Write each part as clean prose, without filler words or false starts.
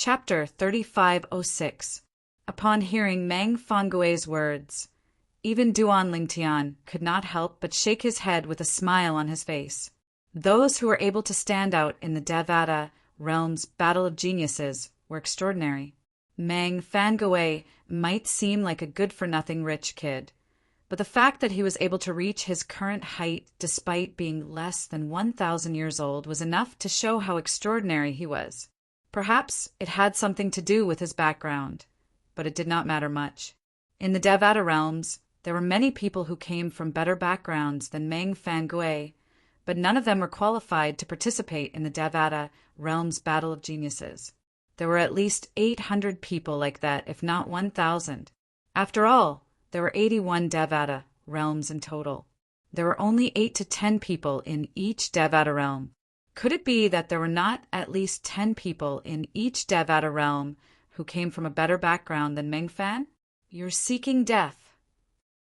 Chapter 3506. Upon hearing Meng Fangue's words, even Duan Lingtian could not help but shake his head with a smile on his face. Those who were able to stand out in the Devata realm's battle of geniuses were extraordinary. Meng Fangue might seem like a good-for-nothing rich kid, but the fact that he was able to reach his current height despite being less than 1,000 years old was enough to show how extraordinary he was. Perhaps it had something to do with his background, but it did not matter much. In the Devata realms, there were many people who came from better backgrounds than Meng Fangue, but none of them were qualified to participate in the Devata realm's battle of geniuses. There were at least 800 people like that, if not 1,000. After all, there were 81 Devata realms in total. There were only 8 to 10 people in each Devata realm. Could it be that there were not at least 10 people in each Devata realm who came from a better background than Meng Fan? You're seeking death.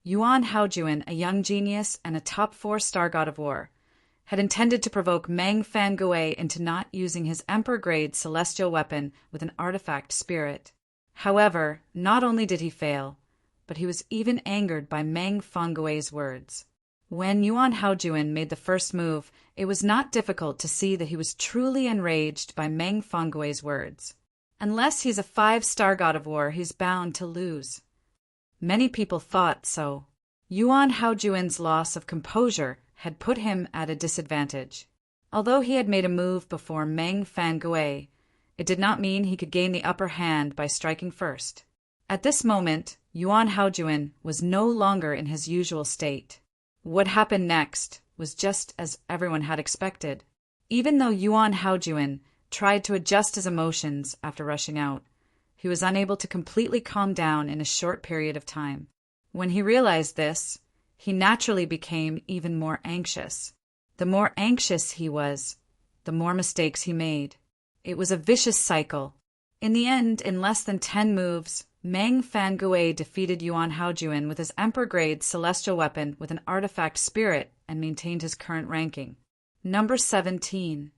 Yuan Haojuan, a young genius and a top 4-star god of war, had intended to provoke Meng Fangue into not using his Emperor-grade celestial weapon with an artifact spirit. However, not only did he fail, but he was even angered by Meng Fangue's words. When Yuan Haojuan made the first move, it was not difficult to see that he was truly enraged by Meng Fangue's words. Unless he's a 5-star god of war, he's bound to lose. Many people thought so. Yuan Haojuan's loss of composure had put him at a disadvantage. Although he had made a move before Meng Fangue, it did not mean he could gain the upper hand by striking first. At this moment, Yuan Haojuan was no longer in his usual state. What happened next was just as everyone had expected. Even though Yuan Haojuan tried to adjust his emotions after rushing out, he was unable to completely calm down in a short period of time. When he realized this, he naturally became even more anxious. The more anxious he was, the more mistakes he made. It was a vicious cycle. In the end, in less than 10 moves, Meng Fangue defeated Yuan Haojuan with his Emperor-grade celestial weapon with an artifact spirit and maintained his current ranking. Number 17.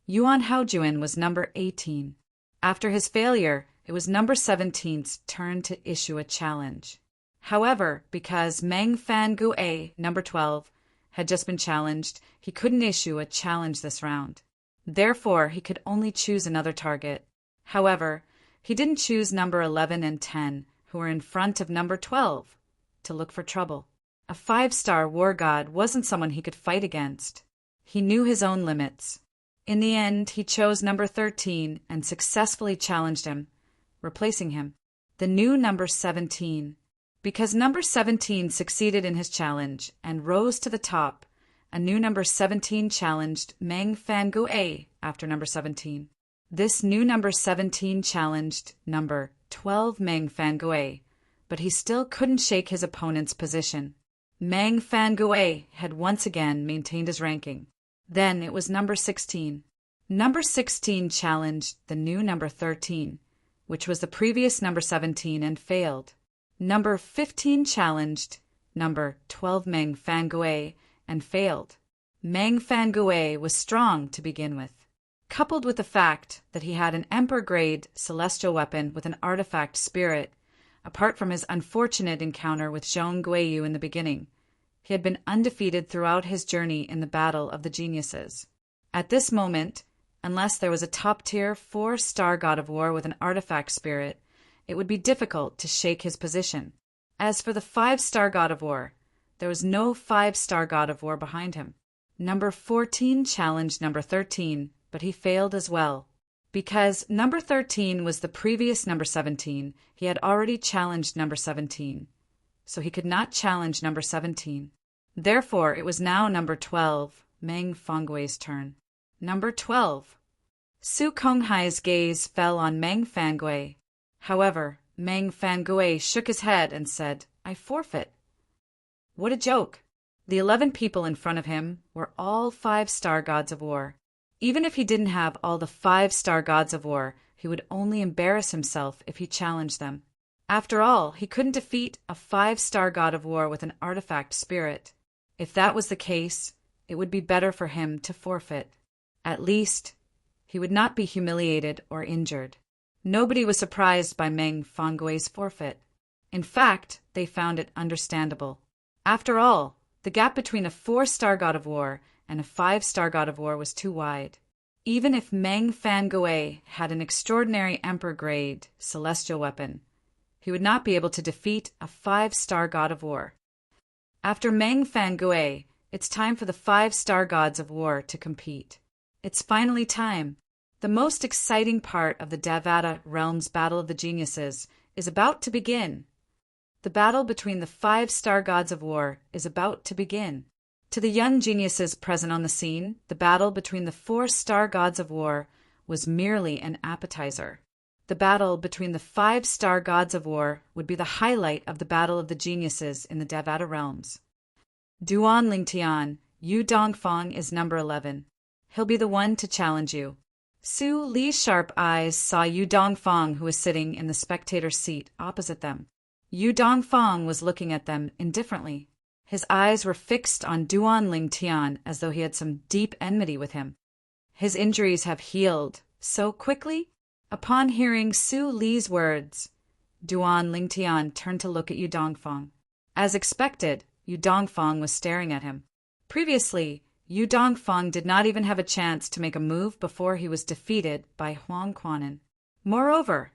Yuan Haojuan was number 18. After his failure, it was number 17's turn to issue a challenge. However, because Meng Fangue, number 12, had just been challenged, he couldn't issue a challenge this round. Therefore, he could only choose another target. However, he didn't choose number 11 and 10, who were in front of number 12, to look for trouble. A 5-star war god wasn't someone he could fight against. He knew his own limits. In the end, he chose number 13 and successfully challenged him, replacing him. The new number 17. Because number 17 succeeded in his challenge and rose to the top, a new number 17 challenged Meng Fangue after number 17. This new number 17 challenged number 12 Meng Fangue, but he still couldn't shake his opponent's position. Meng Fangue had once again maintained his ranking. Then it was number 16. Number 16 challenged the new number 13, which was the previous number 17 and failed. Number 15 challenged number 12 Meng Fangue and failed. Meng Fangue was strong to begin with. Coupled with the fact that he had an Emperor-grade celestial weapon with an artifact spirit, apart from his unfortunate encounter with Zhong Guiyu in the beginning, he had been undefeated throughout his journey in the Battle of the Geniuses. At this moment, unless there was a top-tier 4-star god of war with an artifact spirit, it would be difficult to shake his position. As for the 5-star god of war, there was no 5-star god of war behind him. Number 14 challenged number 13, but he failed as well. Because number 13 was the previous number 17, he had already challenged number 17, so he could not challenge number 17. Therefore, it was now number 12, Meng Fangue's turn. Number 12. Su Konghai's gaze fell on Meng Fangue. However, Meng Fangue shook his head and said, "I forfeit." What a joke! The 11 people in front of him were all 5-star gods of war. Even if he didn't have all the 5-star gods of war, he would only embarrass himself if he challenged them. After all, he couldn't defeat a 5-star god of war with an artifact spirit. If that was the case, it would be better for him to forfeit. At least, he would not be humiliated or injured. Nobody was surprised by Meng Fongue's forfeit. In fact, they found it understandable. After all, the gap between a 4-star god of war and a 5-star god of war was too wide. Even if Meng Fongue had an extraordinary emperor-grade celestial weapon, he would not be able to defeat a 5-star god of war. After Meng Fongue, it's time for the 5-star gods of war to compete. It's finally time. The most exciting part of the Devata Realms Battle of the Geniuses is about to begin. The battle between the 5-star gods of war is about to begin. To the young geniuses present on the scene, the battle between the 4-star gods of war was merely an appetizer. The battle between the 5-star gods of war would be the highlight of the battle of the geniuses in the Devata realms. Duan Lingtian, Yu Dongfang is number 11. He'll be the one to challenge you. Su Li's sharp eyes saw Yu Dongfang, who was sitting in the spectator's seat opposite them. Yu Dongfang was looking at them indifferently. His eyes were fixed on Duan Lingtian as though he had some deep enmity with him. His injuries have healed so quickly? Upon hearing Su Li's words, Duan Lingtian turned to look at Yu Dongfang. As expected, Yu Dongfang was staring at him. Previously, Yu Dongfang did not even have a chance to make a move before he was defeated by Huang Quanin. Moreover,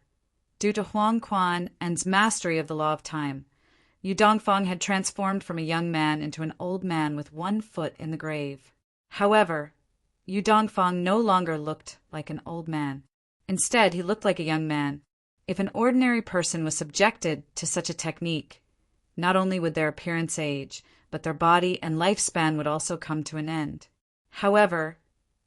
due to Huang Quan's mastery of the law of time, Yu Dongfang had transformed from a young man into an old man with one foot in the grave. However, Yu Dongfang no longer looked like an old man. Instead, he looked like a young man. If an ordinary person was subjected to such a technique, not only would their appearance age, but their body and lifespan would also come to an end. However,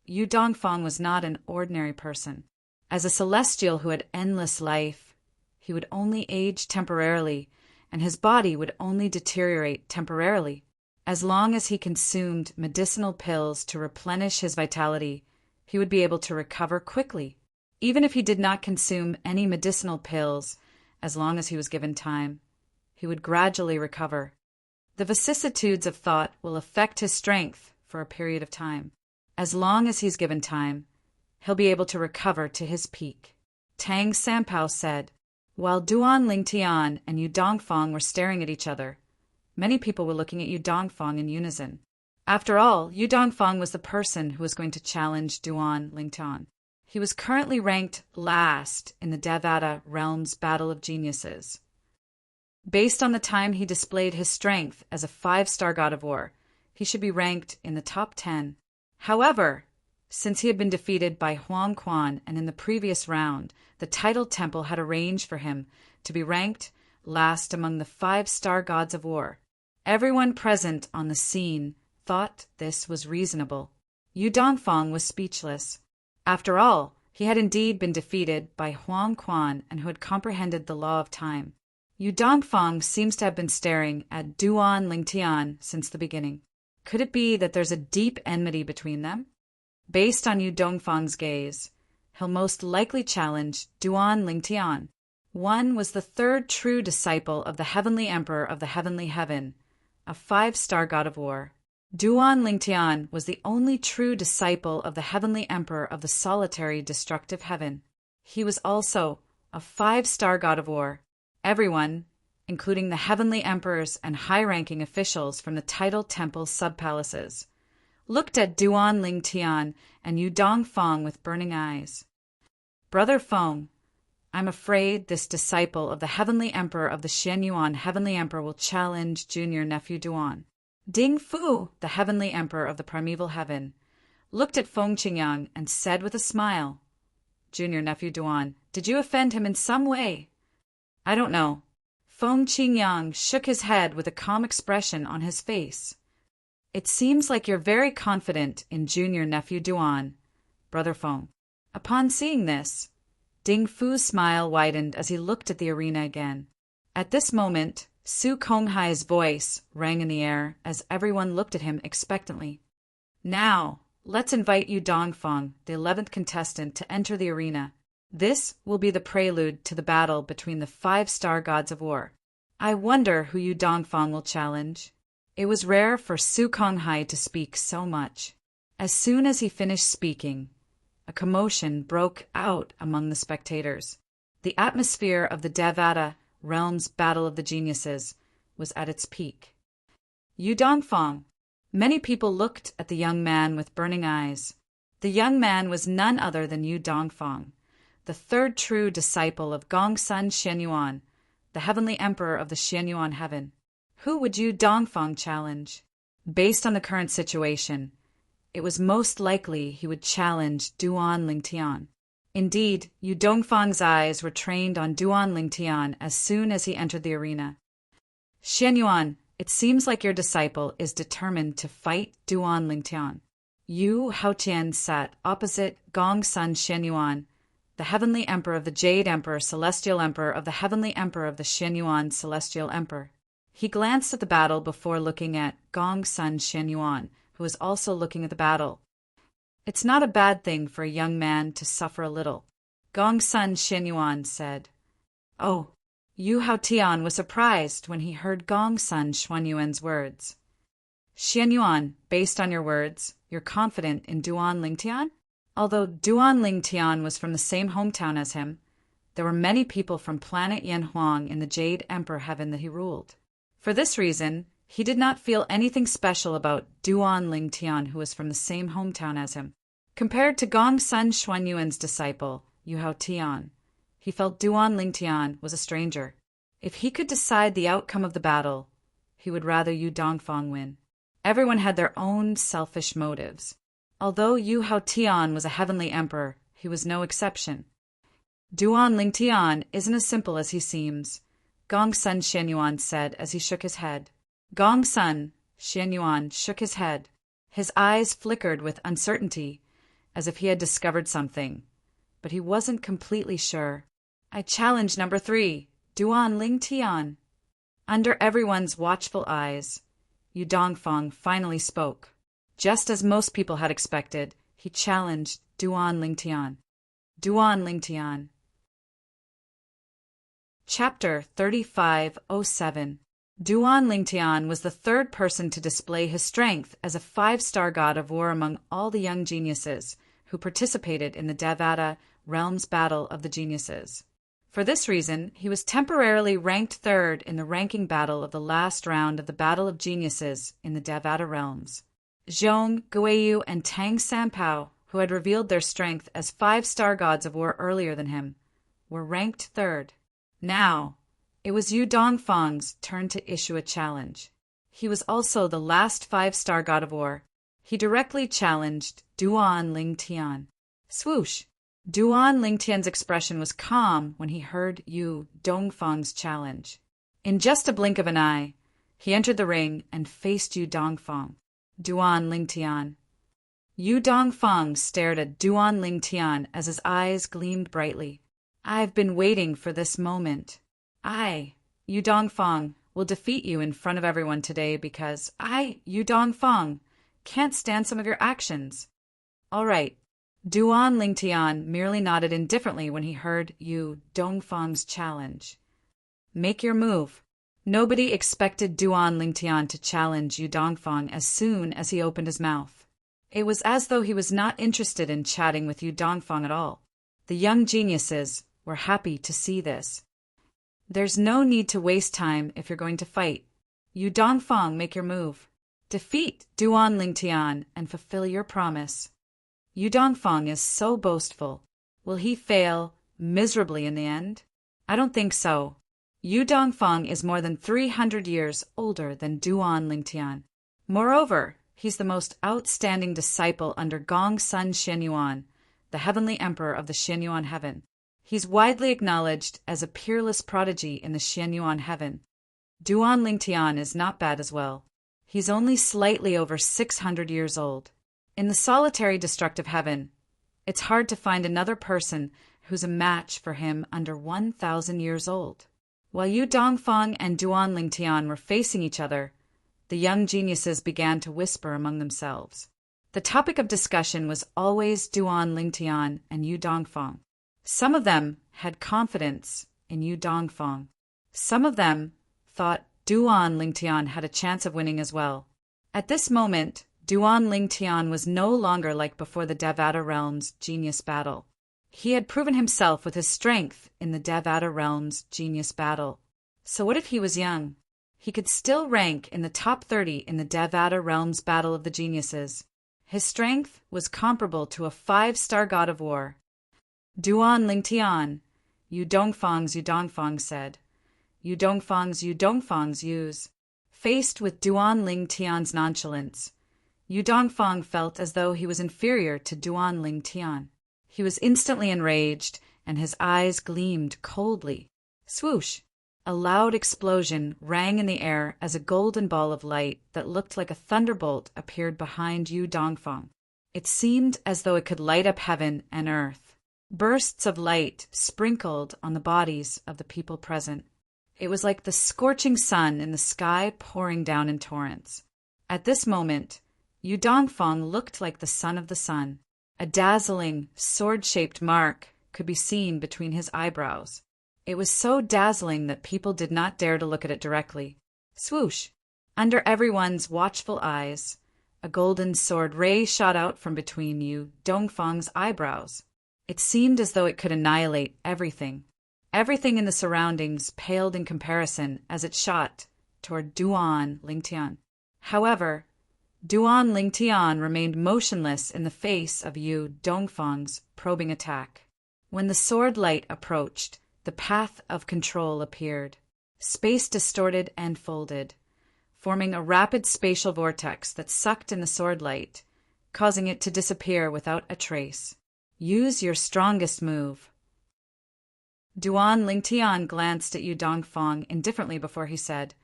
Yu Dongfang was not an ordinary person. As a celestial who had endless life, he would only age temporarily, and his body would only deteriorate temporarily. As long as he consumed medicinal pills to replenish his vitality, he would be able to recover quickly. Even if he did not consume any medicinal pills, as long as he was given time, he would gradually recover. The vicissitudes of thought will affect his strength for a period of time. As long as he's given time, he'll be able to recover to his peak. Tang Sanpao said. While Duan Lingtian and Yu Dongfang were staring at each other, many people were looking at Yu Dongfang in unison. After all, Yu Dongfang was the person who was going to challenge Duan Lingtian. He was currently ranked last in the Devata Realms Battle of Geniuses. Based on the time he displayed his strength as a 5-star god of war, he should be ranked in the top 10. However, since he had been defeated by Huang Quan and in the previous round, the title temple had arranged for him to be ranked last among the 5-star gods of war. Everyone present on the scene thought this was reasonable. Yu Dongfang was speechless. After all, he had indeed been defeated by Huang Quan and who had comprehended the law of time. Yu Dongfang seems to have been staring at Duan Lingtian since the beginning. Could it be that there's a deep enmity between them? Based on Yu Dongfang's gaze, he'll most likely challenge Duan Lingtian. One was the 3rd true disciple of the Heavenly Emperor of the Heavenly Heaven, a 5-star god of war. Duan Lingtian was the only true disciple of the Heavenly Emperor of the solitary destructive heaven. He was also a 5-star god of war. Everyone, including the heavenly emperors and high-ranking officials from the title temple sub-palaces, looked at Duan Lingtian and Yu Dongfang with burning eyes. Brother Feng, I'm afraid this disciple of the heavenly emperor of the Xianyuan heavenly emperor will challenge junior nephew Duan. Ding Fu, the heavenly emperor of the primeval heaven, looked at Feng Qingyang and said with a smile, Junior nephew Duan, did you offend him in some way? I don't know. Feng Qingyang shook his head with a calm expression on his face. It seems like you're very confident in junior nephew Duan, Brother Feng. Upon seeing this, Ding Fu's smile widened as he looked at the arena again. At this moment, Su Konghai's voice rang in the air as everyone looked at him expectantly. Now, let's invite Yu Dongfang, the 11th contestant, to enter the arena. This will be the prelude to the battle between the 5-star gods of war. I wonder who Yu Dongfang will challenge. It was rare for Su Konghai to speak so much. As soon as he finished speaking, a commotion broke out among the spectators. The atmosphere of the Devata realm's battle of the geniuses was at its peak. Yu Dongfang. Many people looked at the young man with burning eyes. The young man was none other than Yu Dongfang, the third true disciple of Gongsun Shenyuan, the heavenly emperor of the Shenyuan heaven. Who would Yu Dongfang challenge? Based on the current situation, it was most likely he would challenge Duan Lingtian. Indeed, Yu Dongfang's eyes were trained on Duan Lingtian as soon as he entered the arena. Shenyuan, it seems like your disciple is determined to fight Duan Lingtian. Yu Haotian sat opposite Gongsun Shenyuan, the heavenly emperor of the Jade Emperor, celestial emperor of the heavenly emperor of the Shenyuan, celestial emperor. He glanced at the battle before looking at Gongsun Shenyuan, who was also looking at the battle. It's not a bad thing for a young man to suffer a little, Gongsun Shenyuan said. Oh, Yu Haotian was surprised when he heard Gongsun Shenyuan's words. Shenyuan, based on your words, you're confident in Duan Lingtian? Although Duan Lingtian was from the same hometown as him, there were many people from planet Yanhuang in the Jade Emperor heaven that he ruled. For this reason, he did not feel anything special about Duan Lingtian, who was from the same hometown as him. Compared to Gongsun Shenyuan's disciple, Yu Haotian, he felt Duan Lingtian was a stranger. If he could decide the outcome of the battle, he would rather Yu Dongfang win. Everyone had their own selfish motives. Although Yu Haotian was a heavenly emperor, he was no exception. Duan Lingtian isn't as simple as he seems, Gongsun Shenyuan said as he shook his head. Gongsun Shenyuan shook his head. His eyes flickered with uncertainty, as if he had discovered something, but he wasn't completely sure. I challenge number 3, Duan Lingtian. Under everyone's watchful eyes, Yu Dongfang finally spoke. Just as most people had expected, he challenged Duan Lingtian. Duan Lingtian. Chapter 3507. Duan Lingtian was the third person to display his strength as a 5-star god of war among all the young geniuses who participated in the Devata realm's battle of the geniuses. For this reason, he was temporarily ranked third in the ranking battle of the last round of the Battle of Geniuses in the Devata realms. Zhong, Guiyu, and Tang Sanpao, who had revealed their strength as 5-star gods of war earlier than him, were ranked third. Now, it was Yu Dongfang's turn to issue a challenge. He was also the last 5-star god of war. He directly challenged Duan Lingtian. Swoosh! Duan Lingtian's expression was calm when he heard Yu Dongfang's challenge. In just a blink of an eye, he entered the ring and faced Yu Dongfang. Duan Lingtian. Yu Dongfang stared at Duan Lingtian as his eyes gleamed brightly. I've been waiting for this moment. I, Yu Dongfang, will defeat you in front of everyone today because I, Yu Dongfang, can't stand some of your actions. All right. Duan Lingtian merely nodded indifferently when he heard Yu Dongfang's challenge. Make your move. Nobody expected Duan Lingtian to challenge Yu Dongfang as soon as he opened his mouth. It was as though he was not interested in chatting with Yu Dongfang at all. The young geniuses were happy to see this. There's no need to waste time if you're going to fight. Yu Dongfang, make your move. Defeat Duan Lingtian and fulfill your promise. Yu Dongfang is so boastful. Will he fail miserably in the end? I don't think so. Yu Dongfang is more than 300 years older than Duan Lingtian. Moreover, he's the most outstanding disciple under Gongsun Shenyuan, the heavenly emperor of the Shenyuan heaven. He's widely acknowledged as a peerless prodigy in the Shenyuan heaven. Duan Lingtian is not bad as well. He's only slightly over 600 years old. In the solitary destructive heaven, it's hard to find another person who's a match for him under 1,000 years old. While Yu Dongfang and Duan Lingtian were facing each other, the young geniuses began to whisper among themselves. The topic of discussion was always Duan Lingtian and Yu Dongfang. Some of them had confidence in Yu Dongfang. Some of them thought Duan Lingtian had a chance of winning as well. At this moment, Duan Lingtian was no longer like before the Devata realm's genius battle. He had proven himself with his strength in the Devata realm's genius battle. So what if he was young? He could still rank in the top 30 in the Devata realm's battle of the geniuses. His strength was comparable to a 5-star god of war. Duan Lingtian, you Dongfangs said. You Dongfangs use. Faced with Duan Lingtian's nonchalance, Yu Dongfang felt as though he was inferior to Duan Lingtian. He was instantly enraged, and his eyes gleamed coldly. Swoosh! A loud explosion rang in the air as a golden ball of light that looked like a thunderbolt appeared behind Yu Dongfang. It seemed as though it could light up heaven and earth. Bursts of light sprinkled on the bodies of the people present. It was like the scorching sun in the sky pouring down in torrents. At this moment, Yu Dongfang looked like the son of the sun. A dazzling, sword-shaped mark could be seen between his eyebrows. It was so dazzling that people did not dare to look at it directly. Swoosh! Under everyone's watchful eyes, a golden sword ray shot out from between Yu Dongfang's eyebrows. It seemed as though it could annihilate everything. Everything in the surroundings paled in comparison as it shot toward Duan Lingtian. However, Duan Lingtian remained motionless in the face of Yu Dongfang's probing attack. When the sword light approached, the path of control appeared. Space distorted and folded, forming a rapid spatial vortex that sucked in the sword light, causing it to disappear without a trace. Use your strongest move. Duan Lingtian glanced at Yu Dongfang indifferently before he said,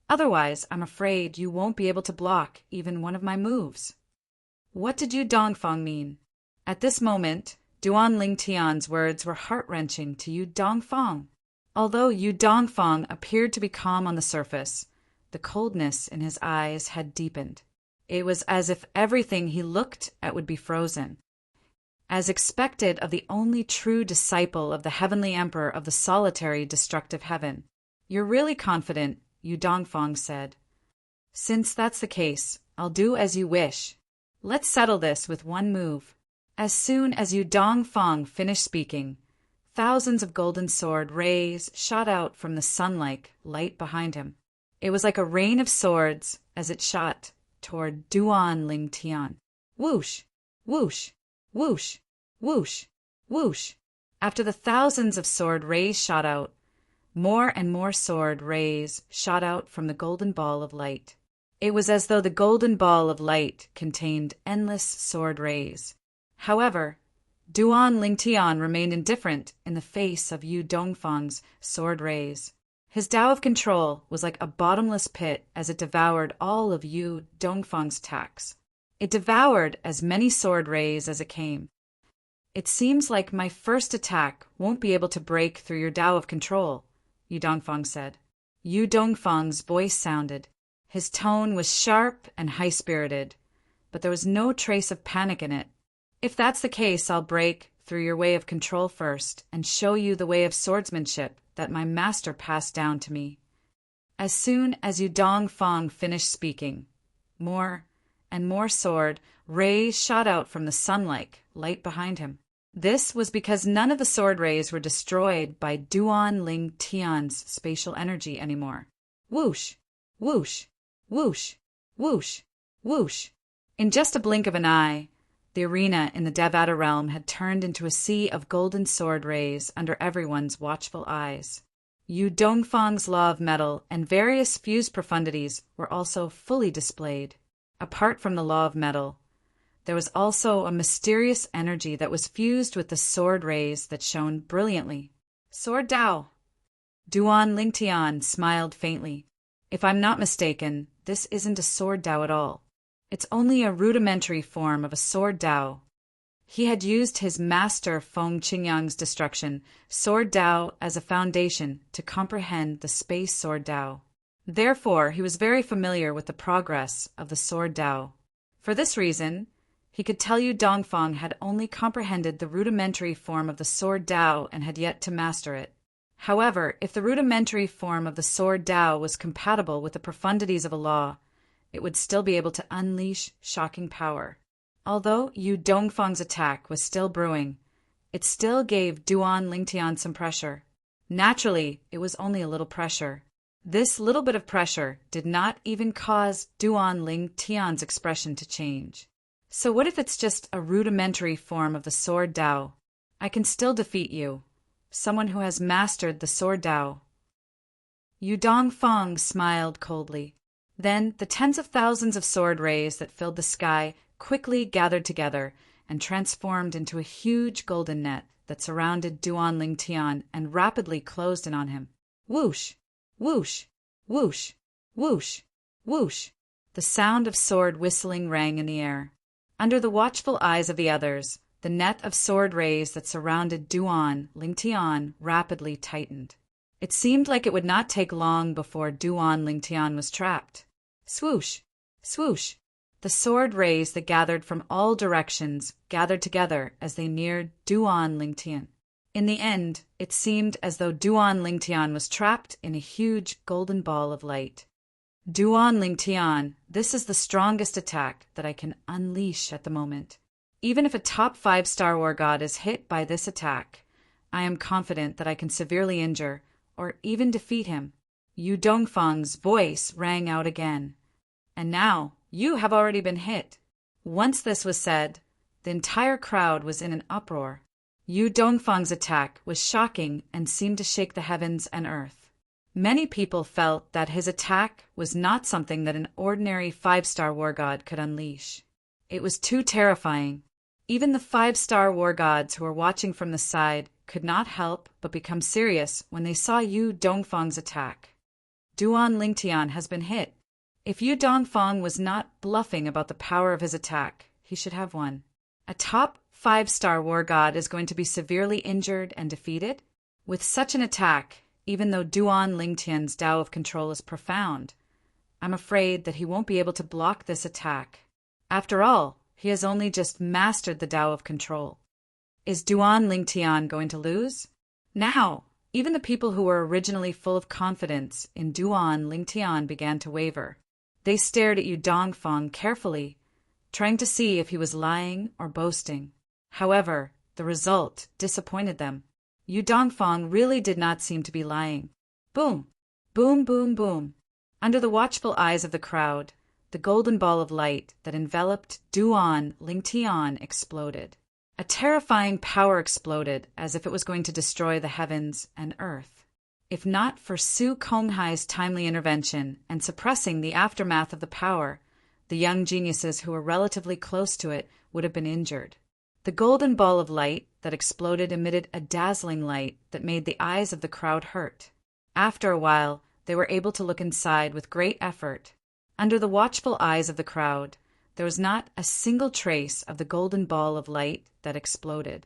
"Otherwise, I'm afraid you won't be able to block even one of my moves." What did Yu Dongfang mean? At this moment, Duan Lingtian's words were heart-wrenching to Yu Dongfang. Although Yu Dongfang appeared to be calm on the surface, the coldness in his eyes had deepened. It was as if everything he looked at would be frozen. As expected of the only true disciple of the heavenly emperor of the solitary destructive heaven. "You're really confident," Yu Dongfang said. "Since that's the case, I'll do as you wish. Let's settle this with one move." As soon as Yu Dongfang finished speaking, thousands of golden sword rays shot out from the sun-like light behind him. It was like a rain of swords as it shot toward Duan Lingtian. Whoosh! Whoosh! Whoosh! Whoosh! Whoosh! After the thousands of sword rays shot out, more and more sword rays shot out from the golden ball of light. It was as though the golden ball of light contained endless sword rays. However, Duan Lingtian remained indifferent in the face of Yu Dongfang's sword rays. His Tao of control was like a bottomless pit as it devoured all of Yu Dongfang's attacks. It devoured as many sword rays as it came. "It seems like my first attack won't be able to break through your Tao of control," Yu Dongfang said. Yu Dongfang's voice sounded. His tone was sharp and high-spirited, but there was no trace of panic in it. "If that's the case, I'll break through your way of control first and show you the way of swordsmanship that my master passed down to me." As soon as Yu Dongfang finished speaking, more and more sword rays shot out from the sun-like light behind him. This was because none of the sword rays were destroyed by Duan Lingtian's spatial energy anymore. Whoosh! Whoosh! Whoosh! Whoosh! Whoosh! In just a blink of an eye, the arena in the Devata realm had turned into a sea of golden sword rays under everyone's watchful eyes. Yu Dongfang's law of metal and various fused profundities were also fully displayed. Apart from the law of metal, there was also a mysterious energy that was fused with the sword rays that shone brilliantly. "Sword Tao!" Duan Lingtian smiled faintly. "If I'm not mistaken, this isn't a sword Tao at all. It's only a rudimentary form of a sword Tao." He had used his master Feng Qingyang's destruction, sword Tao, as a foundation to comprehend the space sword Tao. Therefore, he was very familiar with the progress of the sword Tao. For this reason, he could tell Yu Dongfang had only comprehended the rudimentary form of the sword Tao and had yet to master it. However, if the rudimentary form of the sword Tao was compatible with the profundities of a law, it would still be able to unleash shocking power. Although Yu Dongfang's attack was still brewing, it still gave Duan Lingtian some pressure. Naturally, it was only a little pressure. This little bit of pressure did not even cause Duan Lingtian's expression to change. So what if it's just a rudimentary form of the sword Dao? I can still defeat you. Someone who has mastered the sword Dao. Yu Dongfang smiled coldly. Then the tens of thousands of sword rays that filled the sky quickly gathered together and transformed into a huge golden net that surrounded Duan Lingtian and rapidly closed in on him. Whoosh! Whoosh! Whoosh! Whoosh! Whoosh! The sound of sword whistling rang in the air. Under the watchful eyes of the others, the net of sword rays that surrounded Duan Lingtian rapidly tightened. It seemed like it would not take long before Duan Lingtian was trapped. Swoosh! Swoosh! The sword rays that gathered from all directions gathered together as they neared Duan Lingtian. In the end, it seemed as though Duan Lingtian was trapped in a huge golden ball of light. Duan Lingtian, this is the strongest attack that I can unleash at the moment. Even if a top 5-star war god is hit by this attack, I am confident that I can severely injure or even defeat him. Yu Dongfang's voice rang out again. And now, you have already been hit. Once this was said, the entire crowd was in an uproar. Yu Dongfang's attack was shocking and seemed to shake the heavens and earth. Many people felt that his attack was not something that an ordinary 5-star war god could unleash. It was too terrifying. Even the 5-star war gods who were watching from the side could not help but become serious when they saw Yu Dongfang's attack. Duan Lingtian has been hit. If Yu Dongfang was not bluffing about the power of his attack, he should have won. A top 5-star war god is going to be severely injured and defeated? With such an attack, even though Duan Lingtian's Tao of Control is profound, I'm afraid that he won't be able to block this attack. After all, he has only just mastered the Tao of Control. Is Duan Lingtian going to lose? Now, even the people who were originally full of confidence in Duan Lingtian began to waver. They stared at Yu Dongfang carefully, trying to see if he was lying or boasting. However, the result disappointed them. Yu Dongfang really did not seem to be lying. Boom! Boom, boom, boom. Under the watchful eyes of the crowd, the golden ball of light that enveloped Duan Lingtian exploded. A terrifying power exploded as if it was going to destroy the heavens and earth. If not for Su Konghai's timely intervention and suppressing the aftermath of the power, the young geniuses who were relatively close to it would have been injured. The golden ball of light that exploded emitted a dazzling light that made the eyes of the crowd hurt. After a while, they were able to look inside with great effort. Under the watchful eyes of the crowd, there was not a single trace of the golden ball of light that exploded.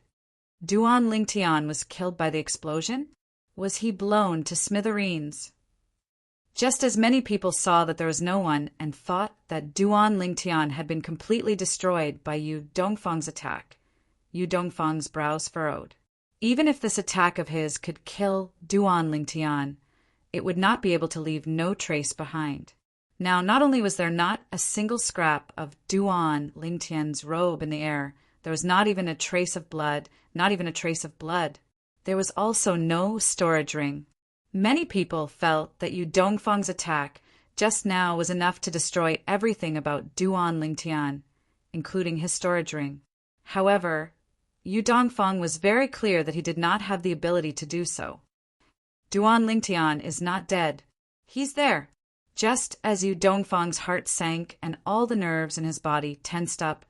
Duan Lingtian was killed by the explosion? Was he blown to smithereens? Just as many people saw that there was no one and thought that Duan Lingtian had been completely destroyed by Yu Dongfang's attack, Yu Dongfang's brows furrowed. Even if this attack of his could kill Duan Lingtian, it would not be able to leave no trace behind. Now, not only was there not a single scrap of Duan Lingtian's robe in the air, there was not even a trace of blood, There was also no storage ring. Many people felt that Yu Dongfang's attack just now was enough to destroy everything about Duan Lingtian, including his storage ring. However, Yu Dongfang was very clear that he did not have the ability to do so. Duan Lingtian is not dead. He's there. Just as Yu Dongfang's heart sank and all the nerves in his body tensed up,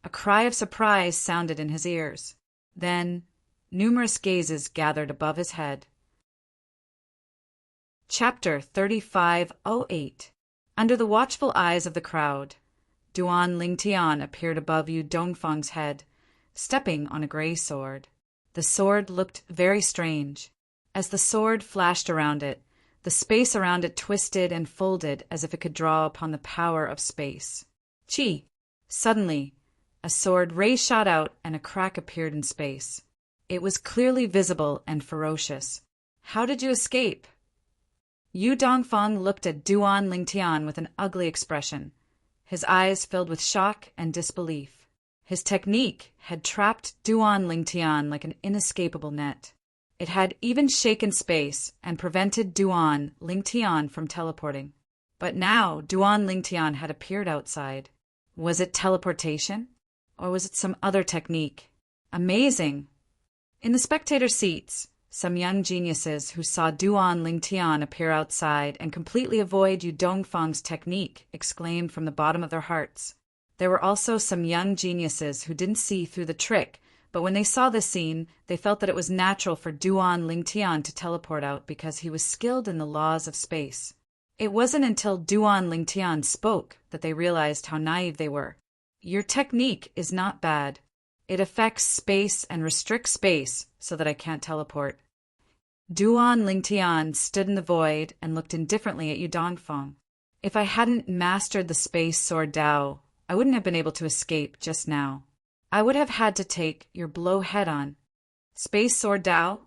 a cry of surprise sounded in his ears. Then, numerous gazes gathered above his head. Chapter 3508. Under the watchful eyes of the crowd, Duan Lingtian appeared above Yu Dongfang's head, stepping on a gray sword. The sword looked very strange. As the sword flashed around it, the space around it twisted and folded as if it could draw upon the power of space. Chi! Suddenly, a sword ray shot out and a crack appeared in space. It was clearly visible and ferocious. How did you escape? Yu Dongfang looked at Duan Lingtian with an ugly expression. His eyes filled with shock and disbelief. His technique had trapped Duan Lingtian like an inescapable net. It had even shaken space and prevented Duan Lingtian from teleporting. But now Duan Lingtian had appeared outside. Was it teleportation? Or was it some other technique? Amazing! In the spectator seats, some young geniuses who saw Duan Lingtian appear outside and completely avoid Yu Dongfang's technique exclaimed from the bottom of their hearts. There were also some young geniuses who didn't see through the trick, but when they saw the scene, they felt that it was natural for Duan Lingtian to teleport out because he was skilled in the laws of space. It wasn't until Duan Lingtian spoke that they realized how naive they were. Your technique is not bad. It affects space and restricts space so that I can't teleport. Duan Lingtian stood in the void and looked indifferently at Yu Dongfang. If I hadn't mastered the space sword Dao, I wouldn't have been able to escape just now. I would have had to take your blow head-on. Space sword Dao?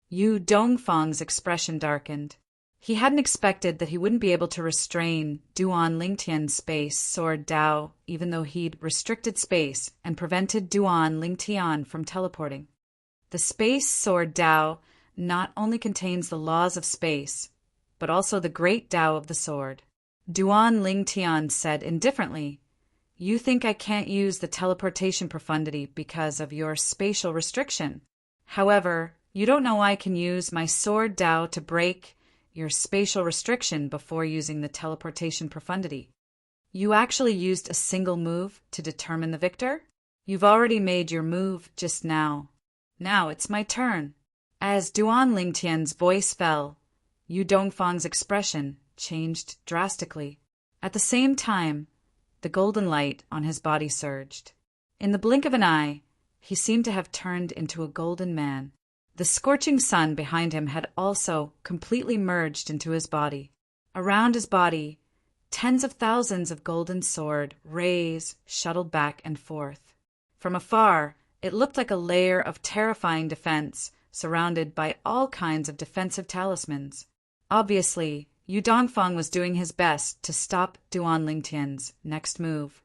Yu Dongfang's expression darkened. He hadn't expected that he wouldn't be able to restrain Duan Lingtian's space sword Dao, even though he'd restricted space and prevented Duan Lingtian from teleporting. The space sword Dao not only contains the laws of space, but also the great Dao of the sword. Duan Lingtian said indifferently, "You think I can't use the teleportation profundity because of your spatial restriction. However, you don't know I can use my sword Dao to break your spatial restriction before using the teleportation profundity. You actually used a single move to determine the victor? You've already made your move just now. Now it's my turn." As Duan Lingtian's voice fell, Yu Dongfang's expression changed drastically. At the same time, the golden light on his body surged. In the blink of an eye, he seemed to have turned into a golden man. The scorching sun behind him had also completely merged into his body. Around his body, tens of thousands of golden sword rays shuttled back and forth. From afar, it looked like a layer of terrifying defense surrounded by all kinds of defensive talismans. Obviously, Yu Dongfang was doing his best to stop Duan Lingtian's next move.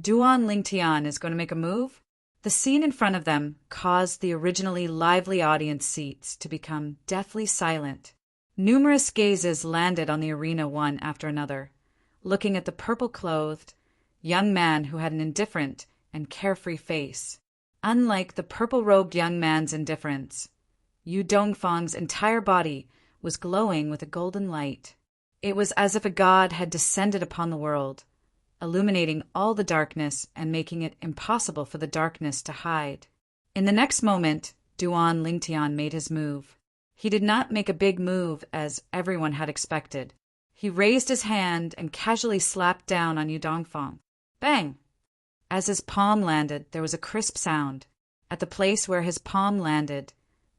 Duan Lingtian is going to make a move? The scene in front of them caused the originally lively audience seats to become deathly silent. Numerous gazes landed on the arena one after another, looking at the purple-clothed young man who had an indifferent and carefree face. Unlike the purple-robed young man's indifference, Yu Dongfang's entire body was glowing with a golden light. It was as if a god had descended upon the world, illuminating all the darkness and making it impossible for the darkness to hide. In the next moment, Duan Lingtian made his move. He did not make a big move as everyone had expected. He raised his hand and casually slapped down on Yu Dongfang. Bang! As his palm landed, there was a crisp sound. At the place where his palm landed,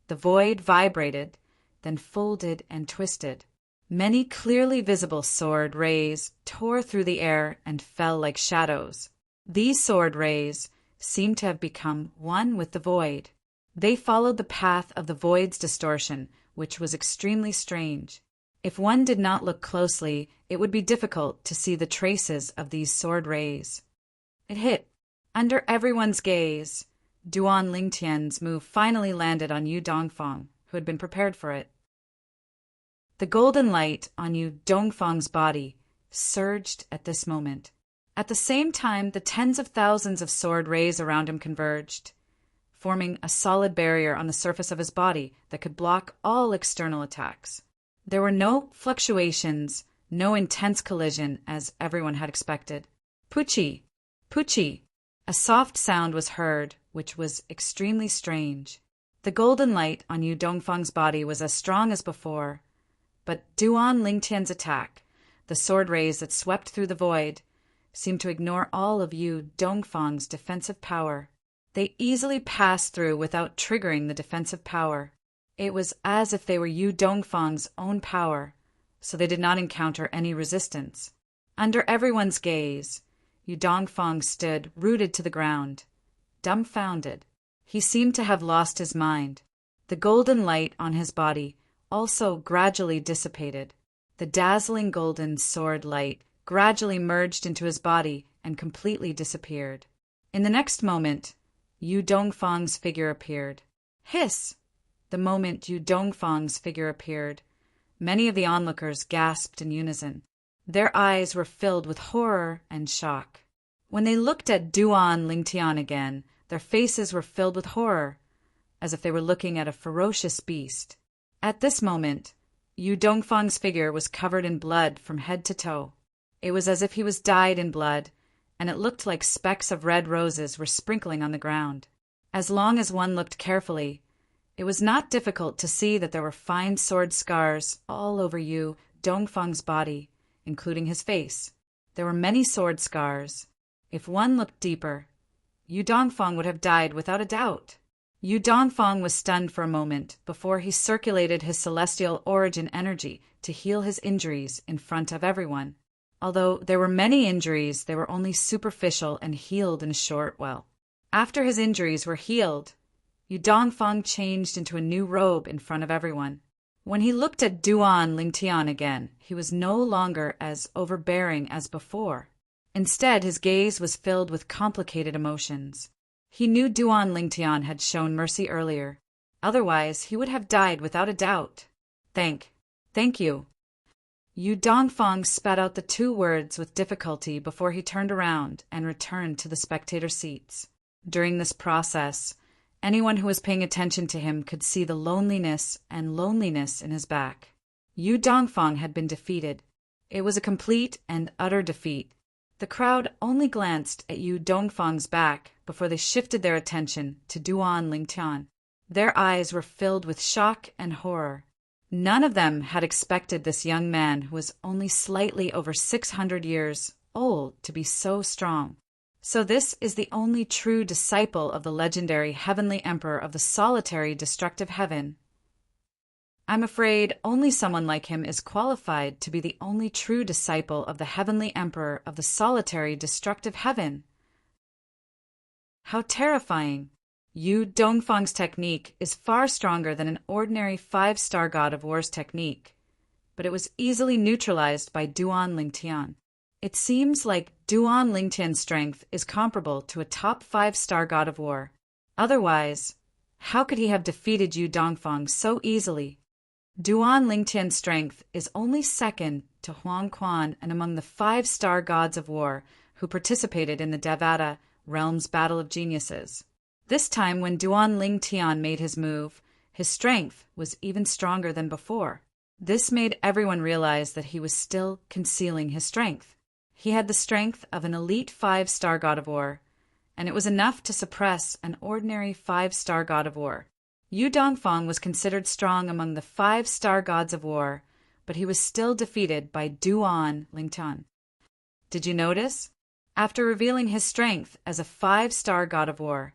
the void vibrated, then folded and twisted. Many clearly visible sword rays tore through the air and fell like shadows. These sword rays seemed to have become one with the void. They followed the path of the void's distortion, which was extremely strange. If one did not look closely, it would be difficult to see the traces of these sword rays. It hit. Under everyone's gaze, Duan Lingtian's move finally landed on Yu Dongfang, who had been prepared for it. The golden light on Yu Dongfang's body surged at this moment. At the same time, the tens of thousands of sword rays around him converged, forming a solid barrier on the surface of his body that could block all external attacks. There were no fluctuations, no intense collision, as everyone had expected. Puchi! Puchi! A soft sound was heard, which was extremely strange. The golden light on Yu Dongfang's body was as strong as before, but Duan Lingtian's attack, the sword rays that swept through the void, seemed to ignore all of Yu Dongfang's defensive power. They easily passed through without triggering the defensive power. It was as if they were Yu Dongfang's own power, so they did not encounter any resistance. Under everyone's gaze, Yu Dongfang stood rooted to the ground, dumbfounded. He seemed to have lost his mind. The golden light on his body also gradually dissipated. The dazzling golden sword light gradually merged into his body and completely disappeared. In the next moment, Yu Dongfang's figure appeared. Hiss! The moment Yu Dongfang's figure appeared, many of the onlookers gasped in unison. Their eyes were filled with horror and shock. When they looked at Duan Lingtian again, their faces were filled with horror, as if they were looking at a ferocious beast. At this moment, Yu Dongfang's figure was covered in blood from head to toe. It was as if he was dyed in blood, and it looked like specks of red roses were sprinkling on the ground. As long as one looked carefully, it was not difficult to see that there were fine sword scars all over Yu Dongfang's body, including his face. There were many sword scars. If one looked deeper, Yu Dongfang would have died without a doubt. Yu Dongfang was stunned for a moment before he circulated his celestial origin energy to heal his injuries in front of everyone. Although there were many injuries, they were only superficial and healed in a short while. After his injuries were healed, Yu Dongfang changed into a new robe in front of everyone. When he looked at Duan Lingtian again, he was no longer as overbearing as before. Instead, his gaze was filled with complicated emotions. He knew Duan Lingtian had shown mercy earlier. Otherwise, he would have died without a doubt. Thank you. Yu Dongfang spat out the two words with difficulty before he turned around and returned to the spectator seats. During this process, anyone who was paying attention to him could see the loneliness in his back. Yu Dongfang had been defeated. It was a complete and utter defeat. The crowd only glanced at Yu Dongfang's back before they shifted their attention to Duan Lingtian. Their eyes were filled with shock and horror. None of them had expected this young man who was only slightly over 600 years old to be so strong. So this is the only true disciple of the legendary Heavenly Emperor of the solitary destructive heaven. I'm afraid only someone like him is qualified to be the only true disciple of the Heavenly Emperor of the solitary destructive heaven. How terrifying! Yu Dongfang's technique is far stronger than an ordinary 5-star god of war's technique, but it was easily neutralized by Duan Lingtian. It seems like Duan Lingtian's strength is comparable to a top 5-star god of war. Otherwise, how could he have defeated Yu Dongfang so easily? Duan Lingtian's strength is only second to Huang Quan and among the 5-star gods of war who participated in the Devata Realm's Battle of Geniuses. This time when Duan Lingtian made his move, his strength was even stronger than before. This made everyone realize that he was still concealing his strength. He had the strength of an elite 5-star god of war, and it was enough to suppress an ordinary 5-star god of war. Yu Dongfang was considered strong among the 5-star gods of war, but he was still defeated by Duan Lingtian. Did you notice? After revealing his strength as a 5-star god of war,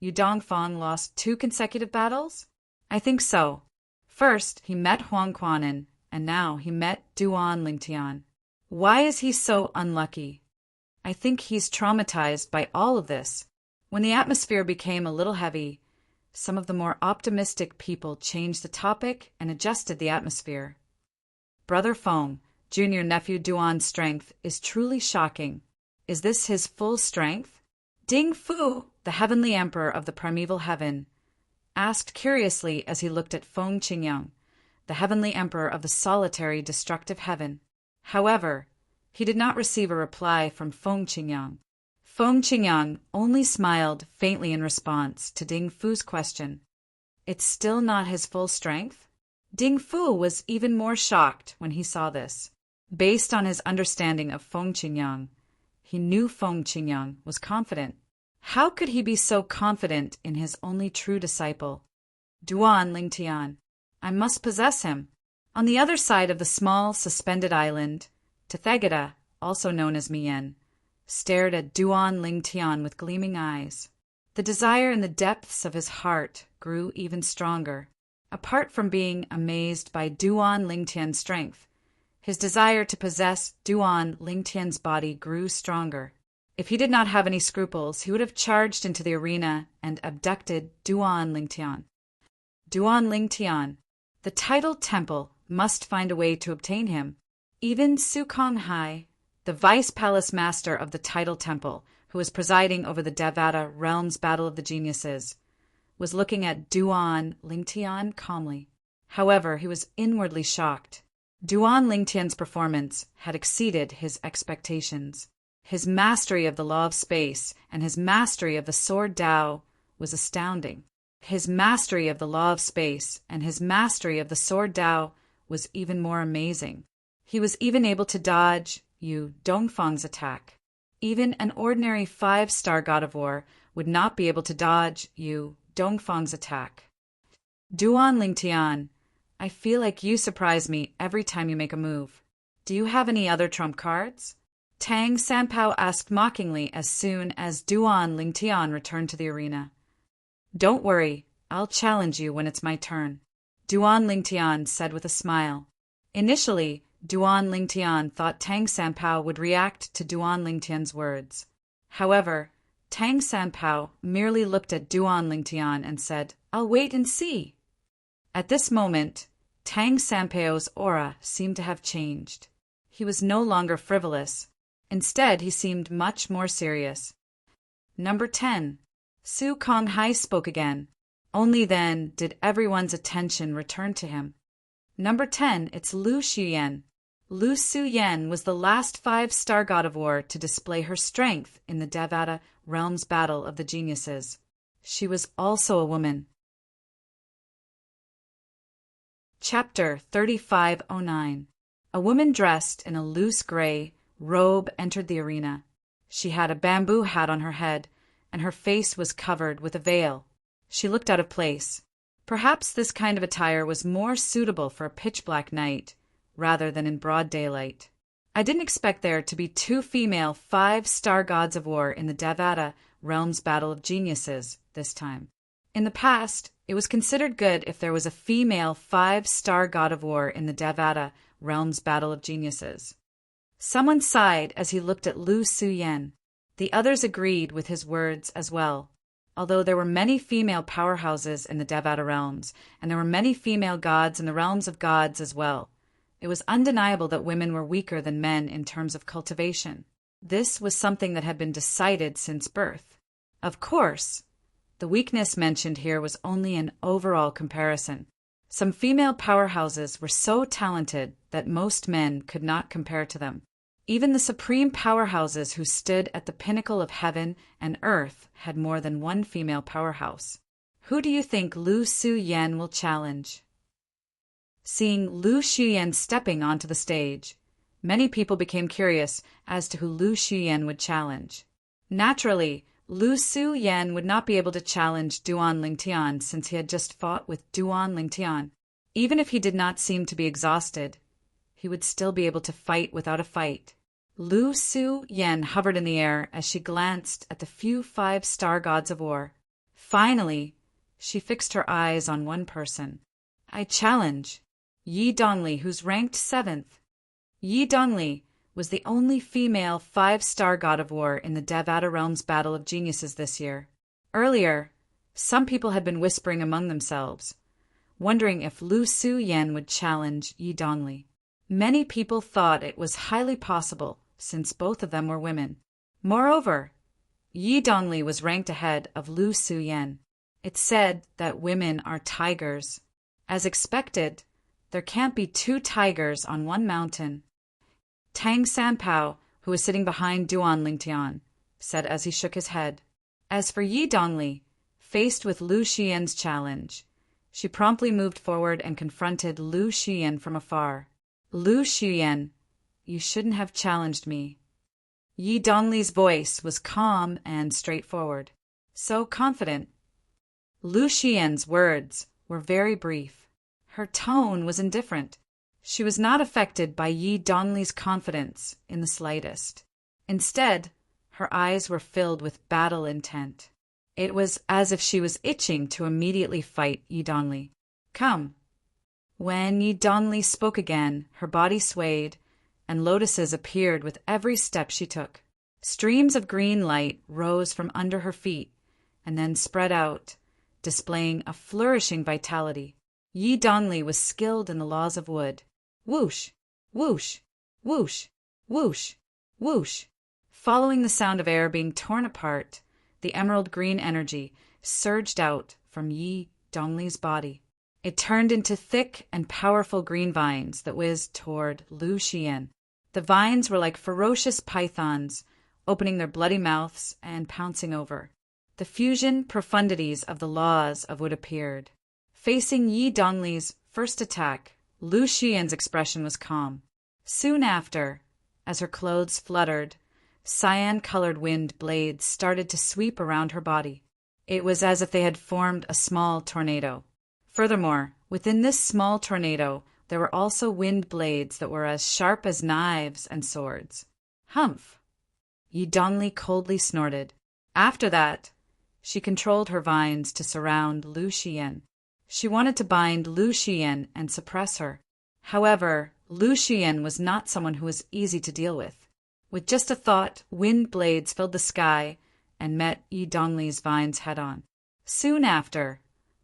Yu Dongfang lost 2 consecutive battles? I think so. First, he met Huang Quanin, and now he met Duan Lingtian. Why is he so unlucky? I think he's traumatized by all of this. When the atmosphere became a little heavy, some of the more optimistic people changed the topic and adjusted the atmosphere. Brother Feng, junior nephew Duan's strength is truly shocking. Is this his full strength? Ding Fu, the heavenly emperor of the primeval heaven, asked curiously as he looked at Feng Qingyang, the heavenly emperor of the solitary destructive heaven. However, he did not receive a reply from Feng Qingyang. Feng Qingyang only smiled faintly in response to Ding Fu's question. It's still not his full strength? Ding Fu was even more shocked when he saw this. Based on his understanding of Feng Qingyang, he knew Feng Qingyang was confident. How could he be so confident in his only true disciple? Duan Lingtian. I must possess him. On the other side of the small, suspended island, Tathagata, also known as Mien, stared at Duan Lingtian with gleaming eyes. The desire in the depths of his heart grew even stronger. Apart from being amazed by Duan Lingtian's strength, his desire to possess Duan Lingtian's body grew stronger. If he did not have any scruples, he would have charged into the arena and abducted Duan Lingtian. Duan Lingtian, the titled temple, must find a way to obtain him. Even Su Konghai, the vice palace master of the titled temple, who was presiding over the Devata Realms Battle of the Geniuses, was looking at Duan Lingtian calmly. However, he was inwardly shocked. Duan Lingtian's performance had exceeded his expectations. His mastery of the law of space and his mastery of the sword Tao was astounding. His mastery of the law of space and his mastery of the sword Tao was even more amazing. He was even able to dodge Yu Dongfang's attack. Even an ordinary 5-star god of war would not be able to dodge Yu Dongfang's attack. Duan Lingtian, I feel like you surprise me every time you make a move. Do you have any other trump cards? Tang Sanpao asked mockingly as soon as Duan Lingtian returned to the arena. Don't worry, I'll challenge you when it's my turn, Duan Lingtian said with a smile. Initially, Duan Lingtian thought Tang Sanpao would react to Duan Lingtian's words. However, Tang Sanpao merely looked at Duan Lingtian and said, I'll wait and see. At this moment, Tang Sanpao's aura seemed to have changed. He was no longer frivolous. Instead, he seemed much more serious. Number 10. Su Konghai spoke again. Only then did everyone's attention return to him. Number 10, it's Lu Xuyen. Lu Xuyen was the last 5-star god of war to display her strength in the Devata Realms Battle of the Geniuses. She was also a woman. Chapter 3509. A woman dressed in a loose gray robe entered the arena. She had a bamboo hat on her head, and her face was covered with a veil. She looked out of place. Perhaps this kind of attire was more suitable for a pitch-black night, rather than in broad daylight. I didn't expect there to be 2 female 5-star gods of war in the Devata Realms Battle of Geniuses this time. In the past, it was considered good if there was a female 5-star god of war in the Devata Realms Battle of Geniuses. Someone sighed as he looked at Lu Xuyen. The others agreed with his words as well. Although there were many female powerhouses in the Devata realms, and there were many female gods in the realms of gods as well, it was undeniable that women were weaker than men in terms of cultivation. This was something that had been decided since birth. Of course, the weakness mentioned here was only an overall comparison. Some female powerhouses were so talented that most men could not compare to them. Even the supreme powerhouses who stood at the pinnacle of heaven and earth had more than one female powerhouse. Who do you think Lu Xuyen will challenge? Seeing Lu Xuyen stepping onto the stage, many people became curious as to who Lu Xuyen would challenge. Naturally, Lu Xuyen would not be able to challenge Duan Lingtian since he had just fought with Duan Lingtian. Even if he did not seem to be exhausted, he would still be able to fight without a fight. Lu Xuyen hovered in the air as she glanced at the few 5-star gods of war. Finally, she fixed her eyes on one person. I challenge Yi Dongli, who's ranked 7th. Yi Dongli was the only female 5-star god of war in the Devata Realms Battle of Geniuses this year. Earlier, some people had been whispering among themselves, wondering if Lu Xuyen would challenge Yi Dongli. Many people thought it was highly possible, since both of them were women. Moreover, Yi Dongli was ranked ahead of Lu Xuyen. It said that women are tigers. As expected, there can't be 2 tigers on one mountain. Tang Sanpao, who was sitting behind Duan Lingtian, said as he shook his head. As for Yi Dongli, faced with Lu Xuyen's challenge, she promptly moved forward and confronted Lu Xuyen from afar. Lu Xuyen, you shouldn't have challenged me. Yi Dongli's voice was calm and straightforward, so confident. Lu Xuyen's words were very brief. Her tone was indifferent. She was not affected by Yi Dongli's confidence in the slightest. Instead, her eyes were filled with battle intent. It was as if she was itching to immediately fight Yi Dongli. Come. When Yi Dongli spoke again, her body swayed, and lotuses appeared with every step she took. Streams of green light rose from under her feet and then spread out, displaying a flourishing vitality. Yi Dongli was skilled in the laws of wood. Whoosh, whoosh, whoosh, whoosh, whoosh. Following the sound of air being torn apart, the emerald green energy surged out from Yi Dongli's body. It turned into thick and powerful green vines that whizzed toward Lu Xian. The vines were like ferocious pythons, opening their bloody mouths and pouncing over. The fusion profundities of the laws of wood appeared. Facing Yi Dongli's first attack, Lu Xian's expression was calm. Soon after, as her clothes fluttered, cyan-colored wind blades started to sweep around her body. It was as if they had formed a small tornado. Furthermore, within this small tornado, there were also wind blades that were as sharp as knives and swords. Humph! Yi Dongli coldly snorted. After that, she controlled her vines to surround Lu Xian. She wanted to bind Lu Xian and suppress her. However, Lu Xian was not someone who was easy to deal with. With just a thought, wind blades filled the sky and met Yi Dongli's vines head-on. Soon after,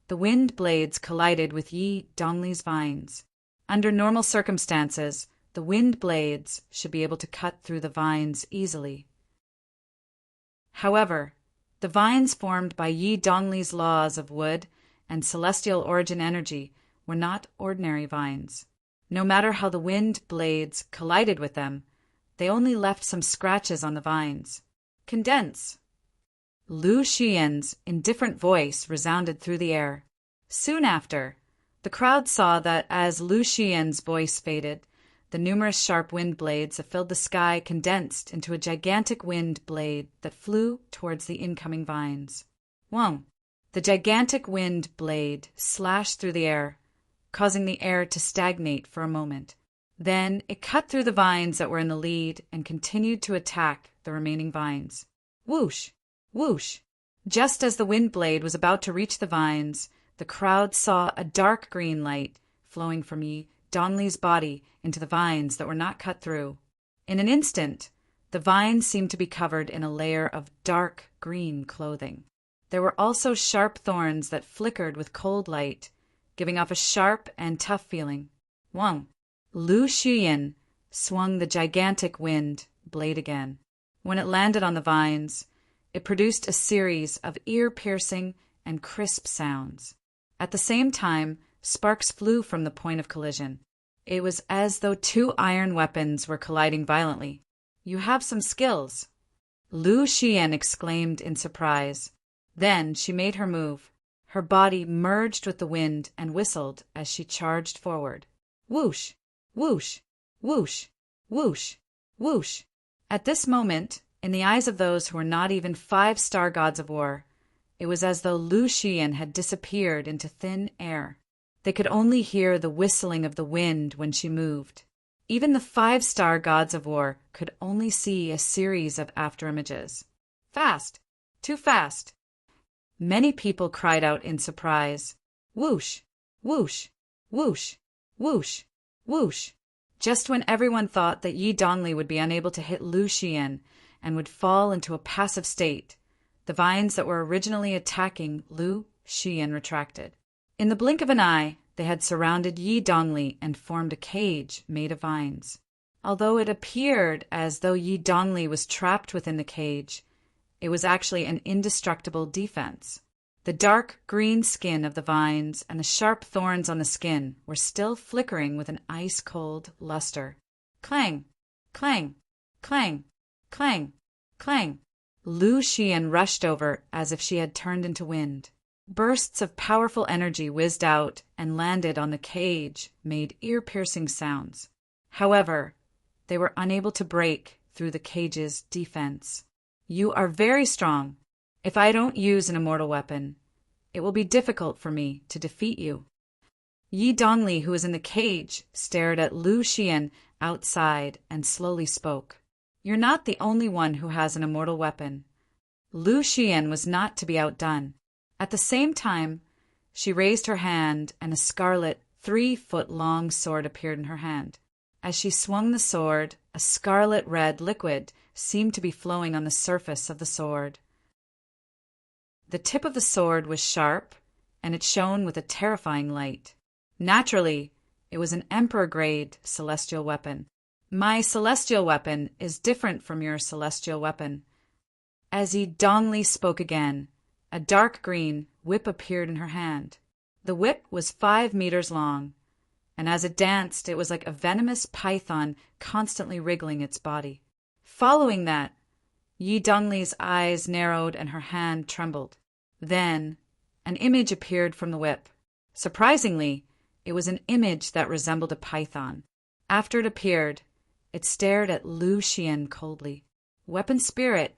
the wind blades collided with Yi Dongli's vines. Under normal circumstances, the wind blades should be able to cut through the vines easily. However, the vines formed by Yi Dongli's laws of wood and celestial origin energy were not ordinary vines. No matter how the wind blades collided with them, they only left some scratches on the vines. Condense! Lu Xian's indifferent voice resounded through the air. Soon after, the crowd saw that as Lu Xian's voice faded, the numerous sharp wind blades that filled the sky condensed into a gigantic wind blade that flew towards the incoming vines. Whoa! The gigantic wind blade slashed through the air, causing the air to stagnate for a moment. Then it cut through the vines that were in the lead and continued to attack the remaining vines. Whoosh! Whoosh! Just as the wind blade was about to reach the vines, the crowd saw a dark green light flowing from Yi Dongli's body into the vines that were not cut through. In an instant, the vines seemed to be covered in a layer of dark green clothing. There were also sharp thorns that flickered with cold light, giving off a sharp and tough feeling. Wang! Lu Xian swung the gigantic wind blade again. When it landed on the vines, it produced a series of ear-piercing and crisp sounds. At the same time, sparks flew from the point of collision. It was as though two iron weapons were colliding violently. "You have some skills," Lu Xian exclaimed in surprise. Then she made her move. Her body merged with the wind and whistled as she charged forward. Whoosh! Whoosh! Whoosh! Whoosh! Whoosh! At this moment, in the eyes of those who were not even 5-star gods of war, it was as though Lu Xian had disappeared into thin air. They could only hear the whistling of the wind when she moved. Even the 5-star gods of war could only see a series of afterimages. Fast! Too fast! Many people cried out in surprise. Whoosh! Whoosh! Whoosh! Whoosh! Whoosh! Just when everyone thought that Yi Dongli would be unable to hit Lu Xian and would fall into a passive state, the vines that were originally attacking Lu Xian retracted. In the blink of an eye, they had surrounded Yi Dongli and formed a cage made of vines. Although it appeared as though Yi Dongli was trapped within the cage, it was actually an indestructible defense. The dark green skin of the vines and the sharp thorns on the skin were still flickering with an ice-cold luster. Clang! Clang! Clang! Clang! Clang! Lu Xian rushed over as if she had turned into wind. Bursts of powerful energy whizzed out and landed on the cage, made ear-piercing sounds. However, they were unable to break through the cage's defense. "You are very strong. If I don't use an immortal weapon, it will be difficult for me to defeat you." Yi Dongli, who was in the cage, stared at Lu Xian outside and slowly spoke. "You're not the only one who has an immortal weapon." Lu Xian was not to be outdone. At the same time, she raised her hand and a scarlet 3-foot-long sword appeared in her hand. As she swung the sword, a scarlet-red liquid seemed to be flowing on the surface of the sword. The tip of the sword was sharp, and it shone with a terrifying light. Naturally, it was an emperor-grade celestial weapon. My celestial weapon is different from your celestial weapon. As Yi Dongli spoke again, a dark green whip appeared in her hand. The whip was 5 meters long, and as it danced, it was like a venomous python constantly wriggling its body. Following that, Yi Dongli's eyes narrowed and her hand trembled. Then, an image appeared from the whip. Surprisingly, it was an image that resembled a python. After it appeared, it stared at Lu Xian coldly. Weapon spirit.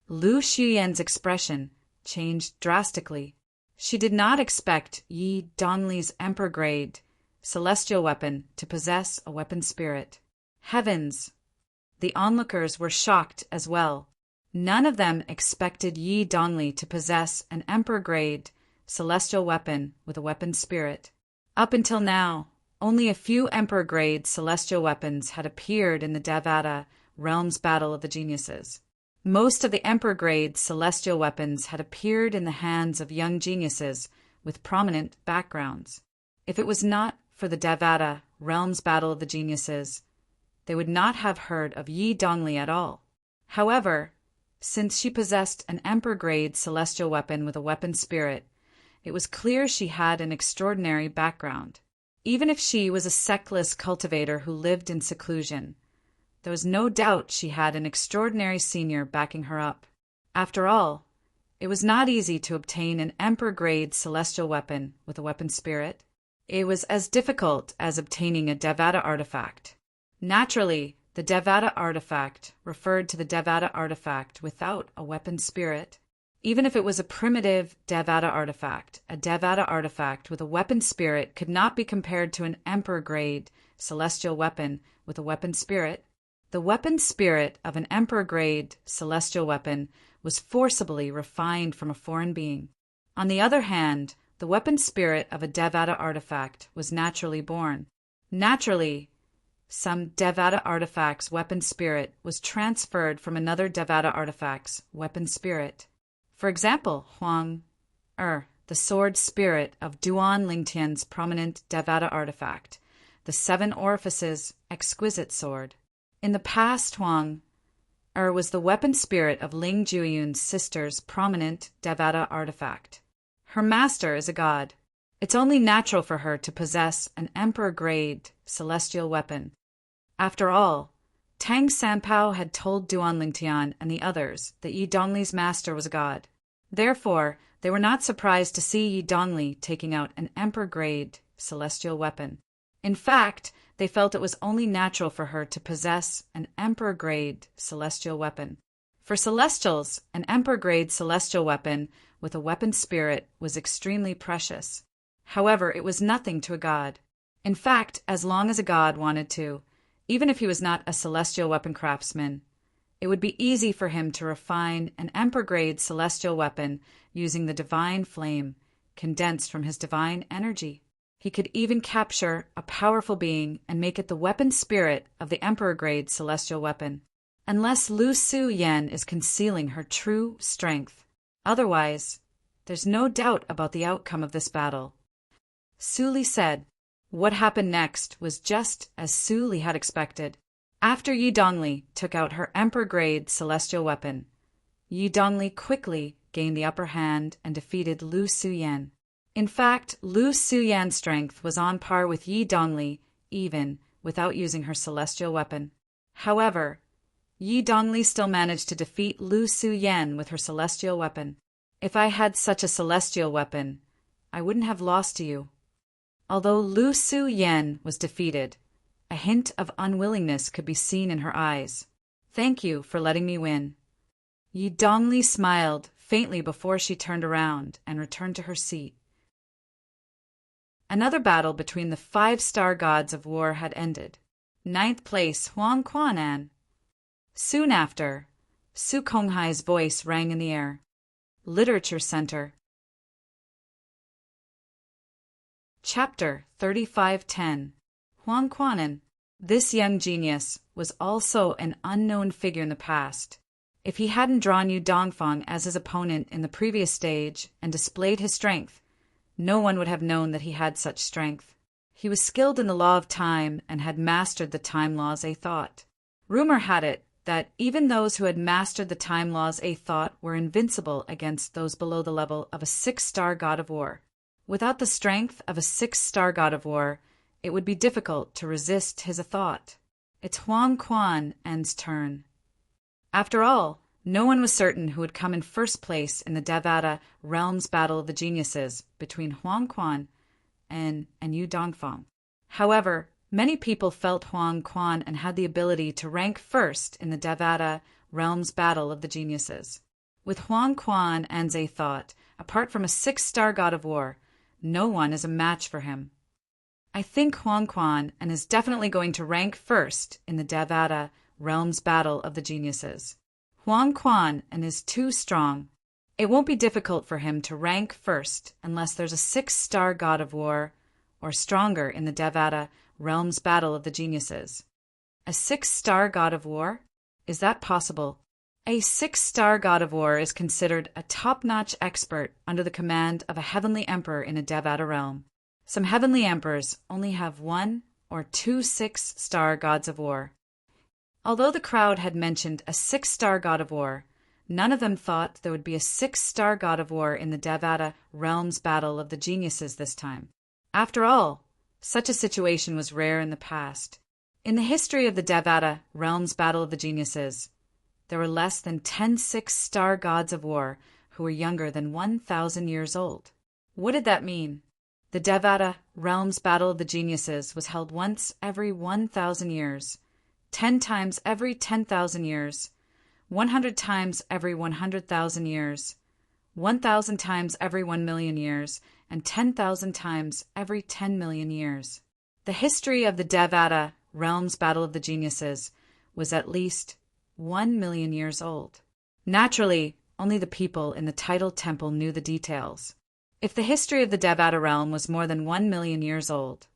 Lu Xian's expression changed drastically. She did not expect Yi Dongli's emperor-grade celestial weapon to possess a weapon spirit. Heavens! The onlookers were shocked as well. None of them expected Yi Dongli to possess an emperor-grade celestial weapon with a weapon spirit. Up until now, only a few emperor-grade celestial weapons had appeared in the Devata Realms Battle of the Geniuses. Most of the emperor-grade celestial weapons had appeared in the hands of young geniuses with prominent backgrounds. If it was not for the Devata Realms Battle of the Geniuses, they would not have heard of Yi Dongli at all. However, since she possessed an emperor-grade celestial weapon with a weapon spirit, it was clear she had an extraordinary background. Even if she was a sectless cultivator who lived in seclusion, there was no doubt she had an extraordinary senior backing her up. After all, it was not easy to obtain an emperor-grade celestial weapon with a weapon spirit. It was as difficult as obtaining a Devata artifact. Naturally, the Devata artifact referred to the Devata artifact without a weapon spirit. Even if it was a primitive Devata artifact, a Devata artifact with a weapon spirit could not be compared to an emperor-grade celestial weapon with a weapon spirit. The weapon spirit of an emperor-grade celestial weapon was forcibly refined from a foreign being. On the other hand, the weapon spirit of a Devata artifact was naturally born. Naturally, some Devata artifact's weapon spirit was transferred from another Devata artifact's weapon spirit. For example, the sword spirit of Duan Lingtian's prominent Devata artifact, the 7 Orifices exquisite sword. In the past, Huang was the weapon spirit of Ling Juyun's sister's prominent Devata artifact. Her master is a god. It's only natural for her to possess an emperor-grade celestial weapon. After all, Tang Sanpao had told Duan Lingtian and the others that Yi Dongli's master was a god. Therefore, they were not surprised to see Yi Dongli taking out an emperor-grade celestial weapon. In fact, they felt it was only natural for her to possess an emperor-grade celestial weapon. For celestials, an emperor-grade celestial weapon with a weapon spirit was extremely precious. However, it was nothing to a god. In fact, as long as a god wanted to, even if he was not a celestial weapon craftsman, it would be easy for him to refine an emperor-grade celestial weapon using the divine flame condensed from his divine energy. He could even capture a powerful being and make it the weapon spirit of the emperor-grade celestial weapon. Unless Lu Xian is concealing her true strength. Otherwise, there's no doubt about the outcome of this battle. Su Li said. What happened next was just as Su Li had expected. After Yi Dongli took out her emperor-grade celestial weapon, Yi Dongli quickly gained the upper hand and defeated Lu Xian. In fact, Lu Xian's strength was on par with Yi Dongli even without using her celestial weapon. However, Yi Dongli still managed to defeat Lu Xian with her celestial weapon. If I had such a celestial weapon, I wouldn't have lost to you. Although Lu Xian was defeated, a hint of unwillingness could be seen in her eyes. Thank you for letting me win. Yi Dongli smiled faintly before she turned around and returned to her seat. Another battle between the 5-star gods of war had ended. 9th place, Huang Quanan. Soon after, Su Konghai's voice rang in the air. Literature Center. Chapter 3510. Huang Quanan. This young genius was also an unknown figure in the past. If he hadn't drawn Yu Dongfang as his opponent in the previous stage and displayed his strength, no one would have known that he had such strength. He was skilled in the law of time and had mastered the time laws a thought. Rumor had it that even those who had mastered the time laws a thought were invincible against those below the level of a 6-star god of war. Without the strength of a 6-star god of war, it would be difficult to resist his thought. It's Huang Quan En's turn. After all, no one was certain who would come in first place in the Devata Realms Battle of the Geniuses between Huang Quan and Yu Dongfang. However, many people felt Huang Quan and had the ability to rank first in the Devata Realms Battle of the Geniuses. With Huang Quan En's a thought, apart from a 6-star god of war, no one is a match for him. I think Huang Quan and is definitely going to rank first in the Devata Realms Battle of the Geniuses. Huang Quan and is too strong. It won't be difficult for him to rank first unless there's a 6-star god of war or stronger in the Devata Realms Battle of the Geniuses. A 6-star god of war? Is that possible? A 6-star god of war is considered a top-notch expert under the command of a heavenly emperor in a Devata realm. Some heavenly emperors only have 1 or 2 6-star gods of war. Although the crowd had mentioned a 6-star god of war, none of them thought there would be a 6-star god of war in the Devata Realms Battle of the Geniuses this time. After all, such a situation was rare in the past. In the history of the Devata Realms Battle of the Geniuses, there were less than 10 6-star gods of war who were younger than 1,000 years old. What did that mean? The Devata Realms Battle of the Geniuses was held once every 1,000 years, 10 times every 10,000 years, 100 times every 100,000 years, 1,000 times every 1,000,000 years, and 10,000 times every 10 million years. The history of the Devata Realms Battle of the Geniuses was at least 1 million years old. Naturally, only the people in the Tidal Temple knew the details. If the history of the Devata realm was more than 1 million years old,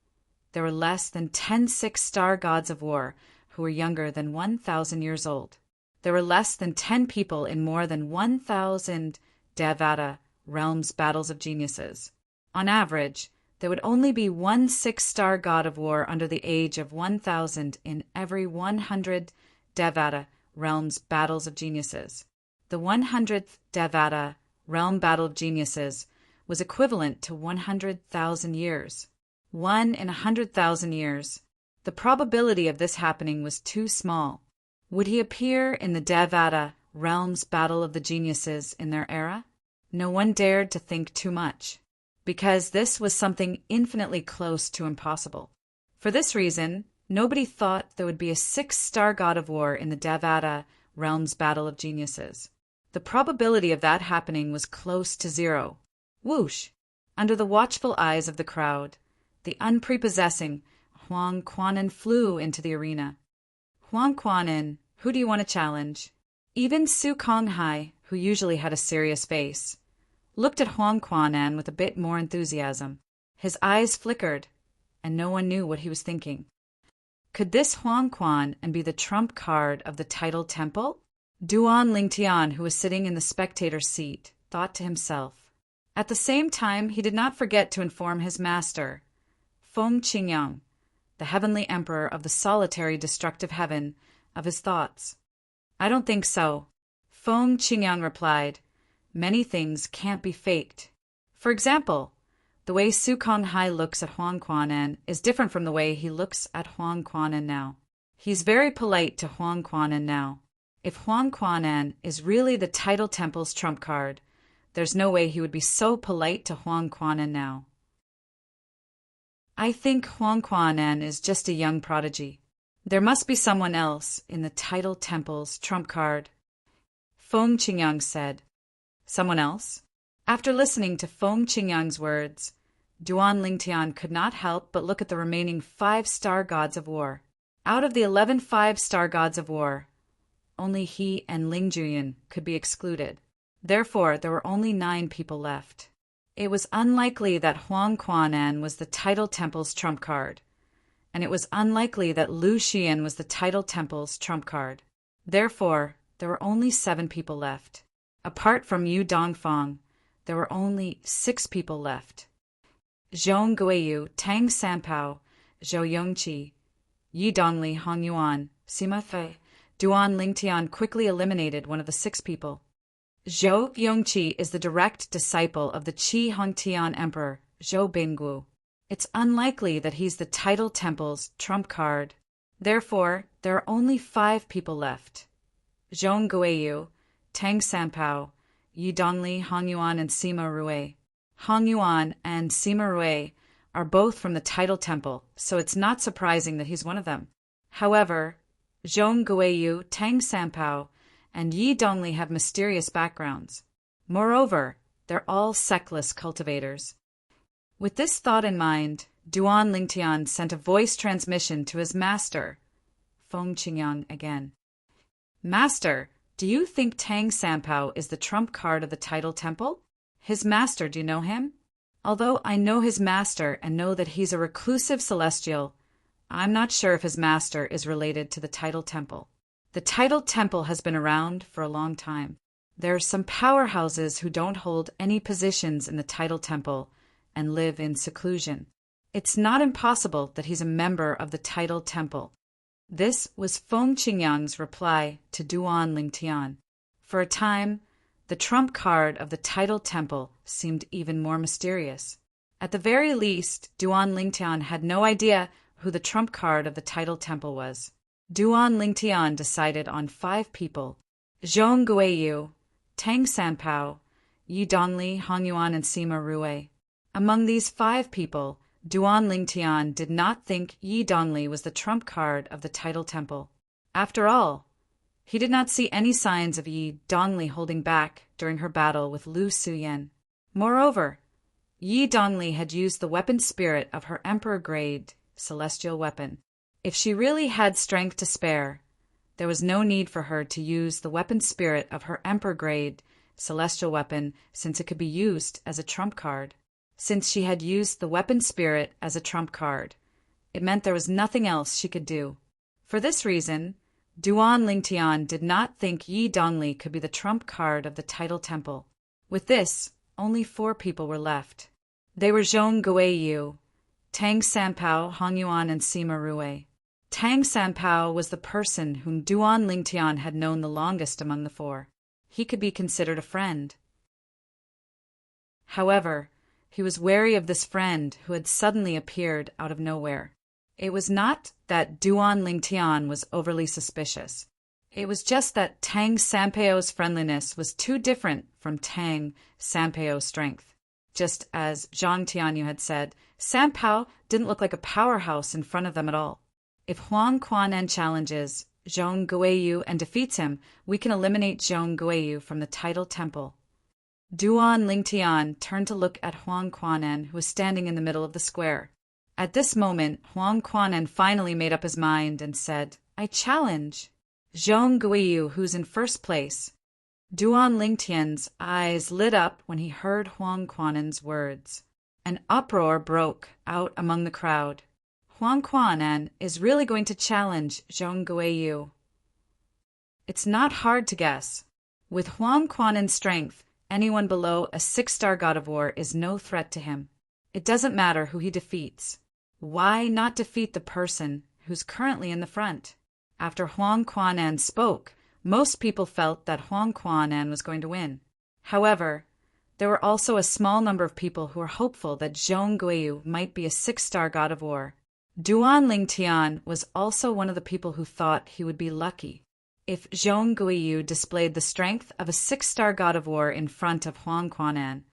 there were less than 10 6-star gods of war who were younger than 1,000 years old. There were less than 10 people in more than 1,000 Devata Realms Battles of Geniuses. On average, there would only be 1 6-star god of war under the age of 1,000 in every 100 Devata Realms Battles of Geniuses. The 100th Devata Realm Battle of Geniuses was equivalent to 100,000 years. 1 in 100,000 years. The probability of this happening was too small. Would he appear in the Devata Realms Battle of the Geniuses in their era? No one dared to think too much, because this was something infinitely close to impossible. For this reason, nobody thought there would be a 6-star god of war in the Devata Realms Battle of Geniuses. The probability of that happening was close to 0. Whoosh! Under the watchful eyes of the crowd, the unprepossessing Huang Quanen flew into the arena. Huang Quanen, who do you want to challenge? Even Su Konghai, who usually had a serious face, looked at Huang Quanen with a bit more enthusiasm. His eyes flickered, and no one knew what he was thinking. Could this Huang Quan and be the trump card of the Tidal Temple? Duan Lingtian, who was sitting in the spectator's seat, thought to himself. At the same time, he did not forget to inform his master, Feng Qingyang, the heavenly emperor of the solitary destructive heaven, of his thoughts. I don't think so. Feng Qingyang replied, many things can't be faked. For example, the way Su Konghai looks at Huang Quanen is different from the way he looks at Huang Quanen now. He's very polite to Huang Quanen now. If Huang Quanen is really the Tidal Temple's trump card, there's no way he would be so polite to Huang Quanen now. I think Huang Quanen is just a young prodigy. There must be someone else in the Tidal Temple's trump card. Feng Qingyang said. Someone else? After listening to Feng Qingyang's words, Duan Lingtian could not help but look at the remaining 5-star gods of war. Out of the 11 5-star gods of war, only he and Ling Juyin could be excluded. Therefore, there were only 9 people left. It was unlikely that Huang Quanen was the Tidal Temple's trump card, and it was unlikely that Lu Xian was the Tidal Temple's trump card. Therefore, there were only 7 people left. Apart from Yu Dongfang, there were only 6 people left. Zhong Guiyu, Tang Sanpao, Zhou Yongqi, Yi Dongli, Hong Yuan, Sima Fei. Duan Lingtian quickly eliminated one of the 6 people. Zhou Yongqi is the direct disciple of the Qi Hongtian Emperor, Zhou Binggu. It's unlikely that he's the Title Temple's trump card. Therefore, there are only 5 people left. Zhong Guiyu, Tang Sanpao, Yi Dongli, Hong Yuan, and Sima Rui. Hong Yuan and Sima Rui are both from the Title Temple, so it's not surprising that he's one of them. However, Zhong Guiyu, Tang Sanpao, and Yi Dongli have mysterious backgrounds. Moreover, they're all sectless cultivators. With this thought in mind, Duan Lingtian sent a voice transmission to his master, Feng Qingyang again. Master, do you think Tang Sanpao is the trump card of the Title Temple? His master, do you know him? Although I know his master and know that he's a reclusive celestial, I'm not sure if his master is related to the Title Temple. The Title Temple has been around for a long time. There are some powerhouses who don't hold any positions in the Title Temple and live in seclusion. It's not impossible that he's a member of the Title Temple. This was Feng Qingyang's reply to Duan Lingtian. For a time, the trump card of the Title Temple seemed even more mysterious. At the very least, Duan Lingtian had no idea who the trump card of the Title Temple was. Duan Lingtian decided on 5 people: Zhong Guiyu, Tang Sanpao, Yi Dongli, Hong Yuan, and Sima Rui. Among these 5 people, Duan Lingtian did not think Yi Dongli was the trump card of the Title Temple. After all, he did not see any signs of Yi Dongli holding back during her battle with Lu Suyen. Moreover, Yi Dongli had used the weapon spirit of her emperor-grade celestial weapon. If she really had strength to spare, there was no need for her to use the weapon spirit of her emperor-grade celestial weapon, since it could be used as a trump card. Since she had used the weapon spirit as a trump card, it meant there was nothing else she could do. For this reason, Duan Lingtian did not think Yi Dongli could be the trump card of the Title Temple. With this, only 4 people were left. They were Zhong Guiyu, Tang Sanpao, Hong Yuan, and Sima Rui. Tang Sanpao was the person whom Duan Lingtian had known the longest among the 4. He could be considered a friend. However, he was wary of this friend who had suddenly appeared out of nowhere. It was not that Duan Lingtian was overly suspicious. It was just that Tang Sanpao's friendliness was too different from Tang Sanpao's strength. Just as Zhang Tianyu had said, Sanpao didn't look like a powerhouse in front of them at all. If Huang Quanen challenges Zhong Guiyu and defeats him, we can eliminate Zhong Guiyu from the Title Temple. Duan Lingtian turned to look at Huang Quanen, who was standing in the middle of the square. At this moment, Huang Quanen finally made up his mind and said, I challenge Zhong Guiyu, who's in first place. Duan Lingtian's eyes lit up when he heard Huang Quanen's words. An uproar broke out among the crowd. Huang Quanen is really going to challenge Zhong Guiyu. It's not hard to guess. With Huang Quanen's strength, anyone below a 6-star god of war is no threat to him. It doesn't matter who he defeats. Why not defeat the person who's currently in the front? After Huang Quanen spoke, most people felt that Huang Quanen was going to win. However, there were also a small number of people who were hopeful that Zhong Guiyu might be a 6-star god of war. Duan Lingtian was also one of the people who thought he would be lucky. If Zhong Guiyu displayed the strength of a 6-star god of war in front of Huang Quanen,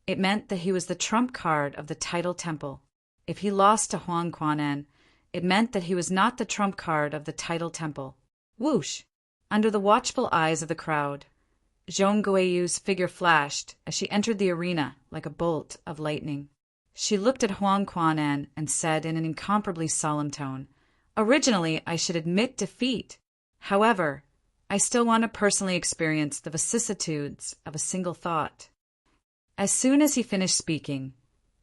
it meant that he was the trump card of the Title Temple. If he lost to Huang Quanen, it meant that he was not the trump card of the Title Temple. Whoosh! Under the watchful eyes of the crowd, Zhong Guiyu's figure flashed as she entered the arena like a bolt of lightning. She looked at Huang Quanen and said in an incomparably solemn tone, Originally, I should admit defeat. However, I still want to personally experience the vicissitudes of a single thought. As soon as he finished speaking,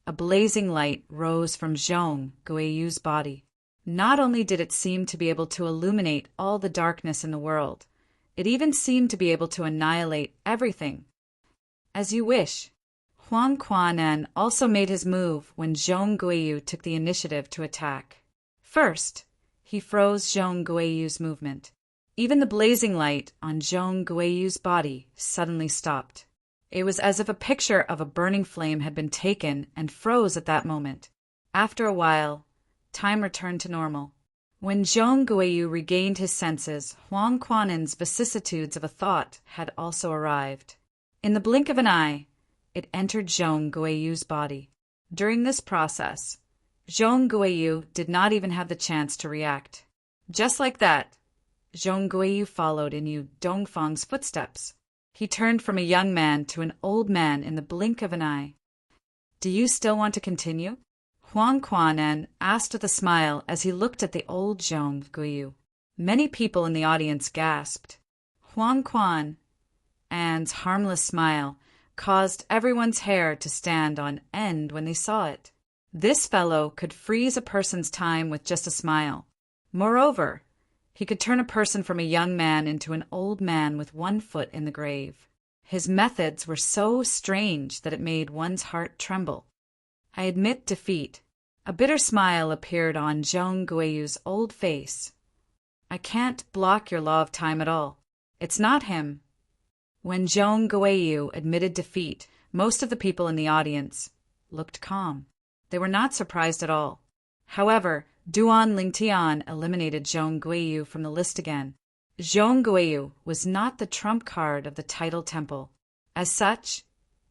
a blazing light rose from Zhong Guiyu's body. Not only did it seem to be able to illuminate all the darkness in the world, it even seemed to be able to annihilate everything. As you wish. Huang Quanan also made his move when Zhong Guiyu took the initiative to attack. First, he froze Zhong Guiyu's movement. Even the blazing light on Zhong Guiyu's body suddenly stopped. It was as if a picture of a burning flame had been taken and froze at that moment. After a while, time returned to normal. When Zhong Guiyu regained his senses, Huang Quanan's vicissitudes of a thought had also arrived. In the blink of an eye, it entered Zhong Guiyu's body. During this process, Zhong Guiyu did not even have the chance to react. Just like that, Zhong Guiyu followed in Yu Dongfang's footsteps. He turned from a young man to an old man in the blink of an eye. "Do you still want to continue?" Huang Quanan asked with a smile as he looked at the old Zhong Guiyu. Many people in the audience gasped. Huang Quanan's harmless smile caused everyone's hair to stand on end when they saw it. This fellow could freeze a person's time with just a smile. Moreover, he could turn a person from a young man into an old man with one foot in the grave. His methods were so strange that it made one's heart tremble. "I admit defeat." A bitter smile appeared on Zhong Guiyu's old face. "I can't block your law of time at all. It's not him." When Zhong Guiyu admitted defeat, most of the people in the audience looked calm. They were not surprised at all. However, Duan Lingtian eliminated Zhong Guiyu from the list again. Zhong Guiyu was not the trump card of the title temple. As such,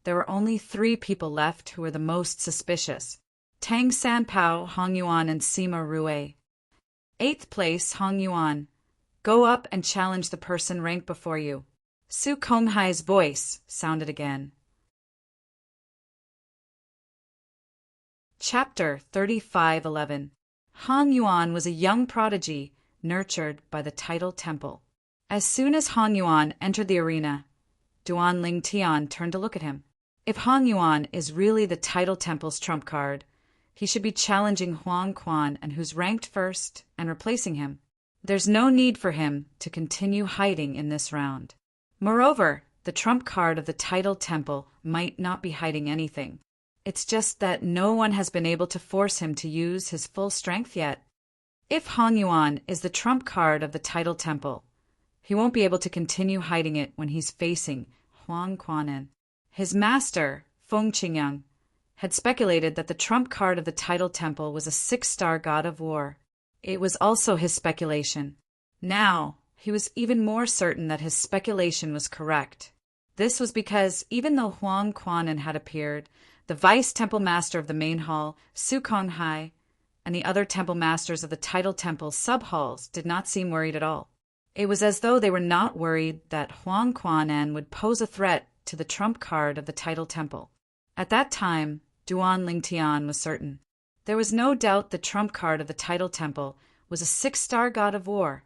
there were only 3 people left who were the most suspicious: Tang Sanpao, Hong Yuan, and Sima Rue. 8th place, Hong Yuan. "Go up and challenge the person ranked before you." Su Konghai's voice sounded again. Chapter 3511. Hong Yuan was a young prodigy nurtured by the title temple. As soon as Hong Yuan entered the arena, Duan Lingtian turned to look at him. If Hong Yuan is really the title temple's trump card, he should be challenging Huang Quan and who's ranked first and replacing him. There's no need for him to continue hiding in this round. Moreover, the trump card of the title temple might not be hiding anything. It's just that no one has been able to force him to use his full strength yet. If Hong Yuan is the trump card of the title temple, he won't be able to continue hiding it when he's facing Huang Quanan. His master, Feng Qingyang, had speculated that the trump card of the title temple was a 6-star god of war. It was also his speculation. Now, he was even more certain that his speculation was correct. This was because even though Huang Quanan had appeared, the vice temple master of the main hall, Su Konghai, and the other temple masters of the title temple sub-halls did not seem worried at all. It was as though they were not worried that Huang Quanan would pose a threat to the trump card of the title temple. At that time, Duan Lingtian was certain. There was no doubt the trump card of the title temple was a 6-star god of war.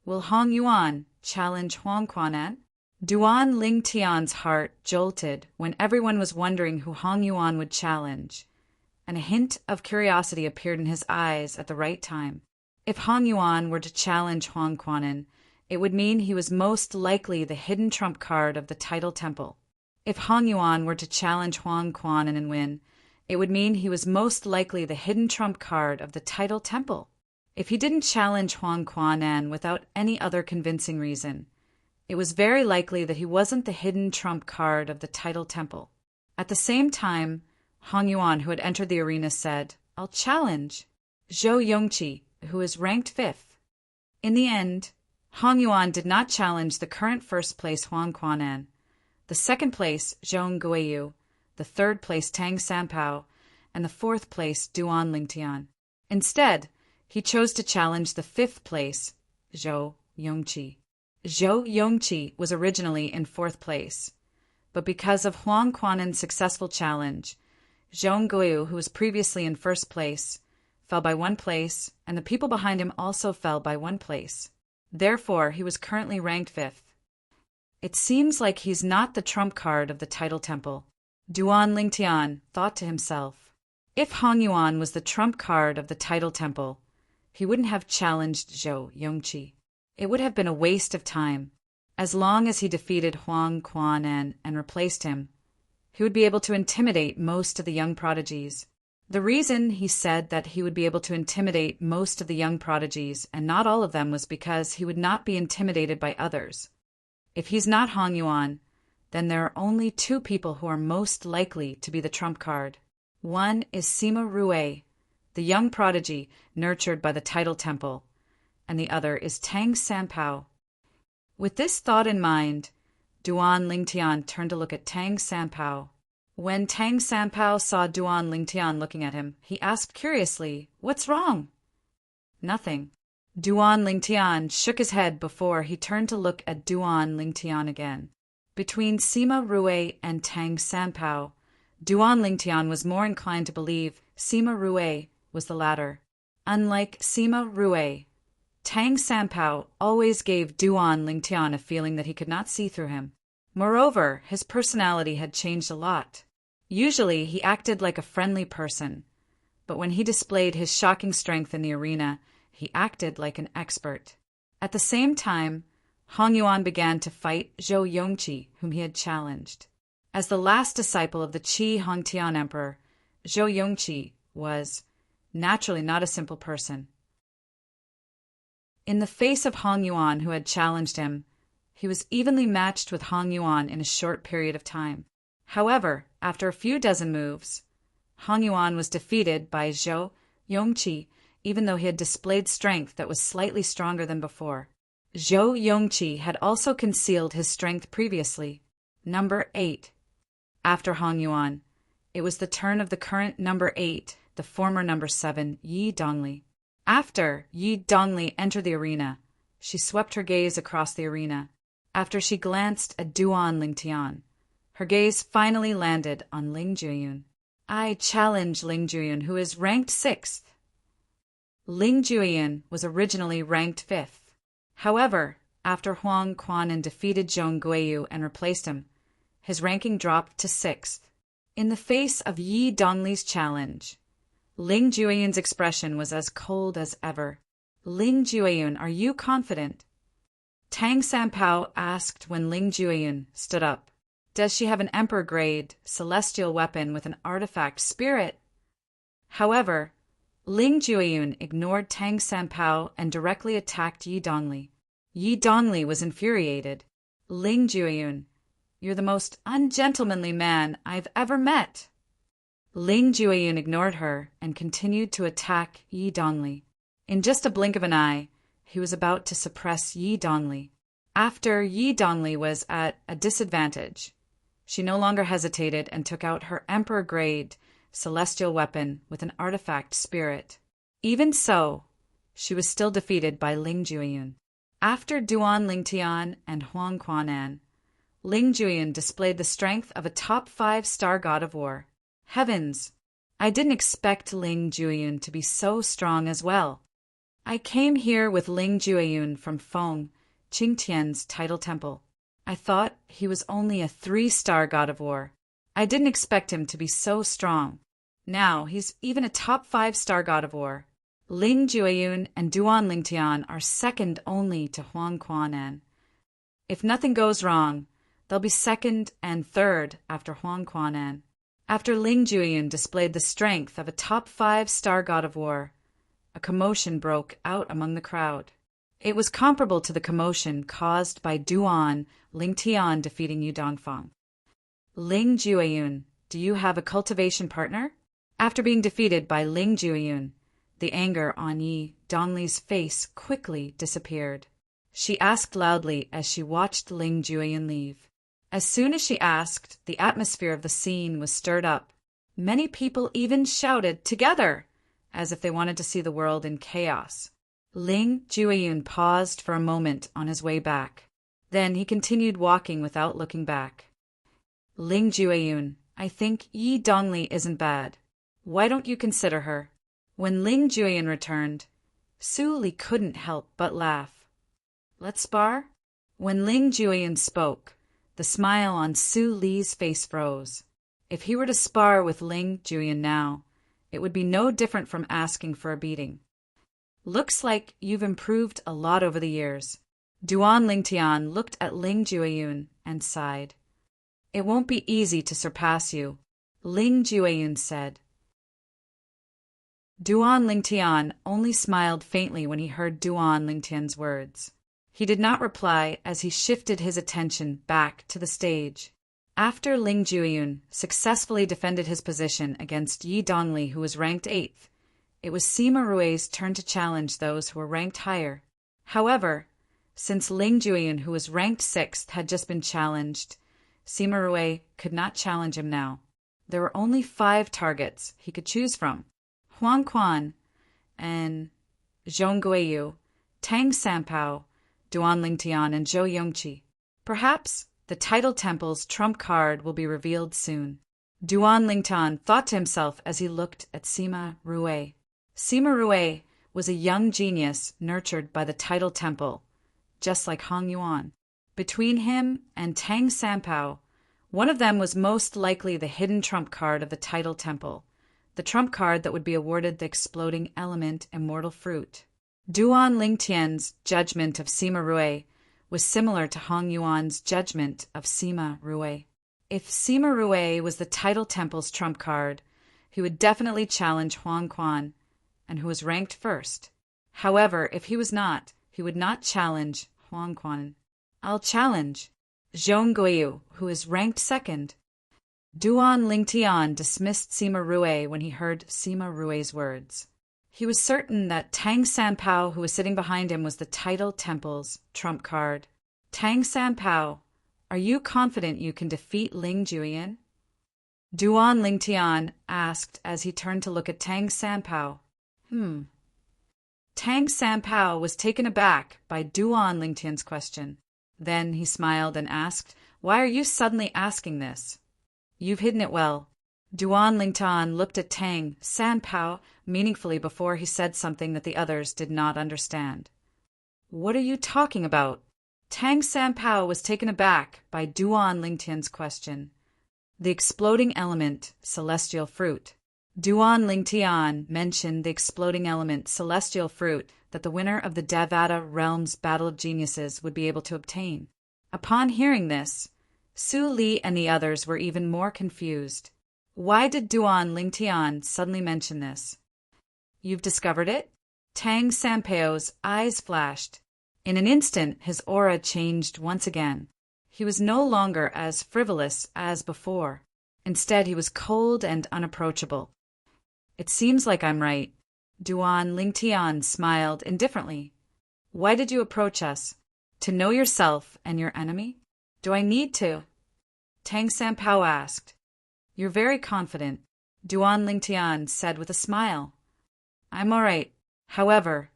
Will Hong Yuan challenge Huang Quanan? Duan Lingtian's heart jolted when everyone was wondering who Hong Yuan would challenge, and a hint of curiosity appeared in his eyes at the right time. If Hong Yuan were to challenge Huang Quanan, it would mean he was most likely the hidden trump card of the title temple. If Hong Yuan were to challenge Huang Quanan and win, it would mean he was most likely the hidden trump card of the title temple. If he didn't challenge Huang Quanan without any other convincing reason, it was very likely that he wasn't the hidden trump card of the title temple. At the same time, Hong Yuan, who had entered the arena, said, "I'll challenge Zhou Yongqi, who is ranked 5th. In the end, Hong Yuan did not challenge the current first place Huang Quanan, the second place Zhong Guiyu, the third place Tang Sanpao, and the fourth place Duan Lingtian. Instead, he chose to challenge the 5th place Zhou Yongqi. Zhou Yongqi was originally in 4th place, but because of Huang Quanan's successful challenge, Zhong Guiyu, who was previously in 1st place, fell by 1 place, and the people behind him also fell by 1 place. Therefore, he was currently ranked 5th. It seems like he's not the trump card of the title temple. Duan Lingtian thought to himself. If Hong Yuan was the trump card of the title temple, he wouldn't have challenged Zhou Yongqi. It would have been a waste of time. As long as he defeated Huang Quanan and replaced him, he would be able to intimidate most of the young prodigies. The reason he said that he would be able to intimidate most of the young prodigies and not all of them was because he would not be intimidated by others. If he's not Hong Yuan, then there are only two people who are most likely to be the trump card. One is Sima Rue, the young prodigy nurtured by the Title Temple, and the other is Tang Sanpao. With this thought in mind, Duan Lingtian turned to look at Tang Sanpao. When Tang Sanpao saw Duan Lingtian looking at him, he asked curiously, "What's wrong?" "Nothing." Duan Lingtian shook his head before he turned to look at Duan Lingtian again. Between Sima Rue and Tang Sanpao, Duan Lingtian was more inclined to believe Sima Rue was the latter. Unlike Sima Rue, Tang Sanpao always gave Duan Lingtian a feeling that he could not see through him. Moreover, his personality had changed a lot. Usually, he acted like a friendly person, but when he displayed his shocking strength in the arena, he acted like an expert. At the same time, Hong Yuan began to fight Zhou Yongqi, whom he had challenged. As the last disciple of the Qi Hongtian Emperor, Zhou Yongqi was, naturally, not a simple person. In the face of Hong Yuan, who had challenged him, he was evenly matched with Hong Yuan in a short period of time. However, after a few dozen moves, Hong Yuan was defeated by Zhou Yongqi, even though he had displayed strength that was slightly stronger than before. Zhou Yongqi had also concealed his strength previously. Number 8. After Hong Yuan, it was the turn of the current number 8, the former number 7, Yi Dongli. After Yi Dongli entered the arena, she swept her gaze across the arena. After she glanced at Duan Lingtian, her gaze finally landed on Ling Jueyun. "I challenge Ling Jueyun, who is ranked 6th. Ling Jueyun was originally ranked 5th. However, after Huang Quanan defeated Zhong Guiyu and replaced him, his ranking dropped to 6th. In the face of Yi Dongli's challenge, Ling Jueyun's expression was as cold as ever. "Ling Jueyun, are you confident?" Tang Sanpao asked when Ling Jueyun stood up. "Does she have an emperor-grade celestial weapon with an artifact spirit?" However, Ling Jueyun ignored Tang Sanpao and directly attacked Yi Dongli. Yi Dongli was infuriated. "Ling Jueyun, you're the most ungentlemanly man I've ever met." Ling Jueyun ignored her and continued to attack Yi Dongli. In just a blink of an eye, he was about to suppress Yi Dongli. After Yi Dongli was at a disadvantage, she no longer hesitated and took out her emperor-grade celestial weapon with an artifact spirit. Even so, she was still defeated by Ling Jueyun. After Duan Lingtian and Huang Quanan, Ling Jueyun displayed the strength of a top 5 star god of war. Heavens! I didn't expect Ling Jueyun to be so strong as well. I came here with Ling Jueyun from Feng, Qingtian's Title Temple. I thought he was only a 3-star god of war. I didn't expect him to be so strong. Now he's even a top 5-star god of war. Ling Jueyun and Duan Lingtian are second only to Huang Quanan. If nothing goes wrong, they'll be second and third after Huang Quanan. After Ling Jueyun displayed the strength of a top 5-star god of war, a commotion broke out among the crowd. It was comparable to the commotion caused by Duan Lingtian defeating Yu Dongfang. "Ling Jueyun, do you have a cultivation partner?" After being defeated by Ling Jueyun, the anger on Yi Dongli's face quickly disappeared. She asked loudly as she watched Ling Jueyun leave. As soon as she asked, the atmosphere of the scene was stirred up. Many people even shouted together, as if they wanted to see the world in chaos. Ling Jueyun paused for a moment on his way back. Then he continued walking without looking back. "Ling Jueyun, I think Yi Dongli isn't bad. Why don't you consider her?" When Ling Jueyun returned, Su Li couldn't help but laugh. "Let's spar?" When Ling Jueyun spoke, the smile on Su Li's face froze. If he were to spar with Ling Jueyun now, it would be no different from asking for a beating. "Looks like you've improved a lot over the years." Duan Lingtian looked at Ling Jueyun and sighed. It won't be easy to surpass you, Ling Jueyun said. Duan Lingtian only smiled faintly when he heard Duan Lingtian's words. He did not reply as he shifted his attention back to the stage. After Ling Jueyun successfully defended his position against Yi Dongli, who was ranked 8th, it was Sima Rui's turn to challenge those who were ranked higher. However, since Ling Jueyun, who was ranked 6th, had just been challenged, Sima Rui could not challenge him now. There were only 5 targets he could choose from: Huang Quan and Zhong Guiyu, Tang Sanpao, Duan Lingtian, and Zhou Yongqi. Perhaps the title temple's trump card will be revealed soon. Duan Lingtian thought to himself as he looked at Sima Rui. Sima Rui was a young genius nurtured by the title temple, just like Hong Yuan. Between him and Tang Sanpao, one of them was most likely the hidden trump card of the title temple, the trump card that would be awarded the exploding element immortal fruit. Duan Lingtian's judgment of Sima Rui was similar to Hong Yuan's judgment of Sima Rui. If Sima Rui was the title temple's trump card, he would definitely challenge Huang Quan, and who was ranked 1st. However, if he was not, he would not challenge Huang Quan. I'll challenge Zhong Guiyu, who is ranked 2nd. Duan Lingtian dismissed Sima Rui when he heard Sima Rui's words. He was certain that Tang Sanpao, who was sitting behind him, was the title temple's trump card. Tang Sanpao, are you confident you can defeat Ling Jueyun? Duan Lingtian asked as he turned to look at Tang Sanpao. Tang Sanpao was taken aback by Duan Lingtian's question. Then he smiled and asked, "Why are you suddenly asking this?" "You've hidden it well." Duan Lingtian looked at Tang Sanpao meaningfully before he said something that the others did not understand. "What are you talking about?" Tang Sanpao was taken aback by Duan Lingtian's question. The exploding element, celestial fruit. Duan Lingtian mentioned the exploding element, celestial fruit, that the winner of the Devata Realms Battle of Geniuses would be able to obtain. Upon hearing this, Su Li and the others were even more confused. Why did Duan Lingtian suddenly mention this? "You've discovered it?" Tang Sanpao's eyes flashed. In an instant, his aura changed once again. He was no longer as frivolous as before. Instead, he was cold and unapproachable. "It seems like I'm right." Duan Lingtian smiled indifferently. "Why did you approach us? To know yourself and your enemy?" "Do I need to?" Tang Sanpao asked. "You're very confident," Duan Lingtian said with a smile. "I'm all right. However,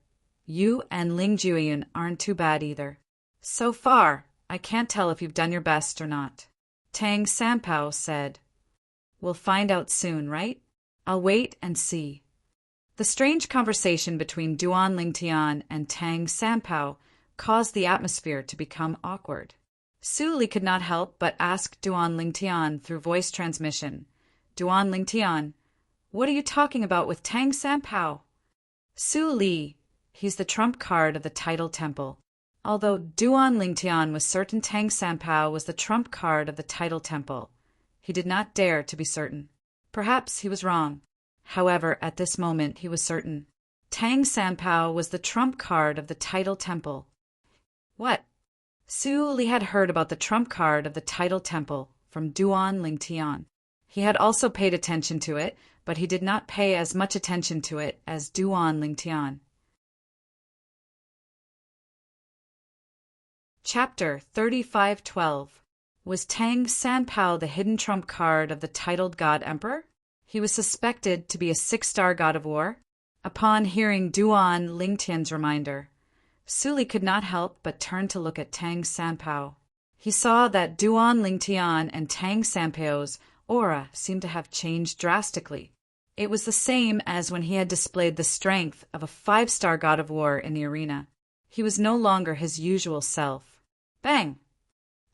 you and Ling Jueyun aren't too bad either. So far, I can't tell if you've done your best or not," Tang Sanpao said. "We'll find out soon, right? I'll wait and see." The strange conversation between Duan Lingtian and Tang Sanpao caused the atmosphere to become awkward. Su Li could not help but ask Duan Lingtian through voice transmission, "Duan Lingtian, what are you talking about with Tang Sanpao?" "Su Li, he's the trump card of the title temple." Although Duan Lingtian was certain Tang Sanpao was the trump card of the title temple, he did not dare to be certain. Perhaps he was wrong. However, at this moment he was certain. Tang Sanpao was the trump card of the title temple. What? Su Li had heard about the trump card of the title temple from Duan Lingtian. He had also paid attention to it, but he did not pay as much attention to it as Duan Lingtian. Chapter 3512. Was Tang Sanpao the hidden trump card of the titled God Emperor? He was suspected to be a 6-star god of war. Upon hearing Duan Lingtian's reminder, Su Li could not help but turn to look at Tang Sanpao. He saw that Duan Lingtian and Tang Sanpao's aura seemed to have changed drastically. It was the same as when he had displayed the strength of a 5-star god of war in the arena. He was no longer his usual self. Bang!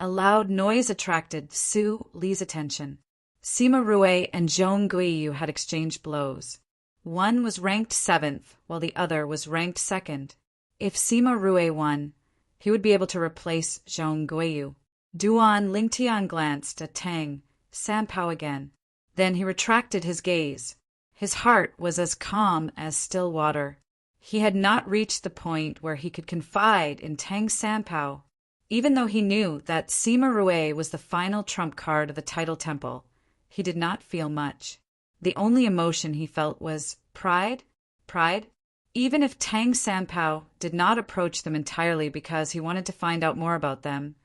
A loud noise attracted Su Li's attention. Sima Rui and Zhong Guiyu had exchanged blows. One was ranked 7th, while the other was ranked 2nd. If Sima Rui won, he would be able to replace Zhong Guiyu. Duan Lingtian glanced at Tang Sanpao again. Then he retracted his gaze. His heart was as calm as still water. He had not reached the point where he could confide in Tang Sanpao. Even though he knew that Sima Rue was the final trump card of the Title Temple, he did not feel much. The only emotion he felt was pride. Pride? Even if Tang Sanpao did not approach them entirely because he wanted to find out more about them,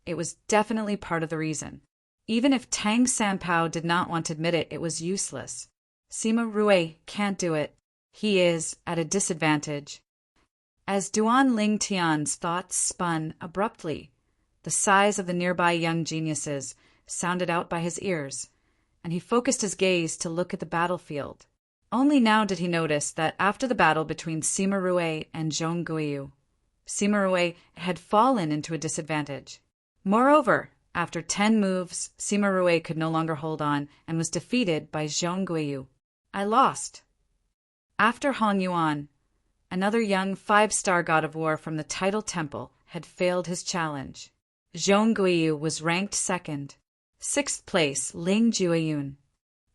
it was definitely part of the reason. Even if Tang Sanpao did not want to admit it, it was useless. Sima Rue can't do it. He is at a disadvantage. As Duan Lingtian's thoughts spun abruptly, the sighs of the nearby young geniuses sounded out by his ears, and he focused his gaze to look at the battlefield. Only now did he notice that after the battle between Sima Rue and Zhong Guiyu, Sima Rue had fallen into a disadvantage. Moreover, after 10 moves, Sima Rue could no longer hold on and was defeated by Zhong Guiyu. I lost. After Hong Yuan, another young 5-star god of war from the Title Temple had failed his challenge. Zhong Guiyu was ranked second. 6th place, Ling Jueyun.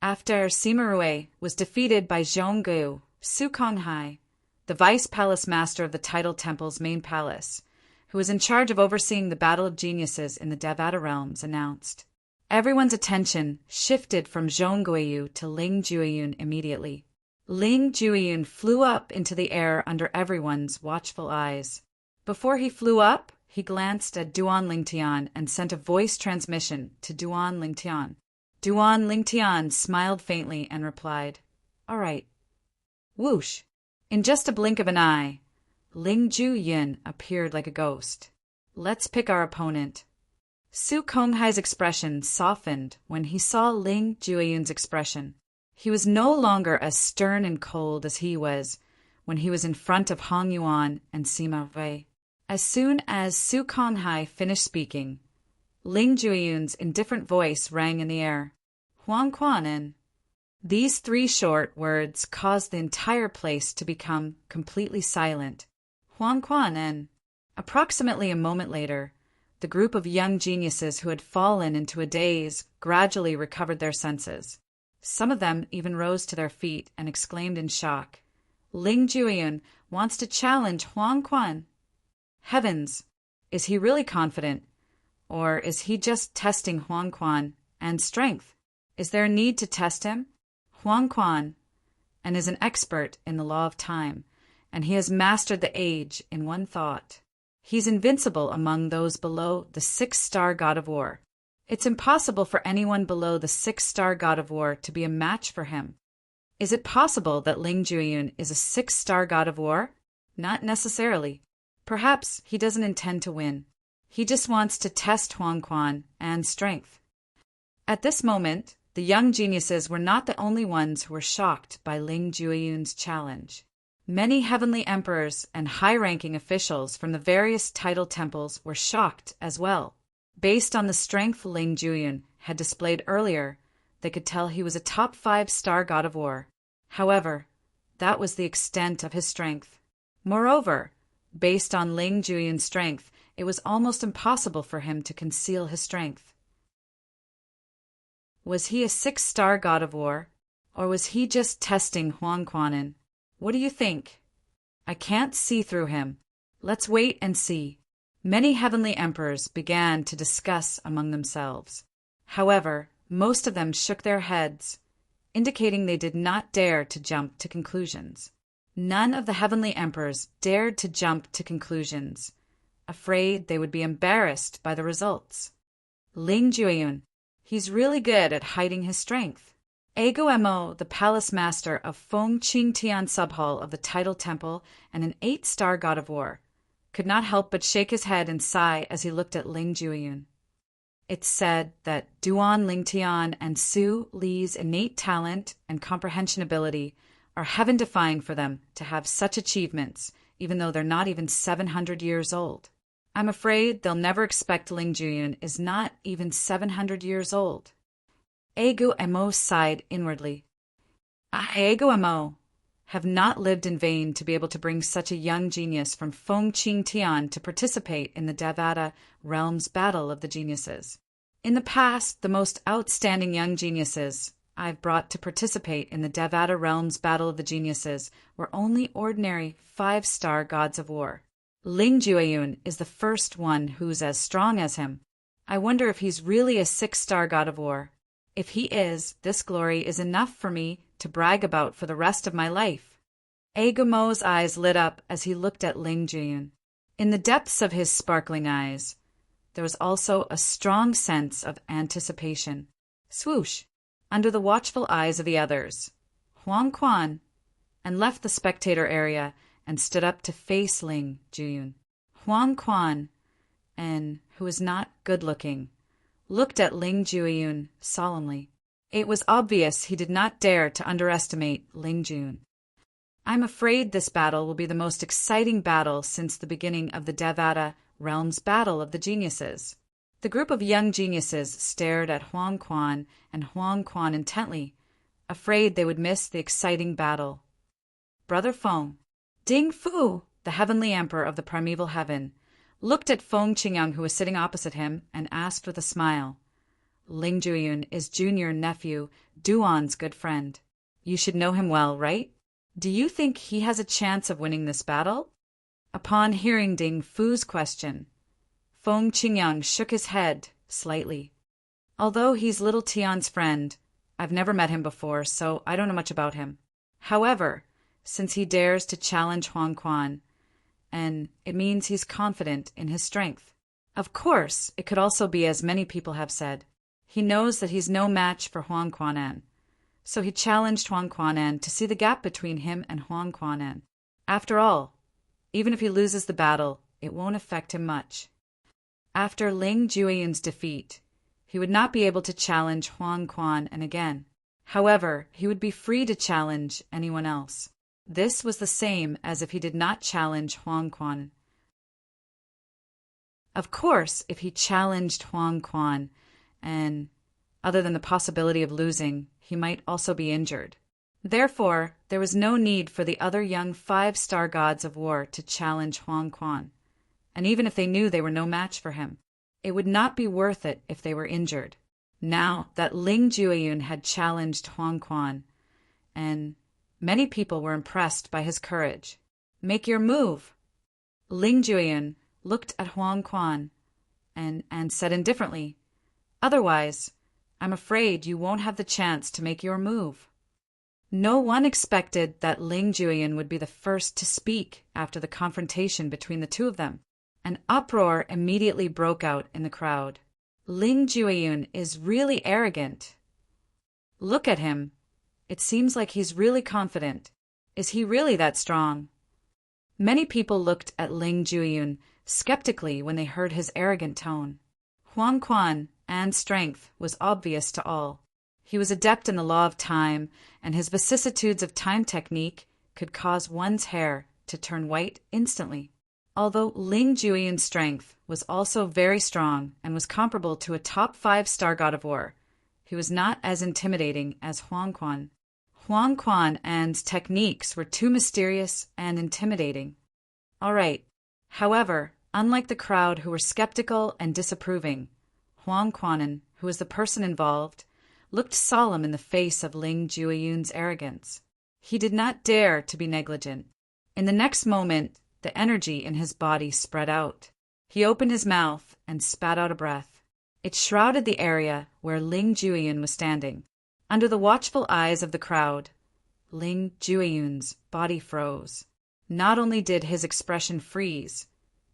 After Sima Rue was defeated by Zhong Guiyu, Su Konghai, the vice palace master of the Title Temple's main palace, who was in charge of overseeing the battle of geniuses in the Devata realms, announced. Everyone's attention shifted from Zhong Guiyu to Ling Jueyun immediately. Ling Jueyun flew up into the air under everyone's watchful eyes. Before he flew up, he glanced at Duan Lingtian and sent a voice transmission to Duan Lingtian. Duan Lingtian smiled faintly and replied, "All right." Whoosh! In just a blink of an eye, Ling Jueyun appeared like a ghost. Let's pick our opponent. Su Konghai's expression softened when he saw Ling Jueyun's expression. He was no longer as stern and cold as he was when he was in front of Hong Yuan and Sima Rue. As soon as Su Konghai finished speaking, Ling Jueyun's indifferent voice rang in the air. Huang Quanin. These 3 short words caused the entire place to become completely silent. Huang Quanin. Approximately a moment later, the group of young geniuses who had fallen into a daze gradually recovered their senses. Some of them even rose to their feet and exclaimed in shock, "Ling Jueyun wants to challenge Huang Quan." Heavens! Is he really confident? Or is he just testing Huang Quan and strength? Is there a need to test him? Huang Quan and is an expert in the law of time, and he has mastered the age in one thought. He's invincible among those below the 6-star god of war. It's impossible for anyone below the 6-star god of war to be a match for him. Is it possible that Ling Jueyun is a 6-star god of war? Not necessarily. Perhaps he doesn't intend to win. He just wants to test Huang Quan and strength. At this moment, the young geniuses were not the only ones who were shocked by Ling Jueyun's challenge. Many heavenly emperors and high-ranking officials from the various title temples were shocked as well. Based on the strength Ling Jueyun had displayed earlier, they could tell he was a top 5-star god of war. However, that was the extent of his strength. Moreover, based on Ling Jueyun's strength, it was almost impossible for him to conceal his strength. Was he a 6-star god of war, or was he just testing Huang Quanin? What do you think? I can't see through him. Let's wait and see. Many heavenly emperors began to discuss among themselves. However, most of them shook their heads, indicating they did not dare to jump to conclusions. None of the heavenly emperors dared to jump to conclusions, afraid they would be embarrassed by the results. Ling Jueyun, he's really good at hiding his strength. Ego Mo, the palace master of Feng Qingtian Subhall of the Title Temple and an 8-star god of war, could not help but shake his head and sigh as he looked at Ling Jueyun. It's said that Duan Lingtian and Su Li's innate talent and comprehension ability are heaven-defying for them to have such achievements, even though they're not even 700 years old. I'm afraid they'll never expect Ling Jueyun is not even 700 years old. Ego Mo sighed inwardly. Ego Mo, have not lived in vain to be able to bring such a young genius from Feng Qing Tian to participate in the Devata realm's battle of the geniuses. In the past, the most outstanding young geniuses I've brought to participate in the Devata realm's battle of the geniuses were only ordinary 5-star gods of war. Ling Jueyun is the first one who's as strong as him. I wonder if he's really a 6-star god of war. If he is, this glory is enough for me to brag about for the rest of my life. Agumo's eyes lit up as he looked at Ling Jueyun. In the depths of his sparkling eyes, there was also a strong sense of anticipation. Swoosh! Under the watchful eyes of the others, Huang Quan and left the spectator area and stood up to face Ling Jueyun. Huang Quan, who was not good-looking, looked at Ling Jueyun solemnly. It was obvious he did not dare to underestimate Ling Jueyun. I'm afraid this battle will be the most exciting battle since the beginning of the Devata realm's battle of the geniuses. The group of young geniuses stared at Huang Quan and Huang Quan intently, afraid they would miss the exciting battle. Brother Feng, Ding Fu, the heavenly emperor of the primeval heaven, looked at Feng Qingyang, who was sitting opposite him, and asked with a smile, Ling Jueyun is junior nephew Duan's good friend. You should know him well, right? Do you think he has a chance of winning this battle? Upon hearing Ding Fu's question, Feng Qingyang shook his head slightly. Although he's little Tian's friend, I've never met him before, so I don't know much about him. However, since he dares to challenge Huang Quan, and it means he's confident in his strength. Of course, it could also be as many people have said. He knows that he's no match for Huang Quanan, so he challenged Huang Quanan to see the gap between him and Huang Quanan. After all, even if he loses the battle, it won't affect him much. After Ling Jueyun's defeat, he would not be able to challenge Huang Quan again. However, he would be free to challenge anyone else. This was the same as if he did not challenge Huang Quan. Of course, if he challenged Huang Quan, and other than the possibility of losing, he might also be injured. Therefore, there was no need for the other young 5-star gods of war to challenge Huang Quan, and even if they knew they were no match for him, it would not be worth it if they were injured. Now that Ling Jueyun had challenged Huang Quan, and many people were impressed by his courage. Make your move. Ling Jueyun looked at Huang Quan and said indifferently, Otherwise, I'm afraid you won't have the chance to make your move. No one expected that Ling Jueyun would be the first to speak after the confrontation between the two of them. An uproar immediately broke out in the crowd. Ling Jueyun is really arrogant. Look at him. It seems like he's really confident. Is he really that strong? Many people looked at Ling Jueyun skeptically when they heard his arrogant tone. Huang Quan and strength was obvious to all. He was adept in the law of time, and his vicissitudes of time technique could cause one's hair to turn white instantly. Although Ling Jueyun's strength was also very strong and was comparable to a top 5-star god of war, he was not as intimidating as Huang Quan. Huang Quan and's techniques were too mysterious and intimidating. All right. However, unlike the crowd who were skeptical and disapproving, Huang Quanan, who was the person involved, looked solemn in the face of Ling Jueyun's arrogance. He did not dare to be negligent. In the next moment, the energy in his body spread out. He opened his mouth and spat out a breath. It shrouded the area where Ling Jueyun was standing. Under the watchful eyes of the crowd, Ling Jueyun's body froze. Not only did his expression freeze,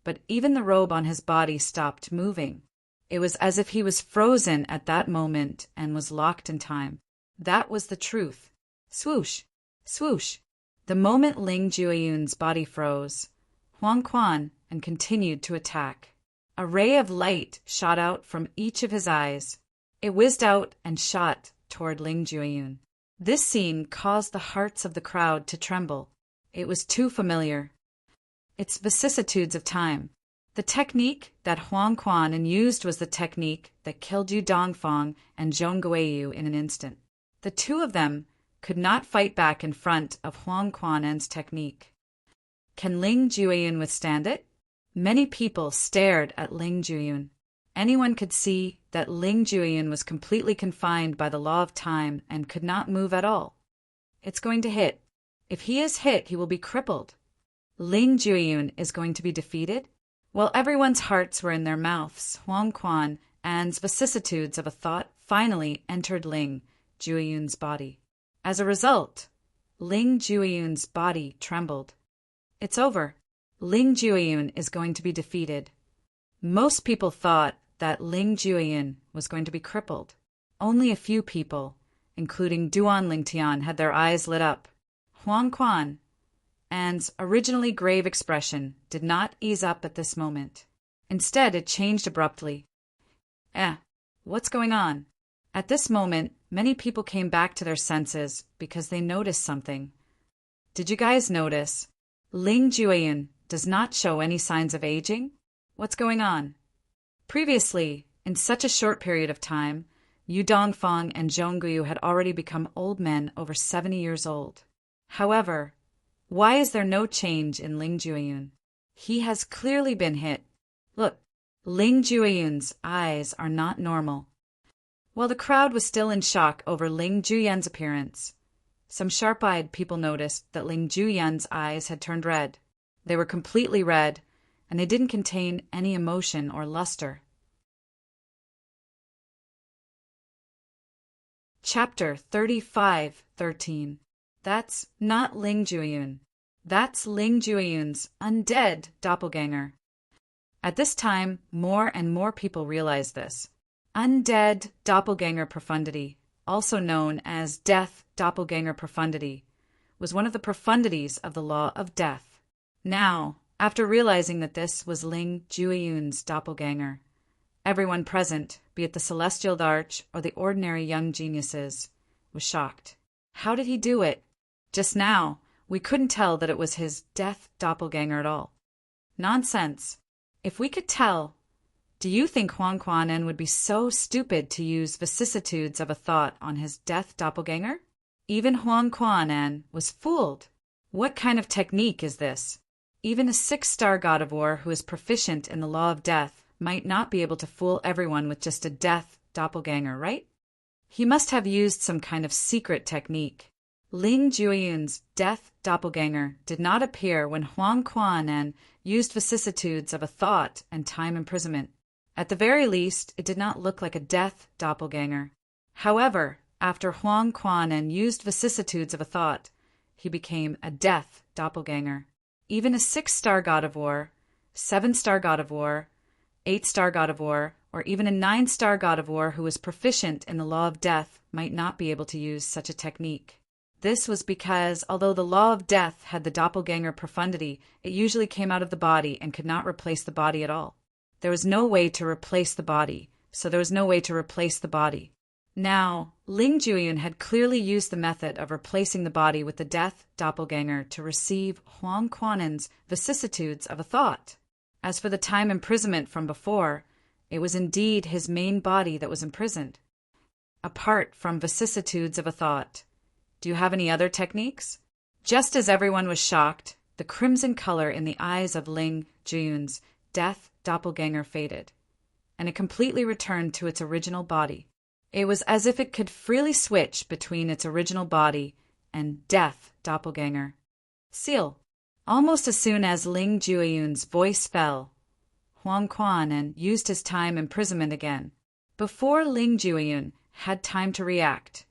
but even the robe on his body stopped moving. It was as if he was frozen at that moment and was locked in time. That was the truth. Swoosh! Swoosh! The moment Ling Jueyun's body froze, Huang Quan and continued to attack. A ray of light shot out from each of his eyes. It whizzed out and shot toward Ling Jueyun. This scene caused the hearts of the crowd to tremble. It was too familiar. Its vicissitudes of time. The technique that Huang Quan used was the technique that killed Yu Dongfang and Zhong Guiyu in an instant. The two of them could not fight back in front of Huang Quan'an's technique. Can Ling Jueyun withstand it? Many people stared at Ling Jueyun. Anyone could see that Ling Jueyun was completely confined by the law of time and could not move at all. It's going to hit. If he is hit, he will be crippled. Ling Jueyun is going to be defeated? While everyone's hearts were in their mouths, Huang Quan'an's vicissitudes of a thought finally entered Ling Jueyun's body. As a result, Ling Jueyun's body trembled. It's over. Ling Jueyun is going to be defeated. Most people thought that Ling Jueyun was going to be crippled. Only a few people, including Duan Lingtian, had their eyes lit up. Huang Quan'an's originally grave expression did not ease up at this moment. Instead, it changed abruptly. What's going on? At this moment, many people came back to their senses because they noticed something. Did you guys notice? Ling Jueyun does not show any signs of aging? What's going on? Previously, in such a short period of time, Yu Dongfang and Zhong Guyu had already become old men over 70 years old. However, why is there no change in Ling Jueyun? He has clearly been hit. Look, Ling Jueyun's eyes are not normal. While the crowd was still in shock over Ling Jueyun's appearance, some sharp-eyed people noticed that Ling Jueyun's eyes had turned red. They were completely red, and they didn't contain any emotion or luster. Chapter 35:13. That's not Ling Jueyun. That's Ling Jueyun's undead doppelganger. At this time, more and more people realized this. Undead doppelganger profundity, also known as death doppelganger profundity, was one of the profundities of the law of death. Now, after realizing that this was Ling Jueyun's doppelganger, everyone present, be it the Celestial Darch or the ordinary young geniuses, was shocked. How did he do it? Just now, we couldn't tell that it was his death doppelganger at all. Nonsense. If we could tell, do you think Huang Quan'an would be so stupid to use vicissitudes of a thought on his death doppelganger? Even Huang Quan'an was fooled. What kind of technique is this? Even a 6-star god of war who is proficient in the law of death might not be able to fool everyone with just a death doppelganger, right? He must have used some kind of secret technique. Ling Jueyun's death doppelganger did not appear when Huang Quan'an used vicissitudes of a thought and time imprisonment. At the very least, it did not look like a death doppelganger. However, after Huang Quan'an used vicissitudes of a thought, he became a death doppelganger. Even a 6-star god of war, 7-star god of war, 8-star god of war, or even a 9-star god of war who was proficient in the law of death might not be able to use such a technique. This was because, although the law of death had the doppelganger profundity, it usually came out of the body and could not replace the body at all. There was no way to replace the body, so there was no way to replace the body. Now, Ling Jueyun had clearly used the method of replacing the body with the death doppelganger to receive Huang Quan'an's vicissitudes of a thought. As for the time imprisonment from before, it was indeed his main body that was imprisoned. Apart from vicissitudes of a thought, do you have any other techniques? Just as everyone was shocked, the crimson color in the eyes of Ling Jueyun's death doppelganger faded, and it completely returned to its original body. It was as if it could freely switch between its original body and death doppelganger. Seal. Almost as soon as Ling Jueyun's voice fell, Huang Quan'an used his time imprisonment again. Before Ling Jueyun had time to react,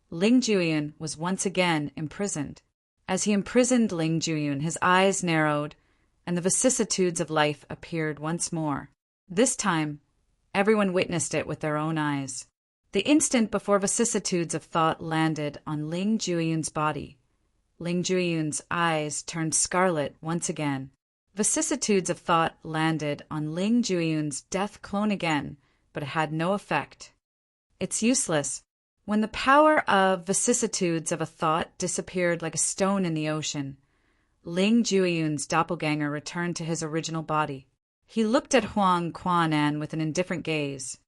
Ling Jueyun was once again imprisoned. As he imprisoned Ling Jueyun, his eyes narrowed, and the vicissitudes of life appeared once more. This time, everyone witnessed it with their own eyes. The instant before vicissitudes of thought landed on Ling Jueyun's body, Ling Jueyun's eyes turned scarlet once again. Vicissitudes of thought landed on Ling Jueyun's death clone again, but it had no effect. It's useless. When the power of vicissitudes of a thought disappeared like a stone in the ocean, Ling Jueyun's doppelganger returned to his original body. He looked at Huang Quan'an with an indifferent gaze.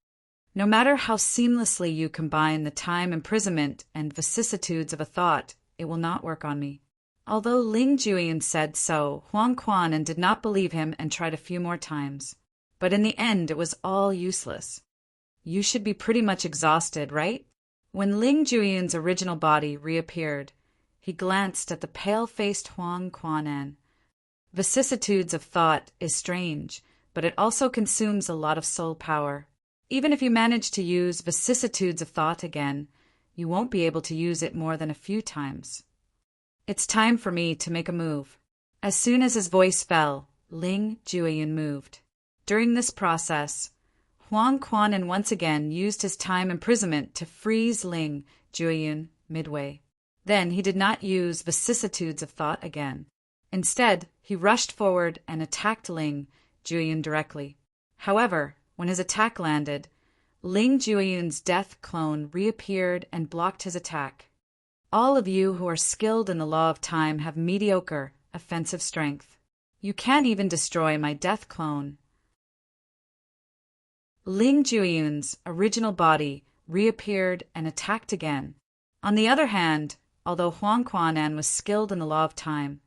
No matter how seamlessly you combine the time imprisonment and vicissitudes of a thought, it will not work on me. Although Ling Juyin said so, Huang Quan did not believe him and tried a few more times. But in the end, it was all useless. You should be pretty much exhausted, right? When Ling Juyin's original body reappeared, he glanced at the pale-faced Huang Quan. Vicissitudes of thought is strange, but it also consumes a lot of soul power. Even if you manage to use vicissitudes of thought again, you won't be able to use it more than a few times. It's time for me to make a move. As soon as his voice fell, Ling Juyin moved. During this process, Huang Quan once again used his time imprisonment to freeze Ling Juyin midway. Then he did not use vicissitudes of thought again. Instead, he rushed forward and attacked Ling Juyin directly. However, when his attack landed, Ling Juyin's death clone reappeared and blocked his attack. All of you who are skilled in the law of time have mediocre, offensive strength. You can't even destroy my death clone. Ling Juyin's original body reappeared and attacked again. On the other hand, although Huang Quan was skilled in the law of time,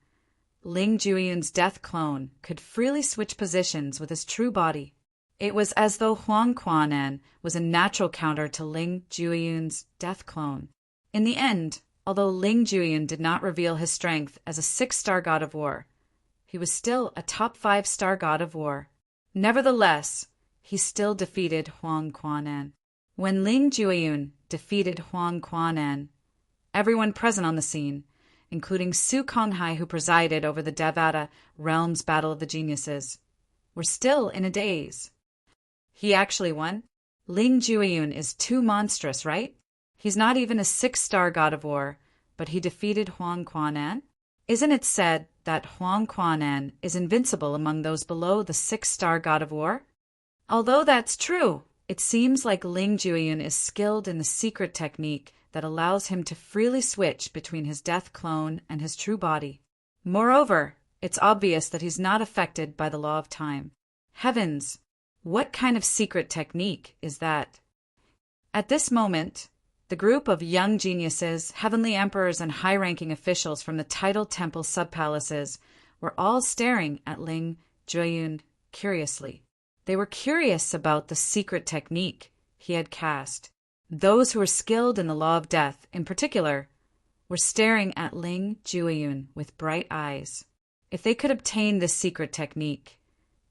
Ling Juyin's death clone could freely switch positions with his true body. It was as though Huang Quan was a natural counter to Ling Juyin's death clone. In the end, although Ling Juyin did not reveal his strength as a 6-star god of war, he was still a top 5-star god of war. Nevertheless, he still defeated Huang Quan. When Ling Juyin defeated Huang Quan, everyone present on the scene, including Su Konghai who presided over the Devata Realms Battle of the Geniuses, were still in a daze. He actually won? Ling Juyin is too monstrous, right? He's not even a 6-star god of war, but he defeated Huang Quan? Isn't it said that Huang Quan is invincible among those below the 6-star god of war? Although that's true, it seems like Ling Juyin is skilled in the secret technique that allows him to freely switch between his death clone and his true body. Moreover, it's obvious that he's not affected by the law of time. Heavens! What kind of secret technique is that? At this moment, the group of young geniuses, heavenly emperors, and high-ranking officials from the tidal temple sub-palaces were all staring at Ling Juyin curiously. They were curious about the secret technique he had cast. Those who were skilled in the law of death, in particular, were staring at Ling Juyin with bright eyes. If they could obtain this secret technique,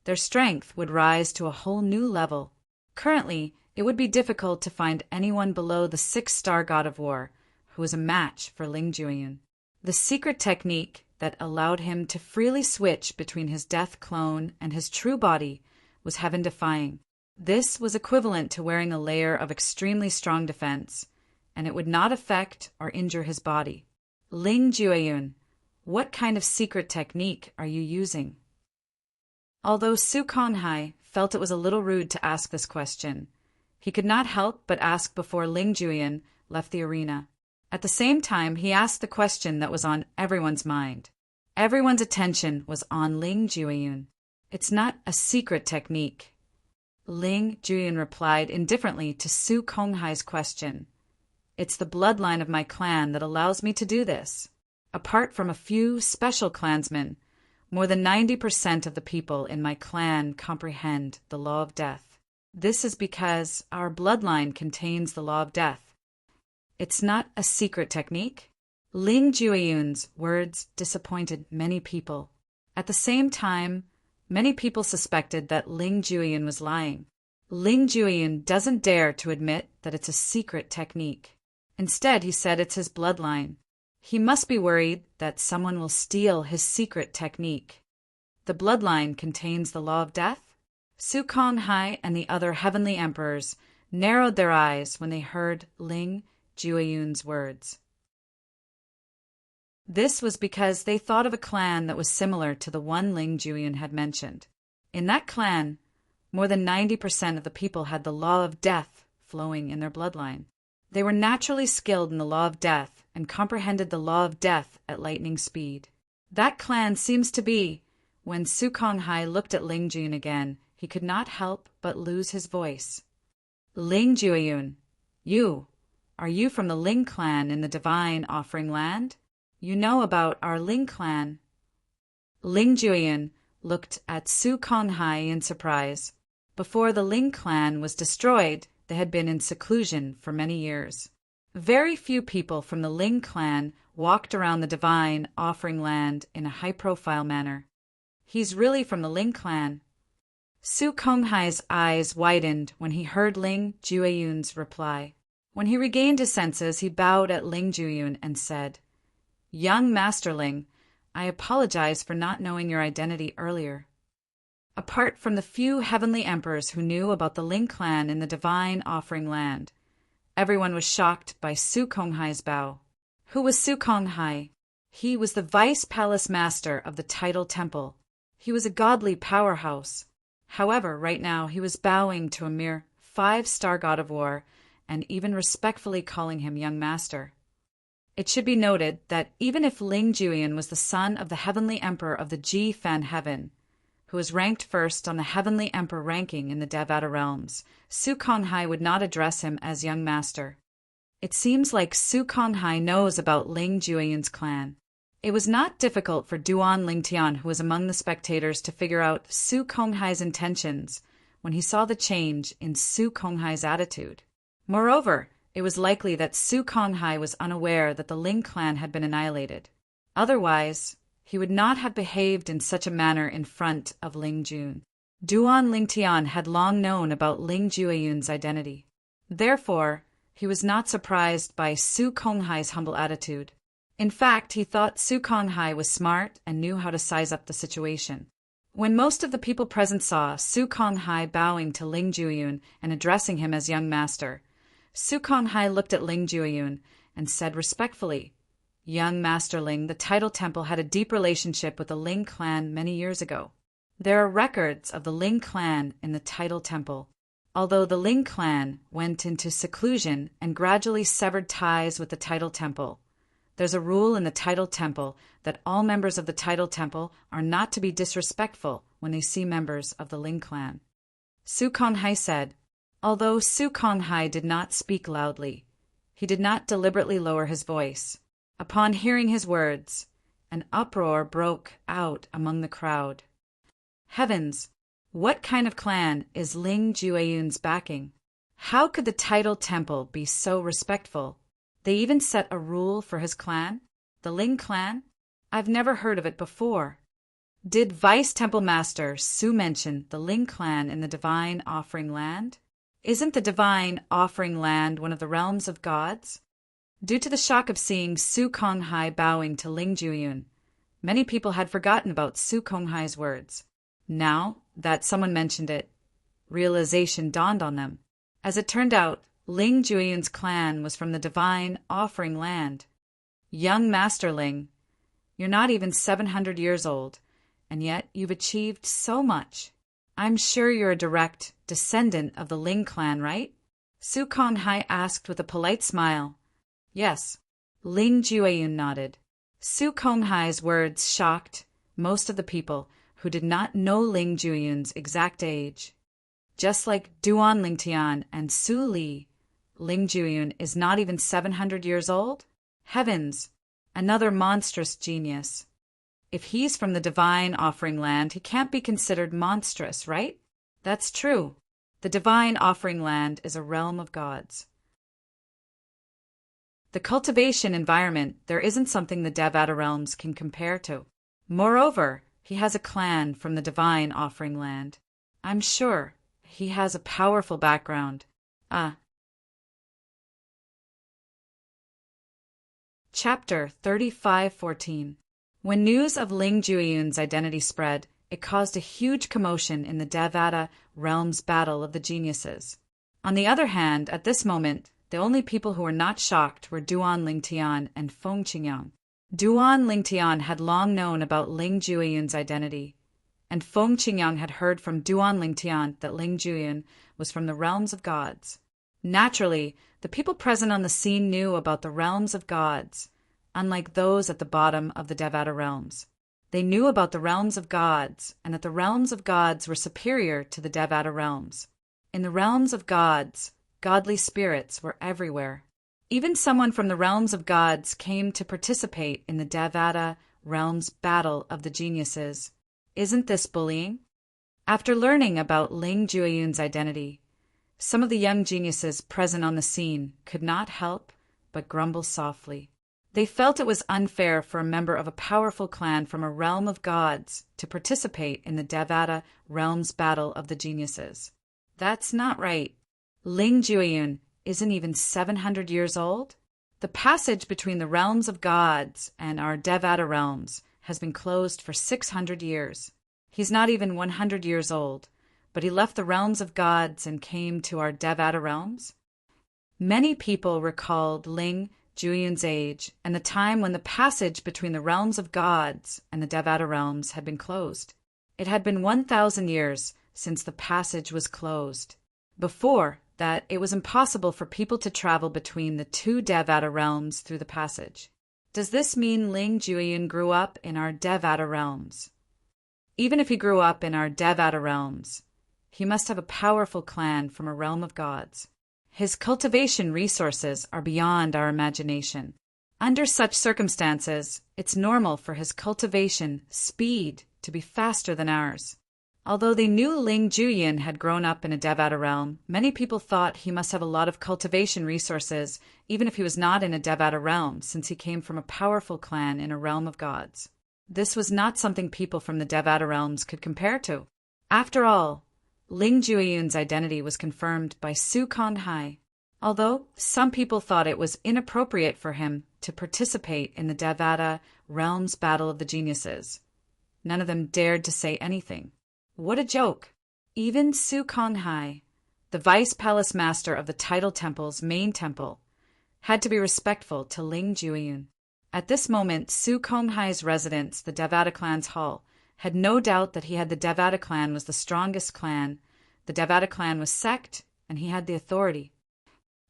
their strength would rise to a whole new level. Currently, it would be difficult to find anyone below the 6-star god of war who was a match for Ling Juyin. The secret technique that allowed him to freely switch between his death clone and his true body was heaven-defying. This was equivalent to wearing a layer of extremely strong defense, and it would not affect or injure his body. Ling Juyin, what kind of secret technique are you using? Although Su Konghai felt it was a little rude to ask this question, he could not help but ask before Ling Juyin left the arena. At the same time, he asked the question that was on everyone's mind. Everyone's attention was on Ling Juyin. It's not a secret technique. Ling Juyin replied indifferently to Su Konghai's question. It's the bloodline of my clan that allows me to do this. Apart from a few special clansmen, more than 90% of the people in my clan comprehend the law of death. This is because our bloodline contains the law of death. It's not a secret technique. Ling Juyin's words disappointed many people. At the same time, many people suspected that Ling Juyin was lying. Ling Juyin doesn't dare to admit that it's a secret technique. Instead, he said it's his bloodline. He must be worried that someone will steal his secret technique. The bloodline contains the law of death? Su Konghai and the other heavenly emperors narrowed their eyes when they heard Ling Juyin's words. This was because they thought of a clan that was similar to the one Ling Juyin had mentioned. In that clan, more than 90% of the people had the law of death flowing in their bloodline. They were naturally skilled in the law of death and comprehended the law of death at lightning speed. That clan seems to be, when Su Konghai looked at Ling Juyin again, he could not help but lose his voice. Ling Jueyun, are you from the Ling clan in the Divine Offering Land? You know about our Ling clan. Ling Jueyun looked at Su Konghai in surprise. Before the Ling clan was destroyed, they had been in seclusion for many years. Very few people from the Ling clan walked around the Divine Offering Land in a high-profile manner. He's really from the Ling clan. Su Konghai's eyes widened when he heard Ling Jueyun's reply. When he regained his senses, he bowed at Ling Jueyun and said, "Young Master Ling, I apologize for not knowing your identity earlier." Apart from the few heavenly emperors who knew about the Ling clan in the Divine Offering Land, everyone was shocked by Su Konghai's bow. Who was Su Konghai? He was the vice palace master of the Tidal Temple. He was a godly powerhouse. However, right now he was bowing to a mere 5-star god of war and even respectfully calling him young master. It should be noted that even if Ling Jueyun was the son of the heavenly emperor of the Ji Fan Heaven, who was ranked first on the heavenly emperor ranking in the Devata realms, Su Konghai would not address him as young master. It seems like Su Konghai knows about Ling Jueyun's clan. It was not difficult for Duan Lingtian, who was among the spectators, to figure out Su Konghai's intentions when he saw the change in Su Konghai's attitude. Moreover, it was likely that Su Konghai was unaware that the Ling clan had been annihilated. Otherwise, he would not have behaved in such a manner in front of Ling Jun. Duan Lingtian had long known about Ling Jueyun's identity. Therefore, he was not surprised by Su Konghai's humble attitude. In fact, he thought Su Konghai was smart and knew how to size up the situation. When most of the people present saw Su Konghai bowing to Ling Jueyun and addressing him as young master, Su Konghai looked at Ling Jueyun and said respectfully, "Young Master Ling, the Tidal Temple had a deep relationship with the Ling clan many years ago. There are records of the Ling clan in the Tidal Temple. Although the Ling clan went into seclusion and gradually severed ties with the Tidal Temple, there's a rule in the Tidal Temple that all members of the Tidal Temple are not to be disrespectful when they see members of the Ling clan." Su Konghai said. Although Su Konghai did not speak loudly, he did not deliberately lower his voice. Upon hearing his words, an uproar broke out among the crowd. Heavens! What kind of clan is Ling Jueyun's backing? How could the Tidal Temple be so respectful? They even set a rule for his clan? The Ling clan? I've never heard of it before. Did Vice Temple Master Su mention the Ling clan in the Divine Offering Land? Isn't the Divine Offering Land one of the realms of gods? Due to the shock of seeing Su Konghai bowing to Ling Jueyun, many people had forgotten about Su Konghai's words. Now that someone mentioned it, realization dawned on them. As it turned out, Ling Jueyun's clan was from the Divine Offering Land. Young Master Ling, you're not even 700 years old, and yet you've achieved so much. I'm sure you're a direct descendant of the Ling clan, right? Su Konghai asked with a polite smile. Yes. Ling Jueyun nodded. Su Konghai's words shocked most of the people who did not know Ling Jueyun's exact age. Just like Duan Lingtian and Su Li, Ling Jueyun is not even 700 years old? Heavens! Another monstrous genius. If he's from the Divine Offering Land, he can't be considered monstrous, right? That's true. The Divine Offering Land is a realm of gods. The cultivation environment, there isn't something the Devata realms can compare to. Moreover, he has a clan from the Divine Offering Land. I'm sure he has a powerful background. Chapter 35:14. When news of Ling Jueyun's identity spread, it caused a huge commotion in the Devata realm's battle of the geniuses. On the other hand, at this moment, the only people who were not shocked were Duan Lingtian and Feng Qingyang. Duan Lingtian had long known about Ling Jueyun's identity, and Feng Qingyang had heard from Duan Lingtian that Ling Jueyun was from the realms of gods. Naturally, the people present on the scene knew about the realms of gods, unlike those at the bottom of the Devata realms. They knew about the realms of gods, and that the realms of gods were superior to the Devata realms. In the realms of gods, godly spirits were everywhere. Even someone from the realms of gods came to participate in the Devata realm's battle of the geniuses. Isn't this bullying? After learning about Ling Jueyun's identity, some of the young geniuses present on the scene could not help but grumble softly. They felt it was unfair for a member of a powerful clan from a realm of gods to participate in the Devata realm's battle of the geniuses. That's not right. Ling Jueyun isn't even 700 years old. The passage between the realms of gods and our Devata realms has been closed for 600 years. He's not even 100 years old, but he left the realms of gods and came to our Devata realms. Many people recalled Ling Jueyun's age and the time when the passage between the realms of gods and the Devata realms had been closed. It had been 1,000 years since the passage was closed. Before that, it was impossible for people to travel between the two Devata realms through the passage. Does this mean Ling Jueyun grew up in our Devata realms? Even if he grew up in our Devata realms, he must have a powerful clan from a realm of gods. His cultivation resources are beyond our imagination. Under such circumstances, it's normal for his cultivation speed to be faster than ours. Although they knew Ling Jueyun had grown up in a Devata realm, many people thought he must have a lot of cultivation resources, even if he was not in a Devata realm, since he came from a powerful clan in a realm of gods. This was not something people from the Devata realms could compare to. After all, Ling Jueyun's identity was confirmed by Su Konghai. Although some people thought it was inappropriate for him to participate in the Devata realm's battle of the geniuses, none of them dared to say anything. What a joke! Even Su Konghai, the vice palace master of the Tidal Temple's main temple, had to be respectful to Ling Jueyun. At this moment, Su Konghai's residence, the Devata clan's hall, had no doubt that the Devata clan was the strongest clan, the Devata clan was sect, and he had the authority.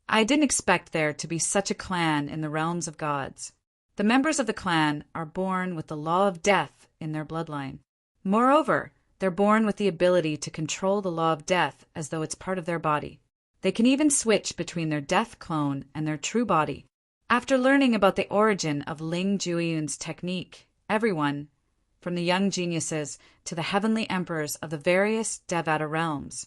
I didn't expect there to be such a clan in the realms of gods. The members of the clan are born with the law of death in their bloodline. Moreover, they're born with the ability to control the law of death as though it's part of their body. They can even switch between their death clone and their true body. After learning about the origin of Ling Jueyun's technique, everyone, from the young geniuses to the heavenly emperors of the various Devata realms,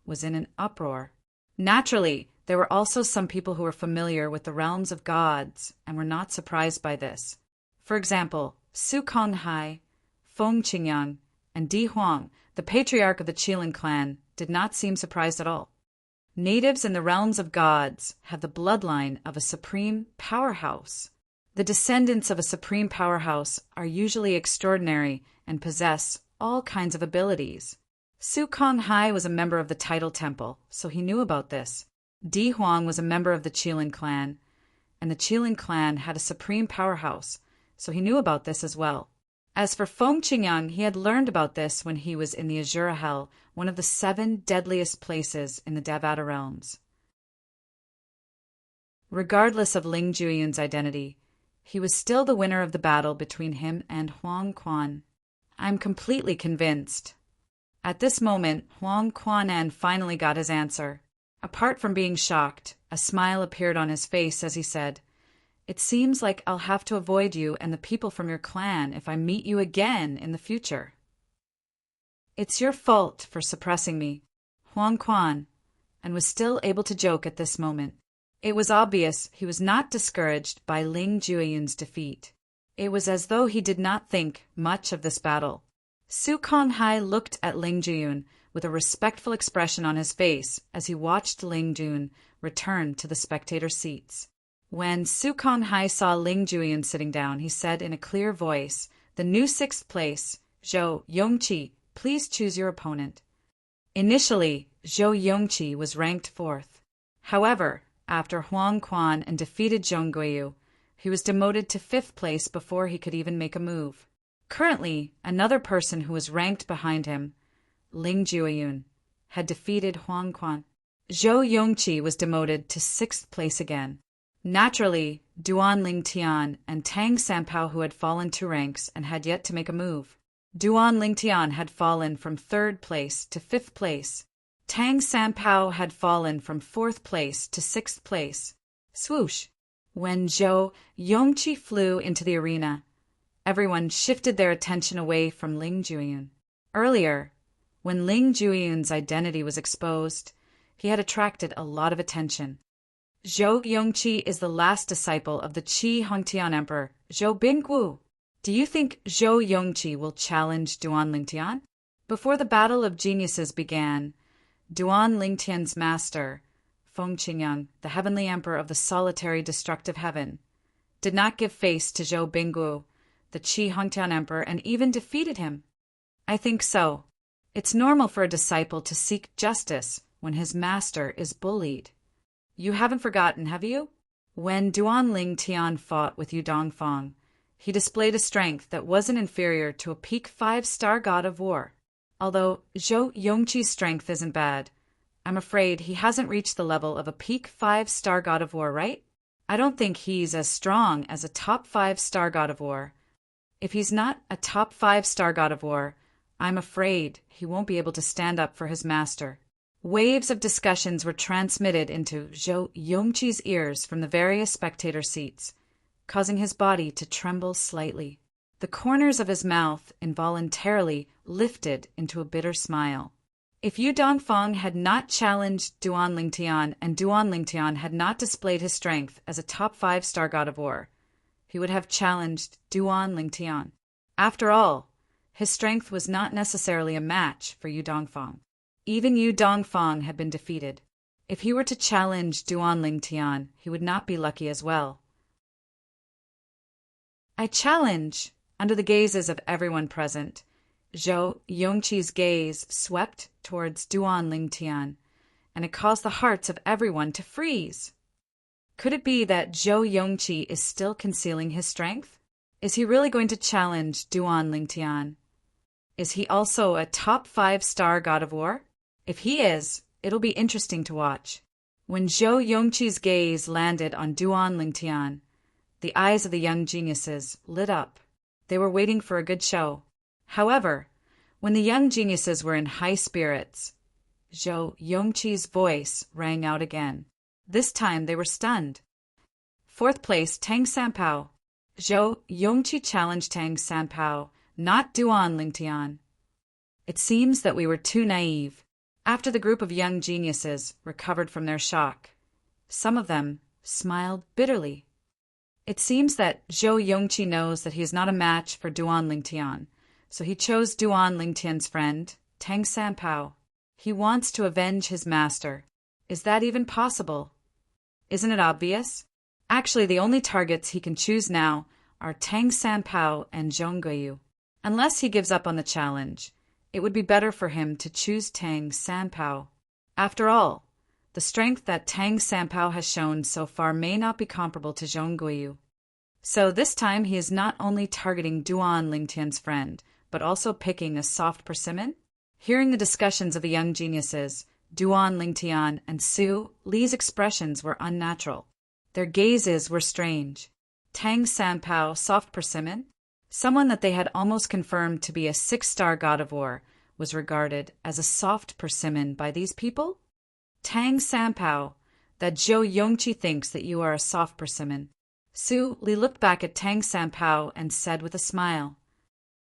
was in an uproar. Naturally, there were also some people who were familiar with the realms of gods and were not surprised by this. For example, Su Konghai, Feng Qingyang, and Di Huang, the patriarch of the Qilin clan, did not seem surprised at all. Natives in the realms of gods have the bloodline of a supreme powerhouse. The descendants of a supreme powerhouse are usually extraordinary and possess all kinds of abilities. Su Konghai was a member of the Tidal Temple, so he knew about this. Di Huang was a member of the Qilin clan, and the Qilin clan had a supreme powerhouse, so he knew about this as well. As for Feng Qingyang, he had learned about this when he was in the Azura Hell, one of the 7 deadliest places in the Devata realms. Regardless of Ling Jueyun's identity, he was still the winner of the battle between him and Huang Quan. I'm completely convinced. At this moment, Huang Quanan finally got his answer. Apart from being shocked, a smile appeared on his face as he said, "It seems like I'll have to avoid you and the people from your clan if I meet you again in the future." "It's your fault for suppressing me," Huang Quan, and was still able to joke at this moment. It was obvious he was not discouraged by Ling Jueyun's defeat. It was as though he did not think much of this battle. Su Konghai looked at Ling Jueyun with a respectful expression on his face as he watched Ling Jueyun return to the spectator seats. When Su Konghai saw Ling Jueyun sitting down, he said in a clear voice, "The new 6th place, Zhou Yongqi, please choose your opponent." Initially, Zhou Yongqi was ranked 4th. However, after Huang Quan and defeated Zhong Guiyu, he was demoted to 5th place before he could even make a move. Currently, another person who was ranked behind him, Ling Jueyun, had defeated Huang Quan. Zhou Yongqi was demoted to 6th place again. Naturally, Duan Lingtian and Tang Sanpao, who had fallen 2 ranks and had yet to make a move. Duan Lingtian had fallen from 3rd place to 5th place. Tang Sanpao had fallen from 4th place to 6th place. Swoosh! When Zhou Yongqi flew into the arena, everyone shifted their attention away from Ling Jueyun. Earlier, when Ling Jueyun's identity was exposed, he had attracted a lot of attention. Zhou Yongqi is the last disciple of the Qi Hongtian Emperor, Zhou Bingguo. Do you think Zhou Yongqi will challenge Duan Lingtian? Before the Battle of Geniuses began, Duan Lingtian's master, Feng Qingyang, the heavenly emperor of the solitary destructive heaven, did not give face to Zhou Bingguo, the Qi Hongtian emperor, and even defeated him. I think so. It's normal for a disciple to seek justice when his master is bullied. You haven't forgotten, have you? When Duan Lingtian fought with Yu Dongfang, he displayed a strength that wasn't inferior to a peak 5-star god of war. Although Zhou Yongqi's strength isn't bad, I'm afraid he hasn't reached the level of a peak 5-star god of war, right? I don't think he's as strong as a top 5-star god of war. If he's not a top 5-star god of war, I'm afraid he won't be able to stand up for his master. Waves of discussions were transmitted into Zhou Yongqi's ears from the various spectator seats, causing his body to tremble slightly. The corners of his mouth involuntarily lifted into a bitter smile. If Yu Dongfang had not challenged Duan Lingtian and Duan Lingtian had not displayed his strength as a top 5-star god of war, he would have challenged Duan Lingtian. After all, his strength was not necessarily a match for Yu Dongfang. Even Yu Dongfang had been defeated. If he were to challenge Duan Lingtian, he would not be lucky as well. I challenge, under the gazes of everyone present, Zhou Yongqi's gaze swept towards Duan Lingtian, and it caused the hearts of everyone to freeze. Could it be that Zhou Yongqi is still concealing his strength? Is he really going to challenge Duan Lingtian? Is he also a top 5-star god of war? If he is, it'll be interesting to watch. When Zhou Yongqi's gaze landed on Duan Lingtian, the eyes of the young geniuses lit up. They were waiting for a good show. However, when the young geniuses were in high spirits, Zhou Yongqi's voice rang out again. This time they were stunned. 4th place, Tang Sanpao. Zhou Yongqi challenged Tang Sanpao, not Duan Lingtian. It seems that we were too naive. After the group of young geniuses recovered from their shock, some of them smiled bitterly. It seems that Zhou Yongqi knows that he is not a match for Duan Lingtian, so he chose Duan Lingtian's friend, Tang Sanpao. He wants to avenge his master. Is that even possible? Isn't it obvious? Actually, the only targets he can choose now are Tang Sanpao and Zhong Guiyu. Unless he gives up on the challenge, it would be better for him to choose Tang Sanpao. After all, the strength that Tang Sanpao has shown so far may not be comparable to Zhong Guiyu. So this time he is not only targeting Duan Lingtian's friend, but also picking a soft persimmon? Hearing the discussions of the young geniuses, Duan Lingtian and Su Li's expressions were unnatural. Their gazes were strange. Tang Sanpao, soft persimmon? Someone that they had almost confirmed to be a 6-star god of war, was regarded as a soft persimmon by these people? Tang Sanpao, that Zhou Yongqi thinks that you are a soft persimmon. Su Li looked back at Tang Sanpao and said with a smile,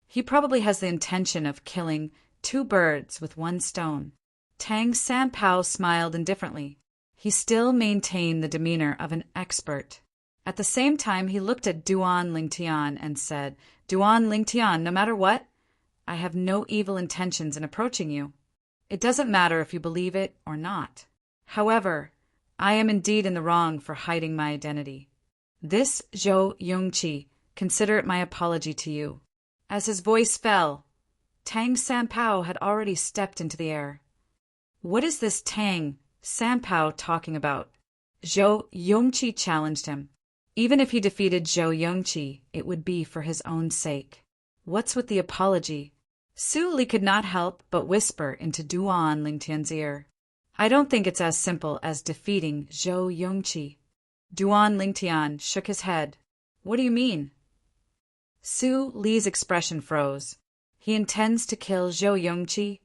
he probably has the intention of killing 2 birds with 1 stone. Tang Sanpao smiled indifferently. He still maintained the demeanor of an expert. At the same time, he looked at Duan Lingtian and said, Duan Lingtian, no matter what, I have no evil intentions in approaching you. It doesn't matter if you believe it or not. However, I am indeed in the wrong for hiding my identity. This, Zhou Yongqi, consider it my apology to you. As his voice fell, Tang Sanpao had already stepped into the air. What is this Tang Sanpao talking about? Zhou Yongqi challenged him. Even if he defeated Zhou Yongqi, it would be for his own sake. What's with the apology? Su Li could not help but whisper into Duan Lingtian's ear. I don't think it's as simple as defeating Zhou Yongqi. Duan Lingtian shook his head. What do you mean? Su Li's expression froze. He intends to kill Zhou Yongqi?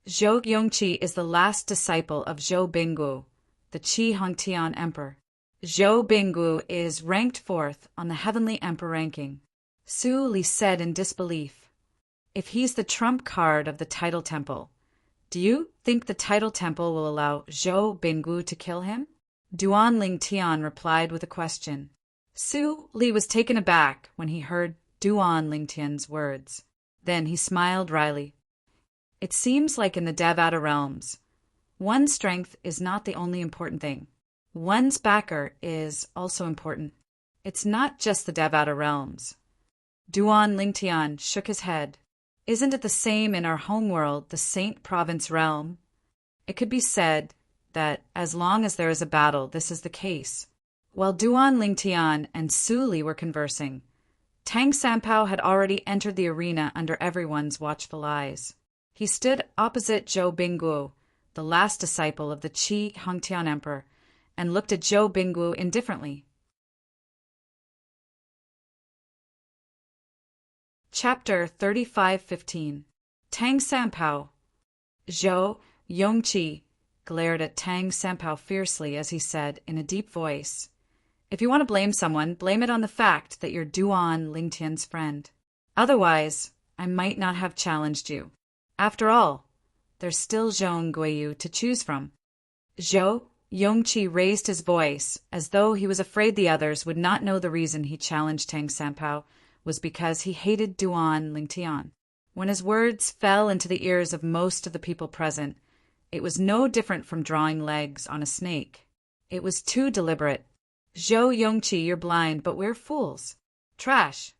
Zhou Yongqi is the last disciple of Zhou Binggu, the Qi Hongtian emperor. Zhou Binggu is ranked 4th on the Heavenly Emperor ranking. Su Li said in disbelief. If he's the trump card of the Title Temple, do you think the Title Temple will allow Zhou Binggu to kill him? Duan Lingtian replied with a question. Su Li was taken aback when he heard Duan Lingtian's words. Then he smiled wryly. It seems like in the Devata realms, one's strength is not the only important thing. One's backer is also important. It's not just the Devata realms. Duan Lingtian shook his head. Isn't it the same in our homeworld, the Saint Province realm? It could be said that as long as there is a battle, this is the case. While Duan Lingtian and Su Li were conversing, Tang Sanpao had already entered the arena under everyone's watchful eyes. He stood opposite Zhou Binggu, the last disciple of the Qi Hongtian emperor, and looked at Zhou Binggu indifferently. Chapter 35:15. Tang Sanpao. Zhou Yongqi glared at Tang Sanpao fiercely as he said in a deep voice, "If you want to blame someone, blame it on the fact that you're Duan Lingtian's friend. Otherwise, I might not have challenged you. After all, there's still Zhong Guiyu to choose from." Zhou Yongqi raised his voice as though he was afraid the others would not know the reason he challenged Tang Sanpao was because he hated Duan Lingtian. When his words fell into the ears of most of the people present, it was no different from drawing legs on a snake. It was too deliberate. "Zhou Yongqi, you're blind, but we're fools. Trash."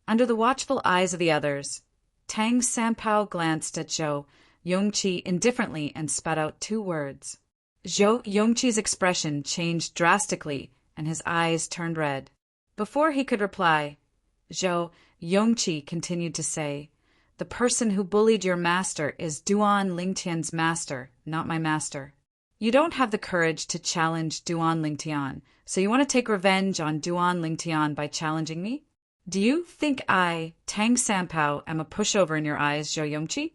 Under the watchful eyes of the others, Tang Sanpao glanced at Zhou Yongqi indifferently and spat out 2 words. Zhou Yongqi's expression changed drastically and his eyes turned red. Before he could reply, Zhou Yongqi continued to say, "The person who bullied your master is Duan Lingtian's master, not my master. You don't have the courage to challenge Duan Lingtian, so you want to take revenge on Duan Lingtian by challenging me? Do you think I, Tang Sanpao, am a pushover in your eyes, Zhou Yongqi?"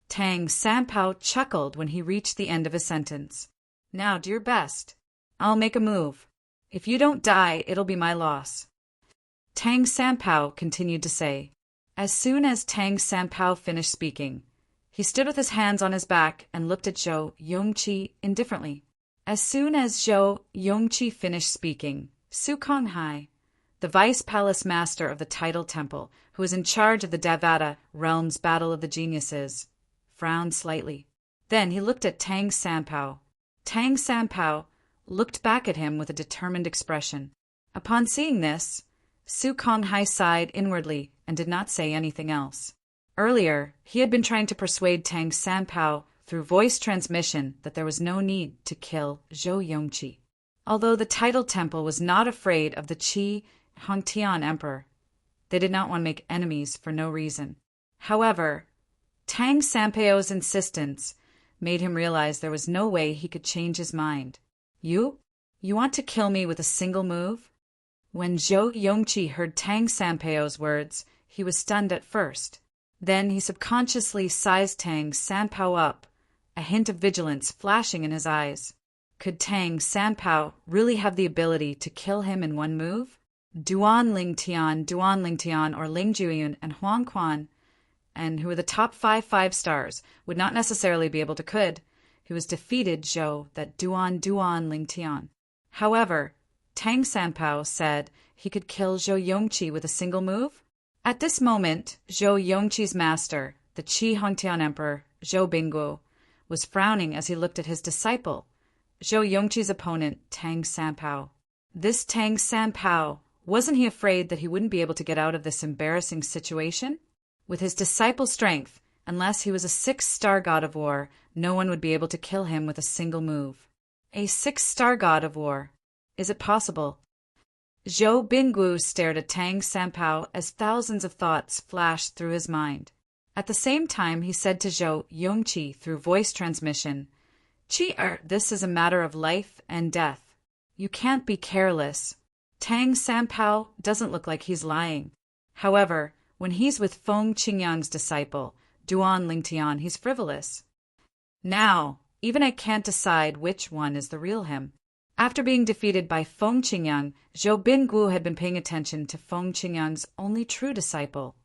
Tang Sanpao chuckled when he reached the end of his sentence. "Now do your best. I'll make a move. If you don't die, it'll be my loss." Tang Sanpao continued to say. As soon as Tang Sanpao finished speaking, he stood with his hands on his back and looked at Zhou Yongqi indifferently. As soon as Zhou Yongqi finished speaking, Su Konghai, the vice palace master of the Title Temple, who was in charge of the Devata realm's Battle of the Geniuses, frowned slightly. Then he looked at Tang Sanpao. Tang Sanpao looked back at him with a determined expression. Upon seeing this, Su Konghai sighed inwardly and did not say anything else. Earlier, he had been trying to persuade Tang Sanpao through voice transmission that there was no need to kill Zhou Yongqi. Although the Title Temple was not afraid of the Qi Hongtian emperor, they did not want to make enemies for no reason. However, Tang Sanpao's insistence made him realize there was no way he could change his mind. You want to kill me with a single move?" When Zhou Yongqi heard Tang Sanpao's words, he was stunned at first. Then he subconsciously sized Tang Sanpao up, a hint of vigilance flashing in his eyes. Could Tang Sanpao really have the ability to kill him in one move? Duan Lingtian, or Ling Jueyun and Huang Quan, and who were the top 5 stars, would not necessarily be able to could. He was defeated Zhou that Duan Lingtian. However, Tang Sanpao said he could kill Zhou Yongqi with a single move. At this moment, Zhou Yongqi's master, the Qi Hongtian emperor, Zhou Binggu, was frowning as he looked at his disciple, Zhou Yongqi's opponent, Tang Sanpao. This Tang Sanpao, wasn't he afraid that he wouldn't be able to get out of this embarrassing situation? With his disciple's strength, unless he was a 6-star god of war, no one would be able to kill him with a single move. A 6-star god of war. Is it possible? Zhou Binggu stared at Tang Sanpao as thousands of thoughts flashed through his mind. At the same time, he said to Zhou Yongqi through voice transmission, this is a matter of life and death. You can't be careless. Tang Sanpao doesn't look like he's lying. However, when he's with Feng Qingyang's disciple, Duan Lingtian, he's frivolous. Now, even I can't decide which one is the real him. After being defeated by Feng Qingyang, Zhou Bingguo had been paying attention to Feng Qingyang's only true disciple,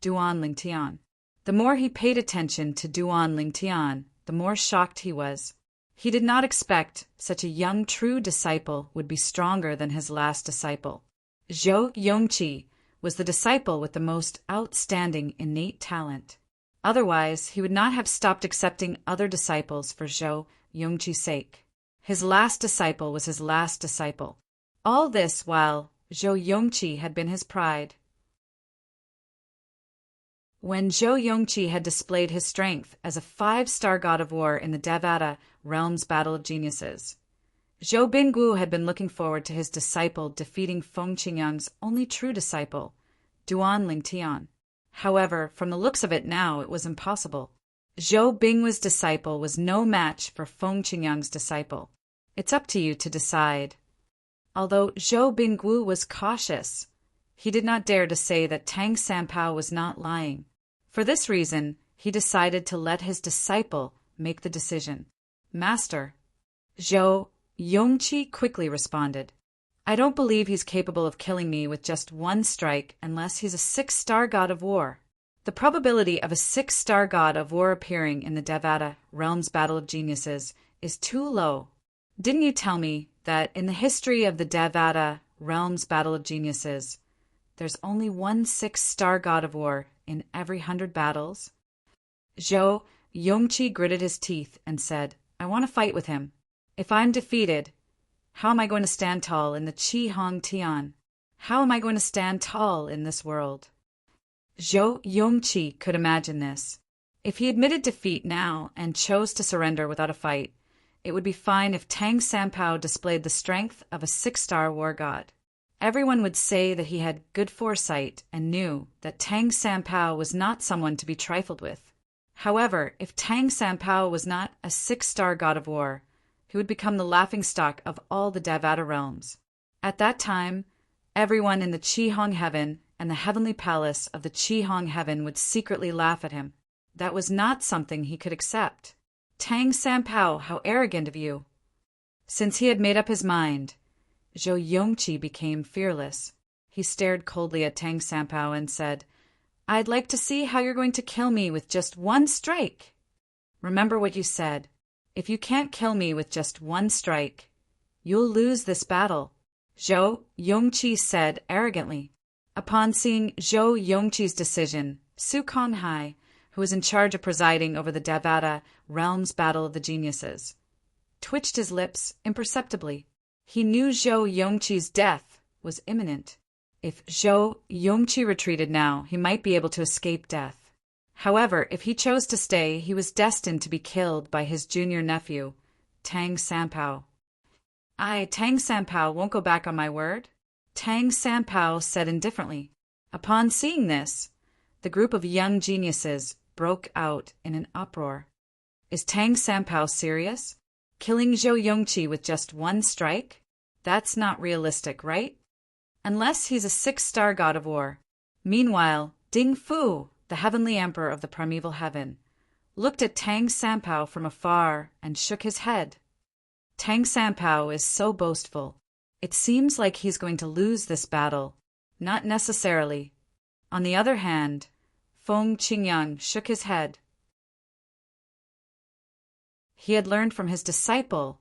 Duan Lingtian. The more he paid attention to Duan Lingtian, the more shocked he was. He did not expect such a young true disciple would be stronger than his last disciple. Zhou Yongqi was the disciple with the most outstanding innate talent. Otherwise, he would not have stopped accepting other disciples for Zhou Yongqi's sake. His last disciple was his last disciple. All this while Zhou Yongqi had been his pride. When Zhou Yongqi had displayed his strength as a 5-star god of war in the Devata Realms Battle of Geniuses, Zhou Bingguo had been looking forward to his disciple defeating Feng Qingyang's only true disciple, Duan Lingtian. However, from the looks of it now, it was impossible. Zhou Bingguo's disciple was no match for Feng Qingyang's disciple. It's up to you to decide. Although Zhou Bingguo was cautious, he did not dare to say that Tang Sanpao was not lying. For this reason, he decided to let his disciple make the decision. Master, Zhou Yongqi quickly responded, I don't believe he's capable of killing me with just one strike unless he's a 6-star god of war. The probability of a 6-star god of war appearing in the Devata Realms Battle of Geniuses is too low. Didn't you tell me that in the history of the Devata Realms Battle of Geniuses, there's only one 6-star god of war in every 100 battles? Zhou Yongqi gritted his teeth and said, I want to fight with him. If I'm defeated, how am I going to stand tall in the Qi Hong Tian? How am I going to stand tall in this world? Zhou Yongqi could imagine this. If he admitted defeat now and chose to surrender without a fight, it would be fine if Tang Sanpao displayed the strength of a 6-star war god. Everyone would say that he had good foresight and knew that Tang Sanpao was not someone to be trifled with. However, if Tang Sanpao was not a 6-star god of war, he would become the laughingstock of all the Devata realms. At that time, everyone in the Qi Hong heaven and the heavenly palace of the Qi Hong heaven would secretly laugh at him. That was not something he could accept. Tang Sanpao, how arrogant of you! Since he had made up his mind, Zhou Yongqi became fearless. He stared coldly at Tang Sanpao and said, I'd like to see how you're going to kill me with just one strike. Remember what you said. If you can't kill me with just one strike, you'll lose this battle, Zhou Yongqi said arrogantly. Upon seeing Zhou Yongqi's decision, Su Konghai, who was in charge of presiding over the Devata Realms Battle of the Geniuses, twitched his lips imperceptibly. He knew Zhou Yongqi's death was imminent. If Zhou Yongqi retreated now, he might be able to escape death. However, if he chose to stay, he was destined to be killed by his junior nephew, Tang Sanpao. Tang Sanpao won't go back on my word, Tang Sanpao said indifferently. Upon seeing this, the group of young geniuses broke out in an uproar. Is Tang Sanpao serious? Killing Zhou Yongqi with just one strike? That's not realistic, right? Unless he's a 6-star god of war. Meanwhile, Ding Fu, the heavenly emperor of the primeval heaven, looked at Tang Sanpao from afar and shook his head. Tang Sanpao is so boastful. It seems like he's going to lose this battle. Not necessarily. On the other hand, Feng Qingyang shook his head. He had learned from his disciple,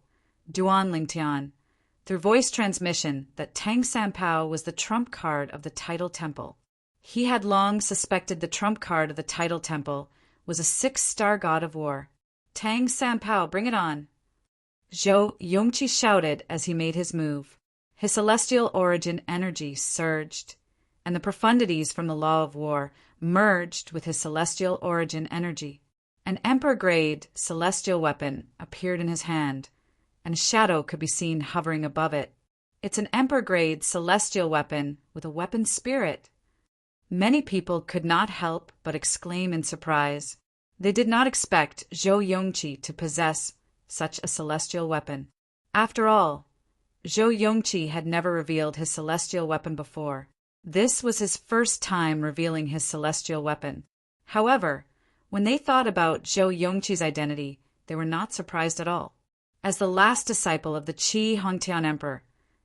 Duan Lingtian, through voice transmission that Tang Sanpao was the trump card of the Tidal Temple. He had long suspected the trump card of the Tidal Temple was a 6-star god of war. Tang Sanpao, bring it on! Zhou Yongqi shouted as he made his move. His celestial origin energy surged, and the profundities from the law of war merged with his celestial origin energy. An emperor-grade celestial weapon appeared in his hand, and a shadow could be seen hovering above it. It's an emperor-grade celestial weapon with a weapon spirit. Many people could not help but exclaim in surprise. They did not expect Zhou Yongqi to possess such a celestial weapon. After all, Zhou Yongqi had never revealed his celestial weapon before. This was his first time revealing his celestial weapon. However, When they thought about Zhou Yongqi's identity, they were not surprised at all. As the last disciple of the Qi Hongtian Emperor,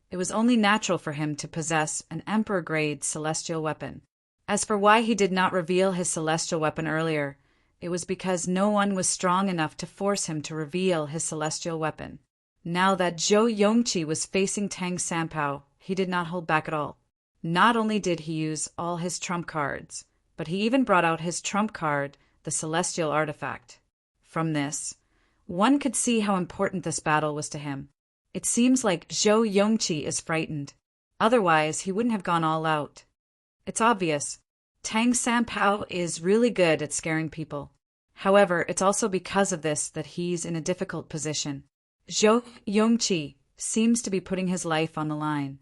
it was only natural for him to possess an emperor-grade celestial weapon. As for why he did not reveal his celestial weapon earlier, it was because no one was strong enough to force him to reveal his celestial weapon. Now that Zhou Yongqi was facing Tang Sanpao, he did not hold back at all. Not only did he use all his trump cards, but he even brought out his trump card, the celestial artifact. From this, one could see how important this battle was to him. It seems like Zhou Yongqi is frightened. Otherwise, he wouldn't have gone all out. It's obvious. Tang Sanpao is really good at scaring people. However, it's also because of this that he's in a difficult position. Zhou Yongqi seems to be putting his life on the line.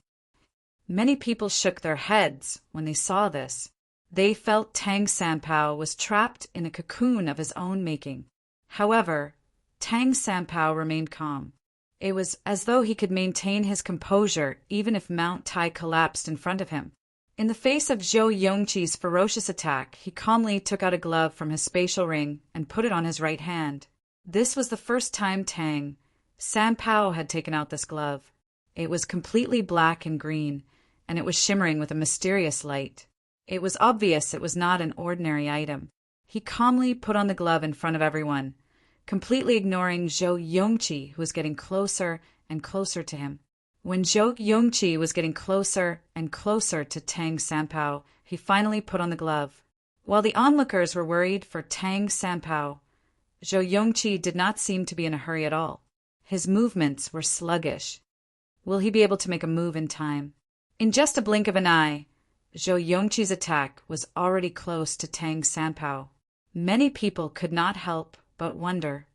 Many people shook their heads when they saw this. They felt Tang Sanpao was trapped in a cocoon of his own making. However, Tang Sanpao remained calm. It was as though he could maintain his composure even if Mount Tai collapsed in front of him. In the face of Zhou Yongqi's ferocious attack, he calmly took out a glove from his spatial ring and put it on his right hand. This was the first time Tang Sanpao had taken out this glove. It was completely black and green, and it was shimmering with a mysterious light. It was obvious it was not an ordinary item. He calmly put on the glove in front of everyone, completely ignoring Zhou Yongqi, who was getting closer and closer to him. When Zhou Yongqi was getting closer and closer to Tang Sanpao, he finally put on the glove. While the onlookers were worried for Tang Sanpao, Zhou Yongqi did not seem to be in a hurry at all. His movements were sluggish. Will he be able to make a move in time? In just a blink of an eye, Zhou Yongqi's attack was already close to Tang Sanpao. Many people could not help but wonder,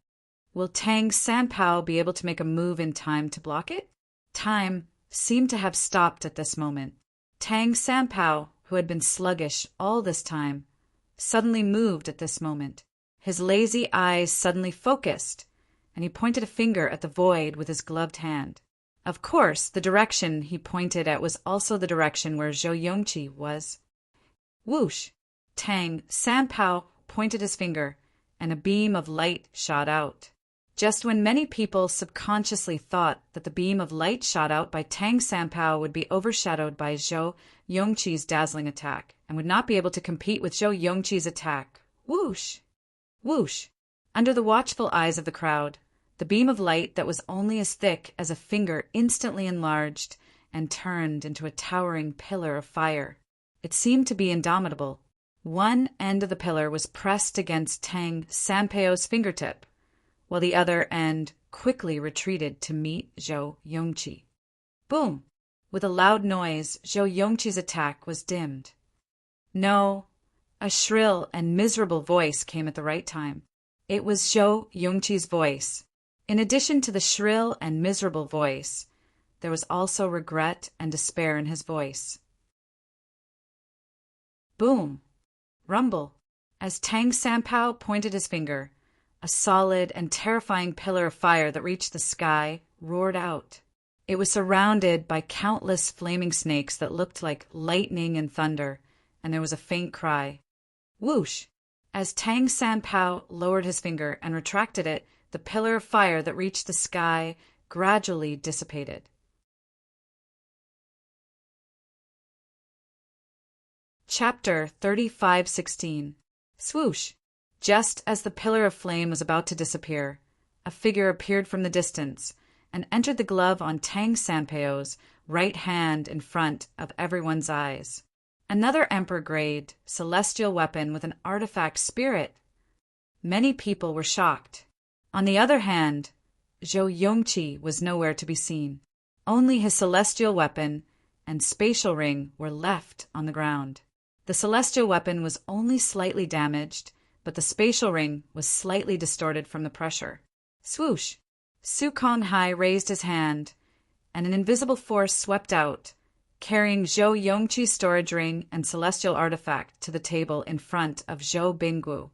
will Tang Sanpao be able to make a move in time to block it? Time seemed to have stopped at this moment. Tang Sanpao, who had been sluggish all this time, suddenly moved at this moment. His lazy eyes suddenly focused, and he pointed a finger at the void with his gloved hand. Of course, the direction he pointed at was also the direction where Zhou Yongqi was. Whoosh! Tang Sanpao pointed his finger, and a beam of light shot out. Just when many people subconsciously thought that the beam of light shot out by Tang Sanpao would be overshadowed by Zhou Yongqi's dazzling attack, and would not be able to compete with Zhou Yongqi's attack. Whoosh! Whoosh! Under the watchful eyes of the crowd, the beam of light that was only as thick as a finger instantly enlarged and turned into a towering pillar of fire. It seemed to be indomitable. One end of the pillar was pressed against Tang Sanpao's fingertip, while the other end quickly retreated to meet Zhou Yongqi. Boom! With a loud noise, Zhou Yongqi's attack was dimmed. No, a shrill and miserable voice came at the right time. It was Zhou Yongqi's voice. In addition to the shrill and miserable voice, there was also regret and despair in his voice. Boom! Rumble! As Tang Sanpao pointed his finger, a solid and terrifying pillar of fire that reached the sky roared out. It was surrounded by countless flaming snakes that looked like lightning and thunder, and there was a faint cry. Whoosh! As Tang Sanpao lowered his finger and retracted it, the pillar of fire that reached the sky gradually dissipated. Chapter 35:16. Swoosh! Just as the pillar of flame was about to disappear, a figure appeared from the distance and entered the glove on Tang Sanpao's right hand in front of everyone's eyes. Another emperor-grade celestial weapon with an artifact spirit. Many people were shocked. On the other hand, Zhou Yongqi was nowhere to be seen. Only his celestial weapon and spatial ring were left on the ground. The celestial weapon was only slightly damaged, but the spatial ring was slightly distorted from the pressure. Swoosh! Su Konghai raised his hand, and an invisible force swept out, carrying Zhou Yongqi's storage ring and celestial artifact to the table in front of Zhou Bingwu,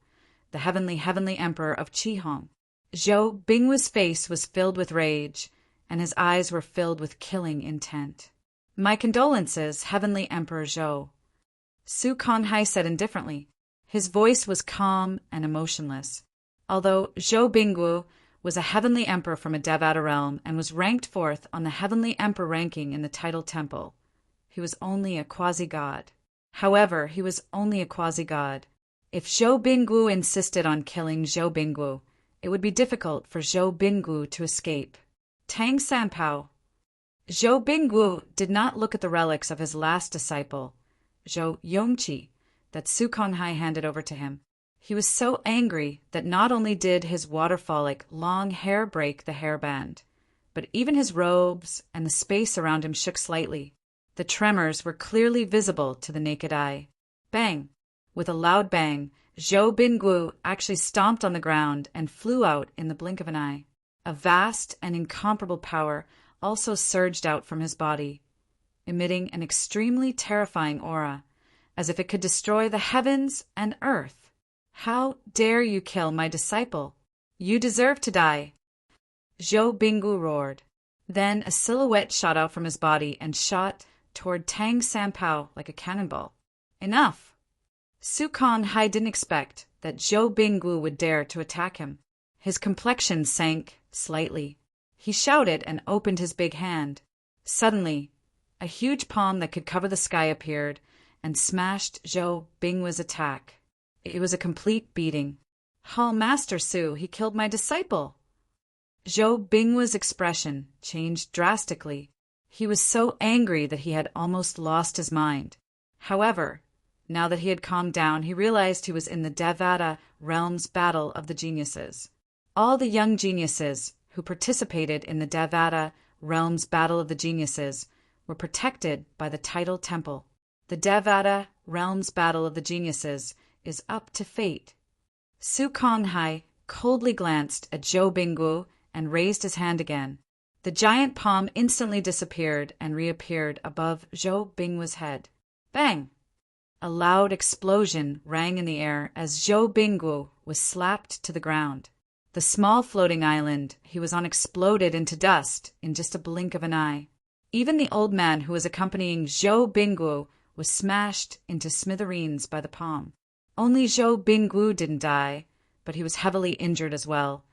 the heavenly emperor of Qihong. Zhou Bingwu's face was filled with rage, and his eyes were filled with killing intent. "My condolences, heavenly Emperor Zhou," Su Konghai said indifferently. His voice was calm and emotionless. Although Zhou Binggu was a heavenly emperor from a Devata realm and was ranked fourth on the heavenly emperor ranking in the title temple, he was only a quasi-god. However, he was only a quasi-god. If Zhou Binggu insisted on killing Zhou Binggu, it would be difficult for Zhou Binggu to escape. Tang Sanpao. Zhou Binggu did not look at the relics of his last disciple, Zhou Yongqi, that Su Konghai handed over to him. He was so angry that not only did his waterfall-like long hair break the hairband, but even his robes and the space around him shook slightly. The tremors were clearly visible to the naked eye. Bang! With a loud bang, Zhou Binggu actually stomped on the ground and flew out in the blink of an eye. A vast and incomparable power also surged out from his body, emitting an extremely terrifying aura, as if it could destroy the heavens and earth. How dare you kill my disciple? You deserve to die! Zhou Binggu roared. Then a silhouette shot out from his body and shot toward Tang Sanpao like a cannonball. Enough! Su Konghai didn't expect that Zhou Binggu would dare to attack him. His complexion sank slightly. He shouted and opened his big hand. Suddenly, a huge palm that could cover the sky appeared and smashed Zhou Binggu's attack. It was a complete beating. Hall Master Su, he killed my disciple! Zhou Binggu's expression changed drastically. He was so angry that he had almost lost his mind. However, now that he had calmed down, he realized he was in the Devata realm's battle of the geniuses. All the young geniuses who participated in the Devata realm's battle of the geniuses were protected by the title temple. The Devata realm's battle of the geniuses is up to fate. Su Konghai coldly glanced at Zhou Binggu and raised his hand again. The giant palm instantly disappeared and reappeared above Zhou Binggu's head. Bang! A loud explosion rang in the air as Zhou Binggu was slapped to the ground. The small floating island he was on exploded into dust in just a blink of an eye. Even the old man who was accompanying Zhou Binggu was smashed into smithereens by the palm. Only Zhou Binggu didn't die, but he was heavily injured as well,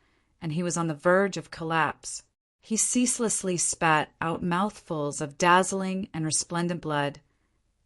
and he was on the verge of collapse. He ceaselessly spat out mouthfuls of dazzling and resplendent blood,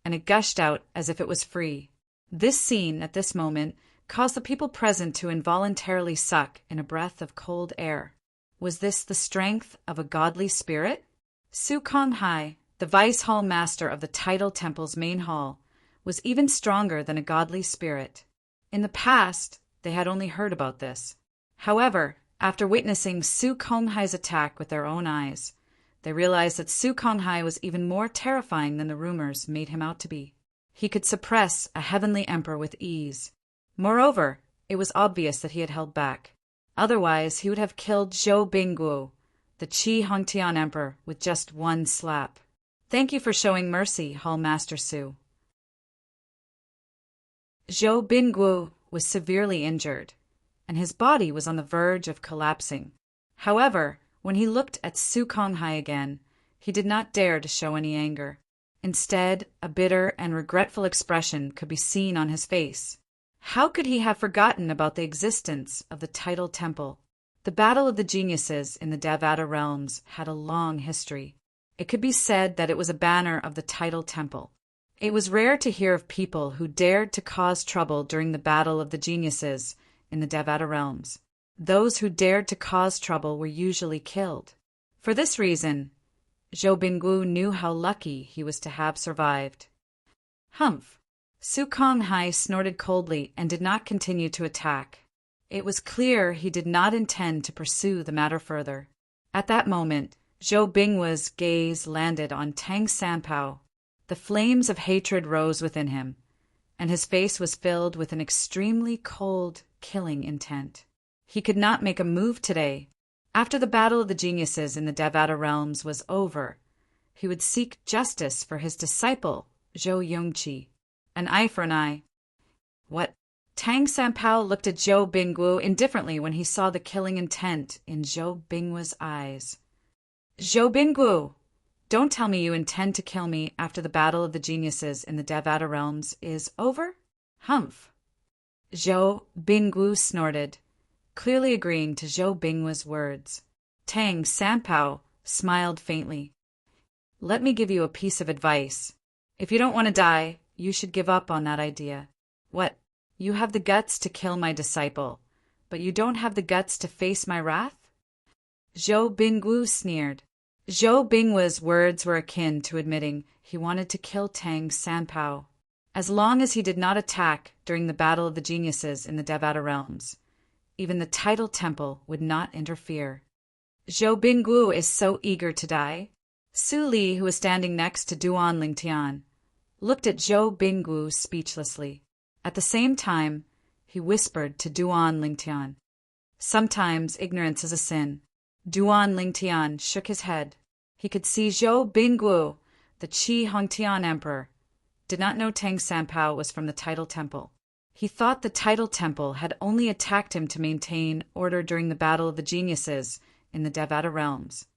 and it gushed out as if it was free. This scene, at this moment, caused the people present to involuntarily suck in a breath of cold air. Was this the strength of a godly spirit? Su Konghai, the vice hall master of the title temple's main hall, was even stronger than a godly spirit. In the past, they had only heard about this. However, after witnessing Su Konghai's attack with their own eyes, they realized that Su Konghai was even more terrifying than the rumors made him out to be. He could suppress a heavenly emperor with ease. Moreover, it was obvious that he had held back. Otherwise, he would have killed Zhou Binggu, the Qi Hongtian emperor, with just one slap. Thank you for showing mercy, Hall Master Su. Zhou Binggu was severely injured, and his body was on the verge of collapsing. However, when he looked at Su Konghai again, he did not dare to show any anger. Instead, a bitter and regretful expression could be seen on his face. How could he have forgotten about the existence of the title temple? The battle of the geniuses in the Devata realms had a long history. It could be said that it was a banner of the title temple. It was rare to hear of people who dared to cause trouble during the battle of the geniuses in the Devata realms. Those who dared to cause trouble were usually killed. For this reason, Zhou Binggu knew how lucky he was to have survived. Humph! Su Konghai snorted coldly and did not continue to attack. It was clear he did not intend to pursue the matter further. At that moment, Zhou Binggu's gaze landed on Tang Sanpao. The flames of hatred rose within him, and his face was filled with an extremely cold, killing intent. He could not make a move today. After the battle of the geniuses in the Devata realms was over, he would seek justice for his disciple, Zhou Yongqi. An eye for an eye. What? Tang Sanpao looked at Zhou Binggu indifferently when he saw the killing intent in Zhou Binggu's eyes. Zhou Binggu! Don't tell me you intend to kill me after the battle of the geniuses in the Devata realms is over? Humph! Zhou Bingwu snorted, clearly agreeing to Zhou Bingwu's words. Tang Sanpao smiled faintly. Let me give you a piece of advice. If you don't want to die, you should give up on that idea. What? You have the guts to kill my disciple, but you don't have the guts to face my wrath? Zhou Bingwu sneered. Zhou Bingwu's words were akin to admitting he wanted to kill Tang Sanpao, as long as he did not attack during the Battle of the Geniuses in the Devata realms. Even the Tidal Temple would not interfere. Zhou Bingwu is so eager to die. Su Li, who was standing next to Duan Lingtian, looked at Zhou Bingwu speechlessly. At the same time, he whispered to Duan Lingtian, "Sometimes ignorance is a sin." Duan Lingtian shook his head. He could see Zhou Bingwu, the Qi Hongtian emperor, did not know Tang Sanpao was from the Tidal Temple. He thought the Tidal Temple had only attacked him to maintain order during the Battle of the Geniuses in the Devata realms.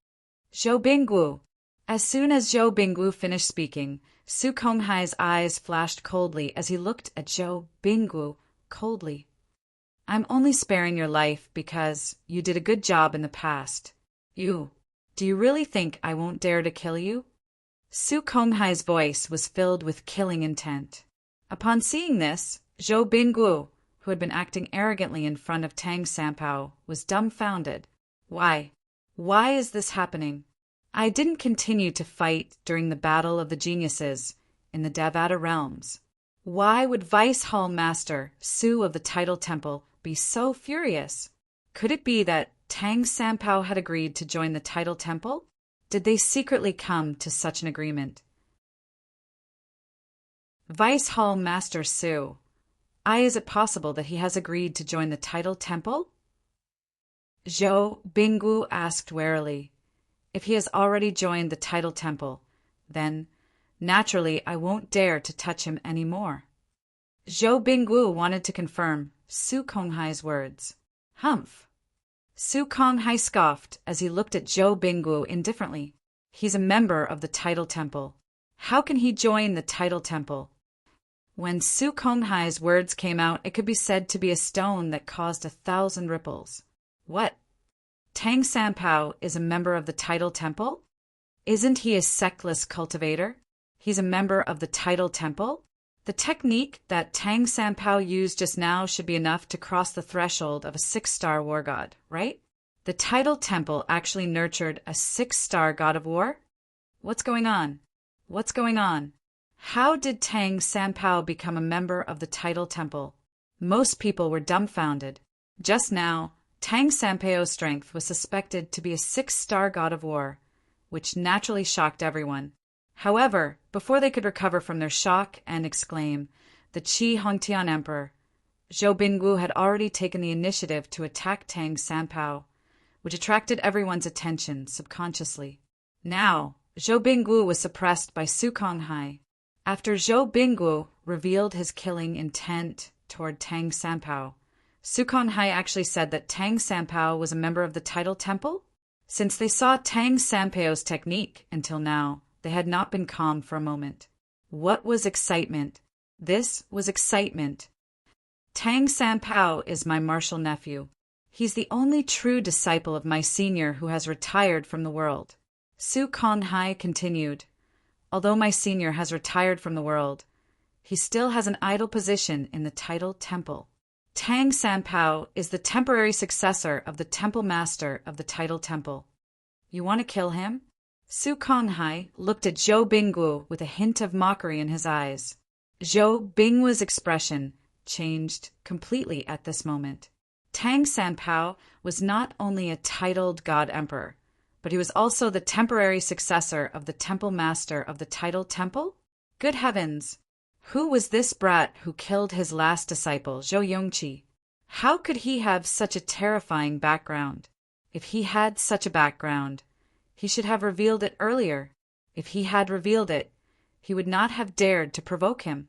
Zhou Bingwu. As soon as Zhou Bingwu finished speaking, Su Konghai's eyes flashed coldly as he looked at Zhou Bingwu coldly. I'm only sparing your life because you did a good job in the past. Do you really think I won't dare to kill you? Su Konghai's voice was filled with killing intent. Upon seeing this, Zhou Bingwu, who had been acting arrogantly in front of Tang Sanpao, was dumbfounded. Why? Why is this happening? I didn't continue to fight during the Battle of the Geniuses in the Devata realms. Why would Vice Hall Master Su of the Tidal Temple be so furious? Could it be that Tang Sanpao had agreed to join the Tidal Temple? Did they secretly come to such an agreement? Vice Hall Master Su. Is it possible that he has agreed to join the Tidal Temple? Zhou Bingwu asked warily. If he has already joined the Tidal Temple, then, naturally, I won't dare to touch him any more. Zhou Bingwu wanted to confirm Su Konghai's words. Humph! Su Konghai scoffed as he looked at Zhou Bingwu indifferently. He's a member of the Tidal Temple. How can he join the Tidal Temple? When Su Konghai's words came out, it could be said to be a stone that caused 1,000 ripples. What? Tang Sanpao is a member of the Tidal Temple? Isn't he a sectless cultivator? He's a member of the Tidal Temple? The technique that Tang Sanpao used just now should be enough to cross the threshold of a 6-star war god, right? The Tidal Temple actually nurtured a 6-star god of war? What's going on? What's going on? How did Tang Sanpao become a member of the Tidal Temple? Most people were dumbfounded. Just now, Tang Sanpao's strength was suspected to be a 6-star god of war, which naturally shocked everyone. However, before they could recover from their shock and exclaim, the Qi Hongtian Emperor, Zhou Bingwu had already taken the initiative to attack Tang Sanpao, which attracted everyone's attention subconsciously. Now, Zhou Bingwu was suppressed by Su Konghai. After Zhou Bingwu revealed his killing intent toward Tang Sanpao, Su Konghai actually said that Tang Sanpao was a member of the Tidal Temple? Since they saw Tang Sanpao's technique until now, they had not been calm for a moment. What was excitement? This was excitement. Tang Sanpao is my martial nephew. He's the only true disciple of my senior who has retired from the world. Su Konghai continued. Although my senior has retired from the world, he still has an idle position in the Tidal Temple. Tang Sanpao is the temporary successor of the Temple Master of the Tidal Temple. You want to kill him? Su Konghai looked at Zhou Bingwu with a hint of mockery in his eyes. Zhou Bingwu's expression changed completely at this moment. Tang Sanpao was not only a titled God Emperor, but he was also the temporary successor of the Temple Master of the Tidal Temple? Good heavens! Who was this brat who killed his last disciple, Zhou Yongqi? How could he have such a terrifying background? If he had such a background, he should have revealed it earlier. If he had revealed it, he would not have dared to provoke him.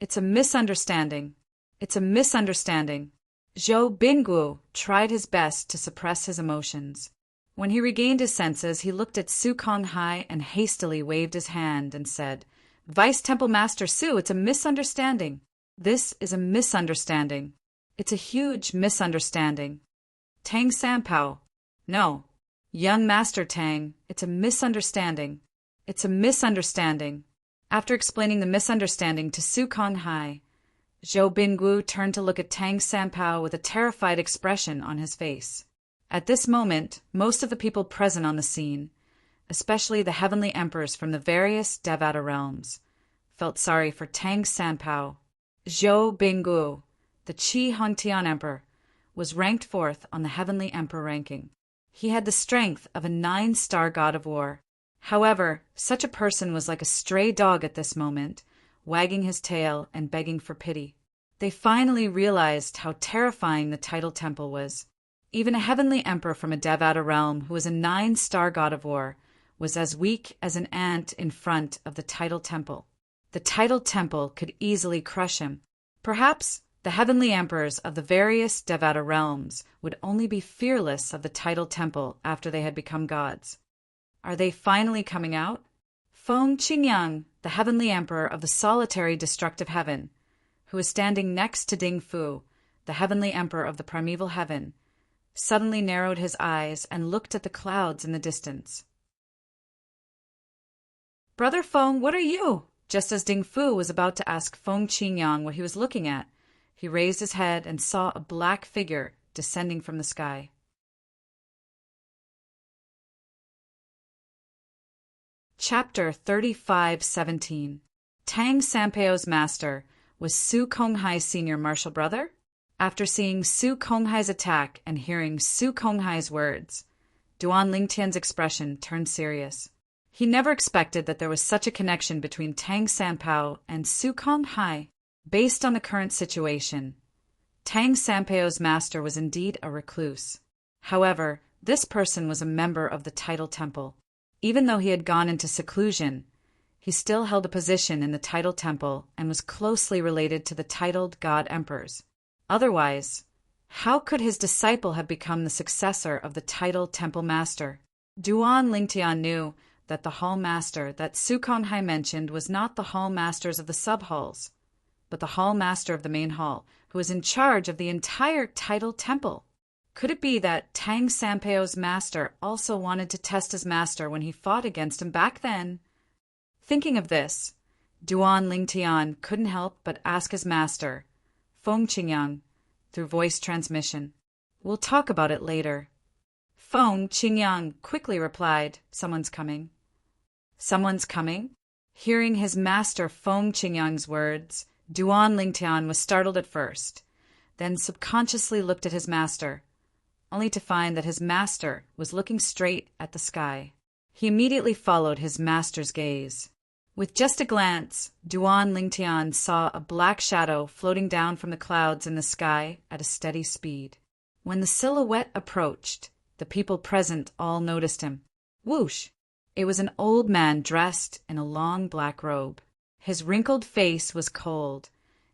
It's a misunderstanding. It's a misunderstanding. Zhou Bingwu tried his best to suppress his emotions. When he regained his senses, he looked at Su Konghai and hastily waved his hand and said, Vice Temple Master Su, it's a misunderstanding. This is a misunderstanding. It's a huge misunderstanding. Tang Sanpao. No. Young Master Tang, it's a misunderstanding. It's a misunderstanding. After explaining the misunderstanding to Su Konghai, Zhou Binggu turned to look at Tang Sanpao with a terrified expression on his face. At this moment, most of the people present on the scene, especially the heavenly emperors from the various Devata realms, felt sorry for Tang Sanpao. Zhou Binggu, the Qi Hongtian emperor, was ranked 4th on the heavenly emperor ranking. He had the strength of a 9-star god of war. However, such a person was like a stray dog at this moment, wagging his tail and begging for pity. They finally realized how terrifying the tidal temple was. Even a heavenly emperor from a Devata realm who was a 9-star god of war was as weak as an ant in front of the tidal temple. The tidal temple could easily crush him. Perhaps the heavenly emperors of the various Devata realms would only be fearless of the tidal temple after they had become gods. Are they finally coming out? Feng Qingyang, the heavenly emperor of the solitary destructive heaven, who was standing next to Ding Fu, the heavenly emperor of the primeval heaven, suddenly narrowed his eyes and looked at the clouds in the distance. "Brother Feng, what are you?" Just as Ding Fu was about to ask Feng Qingyang what he was looking at, he raised his head and saw a black figure descending from the sky. Chapter 35:17. Tang Sanpao's master was Su Konghai's senior martial brother? After seeing Su Konghai's attack and hearing Su Konghai's words, Duan Lingtian's expression turned serious. He never expected that there was such a connection between Tang Sanpao and Su Konghai. Based on the current situation, Tang Sanpao's master was indeed a recluse. However, this person was a member of the tidal temple. Even though he had gone into seclusion, he still held a position in the tidal temple and was closely related to the titled god emperors. Otherwise, how could his disciple have become the successor of the tidal temple master? Duan Lingtian knew that the hall master that Su Konghai mentioned was not the hall masters of the sub-halls, but the hall master of the main hall, who was in charge of the entire tidal temple. Could it be that Tang Sanpao's master also wanted to test his master when he fought against him back then? Thinking of this, Duan Lingtian couldn't help but ask his master, Feng Qingyang, through voice transmission. "We'll talk about it later." Feng Qingyang quickly replied, "Someone's coming." "Someone's coming?" Hearing his master Feng Qingyang's words, Duan Lingtian was startled at first, then subconsciously looked at his master, only to find that his master was looking straight at the sky. He immediately followed his master's gaze. With just a glance, Duan Lingtian saw a black shadow floating down from the clouds in the sky at a steady speed. When the silhouette approached, the people present all noticed him. Whoosh! It was an old man dressed in a long black robe. His wrinkled face was cold,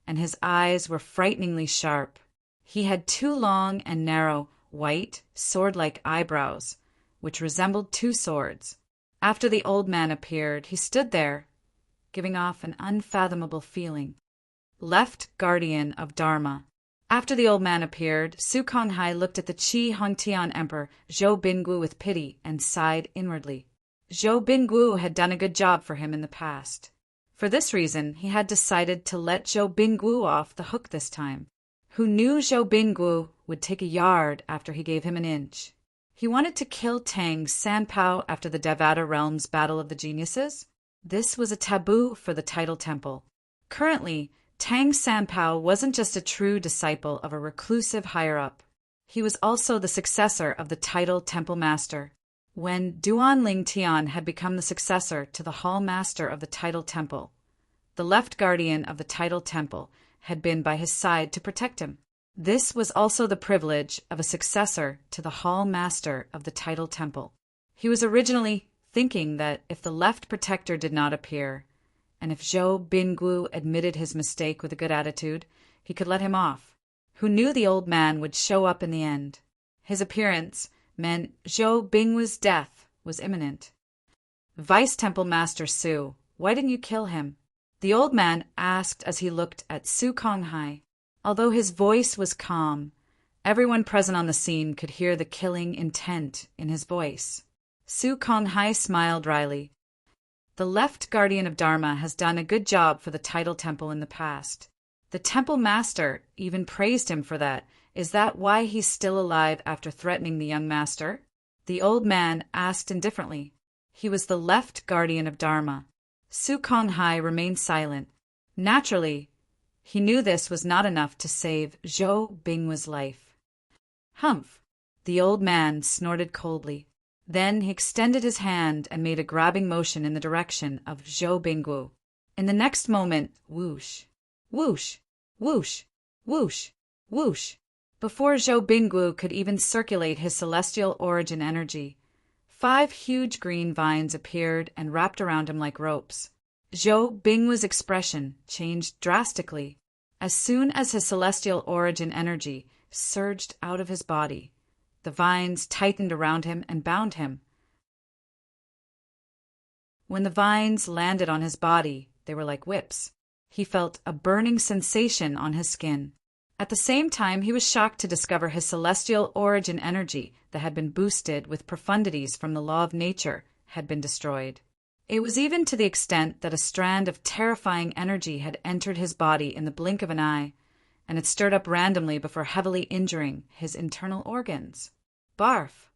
and his eyes were frighteningly sharp. He had 2 long and narrow, white, sword-like eyebrows, which resembled 2 swords. After the old man appeared, he stood there, giving off an unfathomable feeling. Left guardian of Dharma. After the old man appeared, Su Konghai looked at the Qi Hongtian emperor Zhou Binggu with pity and sighed inwardly. Zhou Binggu had done a good job for him in the past. For this reason, he had decided to let Zhou Binggu off the hook this time. Who knew Zhou Binggu would take a yard after he gave him an inch? He wanted to kill Tang Sanpao after the Devata Realms Battle of the Geniuses. This was a taboo for the tidal temple. Currently, Tang Sanpao wasn't just a true disciple of a reclusive higher-up. He was also the successor of the tidal temple master. When Duan Lingtian had become the successor to the hall master of the tidal temple, the left guardian of the tidal temple had been by his side to protect him. This was also the privilege of a successor to the hall master of the tidal temple. He was originally thinking that if the left protector did not appear, and if Zhou Binggu admitted his mistake with a good attitude, he could let him off. Who knew the old man would show up in the end? His appearance meant Zhou Binggu's death was imminent. "Vice Temple Master Su, why didn't you kill him?" The old man asked as he looked at Su Konghai. Although his voice was calm, everyone present on the scene could hear the killing intent in his voice. Su Konghai smiled wryly. The left guardian of Dharma has done a good job for the title temple in the past. The temple master even praised him for that. Is that why he's still alive after threatening the young master? The old man asked indifferently. He was the left guardian of Dharma. Su Konghai remained silent. Naturally, he knew this was not enough to save Zhou Bingwu's life. Humph! The old man snorted coldly. Then he extended his hand and made a grabbing motion in the direction of Zhou Bingwu. In the next moment, whoosh, whoosh, whoosh, whoosh, whoosh. Before Zhou Bingwu could even circulate his celestial origin energy, 5 huge green vines appeared and wrapped around him like ropes. Zhou Bingwu's expression changed drastically. As soon as his celestial origin energy surged out of his body, the vines tightened around him and bound him. When the vines landed on his body, they were like whips. He felt a burning sensation on his skin. At the same time, he was shocked to discover his celestial origin energy that had been boosted with profundities from the law of nature had been destroyed. It was even to the extent that a strand of terrifying energy had entered his body in the blink of an eye, and it stirred up randomly before heavily injuring his internal organs. Barf!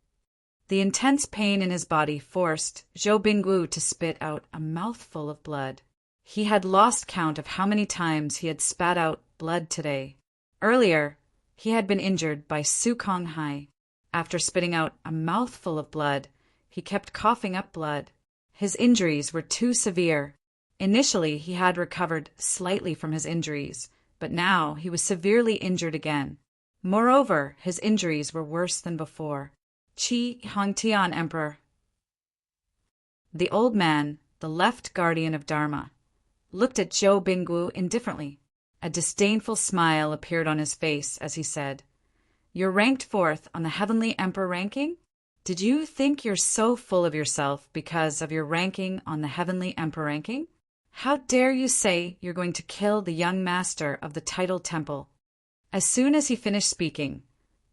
The intense pain in his body forced Zhou Bingwu to spit out a mouthful of blood. He had lost count of how many times he had spat out blood today. Earlier, he had been injured by Su Konghai. After spitting out a mouthful of blood, he kept coughing up blood. His injuries were too severe. Initially, he had recovered slightly from his injuries, but now he was severely injured again. Moreover, his injuries were worse than before. Qi Hongtian Emperor. The old man, the left guardian of Dharma, looked at Zhou Bingwu indifferently. A disdainful smile appeared on his face as he said, "You're ranked 4th on the Heavenly Emperor ranking? Did you think you're so full of yourself because of your ranking on the Heavenly Emperor ranking? How dare you say you're going to kill the young master of the Title Temple?" As soon as he finished speaking,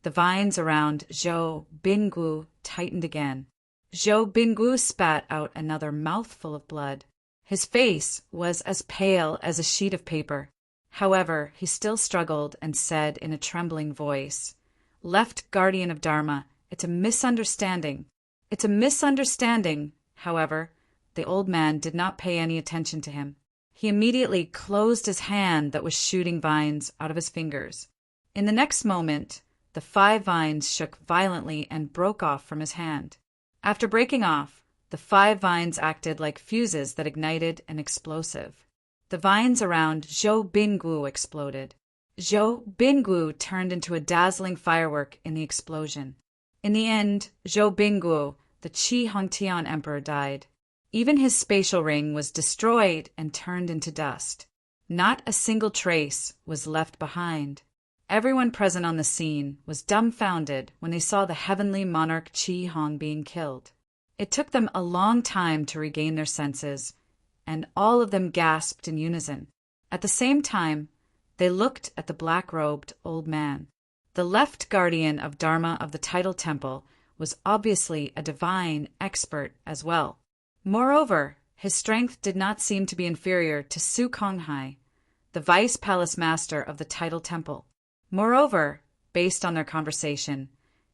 the vines around Zhou Bingwu tightened again. Zhou Bingwu spat out another mouthful of blood. His face was as pale as a sheet of paper. However, he still struggled and said in a trembling voice, "Left guardian of Dharma, it's a misunderstanding. It's a misunderstanding." However, the old man did not pay any attention to him. He immediately closed his hand that was shooting vines out of his fingers. In the next moment, the 5 vines shook violently and broke off from his hand. After breaking off, the 5 vines acted like fuses that ignited an explosive. The vines around Zhou Bingwu exploded. Zhou Bingwu turned into a dazzling firework in the explosion. In the end, Zhou Bingwu, the Qi Hongtian Emperor, died. Even his spatial ring was destroyed and turned into dust. Not a single trace was left behind. Everyone present on the scene was dumbfounded when they saw the heavenly monarch Qi Hong being killed. It took them a long time to regain their senses, and all of them gasped in unison. At the same time, they looked at the black-robed old man. The left guardian of Dharma of the Title Temple was obviously a divine expert as well. Moreover, his strength did not seem to be inferior to Su Konghai, the vice palace master of the Title Temple. Moreover, based on their conversation,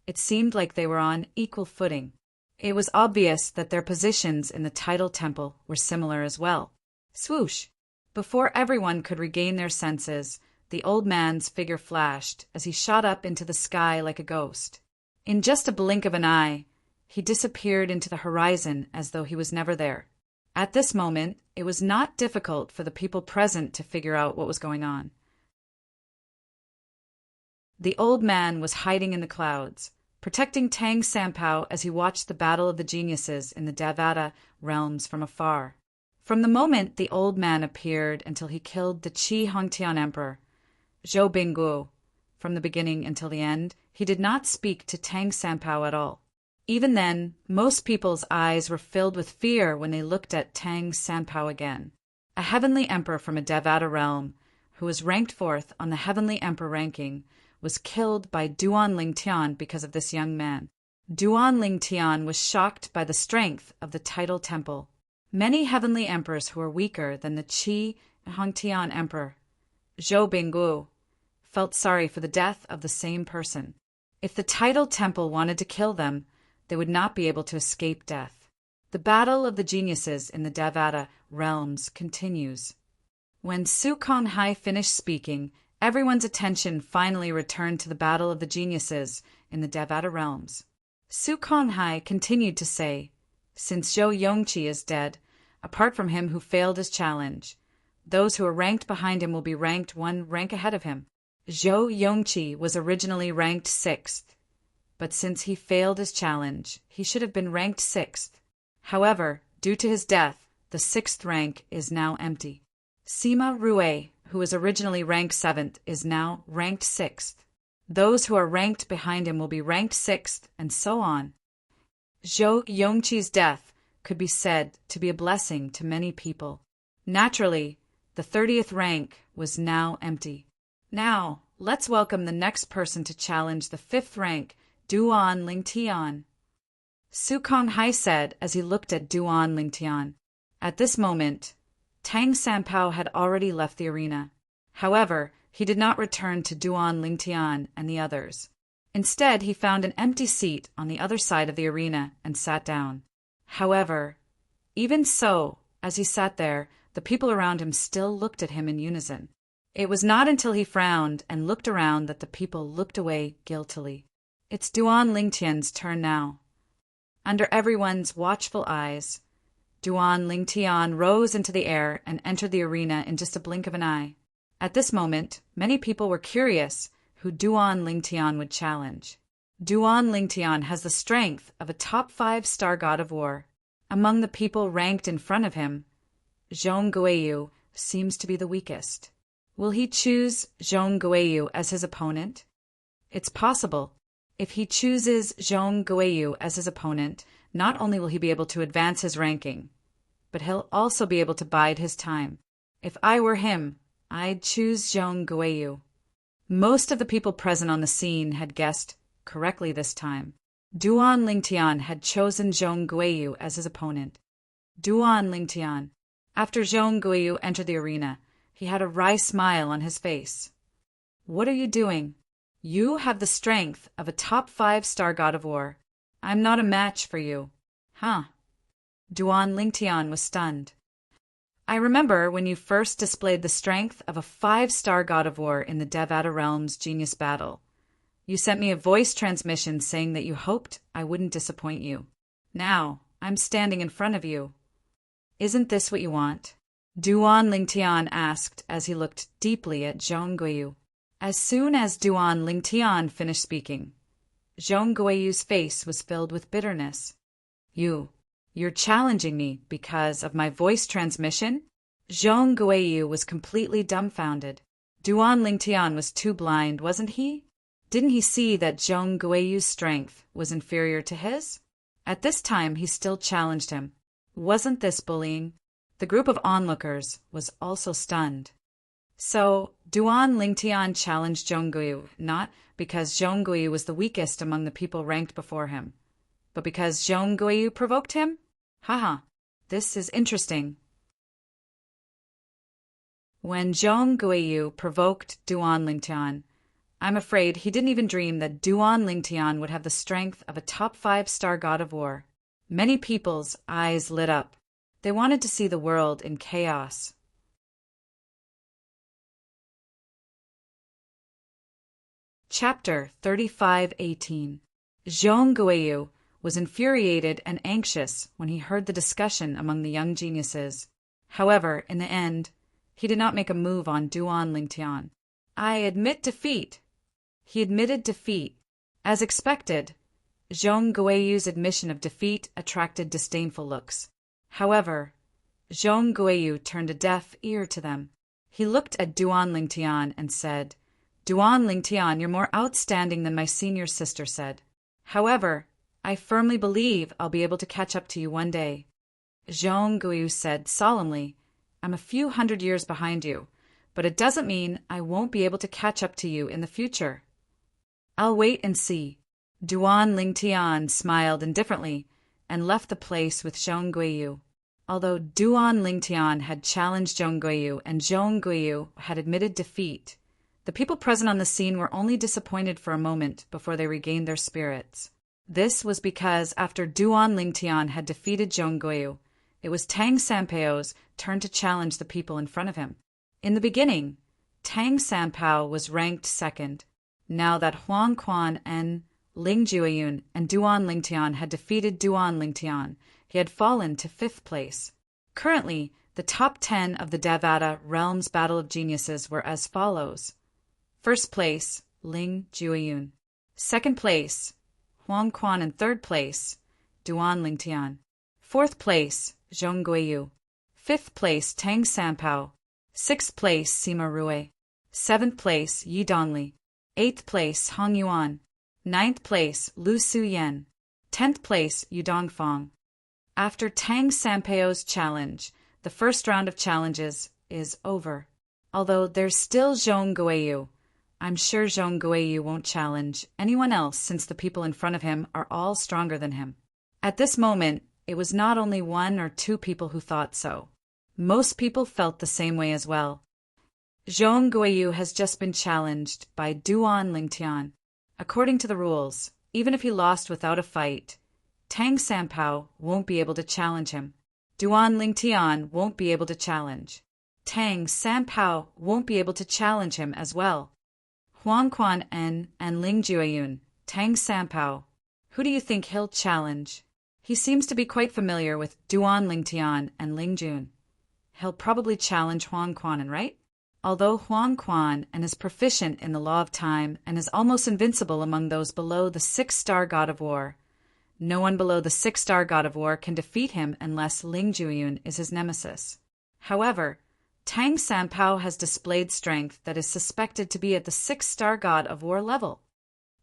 it seemed like they were on equal footing. It was obvious that their positions in the Title Temple were similar as well. Swoosh! Before everyone could regain their senses, the old man's figure flashed as he shot up into the sky like a ghost. In just a blink of an eye, he disappeared into the horizon as though he was never there. At this moment, it was not difficult for the people present to figure out what was going on. The old man was hiding in the clouds, protecting Tang Sanpao as he watched the battle of the geniuses in the Devata realms from afar. From the moment the old man appeared until he killed the Qi Hongtian Emperor, Zhou Bingwu, from the beginning until the end, he did not speak to Tang Sanpao at all. Even then, most people's eyes were filled with fear when they looked at Tang Sanpao again. a heavenly emperor from a Devata realm, who was ranked fourth on the heavenly emperor ranking, was killed by Duan Ling Tian because of this young man. Duan Ling Tian was shocked by the strength of the tidal temple. Many heavenly emperors who were weaker than the Qi Hongtian emperor, Zhou Binggu, felt sorry for the death of the same person. If the tidal temple wanted to kill them, they would not be able to escape death. The battle of the geniuses in the Devata realms continues. When Su Konghai finished speaking, everyone's attention finally returned to the battle of the geniuses in the Devata realms. Su Konghai continued to say, "Since Zhou Yongqi is dead, apart from him who failed his challenge, those who are ranked behind him will be ranked one rank ahead of him. Zhou Yongqi was originally ranked 6th, but since he failed his challenge, he should have been ranked 6th. However, due to his death, the 6th rank is now empty. Sima Rue, who was originally ranked 7th, is now ranked 6th. Those who are ranked behind him will be ranked 6th, and so on." Zhou Yongqi's death could be said to be a blessing to many people. Naturally, the 30th rank was now empty. Now, let's welcome the next person to challenge the 5th rank, Duan Ling Tian. Su Konghai said as he looked at Duan Ling Tian. At this moment, Tang Sanpao had already left the arena. However, he did not return to Duan Ling Tian and the others. Instead, he found an empty seat on the other side of the arena and sat down. However, even so, as he sat there, the people around him still looked at him in unison. It was not until he frowned and looked around that the people looked away guiltily. It's Duan Ling Tian's turn now. Under everyone's watchful eyes, Duan Ling Tian rose into the air and entered the arena in just a blink of an eye. At this moment, many people were curious who Duan Ling Tian would challenge. Duan Ling Tian has the strength of a top 5-star god of war. Among the people ranked in front of him, Zhong Guiyu seems to be the weakest. Will he choose Zhong Guiyu as his opponent? It's possible. If he chooses Zhong Guiyu as his opponent, not only will he be able to advance his ranking, but he'll also be able to bide his time. If I were him, I'd choose Zhong Guiyu. Most of the people present on the scene had guessed correctly this time. Duan Ling Tian had chosen Zhong Guiyu as his opponent. Duan Ling Tian. After Zhong Guiyu entered the arena, he had a wry smile on his face. "What are you doing? You have the strength of a top 5-star god of war. I'm not a match for you." "Huh?" Duan Ling Tian was stunned. "I remember when you first displayed the strength of a 5-star god of war in the Devata Realms Genius Battle. You sent me a voice transmission saying that you hoped I wouldn't disappoint you. Now, I'm standing in front of you. Isn't this what you want?" Duan Ling Tian asked as he looked deeply at Zhong Guiyu. As soon as Duan Ling Tian finished speaking, Zhong Guiyu's face was filled with bitterness. You're challenging me because of my voice transmission?" Zhong Guiyu was completely dumbfounded. Duan Ling Tian was too blind, wasn't he? Didn't he see that Zhong Guiyu's strength was inferior to his? At this time, he still challenged him. Wasn't this bullying? The group of onlookers was also stunned. So, Duan Ling Tian challenged Zhong Guiyu, not because Zhong Guiyu was the weakest among the people ranked before him, but because Zhong Guiyu provoked him? Haha, this is interesting. When Zhong Guiyu provoked Duan Ling Tian, I'm afraid he didn't even dream that Duan Ling Tian would have the strength of a top 5-star god of war. Many people's eyes lit up. They wanted to see the world in chaos. Chapter 35:18. Zhong Guiyu was infuriated and anxious when he heard the discussion among the young geniuses. However, in the end, he did not make a move on Duan Ling Tian. "I admit defeat." He admitted defeat. As expected, Zhong Guiyu's admission of defeat attracted disdainful looks. However, Zhong Guiyu turned a deaf ear to them. He looked at Duan Ling Tian and said, "Duan Ling Tian, you're more outstanding than my senior sister said. However, I firmly believe I'll be able to catch up to you one day." Zhong Guiyu said solemnly, I'm a few hundred years behind you, but it doesn't mean I won't be able to catch up to you in the future. I'll wait and see. Duan Lingtian smiled indifferently and left the place with Zhong Guiyu. Although Duan Lingtian had challenged Zhong Guiyu and Zhong Guiyu had admitted defeat, the people present on the scene were only disappointed for a moment before they regained their spirits. This was because after Duan Lingtian had defeated Zhong Guiyu, it was Tang Sanpao's turn to challenge the people in front of him. In the beginning, Tang Sanpao was ranked second. Now that Huang Quan and Ling Jueyun and Duan Lingtian had defeated Duan Lingtian, he had fallen to 5th place. Currently, the top 10 of the Devada Realms Battle of Geniuses were as follows. 1st place, Ling Jueyun. 2nd place, Huang Quan, and 3rd place, Duan Lingtian. 4th place, Zhong Guiyu. 5th place, Tang Sanpao. 6th place, Sima Rui. 7th place, Yi Dongli. 8th place, Hong Yuan. 9th place, Lu Suyen. 10th place, Yu Dongfang. After Tang Sanpao's challenge, the first round of challenges is over. Although there's still Zhong Guiyu. I'm sure Zhong Guiyu won't challenge anyone else since the people in front of him are all stronger than him. At this moment, it was not only 1 or 2 people who thought so. Most people felt the same way as well. Zhong Guiyu has just been challenged by Duan Lingtian. According to the rules, even if he lost without a fight, Tang Sanpao won't be able to challenge him. Duan Lingtian won't be able to challenge. Tang Sanpao won't be able to challenge him as well. Huang Quan and Ling Jueyun, Tang Sanpao. Who do you think he'll challenge? He seems to be quite familiar with Duan Lingtian and Ling Jun. He'll probably challenge Huang Quan, right? Although Huang Quan is proficient in the law of time and is almost invincible among those below the 6-star god of war, no one below the 6-star god of war can defeat him unless Ling Jueyun is his nemesis. However, Tang Sanpao has displayed strength that is suspected to be at the 6-star god of war level.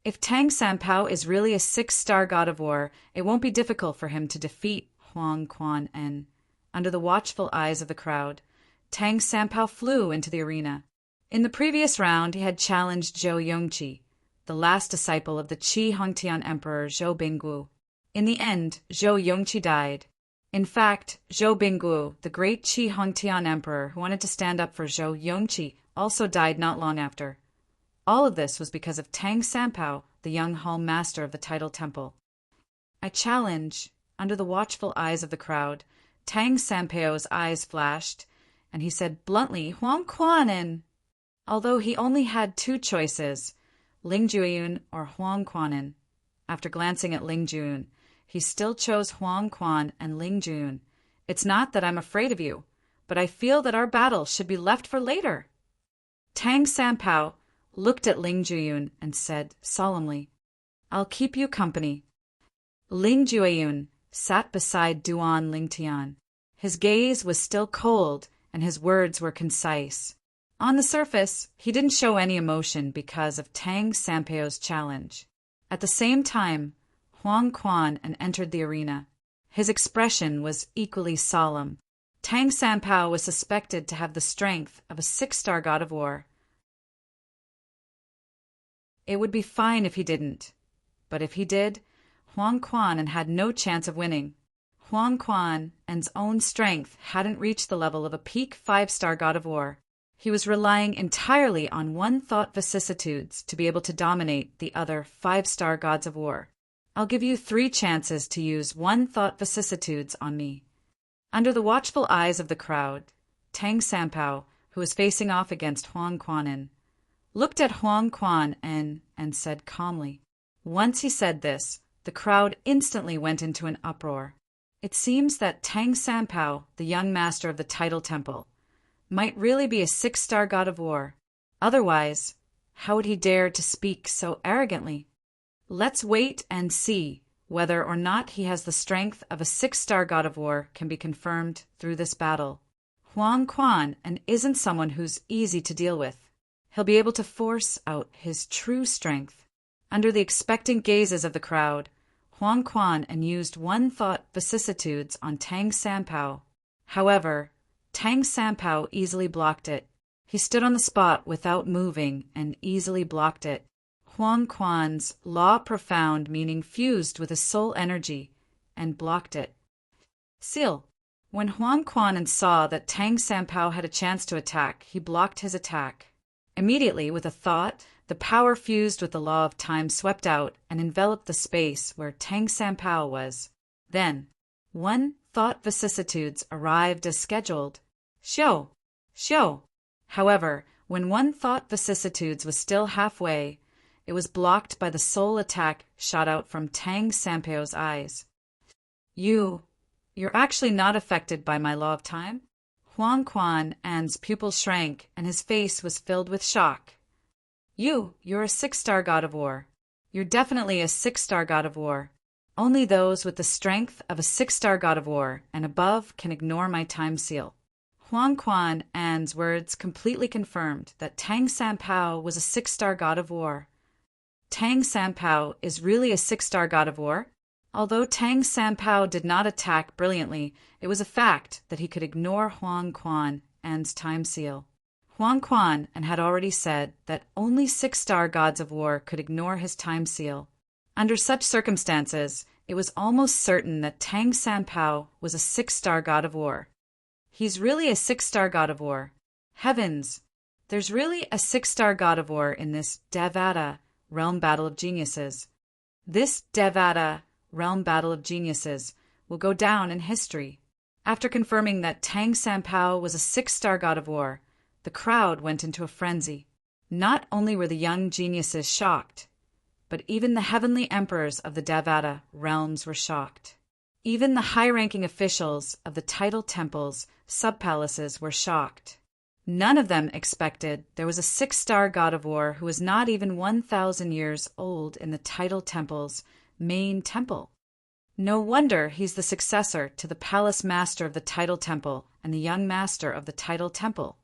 If Tang Sanpao is really a 6-star god of war, it won't be difficult for him to defeat Huang Quan and, under the watchful eyes of the crowd, Tang Sanpao flew into the arena. In the previous round, he had challenged Zhou Yongqi, the last disciple of the Qi Hongtian Emperor Zhou Binggu. In the end, Zhou Yongqi died. In fact, Zhou Binggu, the great Qi Hongtian Emperor who wanted to stand up for Zhou Yongqi, also died not long after. All of this was because of Tang Sanpao, the young hall master of the Tidal Temple. I challenge, under the watchful eyes of the crowd, Tang Sanpao's eyes flashed, and he said bluntly, Huang Quan. Although he only had 2 choices, Ling Jueyun or Huang Quan. After glancing at Ling Jueyun, he still chose Huang Quan and Ling Jueyun. It's not that I'm afraid of you, but I feel that our battle should be left for later. Tang Sanpao looked at Ling Jueyun and said solemnly, I'll keep you company. Ling Jueyun sat beside Duan Lingtian. His gaze was still cold, and his words were concise. On the surface, he didn't show any emotion because of Tang Sanpao's challenge. At the same time, Huang Quan entered the arena. His expression was equally solemn. Tang Sanpao was suspected to have the strength of a 6-star god of war. It would be fine if he didn't. But if he did, Huang Quan had no chance of winning. Huang Quan's own strength hadn't reached the level of a peak 5-star god of war. He was relying entirely on one-thought vicissitudes to be able to dominate the other 5-star gods of war. I'll give you 3 chances to use one-thought vicissitudes on me. Under the watchful eyes of the crowd, Tang Sanpao, who was facing off against Huang Quan, looked at Huang Quan and said calmly. Once he said this, the crowd instantly went into an uproar. It seems that Tang Sanpao, the young master of the Tidal Temple, might really be a 6-star god of war. Otherwise, how would he dare to speak so arrogantly? Let's wait and see whether or not he has the strength of a 6-star god of war can be confirmed through this battle. Huang Quan isn't someone who's easy to deal with. He'll be able to force out his true strength. Under the expectant gazes of the crowd, Huang Quan used one-thought vicissitudes on Tang Sanpao. However, Tang Sanpao easily blocked it. He stood on the spot without moving and easily blocked it. Huang Quan's law profound meaning fused with his soul energy and blocked it. Seal. When Huang Quan saw that Tang Sanpao had a chance to attack, he blocked his attack. Immediately, with a thought, the power fused with the law of time swept out and enveloped the space where Tang Sanpao was. Then, one thought vicissitudes arrived as scheduled. Xiao! Xiao! However, when one thought vicissitudes was still halfway, it was blocked by the soul attack shot out from Tang Sanpao's eyes. You're actually not affected by my law of time? Huang Quan's pupils shrank, and his face was filled with shock. You're a 6-star god of war. You're definitely a 6-star god of war. Only those with the strength of a 6-star god of war and above can ignore my time seal. Huang Quan's words completely confirmed that Tang Sanpao was a 6-star god of war. Tang Sanpao is really a 6-star god of war? Although Tang Sanpao did not attack brilliantly, it was a fact that he could ignore Huang Quan's time seal. Huang Quan had already said that only 6-star gods of war could ignore his time seal. Under such circumstances, it was almost certain that Tang Sanpao was a 6-star god of war. He's really a 6-star god of war. Heavens! There's really a 6-star god of war in this Devata realm battle of geniuses. This Devata realm battle of geniuses will go down in history. After confirming that Tang Sanpao was a 6-star god of war, the crowd went into a frenzy. Not only were the young geniuses shocked, but even the heavenly emperors of the Devata realms were shocked. Even the high-ranking officials of the tidal temples, sub-palaces were shocked. None of them expected there was a 6-star god of war who was not even 1,000 years old in the tidal temple's main temple. No wonder he's the successor to the palace master of the tidal temple and the young master of the tidal temple.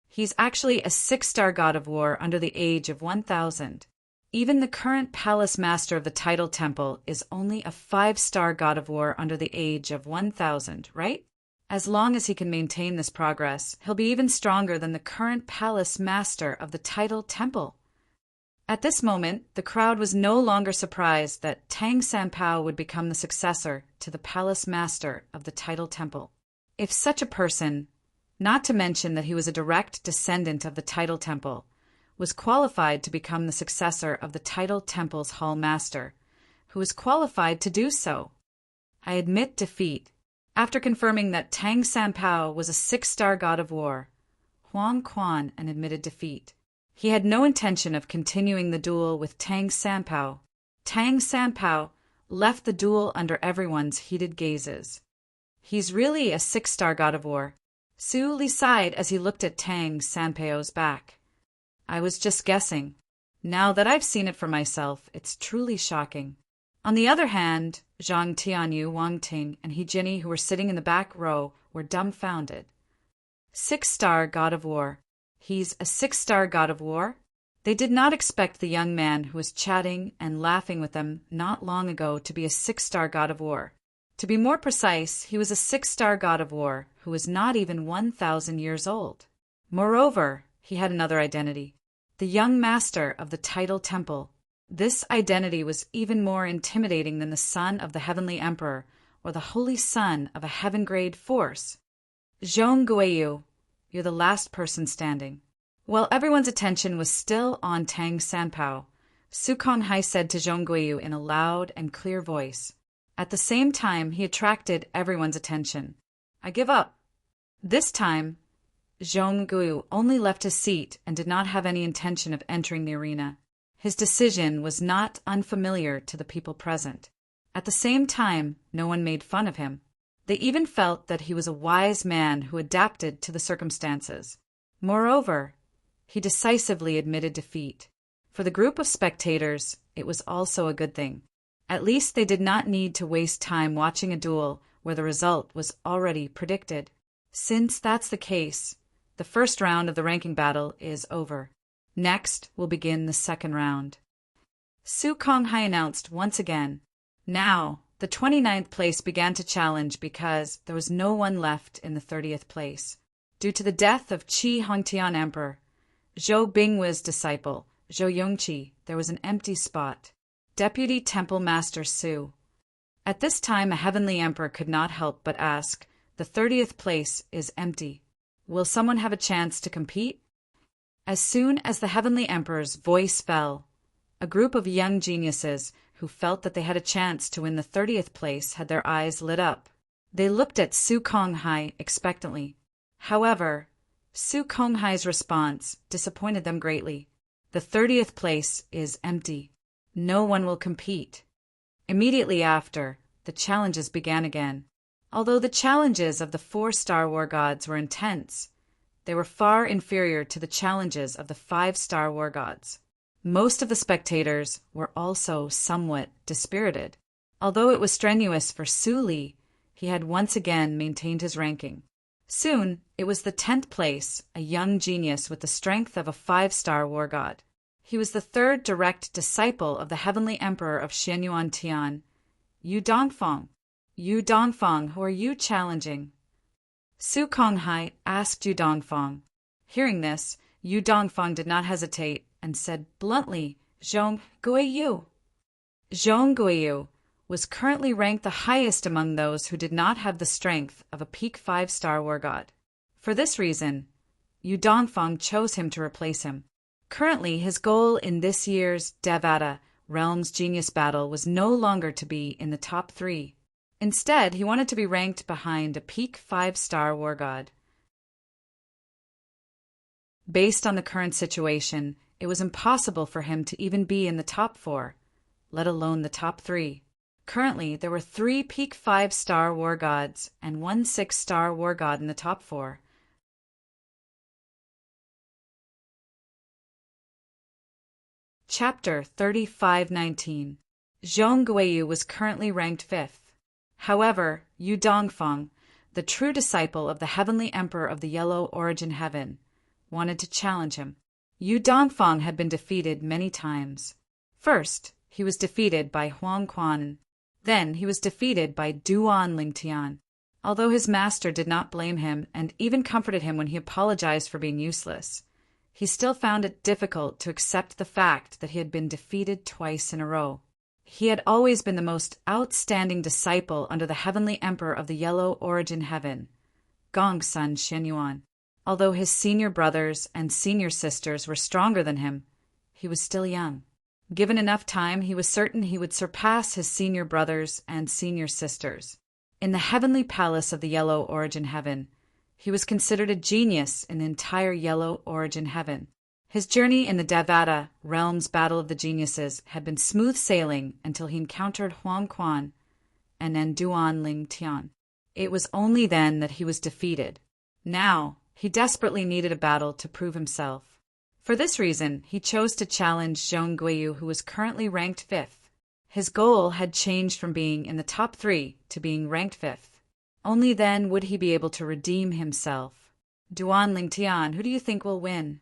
He's actually a 6-star god of war under the age of 1,000. Even the current palace master of the tidal temple is only a 5-star god of war under the age of 1,000, right? As long as he can maintain this progress, he'll be even stronger than the current palace master of the tidal temple. At this moment, the crowd was no longer surprised that Tang Sanpao would become the successor to the palace master of the tidal temple. If such a person, not to mention that he was a direct descendant of the tidal temple, was qualified to become the successor of the tidal temple's hall master, who was qualified to do so. I admit defeat. After confirming that Tang Sanpao was a 6-star god of war, Huang Quan admitted defeat. He had no intention of continuing the duel with Tang Sanpao. Tang Sanpao left the duel under everyone's heated gazes. He's really a 6-star god of war. Su Li sighed as he looked at Tang Sanpao's back. I was just guessing. Now that I've seen it for myself, it's truly shocking. On the other hand, Zhang Tianyu, Wang Ting, and He Jinni, who were sitting in the back row, were dumbfounded. 6-star god of war. He's a 6-star god of war? They did not expect the young man who was chatting and laughing with them not long ago to be a 6-star god of war. To be more precise, he was a 6-star god of war who was not even 1,000 years old. Moreover, he had another identity, the young master of the tidal temple. This identity was even more intimidating than the son of the heavenly emperor or the holy son of a heaven-grade force. Zhong Guiyu, you're the last person standing. While everyone's attention was still on Tang Sanpao, Su Konghai said to Zhong Guiyu in a loud and clear voice. At the same time, he attracted everyone's attention. I give up. This time, Zhong Guiyu only left his seat and did not have any intention of entering the arena. His decision was not unfamiliar to the people present. At the same time, no one made fun of him. They even felt that he was a wise man who adapted to the circumstances. Moreover, he decisively admitted defeat. For the group of spectators, it was also a good thing. At least they did not need to waste time watching a duel where the result was already predicted. Since that's the case, the first round of the ranking battle is over. Next will begin the second round. Su Konghai announced once again, Now, The 29th place began to challenge because there was no one left in the 30th place. Due to the death of Qi Hongtian Emperor, Zhou Binghui's disciple, Zhou Yongqi, there was an empty spot. Deputy Temple Master Su. At this time, a heavenly emperor could not help but ask, "The 30th place is empty. Will someone have a chance to compete?" As soon as the heavenly emperor's voice fell, a group of young geniuses who felt that they had a chance to win the 30th place had their eyes lit up. They looked at Su Konghai expectantly. However, Su Konghai's response disappointed them greatly. The 30th place is empty. No one will compete. Immediately after, the challenges began again. Although the challenges of the 4-star war gods were intense, they were far inferior to the challenges of the 5-star war gods. Most of the spectators were also somewhat dispirited. Although it was strenuous for Su Li, he had once again maintained his ranking. Soon, it was the 10th place, a young genius with the strength of a 5-star war god. He was the 3rd direct disciple of the heavenly emperor of Xianyuan Tian, Yu Dongfang. Yu Dongfang, who are you challenging? Su Konghai asked Yu Dongfang. Hearing this, Yu Dongfang did not hesitate and said bluntly, "Zhong Guiyu." Zhong Guiyu was currently ranked the highest among those who did not have the strength of a peak 5-star war god. For this reason, Yu Dongfang chose him to replace him. Currently, his goal in this year's Devata Realms Genius Battle was no longer to be in the top 3. Instead, he wanted to be ranked behind a peak 5-star war god. Based on the current situation, it was impossible for him to even be in the top 4, let alone the top 3. Currently, there were 3 peak 5-star war gods and 1 6-star war god in the top 4. Chapter 3519. Zhong Guiyu was currently ranked 5th. However, Yu Dongfang, the true disciple of the heavenly emperor of the Yellow Origin Heaven, wanted to challenge him. Yu Dongfang had been defeated many times. First, he was defeated by Huang Quan. Then he was defeated by Duan Lingtian. Although his master did not blame him and even comforted him when he apologized for being useless, he still found it difficult to accept the fact that he had been defeated twice in a row. He had always been the most outstanding disciple under the heavenly emperor of the Yellow Origin Heaven, Gongsun Xianyuan. Although his senior brothers and senior sisters were stronger than him, he was still young. Given enough time, he was certain he would surpass his senior brothers and senior sisters. In the heavenly palace of the Yellow Origin Heaven, he was considered a genius in the entire Yellow Origin Heaven. His journey in the Devata Realms Battle of the Geniuses had been smooth sailing until he encountered Huang Quan and then Duan Lingtian. It was only then that he was defeated. Now, he desperately needed a battle to prove himself. For this reason, he chose to challenge Zhong Guiyu, who was currently ranked 5th. His goal had changed from being in the top 3 to being ranked 5th. Only then would he be able to redeem himself. Duan Lingtian, who do you think will win?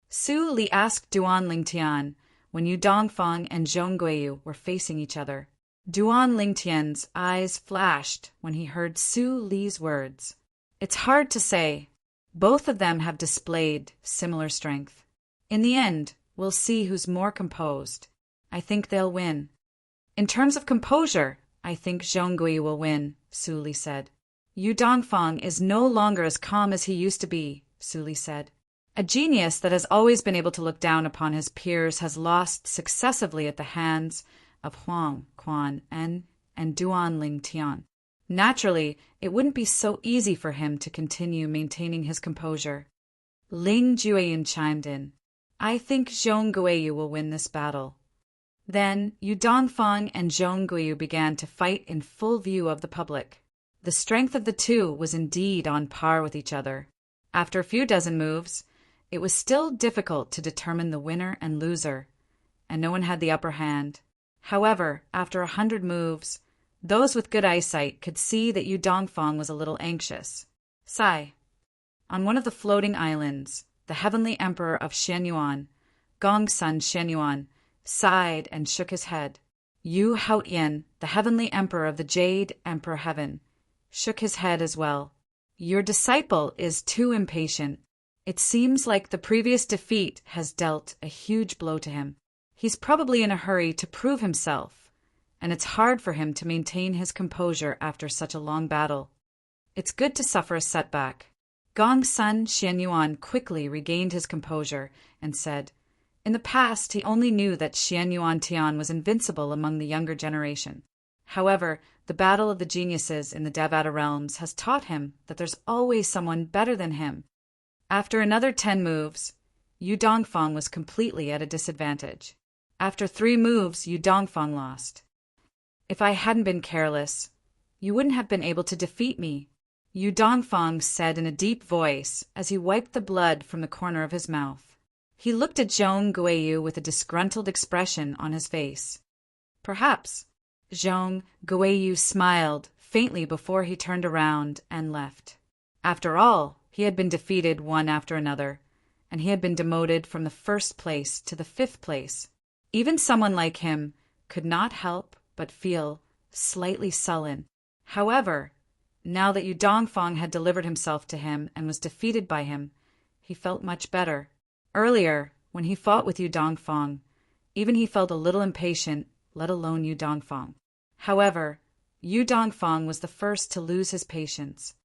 Su Li asked Duan Lingtian when Yu Dongfang and Zhong Guiyu were facing each other. Duan Lingtian's eyes flashed when he heard Su Li's words. It's hard to say. Both of them have displayed similar strength. In the end, we'll see who's more composed. I think they'll win. In terms of composure, I think Zhong Guiyu will win, Su Li said. Yu Dongfang is no longer as calm as he used to be, Su Li said. A genius that has always been able to look down upon his peers has lost successively at the hands of Huang Quan and Duan Lingtian. Naturally, it wouldn't be so easy for him to continue maintaining his composure. Ling Jueyun chimed in. I think Zhong Guiyu will win this battle. Then Yu Dongfang and Zhong Guiyu began to fight in full view of the public. The strength of the two was indeed on par with each other. After a few dozen moves, it was still difficult to determine the winner and loser, and no one had the upper hand. However, after 100 moves, those with good eyesight could see that Yu Dongfang was a little anxious. Sigh. On one of the floating islands, the heavenly emperor of Xianyuan, Gongsun Xianyuan, sighed and shook his head. Yu Haotian, the heavenly emperor of the Jade Emperor Heaven, shook his head as well. Your disciple is too impatient. It seems like the previous defeat has dealt a huge blow to him. He's probably in a hurry to prove himself, and it's hard for him to maintain his composure after such a long battle. It's good to suffer a setback. Gongsun Xianyuan quickly regained his composure and said, in the past he only knew that Xianyuan Tian was invincible among the younger generation. However, the battle of the geniuses in the Devata realms has taught him that there's always someone better than him. After another 10 moves, Yu Dongfang was completely at a disadvantage. After 3 moves, Yu Dongfang lost. If I hadn't been careless, you wouldn't have been able to defeat me, Yu Dongfang said in a deep voice as he wiped the blood from the corner of his mouth. He looked at Zhong Guiyu with a disgruntled expression on his face. Perhaps. Zhong Guiyu smiled faintly before he turned around and left. After all, he had been defeated one after another, and he had been demoted from the 1st place to the 5th place. Even someone like him could not help but feel slightly sullen. However, now that Yu Dongfang had delivered himself to him and was defeated by him, he felt much better. Earlier, when he fought with Yu Dongfang, even he felt a little impatient, let alone Yu Dongfang. However, Yu Dongfang was the first to lose his patience.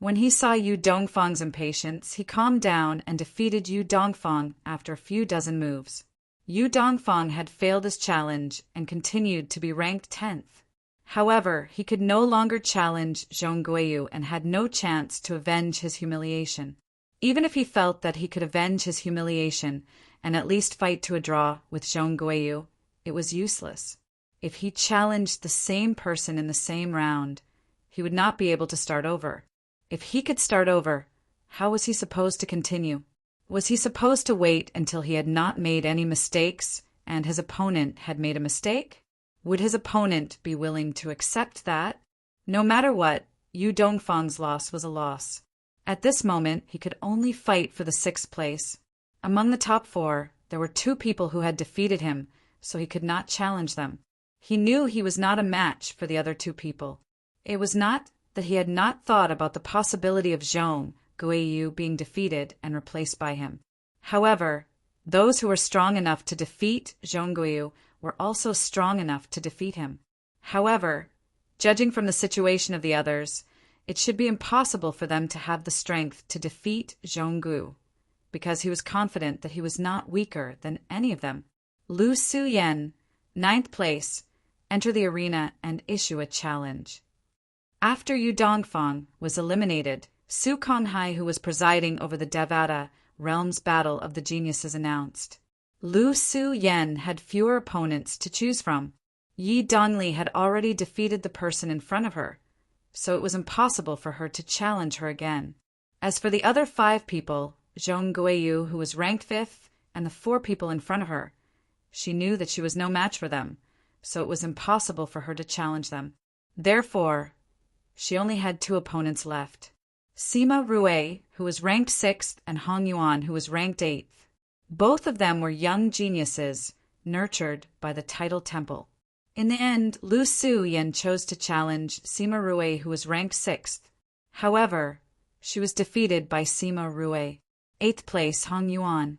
When he saw Yu Dongfang's impatience, he calmed down and defeated Yu Dongfang after a few dozen moves. Yu Dongfang had failed his challenge and continued to be ranked 10th. However, he could no longer challenge Zhong Guiyu and had no chance to avenge his humiliation. Even if he felt that he could avenge his humiliation and at least fight to a draw with Zhong Guiyu, it was useless. If he challenged the same person in the same round, he would not be able to start over. If he could start over, how was he supposed to continue? Was he supposed to wait until he had not made any mistakes and his opponent had made a mistake? Would his opponent be willing to accept that? No matter what, Yu Dongfang's loss was a loss. At this moment, he could only fight for the 6th place. Among the top 4, there were 2 people who had defeated him, so he could not challenge them. He knew he was not a match for the other 2 people. It was not that he had not thought about the possibility of Zhong Guiyu being defeated and replaced by him. However, those who were strong enough to defeat Zhong Guiyu were also strong enough to defeat him. However, judging from the situation of the others, it should be impossible for them to have the strength to defeat Zhong Guiyu, because he was confident that he was not weaker than any of them. Lu Suyen, 9th place, enter the arena and issue a challenge. After Yu Dongfang was eliminated, Su Konghai, who was presiding over the Devata Realms Battle of the Geniuses, announced. Lu Suyen had fewer opponents to choose from. Yi Dongli had already defeated the person in front of her, so it was impossible for her to challenge her again. As for the other 5 people, Zhong Guiyu, who was ranked 5th, and the 4 people in front of her, she knew that she was no match for them, so it was impossible for her to challenge them. Therefore, she only had 2 opponents left. Sima Rui, who was ranked 6th, and Hong Yuan, who was ranked 8th. Both of them were young geniuses, nurtured by the Tidal Temple. In the end, Lu Suyen chose to challenge Sima Rui, who was ranked 6th. However, she was defeated by Sima Rui. 8th place, Hong Yuan.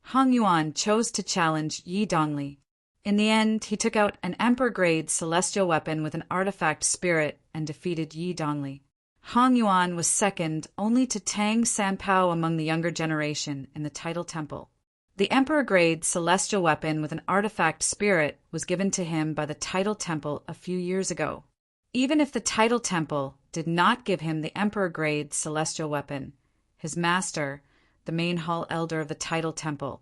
Hong Yuan chose to challenge Yi Dongli. In the end, he took out an Emperor-grade celestial weapon with an artifact spirit and defeated Yi Dongli. Hong Yuan was second only to Tang Sanpao among the younger generation in the Tidal Temple. The Emperor-grade celestial weapon with an artifact spirit was given to him by the Tidal Temple a few years ago. Even if the Tidal Temple did not give him the Emperor-grade celestial weapon, his master, the main hall elder of the Tidal Temple,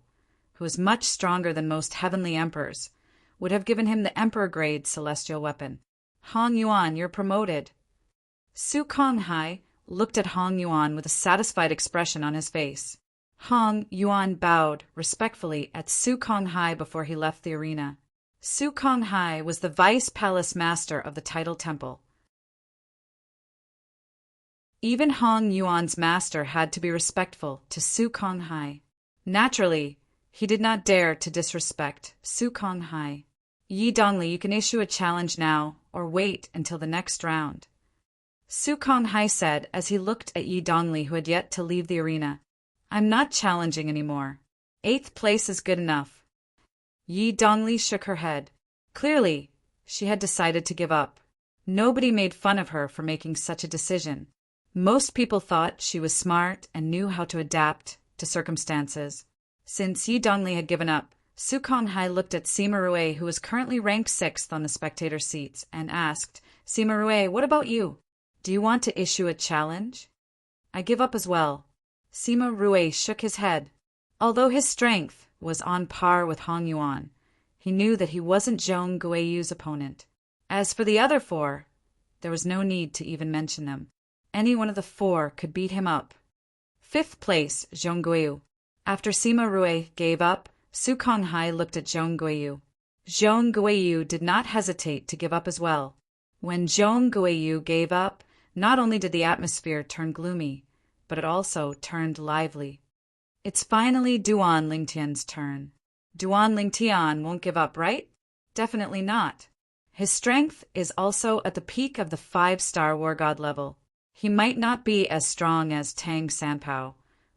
who was much stronger than most heavenly emperors, would have given him the Emperor-grade celestial weapon. Hong Yuan, you're promoted. Su Konghai looked at Hong Yuan with a satisfied expression on his face. Hong Yuan bowed respectfully at Su Konghai before he left the arena. Su Konghai was the vice palace master of the Tidal Temple. Even Hong Yuan's master had to be respectful to Su Konghai. Naturally, He did not dare to disrespect Su Konghai. Yi Dongli, you can issue a challenge now, or wait until the next round. Su Konghai said as he looked at Yi Dongli, who had yet to leave the arena. I'm not challenging anymore. 8th place is good enough. Yi Dongli shook her head. Clearly, she had decided to give up. Nobody made fun of her for making such a decision. Most people thought she was smart and knew how to adapt to circumstances. Since Yi Dongli had given up, Su Konghai looked at Sima Rue, who was currently ranked 6th on the spectator seats, and asked, Sima Rue, what about you? Do you want to issue a challenge? I give up as well. Sima Rue shook his head. Although his strength was on par with Hong Yuan, he knew that he wasn't Zhong Guiyu's opponent. As for the other 4, there was no need to even mention them. Any one of the 4 could beat him up. 5th place, Zhong Guiyu. After Sima Rue gave up, Su Konghai looked at Zhong Guiyu. Zhong Guiyu did not hesitate to give up as well. When Zhong Guiyu gave up, not only did the atmosphere turn gloomy, but it also turned lively. It's finally Duan Lingtian's turn. Duan Lingtian won't give up, right? Definitely not. His strength is also at the peak of the 5-star war god level. He might not be as strong as Tang Sanpao,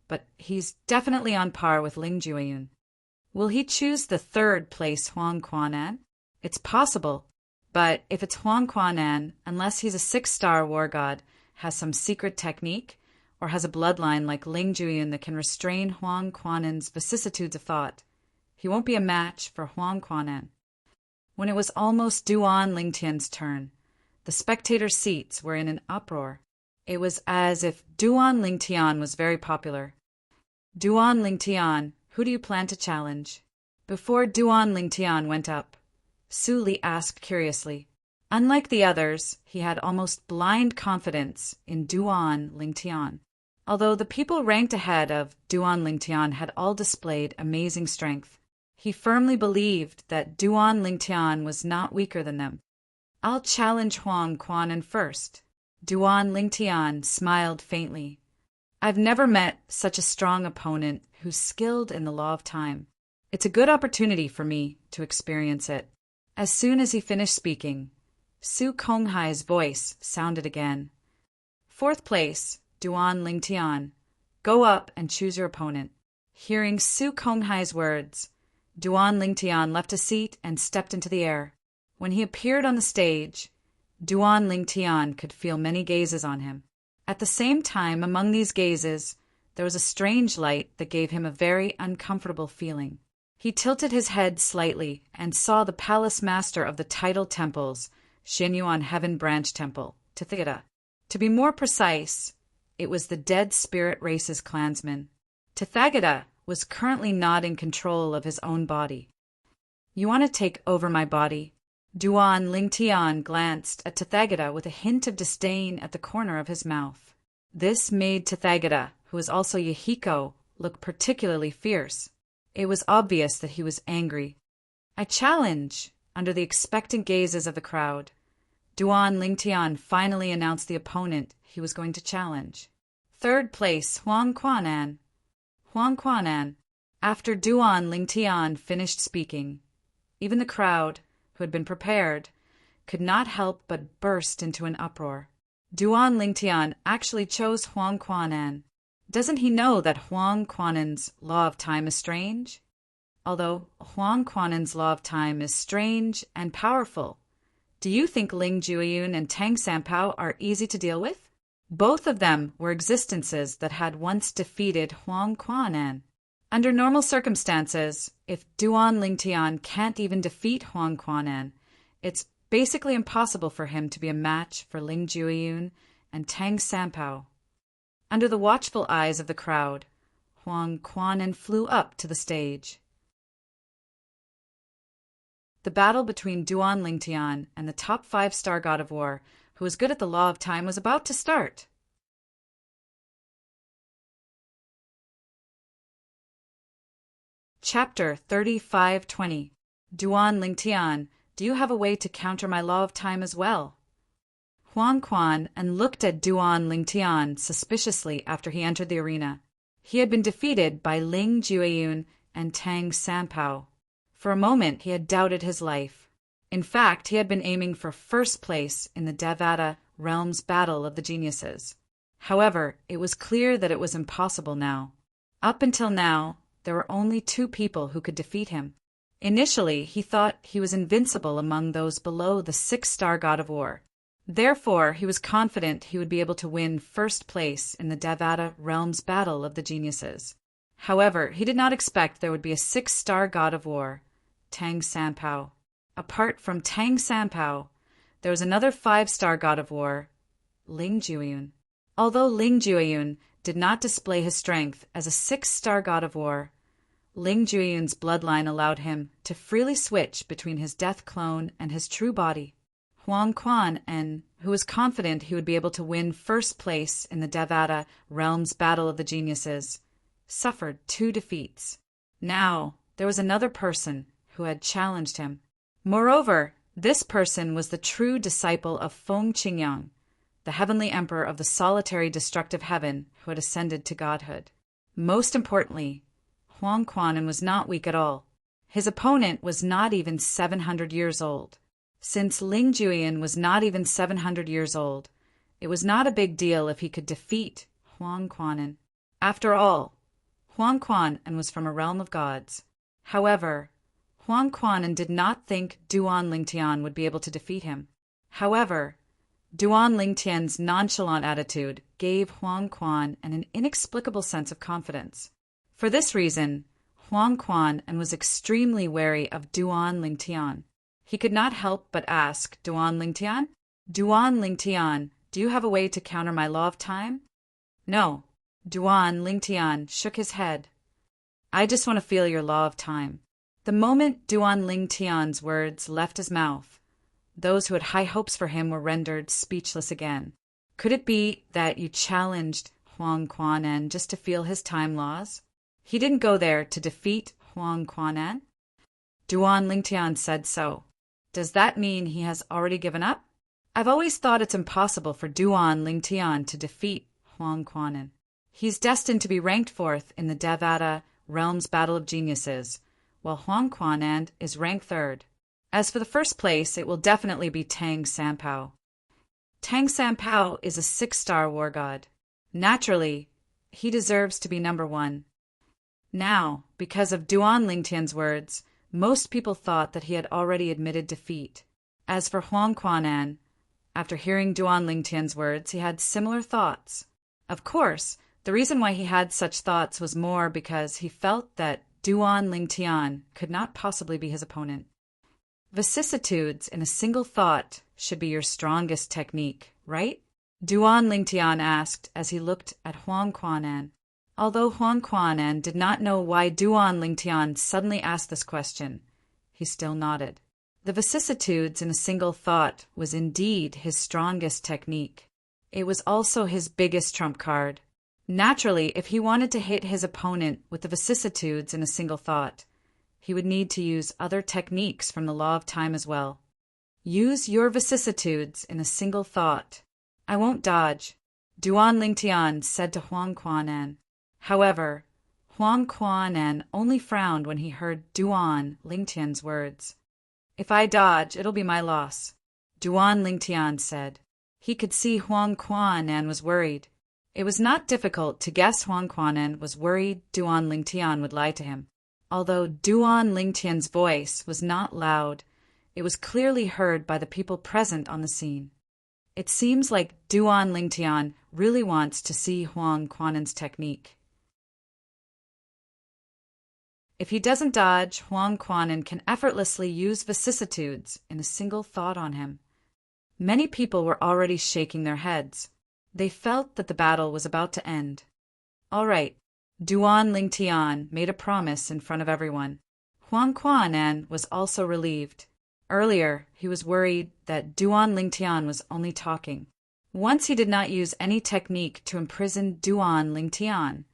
but he's definitely on par with Ling Jueyun. Will he choose the 3rd place Huang Quanan? It's possible, but if it's Huang Quanan, unless he's a 6-star war god, has some secret technique, or has a bloodline like Ling Jueyun that can restrain Huang Quanan's vicissitudes of thought, he won't be a match for Huang Quanan. When it was almost Duan Lingtian's turn, the spectator seats were in an uproar. It was as if Duan Lingtian was very popular. Duan Lingtian, who do you plan to challenge? Before Duan Lingtian went up, Su Li asked curiously. Unlike the others, he had almost blind confidence in Duan Lingtian. Although the people ranked ahead of Duan Lingtian had all displayed amazing strength, he firmly believed that Duan Lingtian was not weaker than them. I'll challenge Huang Quanan first. Duan Lingtian smiled faintly. I've never met such a strong opponent who's skilled in the law of time. It's a good opportunity for me to experience it. As soon as he finished speaking, Su Konghai's voice sounded again. 4th place, Duan Lingtian. Go up and choose your opponent. Hearing Su Konghai's words, Duan Lingtian left a seat and stepped into the air. When he appeared on the stage, Duan Lingtian could feel many gazes on him. At the same time, among these gazes, there was a strange light that gave him a very uncomfortable feeling. He tilted his head slightly and saw the palace master of the tidal temples, Xianyuan Heaven Branch Temple, Tathagata. To be more precise, it was the dead spirit race's clansman. Tathagata was currently not in control of his own body. You want to take over my body? Duan Lingtian glanced at Tathagata with a hint of disdain at the corner of his mouth. This made Tathagata, who was also Yahiko, look particularly fierce. It was obvious that he was angry. I challenge, under the expectant gazes of the crowd. Duan Lingtian finally announced the opponent he was going to challenge. 3rd place, Huang Quanan. Huang Quanan. After Duan Lingtian finished speaking, even the crowd, who had been prepared, could not help but burst into an uproar. Duan Lingtian actually chose Huang Quanan. Doesn't he know that Huang Quanan's law of time is strange? Although Huang Quanan's law of time is strange and powerful, do you think Ling Jueyun and Tang Sanpao are easy to deal with? Both of them were existences that had once defeated Huang Quanan. Under normal circumstances, if Duan Lingtian can't even defeat Huang Quanan, it's basically impossible for him to be a match for Ling Jueyun and Tang Sanpao. Under the watchful eyes of the crowd, Huang Quanan flew up to the stage. The battle between Duan Lingtian and the top 5-star god of war, who was good at the law of time, was about to start. Chapter 3520. Duan Lingtian, do you have a way to counter my law of time as well? Huang Quan looked at Duan Lingtian suspiciously after he entered the arena. He had been defeated by Ling Jueyun, and Tang Sanpao. For a moment he had doubted his life. In fact, he had been aiming for first place in the Devata realm's battle of the geniuses. However, it was clear that it was impossible now. Up until now, there were only 2 people who could defeat him. Initially, he thought he was invincible among those below the 6-star god of war. Therefore, he was confident he would be able to win first place in the Devata realm's battle of the geniuses. However, he did not expect there would be a 6-star god of war, Tang Sanpao. Apart from Tang Sanpao, there was another 5-star god of war, Ling Jueyun. Although Ling Jueyun did not display his strength as a 6-star god of war, Ling Jueyun's bloodline allowed him to freely switch between his death clone and his true body. Huang Quan, who was confident he would be able to win first place in the Devata realm's battle of the geniuses, suffered 2 defeats. Now, there was another person who had challenged him. Moreover, this person was the true disciple of Feng Qingyang, the heavenly emperor of the solitary destructive heaven who had ascended to godhood. Most importantly, Huang Quan was not weak at all. His opponent was not even 700 years old. Since Ling Jueyun was not even 700 years old, it was not a big deal if he could defeat Huang Quan. After all, Huang Quan was from a realm of gods. However, Huang Quan did not think Duan Lingtian would be able to defeat him. However, Duan Lingtian's nonchalant attitude gave Huang Quan an inexplicable sense of confidence. For this reason, Huang Quan was extremely wary of Duan Lingtian. He could not help but ask Duan Lingtian, "Duan Lingtian, do you have a way to counter my law of time?" "No." Duan Lingtian shook his head. "I just want to feel your law of time." The moment Duan Lingtian's words left his mouth, those who had high hopes for him were rendered speechless again. Could it be that you challenged Huang Quan just to feel his time laws? He didn't go there to defeat Huang Quan. Duan Lingtian said so. Does that mean he has already given up? I've always thought it's impossible for Duan Lingtian to defeat Huang Quan. He's destined to be ranked 4th in the Devata realm's battle of geniuses, while Huang Quan is ranked 3rd. As for the first place, it will definitely be Tang Sanpao. Tang Sanpao is a 6-star war god. Naturally, he deserves to be number 1. Now, because of Duan Lingtian's words, most people thought that he had already admitted defeat. As for Huang Quan, after hearing Duan Lingtian's words, he had similar thoughts. Of course, the reason why he had such thoughts was more because he felt that Duan Lingtian could not possibly be his opponent. Vicissitudes in a single thought should be your strongest technique, right? Duan Lingtian asked as he looked at Huang Quan. Although Huang Quan did not know why Duan Lingtian suddenly asked this question, he still nodded. The vicissitudes in a single thought was indeed his strongest technique. It was also his biggest trump card. Naturally, if he wanted to hit his opponent with the vicissitudes in a single thought, he would need to use other techniques from the law of time as well. Use your vicissitudes in a single thought. I won't dodge, Duan Lingtian said to Huang Quan. However, Huang Quan only frowned when he heard Duan Lingtian's words. If I dodge, it'll be my loss, Duan Lingtian said. He could see Huang Quan was worried. It was not difficult to guess Huang Quan was worried Duan Lingtian would lie to him. Although Duan Lingtian's voice was not loud, it was clearly heard by the people present on the scene. It seems like Duan Lingtian really wants to see Huang Quan's technique. If he doesn't dodge, Huang Quan can effortlessly use vicissitudes in a single thought on him. Many people were already shaking their heads. They felt that the battle was about to end. All right, Duan Lingtian made a promise in front of everyone. Huang Quan was also relieved. Earlier, he was worried that Duan Lingtian was only talking. Once he did not use any technique to imprison Duan Lingtian.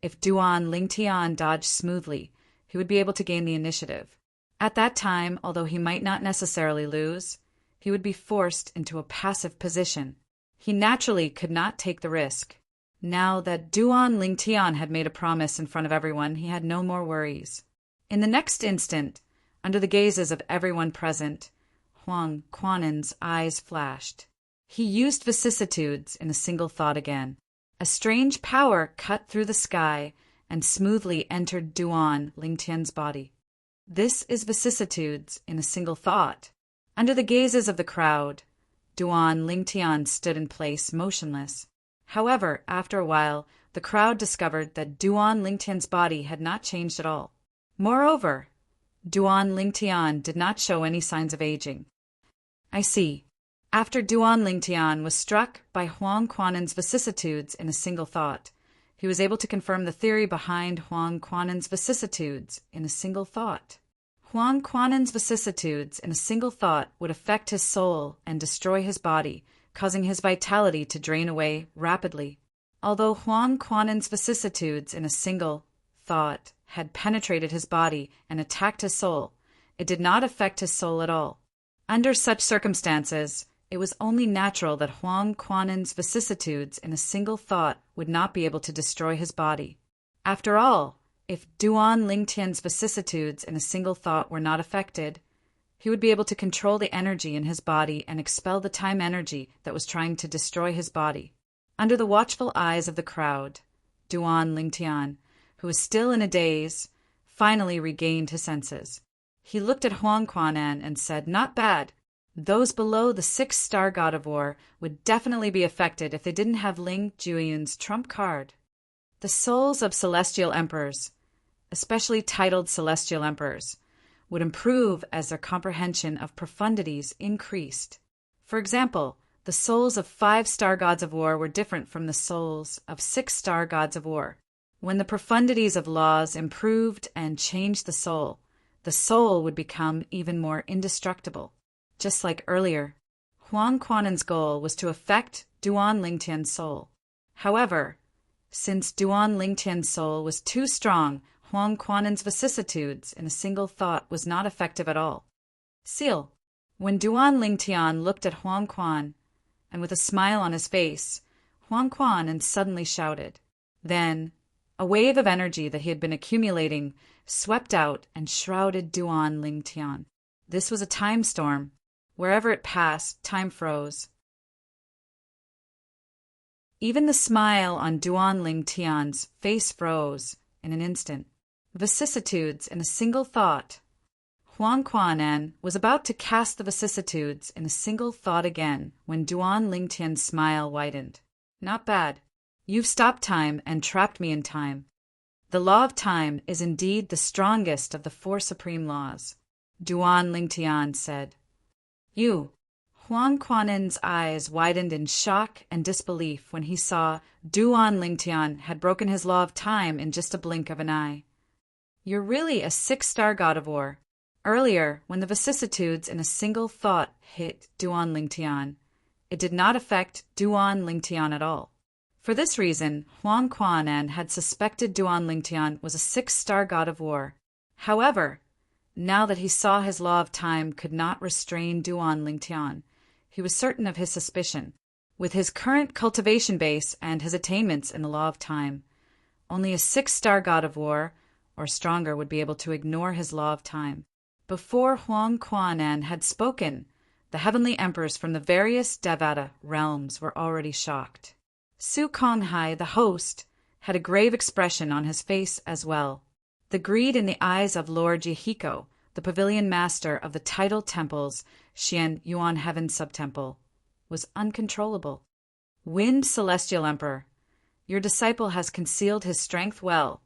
If Duan Lingtian dodged smoothly, he would be able to gain the initiative. At that time, although he might not necessarily lose, he would be forced into a passive position. He naturally could not take the risk. Now that Duan Lingtian had made a promise in front of everyone, he had no more worries. In the next instant, under the gazes of everyone present, Huang Quan'an's eyes flashed. He used vicissitudes in a single thought again. A strange power cut through the sky and smoothly entered Duan Lingtian's body. This is vicissitudes in a single thought. Under the gazes of the crowd, Duan Lingtian stood in place, motionless. However, after a while, the crowd discovered that Duan Lingtian's body had not changed at all. Moreover, Duan Lingtian did not show any signs of aging. I see. After Duan Lingtian was struck by Huang Quan'an's vicissitudes in a single thought, he was able to confirm the theory behind Huang Quan'an's vicissitudes in a single thought. Huang Quan'an's vicissitudes in a single thought would affect his soul and destroy his body, causing his vitality to drain away rapidly. Although Huang Quan'an's vicissitudes in a single thought had penetrated his body and attacked his soul, it did not affect his soul at all. Under such circumstances, it was only natural that Huang Quan'an's vicissitudes in a single thought would not be able to destroy his body. After all, if Duan Lingtian's vicissitudes in a single thought were not affected, he would be able to control the energy in his body and expel the time energy that was trying to destroy his body. Under the watchful eyes of the crowd, Duan Lingtian, who was still in a daze, finally regained his senses. He looked at Huang Quan'an and said, "Not bad. Those below the 6-star god of war would definitely be affected if they didn't have Ling Jueyun's trump card." The souls of celestial emperors, especially titled celestial emperors, would improve as their comprehension of profundities increased. For example, the souls of 5-star gods of war were different from the souls of 6-star gods of war. When the profundities of laws improved and changed the soul would become even more indestructible. Just like earlier, Huang Quan'an's goal was to affect Duan Lingtian's soul. However, since Duan Lingtian's soul was too strong, Huang Quan'an's vicissitudes in a single thought was not effective at all. Seal. When Duan Lingtian looked at Huang Quan, and with a smile on his face, Huang Quan suddenly shouted. Then, a wave of energy that he had been accumulating swept out and shrouded Duan Lingtian. This was a time storm. Wherever it passed, time froze. Even the smile on Duan Lingtian's face froze in an instant. Vicissitudes in a single thought. Huang Quan'an was about to cast the vicissitudes in a single thought again when Duan Lingtian's smile widened. "Not bad. You've stopped time and trapped me in time. The law of time is indeed the strongest of the 4 supreme laws," Duan Lingtian said. Huang Quan'an's eyes widened in shock and disbelief when he saw Duan Lingtian had broken his law of time in just a blink of an eye. "You're really a 6-star god of war." Earlier, when the vicissitudes in a single thought hit Duan Lingtian, it did not affect Duan Lingtian at all. For this reason, Huang Quan'an had suspected Duan Lingtian was a 6-star god of war. However, now that he saw his law of time could not restrain Duan Lingtian, he was certain of his suspicion. With his current cultivation base and his attainments in the law of time, only a 6-star god of war, or stronger, would be able to ignore his law of time. Before Huang Quan'an had spoken, the heavenly emperors from the various Devata realms were already shocked. Su Konghai, the host, had a grave expression on his face as well. The greed in the eyes of Lord Yehiko, the pavilion master of the tidal temple's Xian Yuan Heaven subtemple, was uncontrollable. "Wind Celestial Emperor, your disciple has concealed his strength well,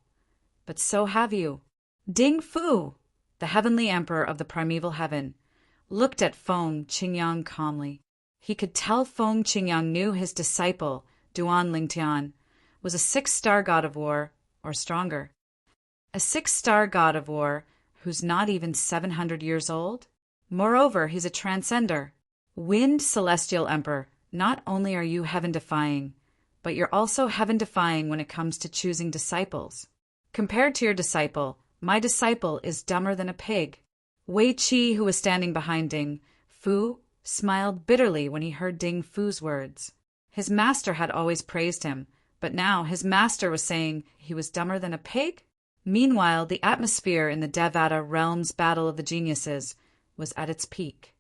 but so have you." Ding Fu, the heavenly emperor of the primeval heaven, looked at Feng Qingyang calmly. He could tell Feng Qingyang knew his disciple, Duan Lingtian, was a 6-star god of war, or stronger. A 6-star god of war who's not even 700 years old? Moreover, he's a transcender. Wind Celestial Emperor, not only are you heaven-defying, but you're also heaven-defying when it comes to choosing disciples. Compared to your disciple, my disciple is dumber than a pig. Wei Qi, who was standing behind Ding Fu, smiled bitterly when he heard Ding Fu's words. His master had always praised him, But now his master was saying he was dumber than a pig? Meanwhile, the atmosphere in the Devata realm's battle of the geniuses was at its peak.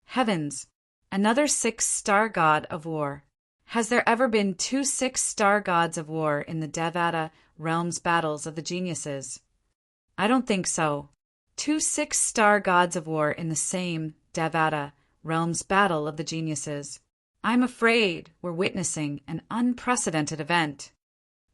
Heavens! Another 6-star god of war. Has there ever been 2 6-star gods of war in the Devata realm's battles of the geniuses? I don't think so. 2 6-star gods of war in the same Devata realm's battle of the geniuses. I'm afraid we're witnessing an unprecedented event.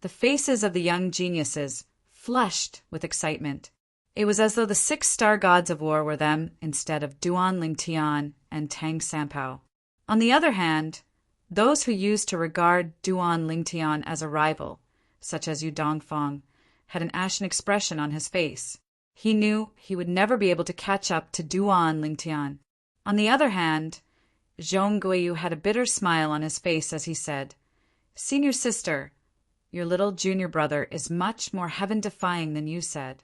The faces of the young geniuses flushed with excitement. It was as though the 6-star gods of war were them instead of Duan Lingtian and Tang Sanpao. On the other hand, those who used to regard Duan Lingtian as a rival, such as Yu Dongfang, had an ashen expression on his face. He knew he would never be able to catch up to Duan Lingtian. On the other hand, Zhong Guiyu had a bitter smile on his face as he said, "Senior sister, your little junior brother is much more heaven-defying than you said.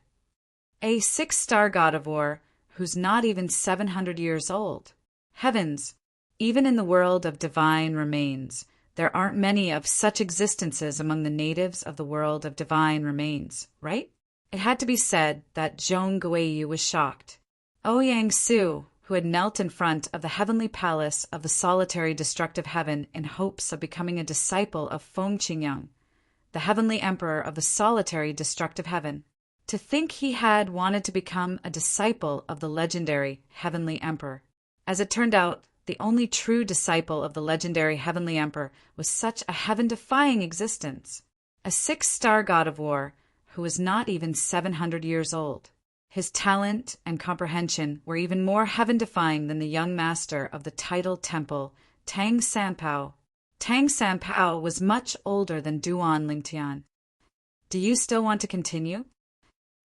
A 6-star god of war who's not even 700 years old. Heavens, even in the world of divine remains, there aren't many of such existences among the natives of the world of divine remains, right?" It had to be said that Zhong Guiyu was shocked. Ouyang Su, who had knelt in front of the heavenly palace of the solitary destructive heaven in hopes of becoming a disciple of Feng Qingyang, the heavenly emperor of the solitary destructive heaven. To think he had wanted to become a disciple of the legendary heavenly emperor. As it turned out, the only true disciple of the legendary heavenly emperor was such a heaven-defying existence. A 6-star god of war who was not even 700 years old. His talent and comprehension were even more heaven-defying than the young master of the tidal temple, Tang Sanpao. Tang Sanpao was much older than Duan Lingtian. "Do you still want to continue?"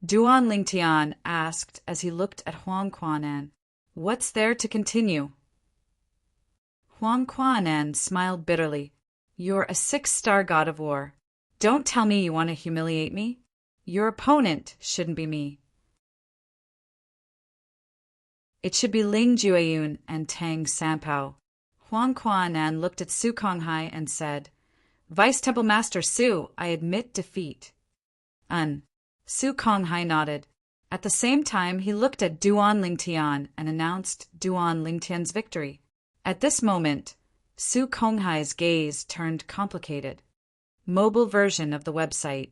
Duan Lingtian asked as he looked at Huang Quanan. "What's there to continue?" Huang Quanan smiled bitterly. "You're a 6-star god of war. Don't tell me you want to humiliate me. Your opponent shouldn't be me. It should be Ling Jueyun and Tang Sanpao." Huang Quanan looked at Su Konghai and said, "Vice Temple Master Su, I admit defeat." Su Konghai nodded. At the same time, he looked at Duan Lingtian and announced Duan Lingtian's victory. At this moment, Su Konghai's gaze turned complicated. Mobile version of the website.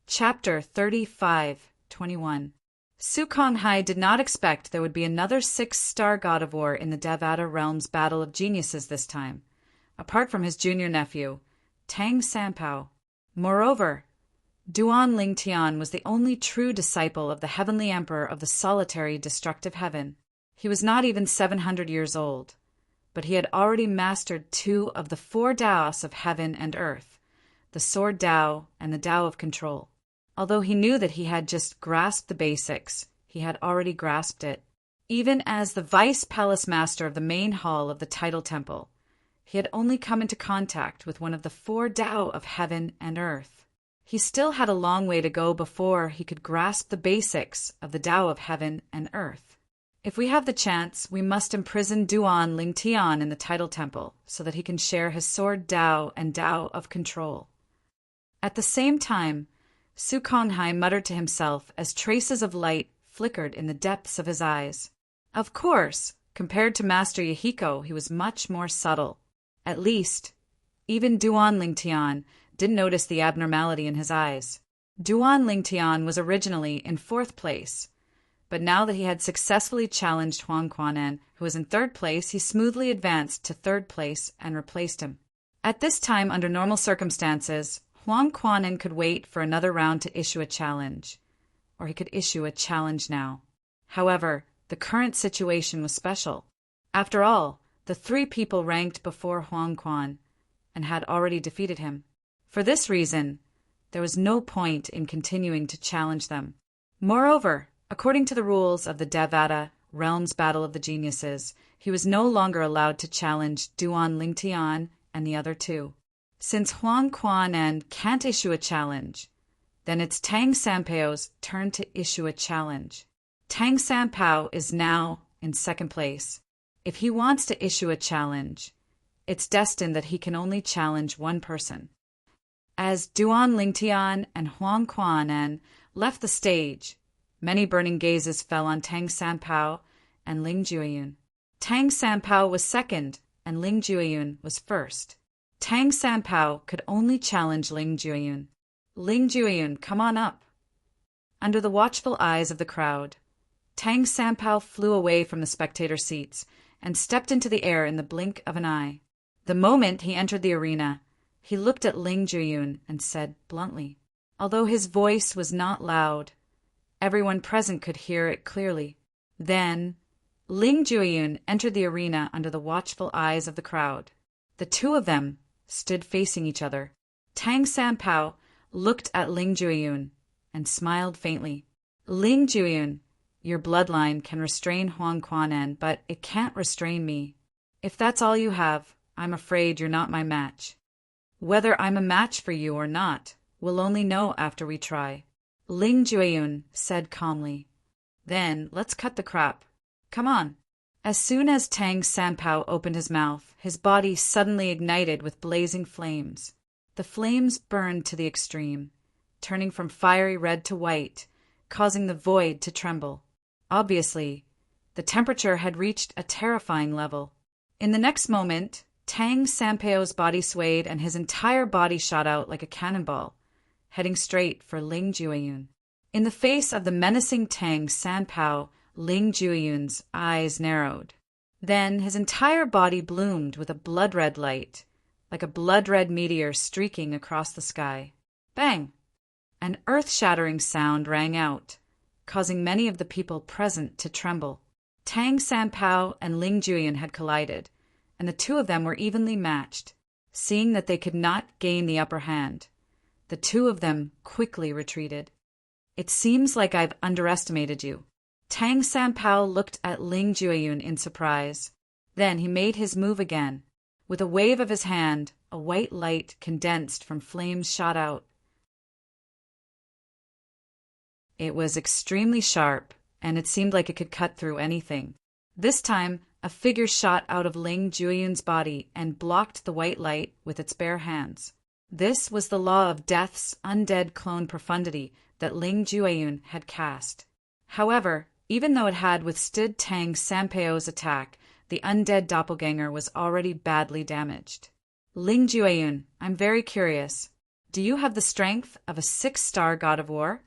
Chapter 35:21. Su Konghai did not expect there would be another 6-star god of war in the Devata realm's battle of geniuses this time, apart from his junior nephew, Tang Sanpao. Moreover, Duan Lingtian was the only true disciple of the heavenly emperor of the solitary destructive heaven. He was not even 700 years old, but he had already mastered 2 of the 4 Taos of heaven and earth, the Sword Tao and the Tao of Control. Although he knew that he had just grasped the basics, he had already grasped it. Even as the vice palace master of the main hall of the tidal temple, he had only come into contact with one of the 4 Tao of heaven and earth. He still had a long way to go before he could grasp the basics of the Tao of heaven and earth. If we have the chance, we must imprison Duan Lingtian in the tidal temple so that he can share his Sword Tao and Tao of Control. At the same time, Su Konghai muttered to himself as traces of light flickered in the depths of his eyes. Of course, compared to Master Yahiko, he was much more subtle. At least, even Duan Lingtian didn't notice the abnormality in his eyes. Duan Lingtian was originally in 4th place, but now that he had successfully challenged Huang Quanan, who was in 3rd place, he smoothly advanced to 3rd place and replaced him. At this time, under normal circumstances, Huang Quanan could wait for another round to issue a challenge, or he could issue a challenge now. However, the current situation was special. After all, the 3 people ranked before Huang Quan and had already defeated him. For this reason, there was no point in continuing to challenge them. Moreover, according to the rules of the Devata realm's battle of the geniuses, he was no longer allowed to challenge Duan Lingtian and the other 2. Since Huang Quanan can't issue a challenge, then it's Tang Sanpao's turn to issue a challenge. Tang Sanpao is now in 2nd place. If he wants to issue a challenge, it's destined that he can only challenge one person. As Duan Lingtian and Huang Quanan left the stage, many burning gazes fell on Tang Sanpao and Ling Jueyun. Tang Sanpao was second, and Ling Jueyun was first. Tang Sanpao could only challenge Ling Jueyun. Ling Jueyun, come on up. Under the watchful eyes of the crowd, Tang Sanpao flew away from the spectator seats and stepped into the air in the blink of an eye. The moment he entered the arena, he looked at Ling Jueyun and said bluntly, although his voice was not loud, everyone present could hear it clearly. Then, Ling Jueyun entered the arena under the watchful eyes of the crowd. The two of them stood facing each other. Tang Sanpao looked at Ling Jueyun and smiled faintly. Ling Jueyun, your bloodline can restrain Huang Quanan, but it can't restrain me. If that's all you have, I'm afraid you're not my match. Whether I'm a match for you or not, we'll only know after we try. Ling Jueyun said calmly. Then let's cut the crap. Come on. As soon as Tang Sanpao opened his mouth, his body suddenly ignited with blazing flames. The flames burned to the extreme, turning from fiery red to white, causing the void to tremble. Obviously, the temperature had reached a terrifying level. In the next moment, Tang Sanpao's body swayed and his entire body shot out like a cannonball, heading straight for Ling Jueyun. In the face of the menacing Tang Sanpao, Ling Jueyun's eyes narrowed. Then his entire body bloomed with a blood-red light, like a blood-red meteor streaking across the sky. Bang! An earth-shattering sound rang out, causing many of the people present to tremble. Tang Sanpao and Ling Jueyun had collided, and the two of them were evenly matched. Seeing that they could not gain the upper hand, the two of them quickly retreated. It seems like I've underestimated you. Tang Sanpao looked at Ling Jueyun in surprise. Then he made his move again. With a wave of his hand, a white light condensed from flames shot out. It was extremely sharp, and it seemed like it could cut through anything. This time, a figure shot out of Ling Jueyun's body and blocked the white light with its bare hands. This was the law of death's undead clone profundity that Ling Jueyun had cast. However, even though it had withstood Tang Sanpao's attack, the undead doppelganger was already badly damaged. Ling Jueyun, I'm very curious. Do you have the strength of a 6-star god of war?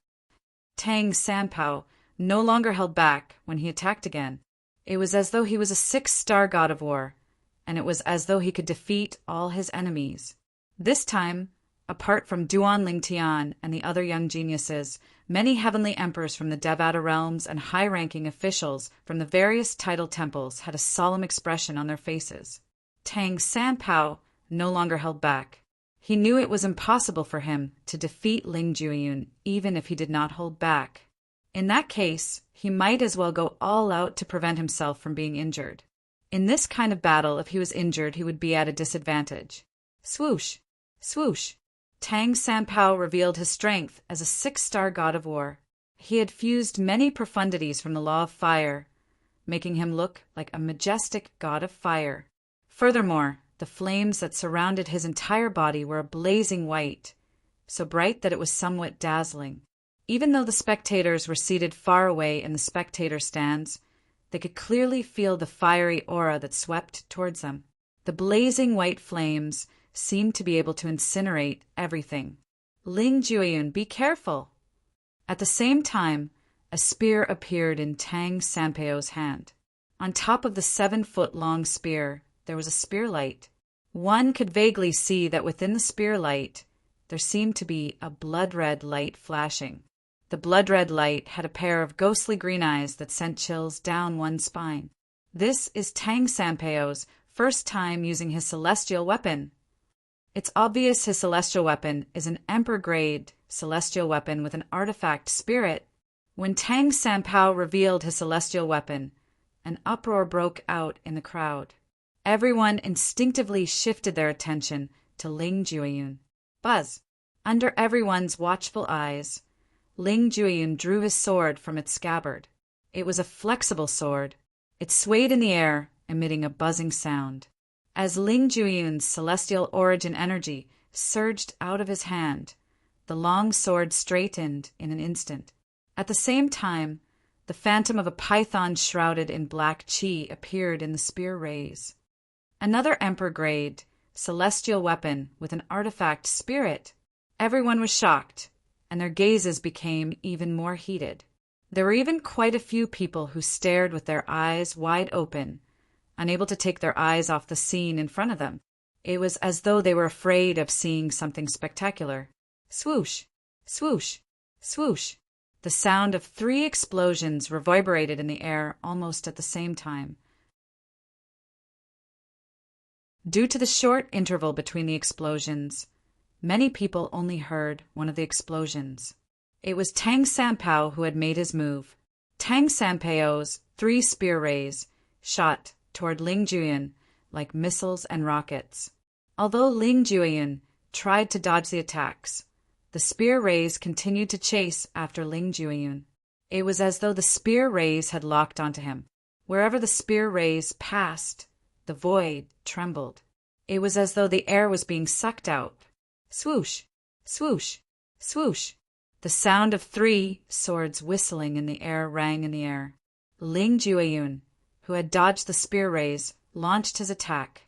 Tang Sanpao no longer held back when he attacked again. It was as though he was a 6-star god of war, and it was as though he could defeat all his enemies. This time, apart from Duan Lingtian and the other young geniuses, many heavenly emperors from the Devata realms and high-ranking officials from the various tidal temples had a solemn expression on their faces. Tang Sanpao no longer held back. He knew it was impossible for him to defeat Ling Jueyun even if he did not hold back. In that case, he might as well go all out to prevent himself from being injured. In this kind of battle, if he was injured, he would be at a disadvantage. Swoosh! Swoosh! Tang Sanpao revealed his strength as a 6-star god of war. He had fused many profundities from the law of fire, making him look like a majestic god of fire. Furthermore, the flames that surrounded his entire body were a blazing white, so bright that it was somewhat dazzling. Even though the spectators were seated far away in the spectator stands, they could clearly feel the fiery aura that swept towards them. The blazing white flames seemed to be able to incinerate everything. Ling Jueyun, be careful! At the same time, a spear appeared in Tang Sanpao's hand. On top of the 7-foot-long spear, there was a spearlight. One could vaguely see that within the spearlight, there seemed to be a blood-red light flashing. The blood-red light had a pair of ghostly green eyes that sent chills down one's spine. This is Tang Sanpao's first time using his celestial weapon. It's obvious his celestial weapon is an emperor-grade celestial weapon with an artifact spirit. When Tang Sanpao revealed his celestial weapon, an uproar broke out in the crowd. Everyone instinctively shifted their attention to Ling Jueyun. Buzz! Under everyone's watchful eyes, Ling Jueyun drew his sword from its scabbard. It was a flexible sword. It swayed in the air emitting a buzzing sound. As Ling Jueyun's celestial origin energy surged out of his hand, the long sword straightened in an instant. At the same time, the phantom of a python shrouded in black chi appeared in the spear rays. Another emperor-grade, celestial weapon with an artifact spirit. Everyone was shocked, and their gazes became even more heated. There were even quite a few people who stared with their eyes wide open, unable to take their eyes off the scene in front of them. It was as though they were afraid of seeing something spectacular. Swoosh! Swoosh! Swoosh! The sound of 3 explosions reverberated in the air almost at the same time. Due to the short interval between the explosions, many people only heard one of the explosions. It was Tang Sanpao who had made his move. Tang Sanpao's 3 spear rays shot toward Ling Jueyun like missiles and rockets. Although Ling Jueyun tried to dodge the attacks, the spear rays continued to chase after Ling Jueyun. It was as though the spear rays had locked onto him. Wherever the spear rays passed, the void trembled. It was as though the air was being sucked out. Swoosh! Swoosh! Swoosh! The sound of 3 swords whistling in the air rang in the air. Ling Jueyun, who had dodged the spear rays, launched his attack.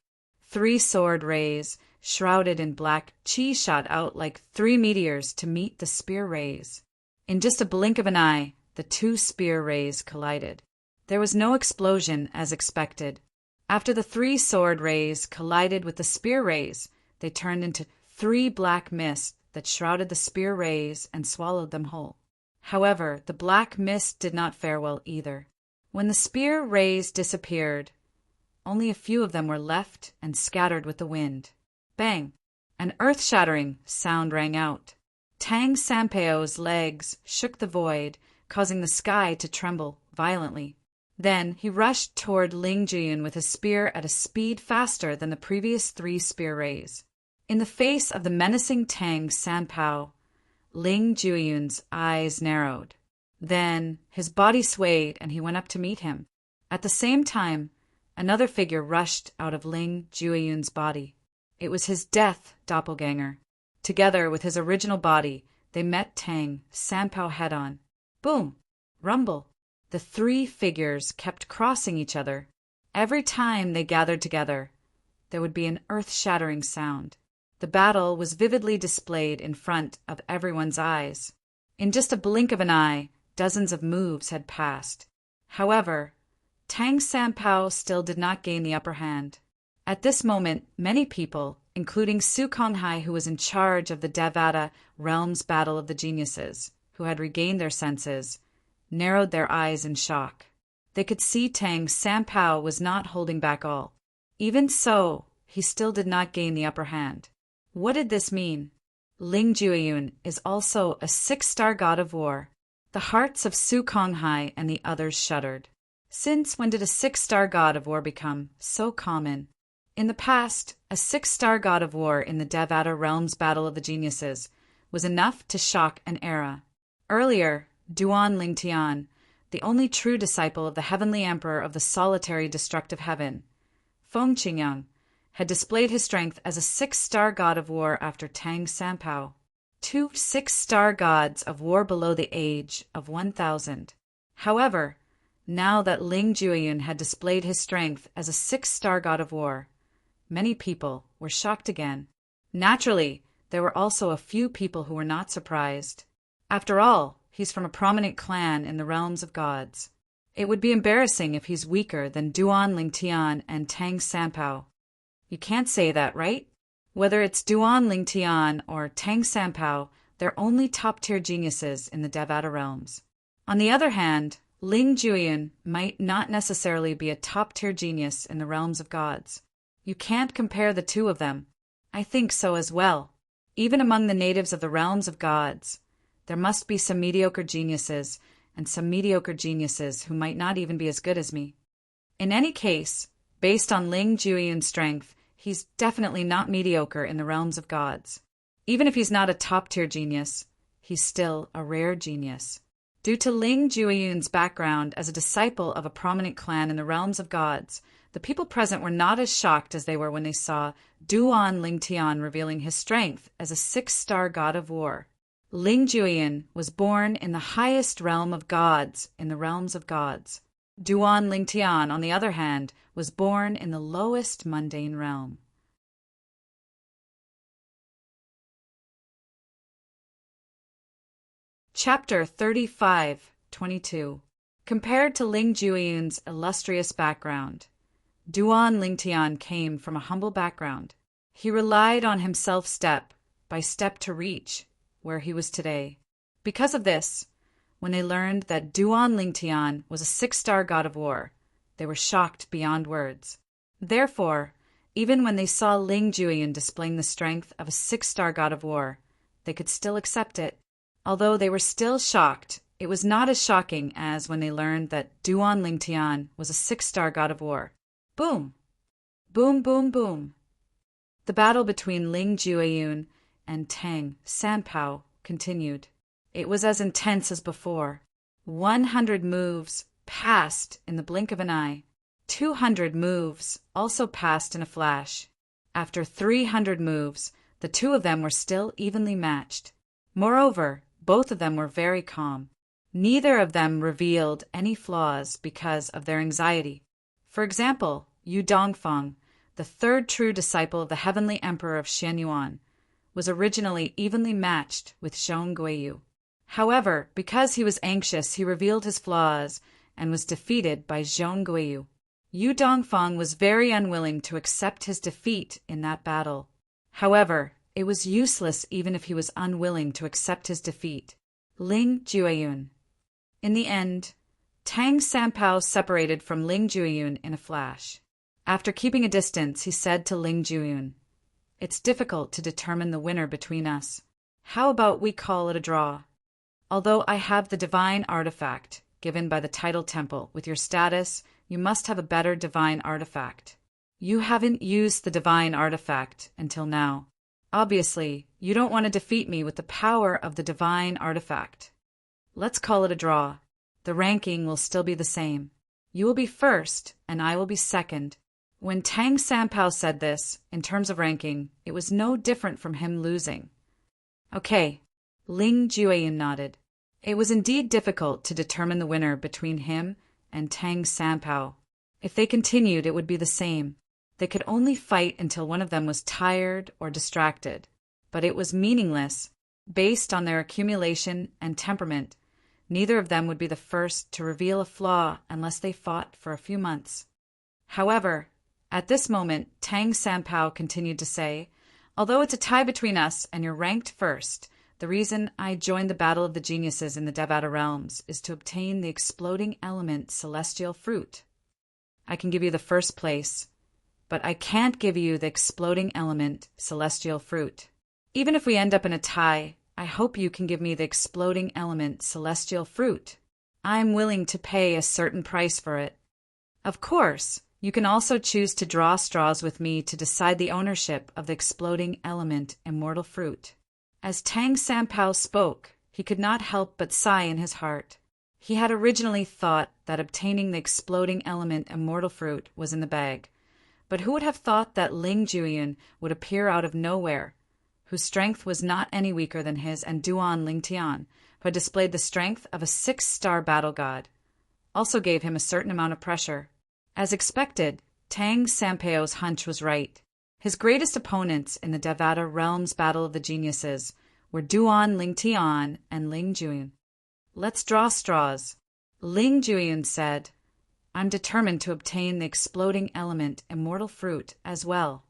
3 sword rays, shrouded in black chi, shot out like 3 meteors to meet the spear rays. In just a blink of an eye, the 2 spear rays collided. There was no explosion as expected. After the 3 sword rays collided with the spear rays, they turned into 3 black mists that shrouded the spear rays and swallowed them whole. However, the black mist did not fare well either. When the spear rays disappeared, only a few of them were left and scattered with the wind. Bang! An earth-shattering sound rang out. Tang Sanpao's legs shook the void, causing the sky to tremble violently. Then he rushed toward Ling Jueyun with his spear at a speed faster than the previous 3 spear rays. In the face of the menacing Tang Sanpao, Ling Jueyun's eyes narrowed. Then his body swayed and he went up to meet him. At the same time, another figure rushed out of Ling Jueyun's body. It was his death doppelganger. Together with his original body, they met Tang Sanpao head-on. Boom! Rumble! The 3 figures kept crossing each other. Every time they gathered together, there would be an earth-shattering sound. The battle was vividly displayed in front of everyone's eyes. In just a blink of an eye, dozens of moves had passed. However, Tang Sanpao still did not gain the upper hand. At this moment, many people, including Su Konghai, who was in charge of the Devata Realms Battle of the Geniuses, who had regained their senses, narrowed their eyes in shock. They could see Tang Sanpao was not holding back all. Even so, he still did not gain the upper hand. What did this mean? Ling Jueyun is also a 6-star god of war. The hearts of Su Konghai and the others shuddered. Since when did a 6-star god of war become so common? In the past, a 6-star god of war in the Devata Realms Battle of the Geniuses was enough to shock an era. Earlier, Duan Lingtian, the only true disciple of the heavenly emperor of the solitary destructive heaven, Feng Qingyang, had displayed his strength as a 6-star god of war after Tang Sanpao. 2 6-star gods of war below the age of 1,000. However, now that Ling Jueyun had displayed his strength as a 6-star god of war, many people were shocked again. Naturally, there were also a few people who were not surprised. After all, he's from a prominent clan in the realms of gods. It would be embarrassing if he's weaker than Duan Lingtian and Tang Sanpao. You can't say that, right? Whether it's Duan Lingtian or Tang Sanpao, they're only top-tier geniuses in the Devata realms. On the other hand, Ling Jueyun might not necessarily be a top-tier genius in the realms of gods. You can't compare the 2 of them. I think so as well. Even among the natives of the realms of gods, there must be some mediocre geniuses and some mediocre geniuses who might not even be as good as me. In any case, based on Ling Jueyun's strength, he's definitely not mediocre in the realms of gods. Even if he's not a top-tier genius, he's still a rare genius. Due to Ling Jueyun's background as a disciple of a prominent clan in the realms of gods, the people present were not as shocked as they were when they saw Duan Lingtian revealing his strength as a six-star god of war. Ling Jueyun was born in the highest realm of gods in the realms of gods. Duan Lingtian, on the other hand, was born in the lowest mundane realm. Chapter 35:22. Compared to Ling Jueyun's illustrious background, Duan Lingtian came from a humble background. He relied on himself step by step to reach where he was today. Because of this, when they learned that Duan Lingtian was a six-star god of war, they were shocked beyond words. Therefore, even when they saw Ling Jueyun displaying the strength of a six-star god of war, they could still accept it. Although they were still shocked, it was not as shocking as when they learned that Duan Lingtian was a six-star god of war. Boom! Boom, boom, boom. The battle between Ling Jueyun and Tang Sanpao continued. It was as intense as before. 100 moves passed in the blink of an eye. 200 moves also passed in a flash. After 300 moves, the two of them were still evenly matched. Moreover, both of them were very calm. Neither of them revealed any flaws because of their anxiety. For example, Yu Dongfang, the third true disciple of the heavenly emperor of Xianyuan, was originally evenly matched with Zhong Guiyu. However, because he was anxious, he revealed his flaws and was defeated by Zhong Guiyu. Yu Dongfang was very unwilling to accept his defeat in that battle. However, it was useless even if he was unwilling to accept his defeat. Ling Jueyun. In the end, Tang Sanpao separated from Ling Jueyun in a flash. After keeping a distance, he said to Ling Jueyun, "It's difficult to determine the winner between us. How about we call it a draw? Although I have the divine artifact given by the title temple, with your status, you must have a better divine artifact. You haven't used the divine artifact until now. Obviously, you don't want to defeat me with the power of the divine artifact. Let's call it a draw. The ranking will still be the same. You will be first, and I will be second." When Tang Sanpao said this, in terms of ranking, it was no different from him losing. Okay, Ling Jueyun nodded. It was indeed difficult to determine the winner between him and Tang Sanpao. If they continued, it would be the same. They could only fight until one of them was tired or distracted. But it was meaningless. Based on their accumulation and temperament, neither of them would be the first to reveal a flaw unless they fought for a few months. However, at this moment, Tang Sanpao continued to say, "Although it's a tie between us and you're ranked first, the reason I joined the Battle of the Geniuses in the Devata realms is to obtain the exploding element celestial fruit. I can give you the first place, but I can't give you the exploding element celestial fruit. Even if we end up in a tie, I hope you can give me the exploding element celestial fruit. I'm willing to pay a certain price for it. Of course, you can also choose to draw straws with me to decide the ownership of the exploding element immortal fruit." As Tang Sanpao spoke, he could not help but sigh in his heart. He had originally thought that obtaining the exploding element immortal fruit was in the bag. But who would have thought that Ling Jueyun would appear out of nowhere, whose strength was not any weaker than his, and Duan Lingtian, who had displayed the strength of a six-star battle god, also gave him a certain amount of pressure. As expected, Tang Sanpao's hunch was right. His greatest opponents in the Devata Realms Battle of the Geniuses were Duan Lingtian and Ling Jueyun. "Let's draw straws." Ling Jueyun said, "I'm determined to obtain the exploding element immortal fruit as well."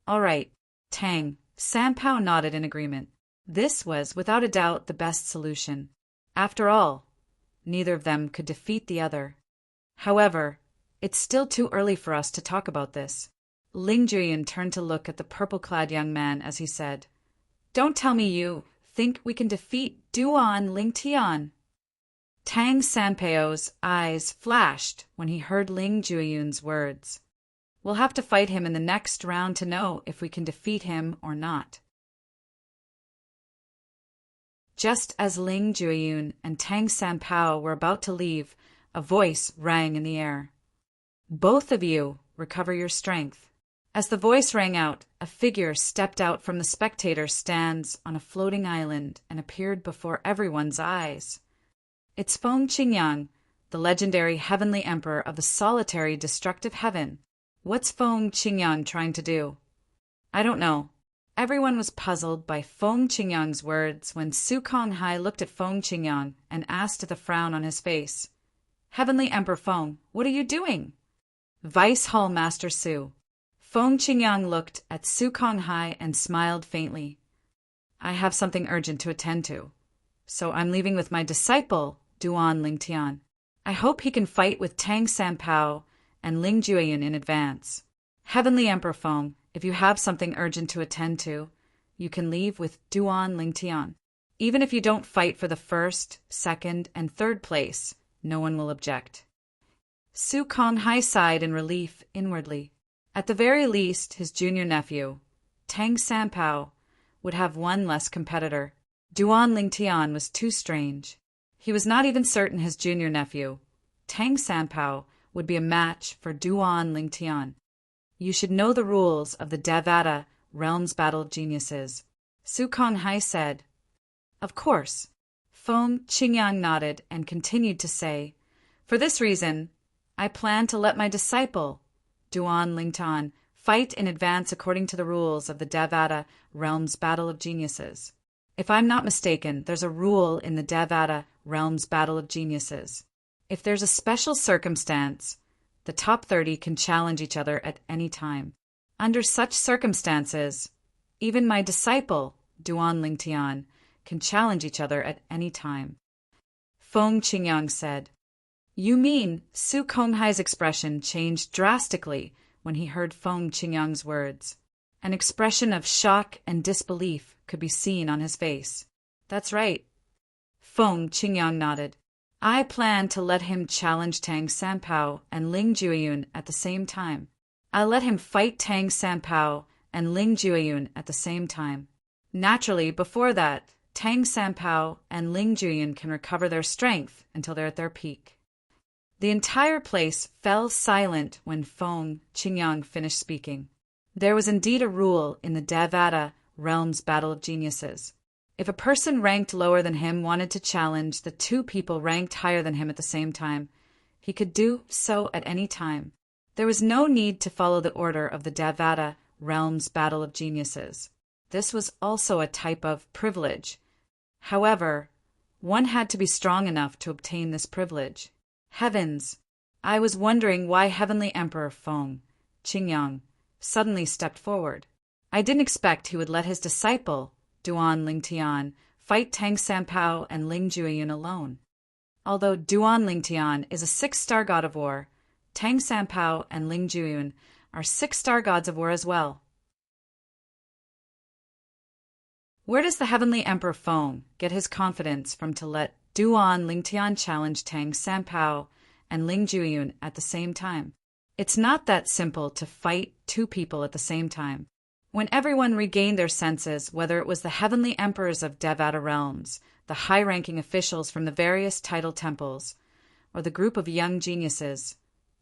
"All right." Tang Sanpao nodded in agreement. This was without a doubt the best solution. After all, neither of them could defeat the other. However, it's still too early for us to talk about this. Ling Jueyun turned to look at the purple-clad young man as he said, "Don't tell me you think we can defeat Duan Lingtian." Tang Sanpao's eyes flashed when he heard Ling Jueyun's words. "We'll have to fight him in the next round to know if we can defeat him or not." Just as Ling Jueyun and Tang Sanpao were about to leave, a voice rang in the air. "Both of you, recover your strength." As the voice rang out, a figure stepped out from the spectator stands on a floating island and appeared before everyone's eyes. It's Feng Qingyang, the legendary heavenly emperor of the solitary destructive heaven. What's Feng Qingyang trying to do? I don't know. Everyone was puzzled by Feng Qingyang's words when Su Konghai looked at Feng Qingyang and asked with a frown on his face, "Heavenly Emperor Feng, what are you doing?" "Vice Hall Master Su." Feng Qingyang looked at Su Konghai and smiled faintly. "I have something urgent to attend to, so I'm leaving with my disciple, Duan Lingtian. I hope he can fight with Tang Sanpao and Ling Jueyun in advance. Heavenly Emperor Feng, if you have something urgent to attend to, you can leave with Duan Lingtian. Even if you don't fight for the first, second, and third place, no one will object." Su Konghai sighed in relief inwardly. At the very least, his junior nephew, Tang Sanpao, would have one less competitor. Duan Lingtian was too strange. He was not even certain his junior nephew, Tang Sanpao, would be a match for Duan Lingtian. "You should know the rules of the Devata Realms Battle of Geniuses," Su Konghai said. "Of course." Feng Qingyang nodded and continued to say, "For this reason, I plan to let my disciple, Duan Lingtian, fight in advance according to the rules of the Devata Realms Battle of Geniuses. If I'm not mistaken, there's a rule in the Devata Realms Battle of Geniuses. If there's a special circumstance, the top 30 can challenge each other at any time. Under such circumstances, even my disciple, Duan Lingtian, can challenge each other at any time." Feng Qingyang said. "You mean?" Su Konghai's expression changed drastically when he heard Feng Qingyang's words. An expression of shock and disbelief could be seen on his face. "That's right." Feng Qingyang nodded. "I plan to let him challenge Tang Sanpao and Ling Jueyun at the same time. I'll let him fight Tang Sanpao and Ling Jueyun at the same time. Naturally, before that, Tang Sanpao and Ling Jueyun can recover their strength until they're at their peak." The entire place fell silent when Feng Qingyang finished speaking. There was indeed a rule in the Devata Realms Battle of Geniuses. If a person ranked lower than him wanted to challenge the two people ranked higher than him at the same time, he could do so at any time. There was no need to follow the order of the Devata Realms Battle of Geniuses. This was also a type of privilege. However, one had to be strong enough to obtain this privilege. Heavens! I was wondering why Heavenly Emperor Feng Qingyang suddenly stepped forward. I didn't expect he would let his disciple, Duan Lingtian, fight Tang Sanpao and Ling Jueyun alone. Although Duan Lingtian is a 6-star god of war, Tang Sanpao and Ling Jueyun are 6-star gods of war as well. Where does the Heavenly Emperor Feng get his confidence from to let Duan Lingtian challenge Tang Sanpao and Ling Jueyun at the same time? It's not that simple to fight two people at the same time. When everyone regained their senses, whether it was the heavenly emperors of Devata realms, the high-ranking officials from the various title temples, or the group of young geniuses,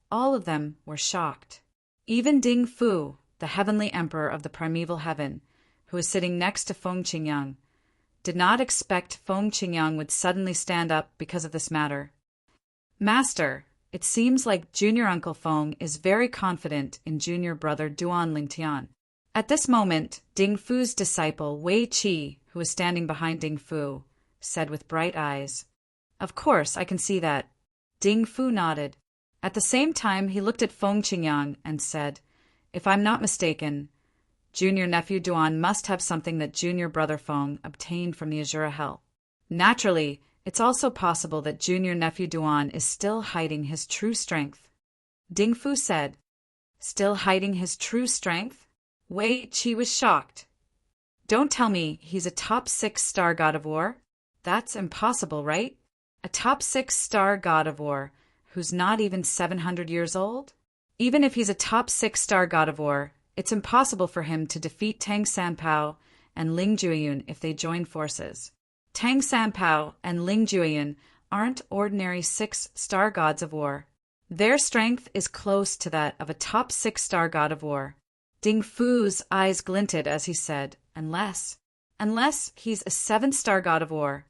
all of them were shocked. Even Ding Fu, the heavenly emperor of the primeval heaven, who was sitting next to Feng Qingyang, did not expect Feng Qingyang would suddenly stand up because of this matter. "Master, it seems like junior uncle Feng is very confident in junior brother Duan Lingtian." At this moment, Ding Fu's disciple Wei Qi, who was standing behind Ding Fu, said with bright eyes, "Of course, I can see that." Ding Fu nodded. At the same time, he looked at Feng Qingyang and said, "If I'm not mistaken, junior nephew Duan must have something that junior brother Feng obtained from the Azura Hell. Naturally, it's also possible that junior nephew Duan is still hiding his true strength." Ding Fu said, "Still hiding his true strength?" Wei Qi was shocked. "Don't tell me he's a top 6-star god of war? That's impossible, right? A top 6-star god of war who's not even 700 years old? Even if he's a top 6-star god of war, it's impossible for him to defeat Tang Sanpao and Ling Jueyun if they join forces. Tang Sanpao and Ling Juyin aren't ordinary 6-star gods of war. Their strength is close to that of a top 6-star god of war. Ding Fu's eyes glinted as he said, Unless he's a 7-star god of war.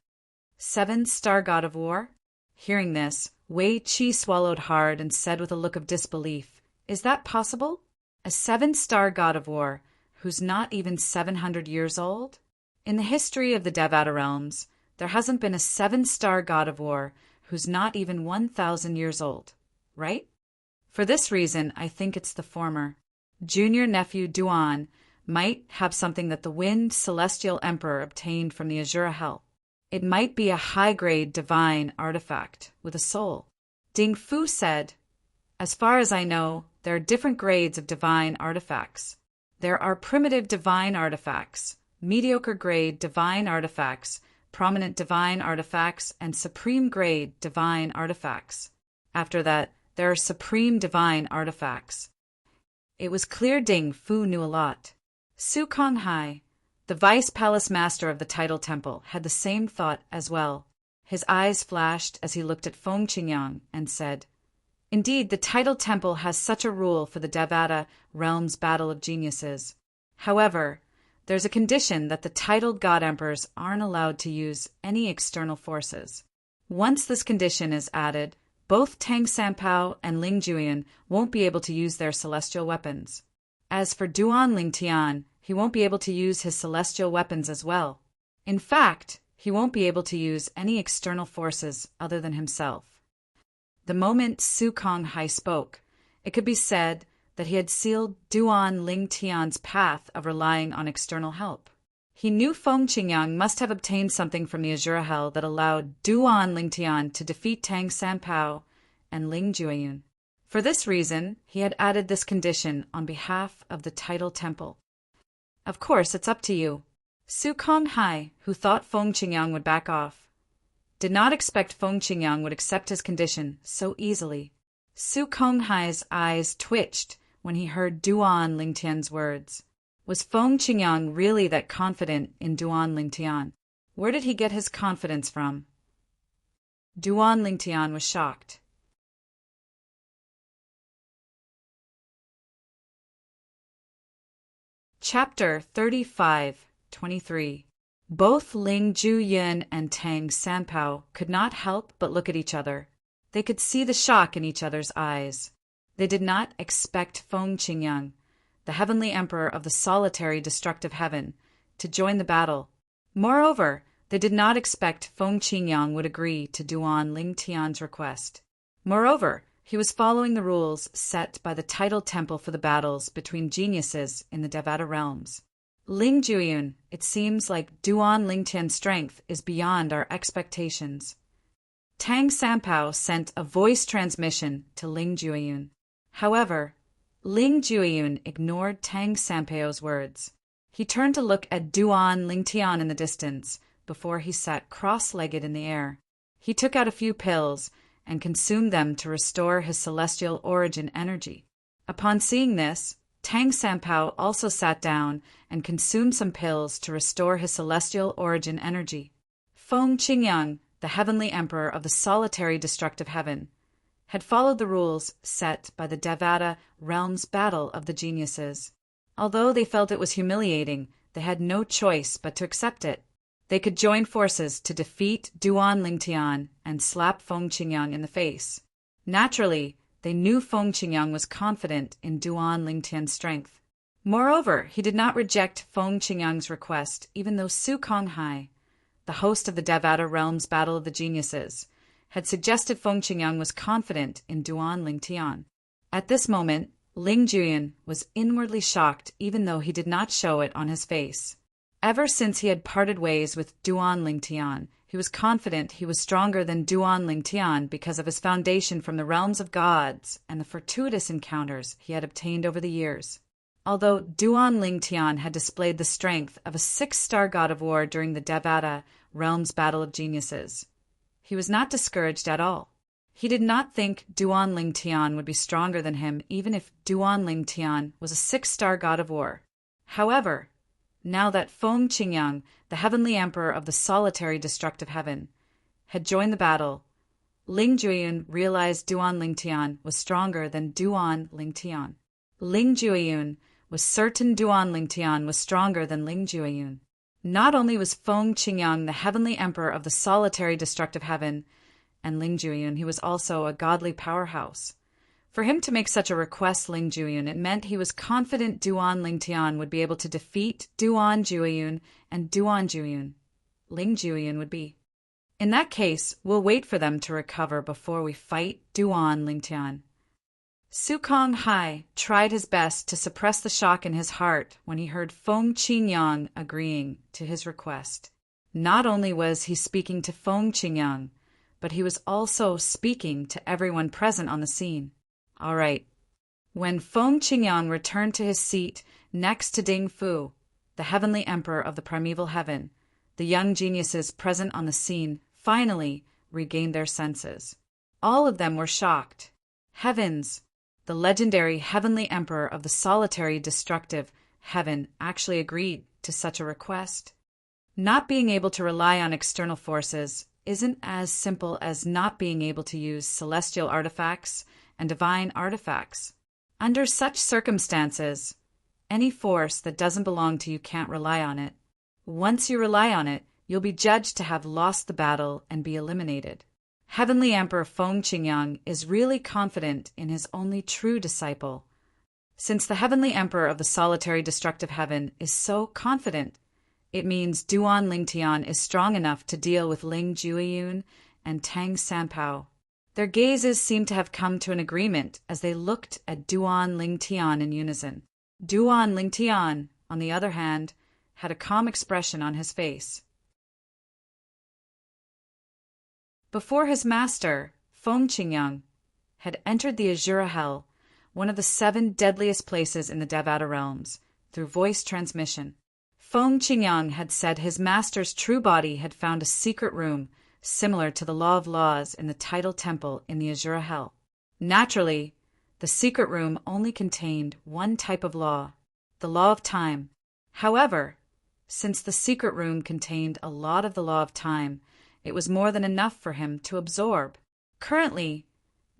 7-star god of war? Hearing this, Wei Qi swallowed hard and said with a look of disbelief, Is that possible? A 7-star god of war, who's not even 700 years old? In the history of the Devata realms, there hasn't been a 7-star god of war who's not even 1,000 years old, right? For this reason, I think it's the former. Junior nephew Duan might have something that the Wind Celestial Emperor obtained from the Azura Hell. It might be a high-grade divine artifact with a soul. Ding Fu said, As far as I know, there are different grades of divine artifacts. There are primitive divine artifacts, mediocre-grade divine artifacts, prominent divine artifacts, and supreme-grade divine artifacts. After that, there are supreme divine artifacts. It was clear Ding Fu knew a lot. Su Konghai, the vice palace master of the Tidal Temple, had the same thought as well. His eyes flashed as he looked at Feng Qingyang and said, Indeed, the Tidal Temple has such a rule for the Devata realm's battle of geniuses. However, there's a condition that the titled god emperors aren't allowed to use any external forces. Once this condition is added, both Tang Sanpao and Ling Juyin won't be able to use their celestial weapons. As for Duan Lingtian, he won't be able to use his celestial weapons as well. In fact, he won't be able to use any external forces other than himself. The moment Su Konghai spoke, it could be said that he had sealed Duan Lingtian's path of relying on external help. He knew Feng Qingyang must have obtained something from the Azura Hell that allowed Duan Lingtian to defeat Tang Sanpao and Ling Juyin. For this reason, he had added this condition on behalf of the Tidal Temple. Of course, it's up to you. Su Konghai, who thought Feng Qingyang would back off, did not expect Feng Qingyang would accept his condition so easily. Su Konghai's eyes twitched when he heard Duan Lingtian's words. Was Feng Qingyang really that confident in Duan Lingtian? Where did he get his confidence from? Duan Lingtian was shocked. Chapter 35:23. Both Ling Juyin and Tang Sanpao could not help but look at each other. They could see the shock in each other's eyes. They did not expect Feng Qingyang, the heavenly emperor of the solitary destructive heaven, to join the battle. Moreover, they did not expect Feng Qingyang would agree to Duan Lingtian's request. Moreover, he was following the rules set by the Tidal Temple for the battles between geniuses in the Devata realms. Ling Juyin, it seems like Duan Lingtian's strength is beyond our expectations. Tang Sanpao sent a voice transmission to Ling Juyin. However, Ling Juyin ignored Tang Sanpao's words. He turned to look at Duan Lingtian in the distance before he sat cross-legged in the air. He took out a few pills and consumed them to restore his celestial origin energy. Upon seeing this, Tang Sanpao also sat down and consumed some pills to restore his celestial origin energy. Feng Qingyang, the heavenly emperor of the solitary destructive heaven, had followed the rules set by the Devata realm's battle of the geniuses. Although they felt it was humiliating, they had no choice but to accept it. They could join forces to defeat Duan Lingtian and slap Feng Qingyang in the face. Naturally, they knew Feng Qingyang was confident in Duan Lingtian's strength. Moreover, he did not reject Feng Qingyang's request, even though Su Konghai, the host of the Devata realm's battle of the geniuses, had suggested Feng Qingyang was confident in Duan Lingtian. At this moment, Ling Juyin was inwardly shocked even though he did not show it on his face. Ever since he had parted ways with Duan Lingtian, he was confident he was stronger than Duan Lingtian because of his foundation from the realms of gods and the fortuitous encounters he had obtained over the years. Although Duan Lingtian had displayed the strength of a 6-star god of war during the Devata realm's battle of geniuses, he was not discouraged at all. He did not think Duan Lingtian would be stronger than him even if Duan Lingtian was a 6-star god of war. However, now that Feng Qingyang, the heavenly emperor of the solitary destructive heaven, had joined the battle, Ling Jueyun realized Duan Lingtian was stronger than Duan Lingtian. Ling Jueyun was certain Duan Lingtian was stronger than Ling Jueyun. Not only was Feng Qingyang the heavenly emperor of the solitary destructive heaven, and Ling Jueyun, he was also a godly powerhouse. For him to make such a request, Ling Jueyun, it meant he was confident Duan Lingtian would be able to defeat Duan Jueyun, and Duan Jueyun, Ling Jueyun would be. In that case, we'll wait for them to recover before we fight Duan Lingtian. Su Kong Hai tried his best to suppress the shock in his heart when he heard Feng Qingyang agreeing to his request. Not only was he speaking to Feng Qingyang, but he was also speaking to everyone present on the scene. All right. When Feng Qingyang returned to his seat next to Ding Fu, the heavenly emperor of the primeval heaven, the young geniuses present on the scene finally regained their senses. All of them were shocked. Heavens! The legendary heavenly emperor of the solitary destructive heaven actually agreed to such a request. Not being able to rely on external forces isn't as simple as not being able to use celestial artifacts and divine artifacts. Under such circumstances, any force that doesn't belong to you can't rely on it. Once you rely on it, you'll be judged to have lost the battle and be eliminated. Heavenly Emperor Feng Qingyang is really confident in his only true disciple. Since the Heavenly Emperor of the solitary destructive heaven is so confident, it means Duan Lingtian is strong enough to deal with Ling Jueyun and Tang Sanpao. Their gazes seemed to have come to an agreement as they looked at Duan Lingtian in unison. Duan Lingtian, on the other hand, had a calm expression on his face. Before his master, Feng Qingyang, had entered the Azura Hell, one of the 7 deadliest places in the Devata realms, through voice transmission. Feng Qingyang had said his master's true body had found a secret room similar to the Law of Laws in the Tidal Temple in the Azura Hell. Naturally, the secret room only contained one type of law, the Law of Time. However, since the secret room contained a lot of the Law of Time, it was more than enough for him to absorb. Currently,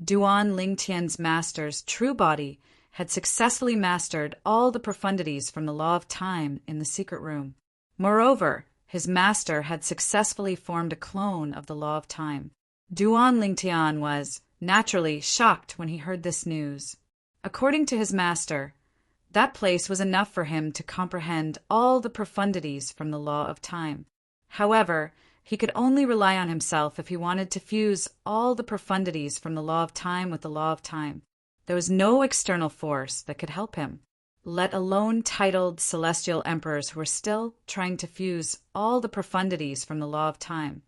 Duan Lingtian's master's true body had successfully mastered all the profundities from the Law of Time in the secret room. Moreover, his master had successfully formed a clone of the Law of Time. Duan Lingtian was, naturally, shocked when he heard this news. According to his master, that place was enough for him to comprehend all the profundities from the Law of Time. However, he could only rely on himself if he wanted to fuse all the profundities from the Law of Time with the Law of Time. There was no external force that could help him, let alone titled celestial emperors who were still trying to fuse all the profundities from the Law of Time.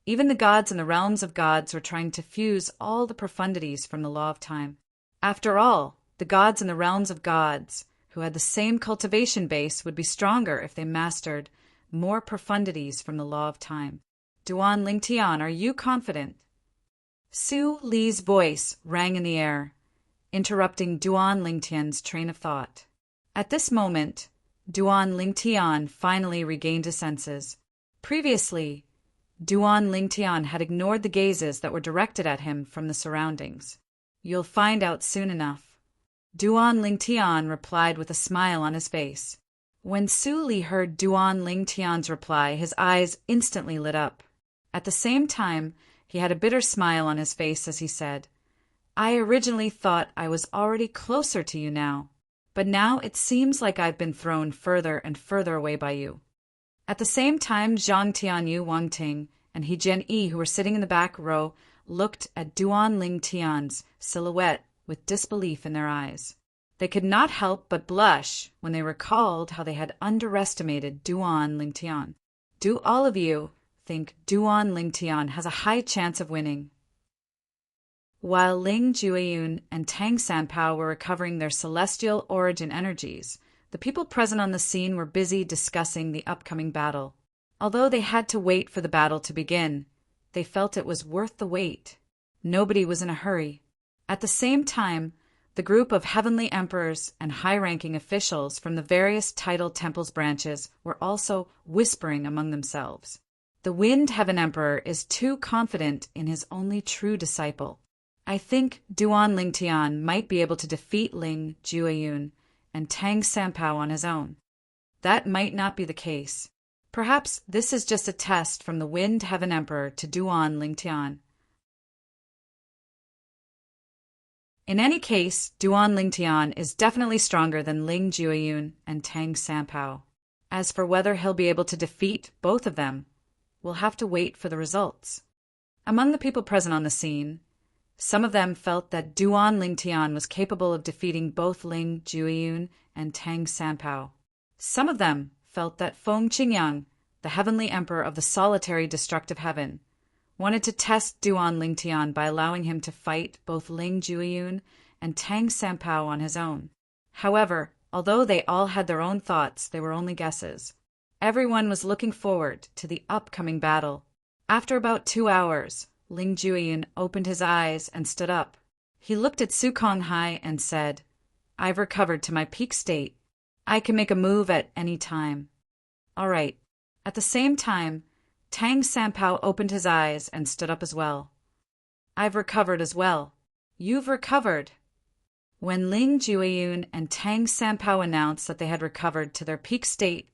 Even the gods in the realms of gods were trying to fuse all the profundities from the Law of Time. After all, the gods in the realms of gods, who had the same cultivation base, would be stronger if they mastered more profundities from the Law of Time. Duan Lingtian, are you confident? Su Li's voice rang in the air, interrupting Duan Lingtian's train of thought. At this moment, Duan Lingtian finally regained his senses. Previously, Duan Lingtian had ignored the gazes that were directed at him from the surroundings. You'll find out soon enough. Duan Lingtian replied with a smile on his face. When Su Li heard Duan Lingtian's reply, his eyes instantly lit up. At the same time, he had a bitter smile on his face as he said, I originally thought I was already closer to you now, but now it seems like I've been thrown further and further away by you. At the same time, Zhang Tianyu, Wang Ting, and He Jian-yi, who were sitting in the back row, looked at Duan Lingtian's silhouette with disbelief in their eyes. They could not help but blush when they recalled how they had underestimated Duan Lingtian. Do all of you think Duan Lingtian has a high chance of winning? While Ling Jueyun and Tang Sanpao were recovering their celestial origin energies, the people present on the scene were busy discussing the upcoming battle. Although they had to wait for the battle to begin, they felt it was worth the wait. Nobody was in a hurry. At the same time, The group of heavenly emperors and high-ranking officials from the various tidal temples branches were also whispering among themselves. The Wind Heaven Emperor is too confident in his only true disciple. I think Duan Lingtian might be able to defeat Ling Jueyun and Tang Sanpao on his own. That might not be the case. Perhaps this is just a test from the Wind Heaven Emperor to Duan Lingtian. In any case, Duan Lingtian is definitely stronger than Ling Jueyun and Tang Sanpao. As for whether he'll be able to defeat both of them, we'll have to wait for the results. Among the people present on the scene, some of them felt that Duan Lingtian was capable of defeating both Ling Jueyun and Tang Sanpao. Some of them felt that Feng Qingyang, the heavenly emperor of the solitary destructive heaven, wanted to test Duan Lingtian by allowing him to fight both Ling Jueyun and Tang Sanpao on his own. However, although they all had their own thoughts, they were only guesses. Everyone was looking forward to the upcoming battle. After about 2 hours, Ling Jueyun opened his eyes and stood up. He looked at Su Konghai and said, "I've recovered to my peak state. I can make a move at any time." All right. At the same time, Tang Sanpao opened his eyes and stood up as well. "I've recovered as well." "You've recovered." When Ling Jueyun and Tang Sanpao announced that they had recovered to their peak state,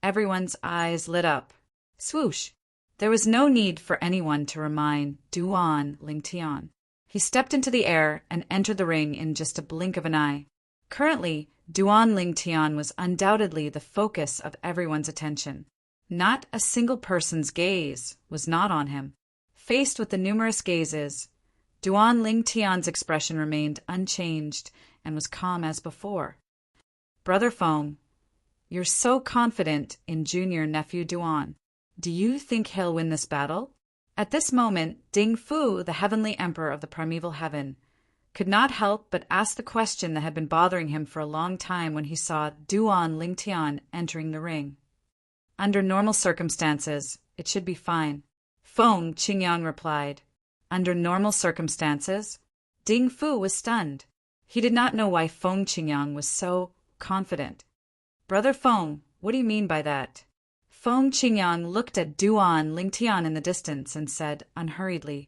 everyone's eyes lit up. Swoosh! There was no need for anyone to remind Duan Lingtian. He stepped into the air and entered the ring in just a blink of an eye. Currently, Duan Lingtian was undoubtedly the focus of everyone's attention. Not a single person's gaze was not on him. Faced with the numerous gazes, Duan Lingtian's expression remained unchanged and was calm as before. "Brother Feng, you're so confident in junior nephew Duan. Do you think he'll win this battle?" At this moment, Ding Fu, the heavenly emperor of the primeval heaven, could not help but ask the question that had been bothering him for a long time when he saw Duan Lingtian entering the ring. "Under normal circumstances, it should be fine," Feng Qingyang replied. "Under normal circumstances?" Ding Fu was stunned. He did not know why Feng Qingyang was so confident. "Brother Feng, what do you mean by that?" Feng Qingyang looked at Duan Lingtian in the distance and said unhurriedly,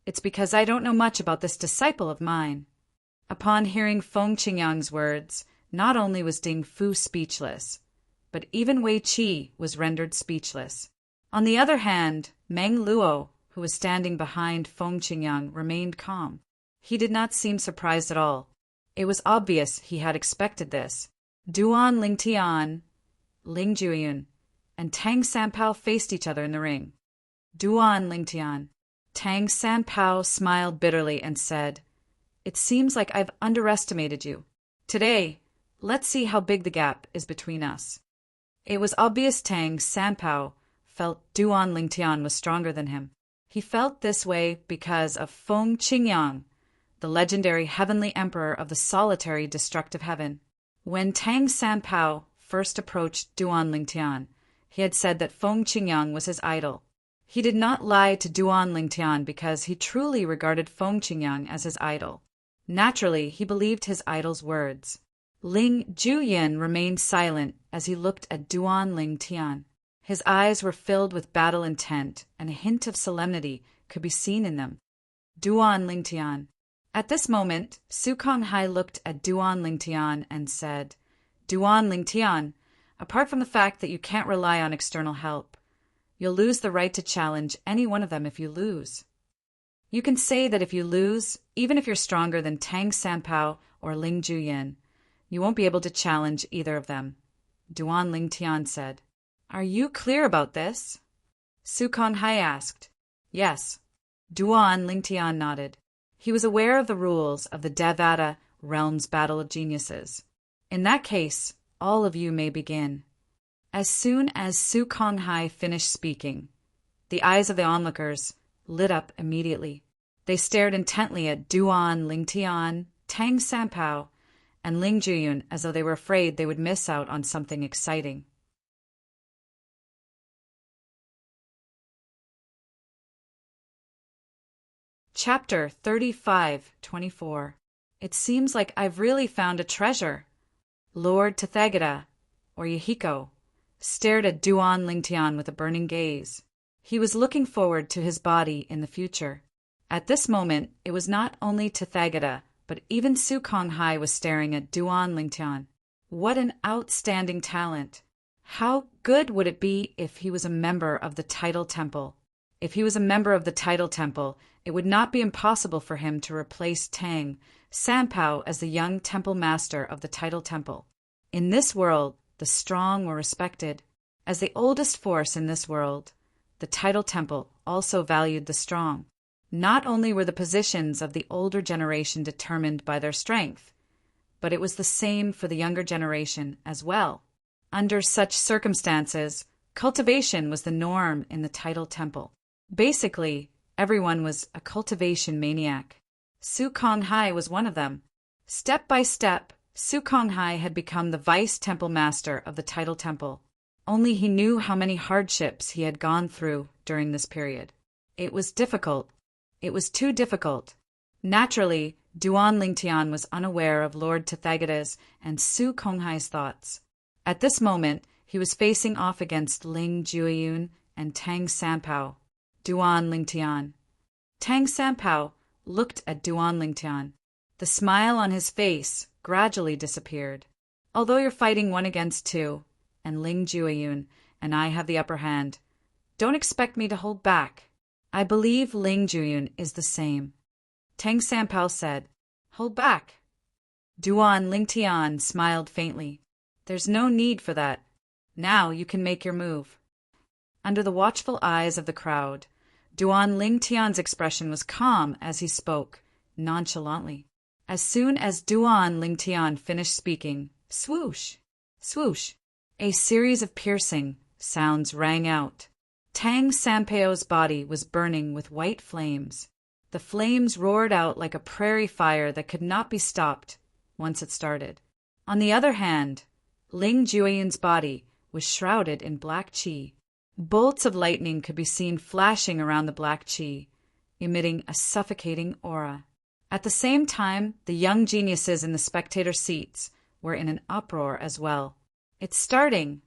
"It's because I don't know much about this disciple of mine." Upon hearing Feng Qingyang's words, not only was Ding Fu speechless, but even Wei Qi was rendered speechless. On the other hand, Meng Luo, who was standing behind Feng Qingyang, remained calm. He did not seem surprised at all. It was obvious he had expected this. Duan Lingtian, Ling Jueyun, and Tang Sanpao faced each other in the ring. Duan Lingtian. Tang Sanpao smiled bitterly and said, "It seems like I've underestimated you. Today, let's see how big the gap is between us." It was obvious Tang Sanpao felt Duan Lingtian was stronger than him. He felt this way because of Feng Qingyang, the legendary heavenly emperor of the solitary destructive heaven. When Tang Sanpao first approached Duan Lingtian, he had said that Feng Qingyang was his idol. He did not lie to Duan Lingtian because he truly regarded Feng Qingyang as his idol. Naturally, he believed his idol's words. Ling Jueyun remained silent as he looked at Duan Lingtian. His eyes were filled with battle intent, and a hint of solemnity could be seen in them. Duan Lingtian. At this moment, Su Konghai looked at Duan Lingtian and said, "Duan Lingtian, apart from the fact that you can't rely on external help, you'll lose the right to challenge any one of them if you lose. You can say that if you lose, even if you're stronger than Tang Sanpao or Ling Jueyun, you won't be able to challenge either of them," Duan Lingtian said. "Are you clear about this?" Su Konghai asked. "Yes." Duan Lingtian nodded. He was aware of the rules of the Devata Realm's Battle of Geniuses. "In that case, all of you may begin." As soon as Su Konghai finished speaking, the eyes of the onlookers lit up immediately. They stared intently at Duan Lingtian, Tang Sanpao, and Ling Jueyun as though they were afraid they would miss out on something exciting. Chapter 35-24. It seems like I've really found a treasure. Lord Tathagata, or Yahiko, stared at Duan Lingtian with a burning gaze. He was looking forward to his body in the future. At this moment, it was not only Tathagata, but even Su Konghai was staring at Duan Lingtian. What an outstanding talent! How good would it be if he was a member of the Tidal Temple? If he was a member of the Tidal Temple, it would not be impossible for him to replace Tang Sanpao as the young temple master of the Tidal Temple. In this world, the strong were respected. As the oldest force in this world, the Tidal Temple also valued the strong. Not only were the positions of the older generation determined by their strength, but it was the same for the younger generation as well. Under such circumstances, cultivation was the norm in the Tidal Temple. Basically, everyone was a cultivation maniac. Su Konghai was one of them. Step by step, Su Konghai had become the vice temple master of the Tidal Temple. Only he knew how many hardships he had gone through during this period. It was difficult. It was too difficult. Naturally, Duan Lingtian was unaware of Lord Tathagata's and Su Konghai's thoughts. At this moment, he was facing off against Ling Jueyun and Tang Sanpao. Duan Lingtian. Tang Sanpao looked at Duan Lingtian. The smile on his face gradually disappeared. Although you're fighting 1 against 2, and Ling Jueyun and I have the upper hand, don't expect me to hold back. I believe Ling Jueyun is the same. Tang Sanpao said, Hold back. Duan Lingtian smiled faintly. There's no need for that. Now you can make your move. Under the watchful eyes of the crowd, Duan Lingtian's expression was calm as he spoke, nonchalantly. As soon as Duan Lingtian finished speaking, swoosh, swoosh, a series of piercing sounds rang out. Tang Sanpao's body was burning with white flames. The flames roared out like a prairie fire that could not be stopped once it started. On the other hand, Ling Jueyun's body was shrouded in black qi. Bolts of lightning could be seen flashing around the black qi, emitting a suffocating aura. At the same time, the young geniuses in the spectator seats were in an uproar as well. It's starting.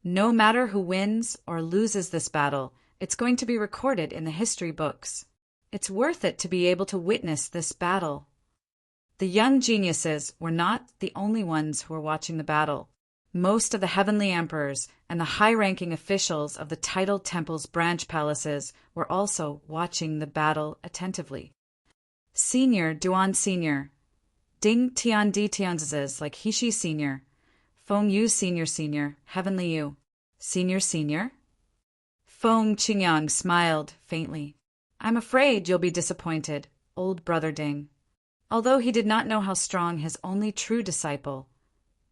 No matter who wins or loses this battle, it's going to be recorded in the history books. It's worth it to be able to witness this battle. The young geniuses were not the only ones who were watching the battle. Most of the heavenly emperors and the high-ranking officials of the Tidal Temple's branch palaces were also watching the battle attentively. Senior Duan Senior, Ding Tian Di Tianzes like Hishi Senior, Feng Yu Senior Senior, Heavenly Yu, Senior Senior. Feng Qingyang smiled faintly. I'm afraid you'll be disappointed, old brother Ding. Although he did not know how strong his only true disciple,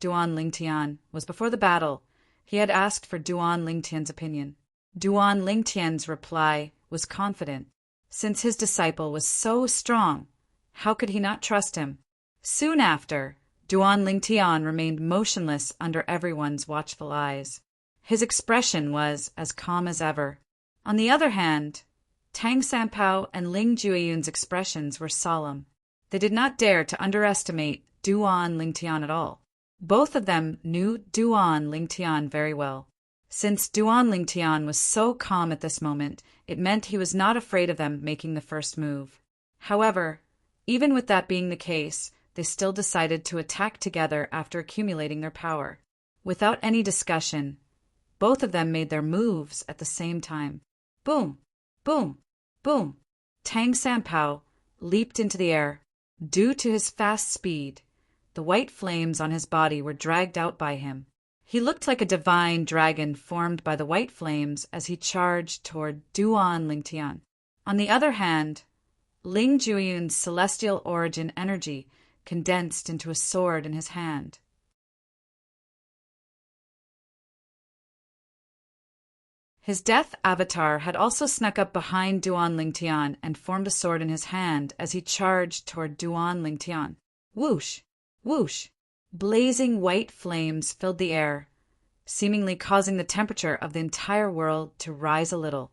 Duan Lingtian, was before the battle, he had asked for Duan Lingtian's opinion. Duan Lingtian's reply was confident. Since his disciple was so strong, how could he not trust him? Soon after, Duan Lingtian remained motionless under everyone's watchful eyes. His expression was as calm as ever. On the other hand, Tang Sanpao and Ling Jueyun's expressions were solemn. They did not dare to underestimate Duan Lingtian at all. Both of them knew Duan Lingtian very well. Since Duan Lingtian was so calm at this moment, it meant he was not afraid of them making the first move. However, even with that being the case, they still decided to attack together after accumulating their power. Without any discussion, both of them made their moves at the same time. Boom! Boom! Boom! Tang Sanpao leaped into the air. Due to his fast speed, the white flames on his body were dragged out by him. He looked like a divine dragon formed by the white flames as he charged toward Duan Lingtian. On the other hand, Ling Jueyun's celestial origin energy condensed into a sword in his hand. His death avatar had also snuck up behind Duan Lingtian and formed a sword in his hand as he charged toward Duan Lingtian. Whoosh! Whoosh! Blazing white flames filled the air, seemingly causing the temperature of the entire world to rise a little.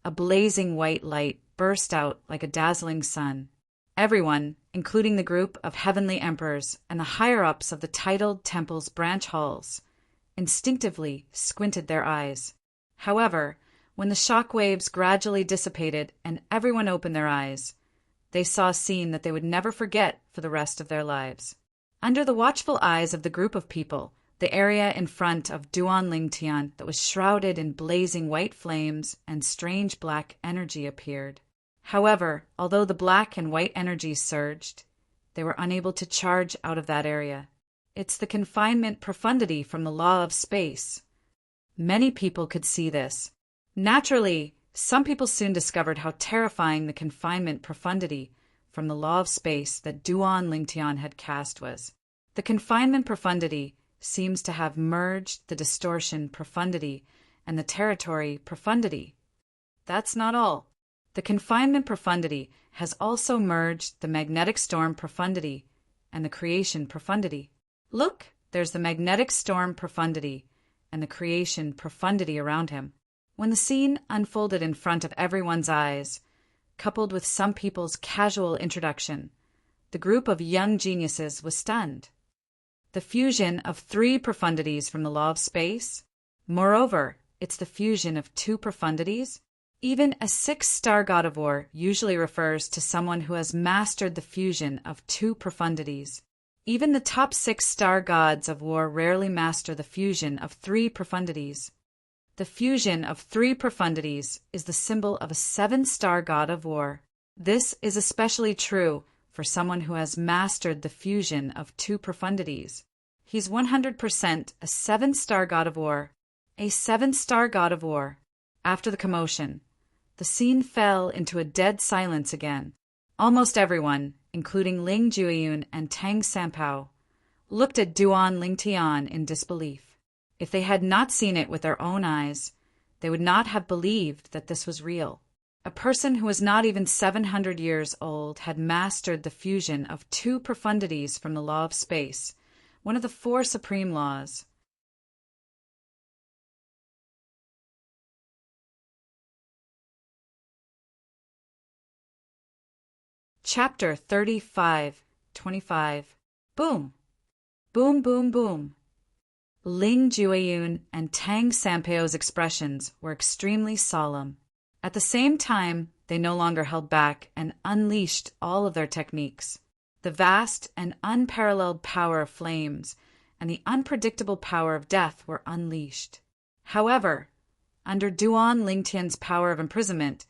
a blazing white light burst out like a dazzling sun. Everyone, including the group of heavenly emperors and the higher-ups of the titled temple's branch halls, instinctively squinted their eyes. However, when the shock waves gradually dissipated and everyone opened their eyes, they saw a scene that they would never forget for the rest of their lives. Under the watchful eyes of the group of people, the area in front of Duan Lingtian that was shrouded in blazing white flames and strange black energy appeared. However, although the black and white energies surged, they were unable to charge out of that area. It's the confinement profundity from the law of space. Many people could see this. Naturally, some people soon discovered how terrifying the confinement profundity from the law of space that Duan Lingtian had cast was. The confinement profundity seems to have merged the distortion profundity and the territory profundity. That's not all. The confinement profundity has also merged the magnetic storm profundity and the creation profundity. Look, there's the magnetic storm profundity and the creation profundity around him. When the scene unfolded in front of everyone's eyes, coupled with some people's casual introduction, the group of young geniuses was stunned. The fusion of 3 profundities from the law of space. Moreover, it's the fusion of 2 profundities. Even a 6-star god of war usually refers to someone who has mastered the fusion of 2 profundities. Even the top 6-star gods of war rarely master the fusion of 3 profundities. The fusion of 3 profundities is the symbol of a 7-star god of war. This is especially true for someone who has mastered the fusion of 2 profundities. He's 100% a 7-star god of war. A 7-star god of war. After the commotion, the scene fell into a dead silence again. Almost everyone, including Ling Jueyun and Tang Sanpao, looked at Duan Lingtian in disbelief. If they had not seen it with their own eyes, they would not have believed that this was real. A person who was not even 700 years old had mastered the fusion of 2 profundities from the law of space, one of the 4 supreme laws. Chapter 35:25. Boom! Boom, boom, boom. Ling Jueyun and Tang Sanpao's expressions were extremely solemn. At the same time, they no longer held back and unleashed all of their techniques. The vast and unparalleled power of flames and the unpredictable power of death were unleashed. However, under Duan Lingtian's power of imprisonment,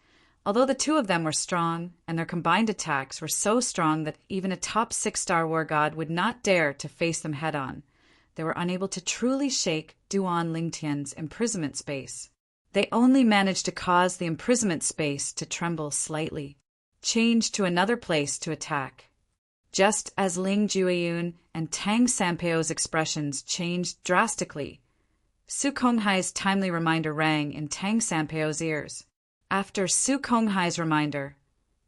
although the 2 of them were strong, and their combined attacks were so strong that even a top 6-star war god would not dare to face them head-on, they were unable to truly shake Duan Lingtian's imprisonment space. They only managed to cause the imprisonment space to tremble slightly, change to another place to attack. Just as Ling Jueyun and Tang Sanpao's expressions changed drastically, Su Konghai's timely reminder rang in Tang Sanpao's ears. After Su Konghai's reminder,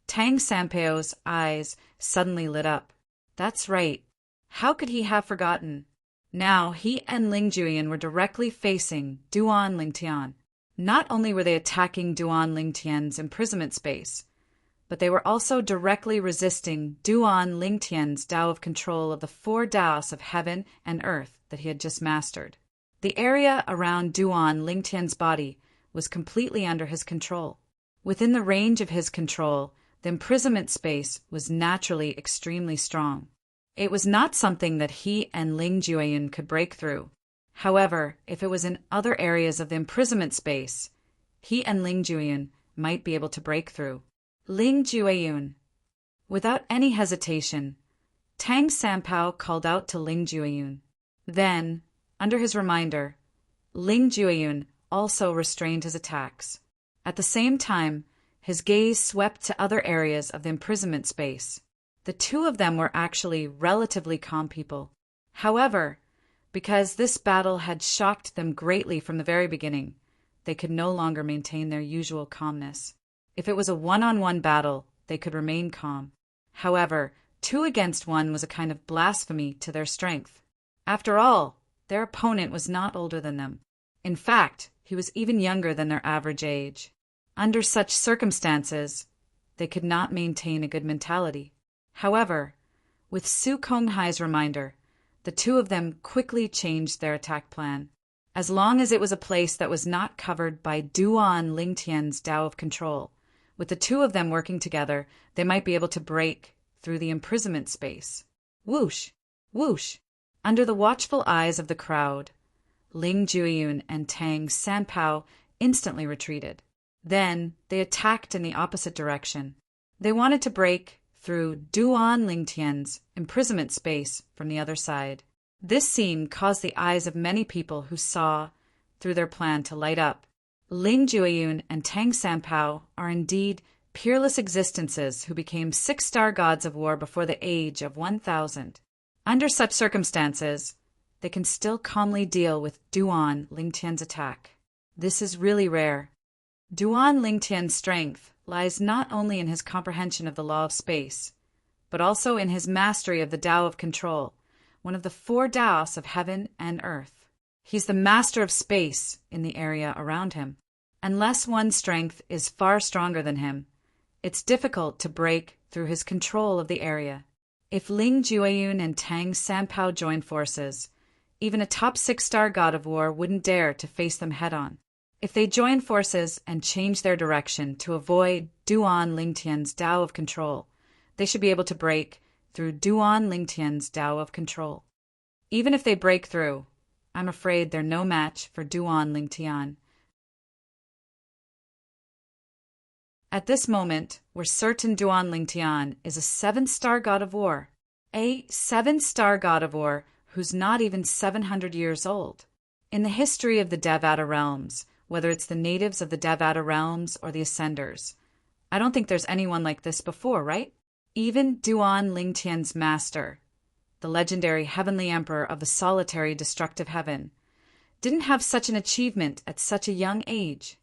Tang Sanpao's eyes suddenly lit up. That's right. How could he have forgotten? Now he and Ling Jueyun were directly facing Duan Lingtian. Not only were they attacking Duan Lingtian's imprisonment space, but they were also directly resisting Duan Lingtian's Tao of control of the 4 Taos of heaven and earth that he had just mastered. The area around Duan Lingtian's body was completely under his control. Within the range of his control, the imprisonment space was naturally extremely strong. It was not something that he and Ling Jueyun could break through. However, if it was in other areas of the imprisonment space, he and Ling Jueyun might be able to break through. Ling Jueyun. Without any hesitation, Tang Sanpao called out to Ling Jueyun. Then, under his reminder, Ling Jueyun also restrained his attacks. At the same time, his gaze swept to other areas of the imprisonment space. The 2 of them were actually relatively calm people. However, because this battle had shocked them greatly from the very beginning, they could no longer maintain their usual calmness. If it was a one-on-one battle, they could remain calm. However, 2 against 1 was a kind of blasphemy to their strength. After all, their opponent was not older than them. In fact, he was even younger than their average age. Under such circumstances, they could not maintain a good mentality. However, with Su Konghai's reminder, the two of them quickly changed their attack plan. As long as it was a place that was not covered by Duan Lingtian's Tao of Control, with the two of them working together, they might be able to break through the imprisonment space. Whoosh! Whoosh! Under the watchful eyes of the crowd, Ling Jueyun and Tang Sanpao instantly retreated. Then they attacked in the opposite direction. They wanted to break through Duan Lingtian's imprisonment space from the other side. This scene caused the eyes of many people who saw through their plan to light up. Ling Jueyun and Tang Sanpao are indeed peerless existences who became 6-star gods of war before the age of 1,000. Under such circumstances, they can still calmly deal with Duan Lingtian's attack. This is really rare. Duan Lingtian's strength lies not only in his comprehension of the law of space, but also in his mastery of the Tao of Control, one of the 4 Taos of heaven and earth. He's the master of space in the area around him. Unless one's strength is far stronger than him, it's difficult to break through his control of the area. If Ling Jueyun and Tang Sanpao join forces, even a top 6-star god of war wouldn't dare to face them head-on. If they join forces and change their direction to avoid Duan Lingtian's Tao of Control, they should be able to break through Duan Lingtian's Tao of Control. Even if they break through, I'm afraid they're no match for Duan Lingtian. At this moment, we're certain Duan Lingtian is a 7-star god of war. A 7-star god of war who's not even 700 years old. In the history of the Devata realms, whether it's the natives of the Devata realms or the Ascenders, I don't think there's anyone like this before, right? Even Duan Lingtian's master, the legendary heavenly emperor of the solitary destructive heaven, didn't have such an achievement at such a young age.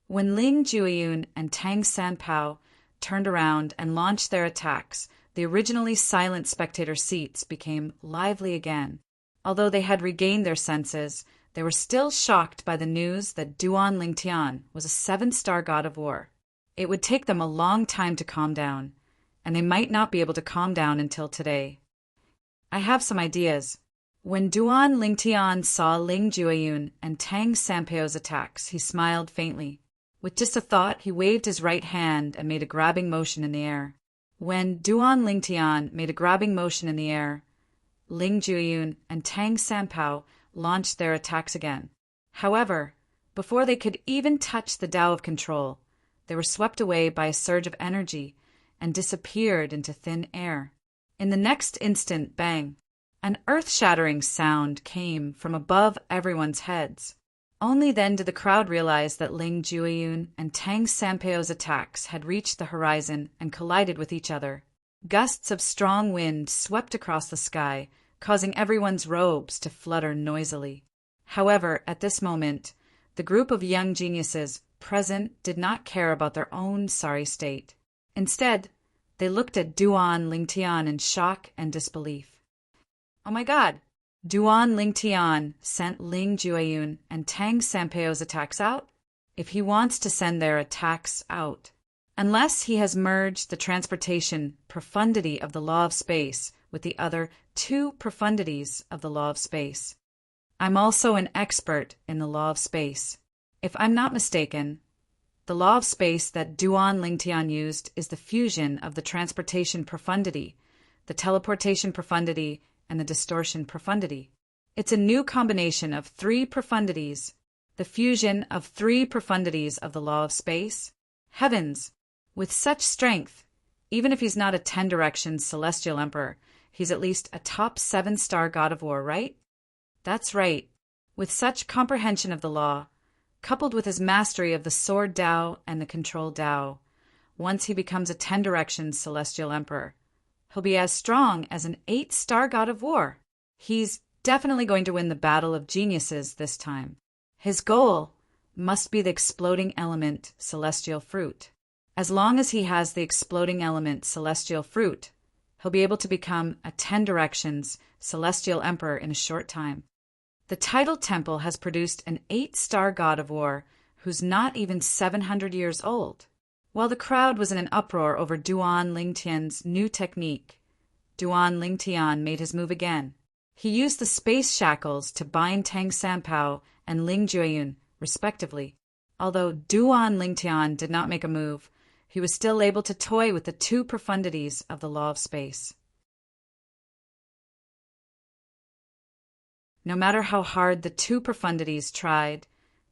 When Ling Jueyun and Tang Sanpao turned around and launched their attacks, the originally silent spectator seats became lively again. Although they had regained their senses, they were still shocked by the news that Duan Lingtian was a 7-star god of war. It would take them a long time to calm down, and they might not be able to calm down until today. I have some ideas. When Duan Lingtian saw Ling Jueyun and Tang Sanpao's attacks, he smiled faintly. With just a thought, he waved his right hand and made a grabbing motion in the air. When Duan Lingtian made a grabbing motion in the air, Ling Jueyun and Tang Sanpao launched their attacks again. However, before they could even touch the Tao of Control, they were swept away by a surge of energy and disappeared into thin air. In the next instant, bang! An earth-shattering sound came from above everyone's heads. Only then did the crowd realize that Ling Jueyun and Tang Sanpao's attacks had reached the horizon and collided with each other. Gusts of strong wind swept across the sky, causing everyone's robes to flutter noisily. However, at this moment, the group of young geniuses present did not care about their own sorry state. Instead, they looked at Duan Lingtian in shock and disbelief. Oh my God! Duan Lingtian sent Ling Jueyun and Tang Sanpao's attacks out? If he wants to send their attacks out, unless he has merged the transportation profundity of the law of space with the other 2 profundities of the law of space. I'm also an expert in the law of space. If I'm not mistaken, the law of space that Duan Lingtian used is the fusion of the transportation profundity, the teleportation profundity, and the distortion profundity. It's a new combination of 3 profundities, the fusion of 3 profundities of the law of space. Heavens! With such strength, even if he's not a 10-direction celestial emperor, he's at least a top 7-star god of war, right? That's right. With such comprehension of the law, coupled with his mastery of the sword Tao and the control Tao, once he becomes a 10-direction celestial emperor, he'll be as strong as an 8-star god of war. He's definitely going to win the battle of geniuses this time. His goal must be the exploding element celestial fruit. As long as he has the exploding element celestial fruit, he'll be able to become a 10 directions celestial emperor in a short time. The tidal temple has produced an 8-star god of war who's not even 700 years old. While the crowd was in an uproar over Duan Lingtian's new technique, Duan Lingtian made his move again. He used the space shackles to bind Tang Sanpao and Ling Jueyun, respectively. Although Duan Lingtian did not make a move, he was still able to toy with the two profundities of the law of space. No matter how hard the two profundities tried,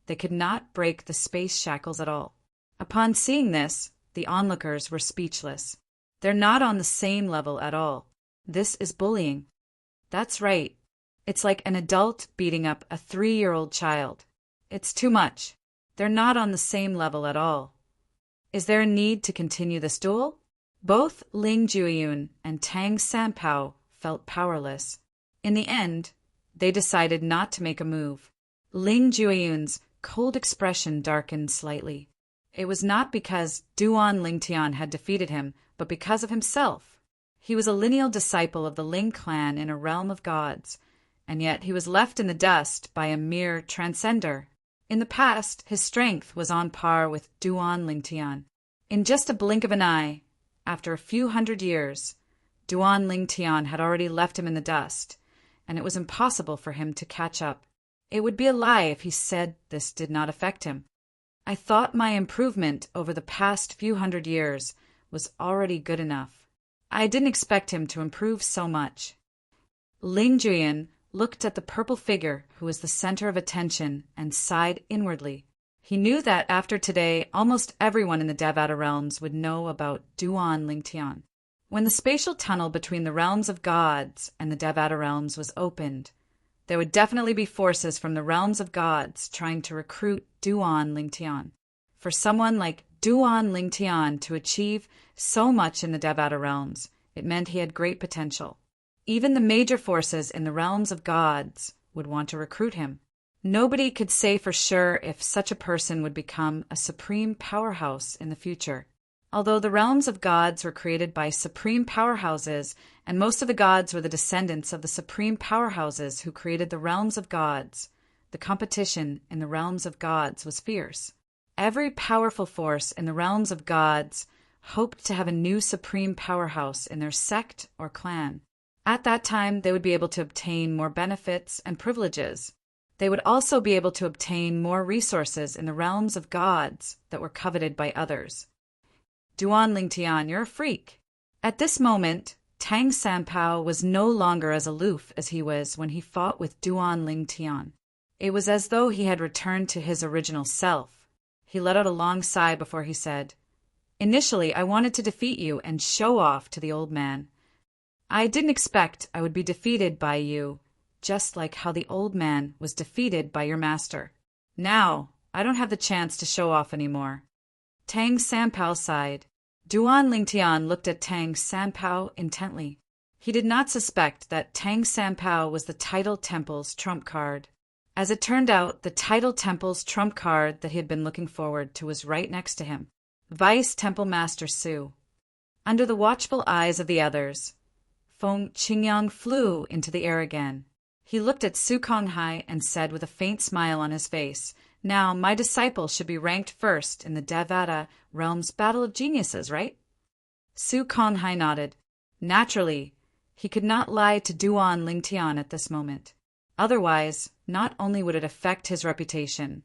they could not break the space shackles at all. Upon seeing this, the onlookers were speechless. They're not on the same level at all. This is bullying. That's right. It's like an adult beating up a 3-year-old child. It's too much. They're not on the same level at all. Is there a need to continue this duel? Both Ling Jueyun and Tang Sanpao felt powerless. In the end, they decided not to make a move. Ling Jueyun's cold expression darkened slightly. It was not because Duan Lingtian had defeated him, but because of himself. He was a lineal disciple of the Ling clan in a realm of gods, and yet he was left in the dust by a mere transcender. In the past, his strength was on par with Duan Lingtian. In just a blink of an eye, after a few hundred years, Duan Lingtian had already left him in the dust, and it was impossible for him to catch up. It would be a lie if he said this did not affect him. I thought my improvement over the past few hundred years was already good enough. I didn't expect him to improve so much. Ling Jueyun looked at the purple figure who was the center of attention and sighed inwardly. He knew that after today, almost everyone in the Devata realms would know about Duan Lingtian. When the spatial tunnel between the realms of gods and the Devata realms was opened, there would definitely be forces from the realms of gods trying to recruit Duan Lingtian. For someone like Duan Lingtian to achieve so much in the Devata realms, it meant he had great potential. Even the major forces in the realms of gods would want to recruit him. Nobody could say for sure if such a person would become a supreme powerhouse in the future. Although the realms of gods were created by supreme powerhouses, and most of the gods were the descendants of the supreme powerhouses who created the realms of gods, the competition in the realms of gods was fierce. Every powerful force in the realms of gods hoped to have a new supreme powerhouse in their sect or clan. At that time, they would be able to obtain more benefits and privileges. They would also be able to obtain more resources in the realms of gods that were coveted by others. Duan Lingtian, you're a freak. At this moment, Tang Sanpao was no longer as aloof as he was when he fought with Duan Lingtian. It was as though he had returned to his original self. He let out a long sigh before he said, "Initially, I wanted to defeat you and show off to the old man. I didn't expect I would be defeated by you, just like how the old man was defeated by your master. Now, I don't have the chance to show off anymore." Tang Sanpao sighed. Duan Lingtian looked at Tang Sanpao intently. He did not suspect that Tang Sanpao was the Tidal Temple's trump card. As it turned out, the Tidal Temple's trump card that he had been looking forward to was right next to him. Vice Temple Master Su. Under the watchful eyes of the others, Feng Qingyang flew into the air again. He looked at Su Konghai and said with a faint smile on his face, "Now, my disciple should be ranked first in the Devata realm's battle of geniuses, right?" Su Konghai nodded. Naturally, he could not lie to Duan Lingtian at this moment. Otherwise, not only would it affect his reputation,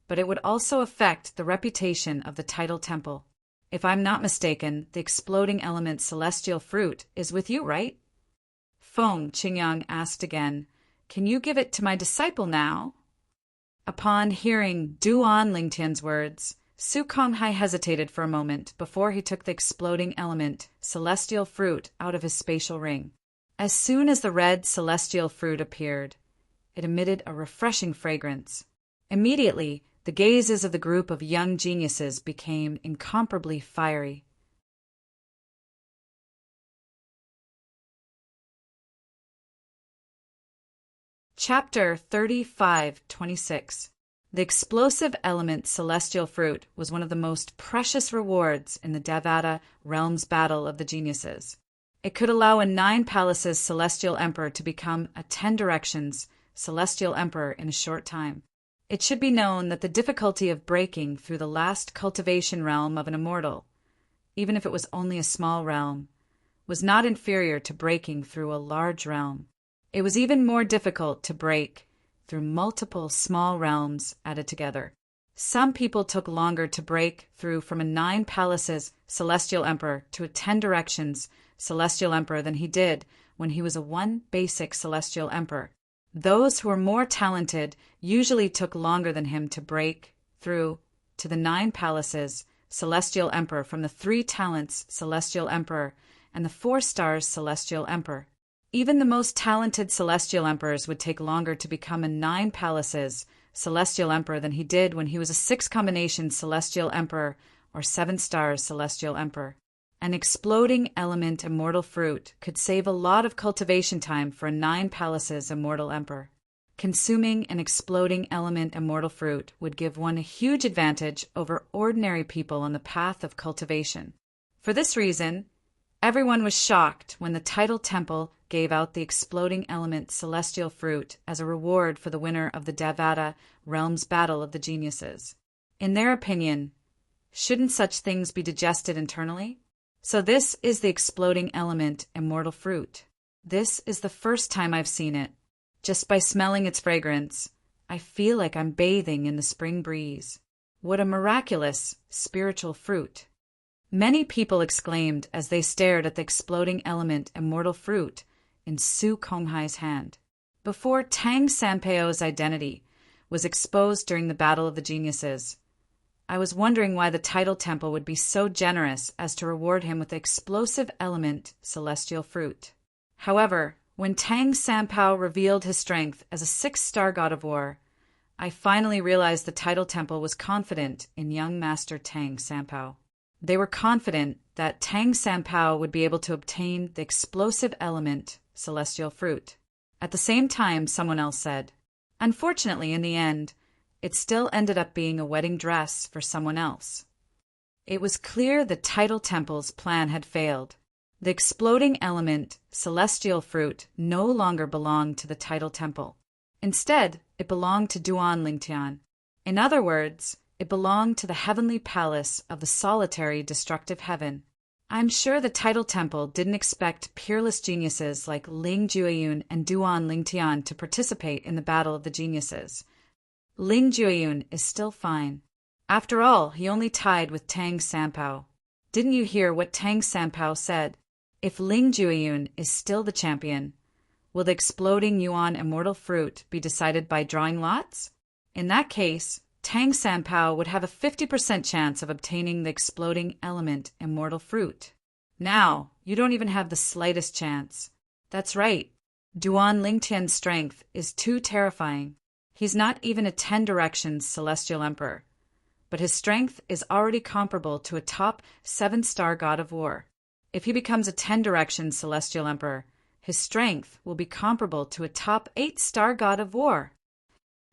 but it would also affect the reputation of the Tidal Temple. If I'm not mistaken, the exploding element celestial fruit is with you, right? Feng Qingyang asked again, "Can you give it to my disciple now?" Upon hearing Duan Lingtian's words, Su Konghai hesitated for a moment before he took the exploding element, celestial fruit, out of his spatial ring. As soon as the red celestial fruit appeared, it emitted a refreshing fragrance. Immediately, the gazes of the group of young geniuses became incomparably fiery. Chapter 35-26. The explosive element celestial fruit was one of the most precious rewards in the Devata realm's battle of the geniuses. It could allow a 9 palaces celestial emperor to become a 10 directions celestial emperor in a short time. It should be known that the difficulty of breaking through the last cultivation realm of an immortal, even if it was only a small realm, was not inferior to breaking through a large realm. It was even more difficult to break through multiple small realms added together. Some people took longer to break through from a 9 palaces celestial emperor to a 10 directions celestial emperor than he did when he was a 1 basic celestial emperor. Those who were more talented usually took longer than him to break through to the 9 palaces celestial emperor from the 3 talents celestial emperor and the 4 stars celestial emperor. Even the most talented celestial emperors would take longer to become a 9 palaces celestial emperor than he did when he was a 6 combination celestial emperor or 7 stars celestial emperor. An exploding element immortal fruit could save a lot of cultivation time for a 9 palaces immortal emperor. Consuming an exploding element immortal fruit would give one a huge advantage over ordinary people on the path of cultivation. For this reason, everyone was shocked when the Tidal Temple gave out the exploding element celestial fruit as a reward for the winner of the Devata Realms Battle of the Geniuses. In their opinion, shouldn't such things be digested internally? So this is the exploding element immortal fruit. This is the first time I've seen it. Just by smelling its fragrance, I feel like I'm bathing in the spring breeze. What a miraculous spiritual fruit! Many people exclaimed as they stared at the exploding element immortal fruit in Su Konghai's hand. Before Tang Sanpao's identity was exposed during the Battle of the Geniuses, I was wondering why the Tidal Temple would be so generous as to reward him with the explosive element celestial fruit. However, when Tang Sanpao revealed his strength as a 6-star god of war, I finally realized the Tidal Temple was confident in young Master Tang Sanpao. They were confident that Tang Sanpao would be able to obtain the explosive element celestial fruit. At the same time, someone else said, unfortunately, in the end, it still ended up being a wedding dress for someone else. It was clear the Tidal Temple's plan had failed. The exploding element celestial fruit no longer belonged to the Tidal Temple. Instead, it belonged to Duan Lingtian. In other words, it belonged to the heavenly palace of the solitary destructive heaven. I'm sure the Tidal Temple didn't expect peerless geniuses like Ling Jueyun and Duan Lingtian to participate in the Battle of the Geniuses. Ling Jueyun is still fine. After all, he only tied with Tang Sanpao. Didn't you hear what Tang Sanpao said? If Ling Jueyun is still the champion, will the exploding Yuan immortal fruit be decided by drawing lots? In that case, Tang Sanpao would have a 50% chance of obtaining the exploding element immortal fruit. Now, you don't even have the slightest chance. That's right. Duan Lingtian's strength is too terrifying. He's not even a 10 directions celestial emperor, but his strength is already comparable to a top 7-star god of war. If he becomes a 10 directions celestial emperor, his strength will be comparable to a top 8-star god of war.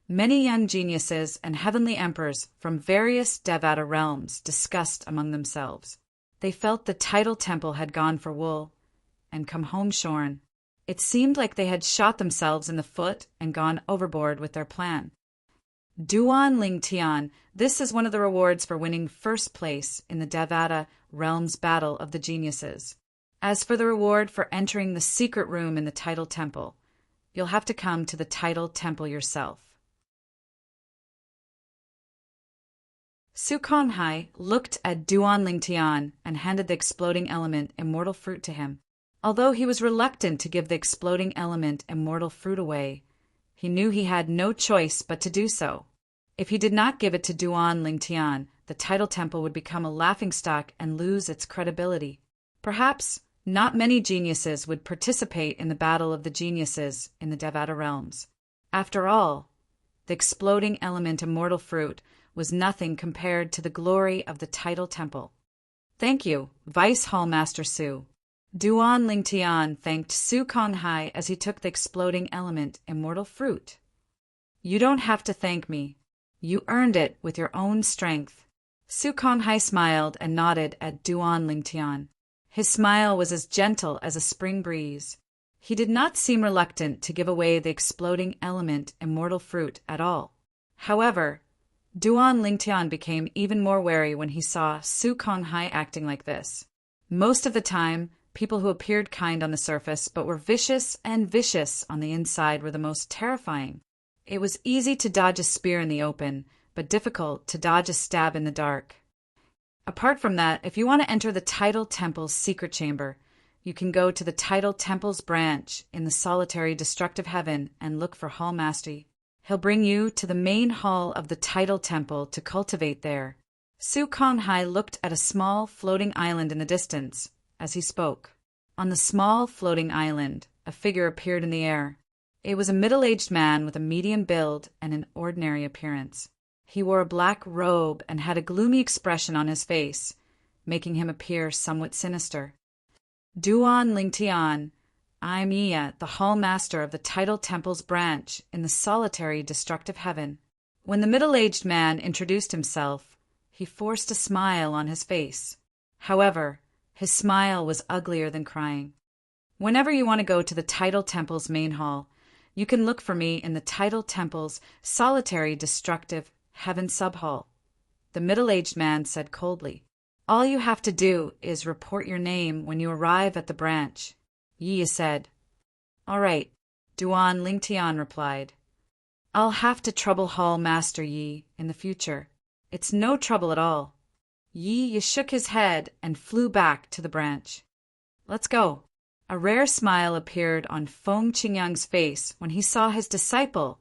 Many young geniuses and heavenly emperors from various Devata realms discussed among themselves. They felt the Tidal Temple had gone for wool and come home shorn. It seemed like they had shot themselves in the foot and gone overboard with their plan. Duan Lingtian, this is one of the rewards for winning first place in the Devata Realms Battle of the Geniuses. As for the reward for entering the secret room in the Tidal Temple, you'll have to come to the Tidal Temple yourself. Su Konghai looked at Duan Lingtian and handed the exploding element immortal fruit to him. Although he was reluctant to give the exploding element immortal fruit away, he knew he had no choice but to do so. If he did not give it to Duan Lingtian, the Tidal Temple would become a laughingstock and lose its credibility. Perhaps not many geniuses would participate in the Battle of the Geniuses in the Devata realms. After all, the exploding element immortal fruit was nothing compared to the glory of the Tidal Temple. Thank you, Vice Hall Master Su. Duan Lingtian thanked Su Konghai as he took the exploding element immortal fruit. You don't have to thank me. You earned it with your own strength. Su Konghai smiled and nodded at Duan Lingtian. His smile was as gentle as a spring breeze. He did not seem reluctant to give away the exploding element immortal fruit at all. However, Duan Lingtian became even more wary when he saw Su Konghai acting like this. Most of the time, people who appeared kind on the surface but were vicious and vicious on the inside were the most terrifying. It was easy to dodge a spear in the open, but difficult to dodge a stab in the dark. Apart from that, if you want to enter the Tidal Temple's secret chamber, you can go to the Tidal Temple's branch in the solitary destructive heaven and look for Hall Master. He'll bring you to the main hall of the Tidal Temple to cultivate there. Su Konghai looked at a small floating island in the distance as he spoke. On the small floating island, a figure appeared in the air. It was a middle-aged man with a medium build and an ordinary appearance. He wore a black robe and had a gloomy expression on his face, making him appear somewhat sinister. Duan Lingtian, I'm Iya, the Hall Master of the Tidal Temple's branch in the solitary destructive heaven. When the middle-aged man introduced himself, he forced a smile on his face. However, his smile was uglier than crying. Whenever you want to go to the Tidal Temple's main hall, you can look for me in the Tidal Temple's solitary destructive heaven subhall. The middle-aged man said coldly. All you have to do is report your name when you arrive at the branch. Yi said. All right, Duan Lingtian replied. I'll have to trouble Hall Master Yi in the future. It's no trouble at all. Yi shook his head and flew back to the branch. Let's go. A rare smile appeared on Feng Qingyang's face when he saw his disciple,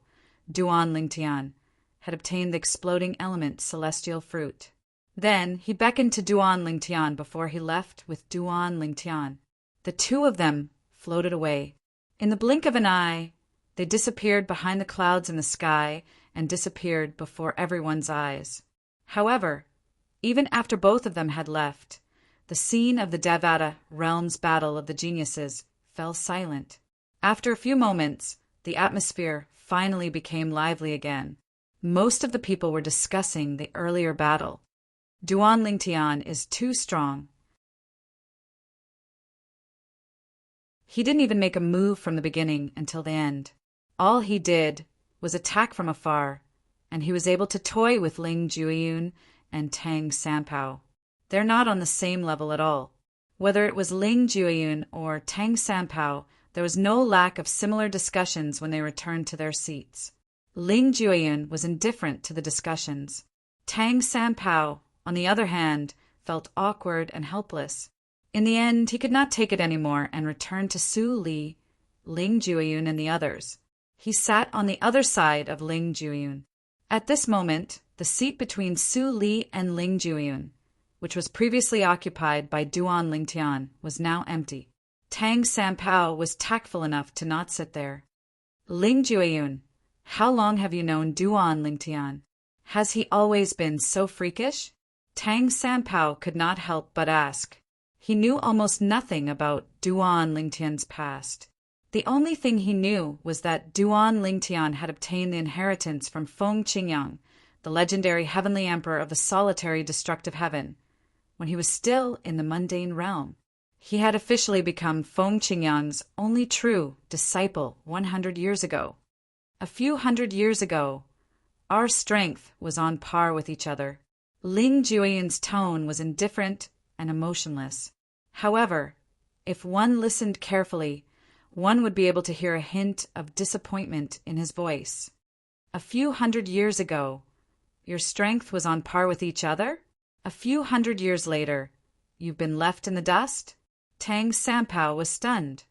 Duan Lingtian, had obtained the exploding element celestial fruit. Then he beckoned to Duan Lingtian before he left with Duan Lingtian. The two of them floated away. In the blink of an eye, they disappeared behind the clouds in the sky and disappeared before everyone's eyes. However, even after both of them had left, the scene of the Devata realm's battle of the geniuses fell silent. After a few moments, the atmosphere finally became lively again. Most of the people were discussing the earlier battle. Duan Lingtian is too strong. He didn't even make a move from the beginning until the end. All he did was attack from afar, and he was able to toy with Ling Jueyun and Tang Sanpao. They're not on the same level at all. Whether it was Ling Jueyun or Tang Sanpao, there was no lack of similar discussions when they returned to their seats. Ling Jueyun was indifferent to the discussions. Tang Sanpao, on the other hand, felt awkward and helpless. In the end, he could not take it anymore and returned to Su Li, Ling Jueyun, and the others. He sat on the other side of Ling Jueyun. At this moment, the seat between Su Li and Ling Jueyun, which was previously occupied by Duan Lingtian, was now empty. Tang Sanpao was tactful enough to not sit there. Ling Jueyun, how long have you known Duan Lingtian? Has he always been so freakish? Tang Sanpao could not help but ask. He knew almost nothing about Duan Lingtian's past. The only thing he knew was that Duan Lingtian had obtained the inheritance from Feng Qingyang, the legendary heavenly emperor of the solitary destructive heaven, when he was still in the mundane realm. He had officially become Feng Qingyang's only true disciple 100 years ago. A few hundred years ago, our strength was on par with each other. Ling Jueyun's tone was indifferent and emotionless. However, if one listened carefully, one would be able to hear a hint of disappointment in his voice. A few hundred years ago, your strength was on par with each other? A few hundred years later, you've been left in the dust? Tang Sanpao was stunned.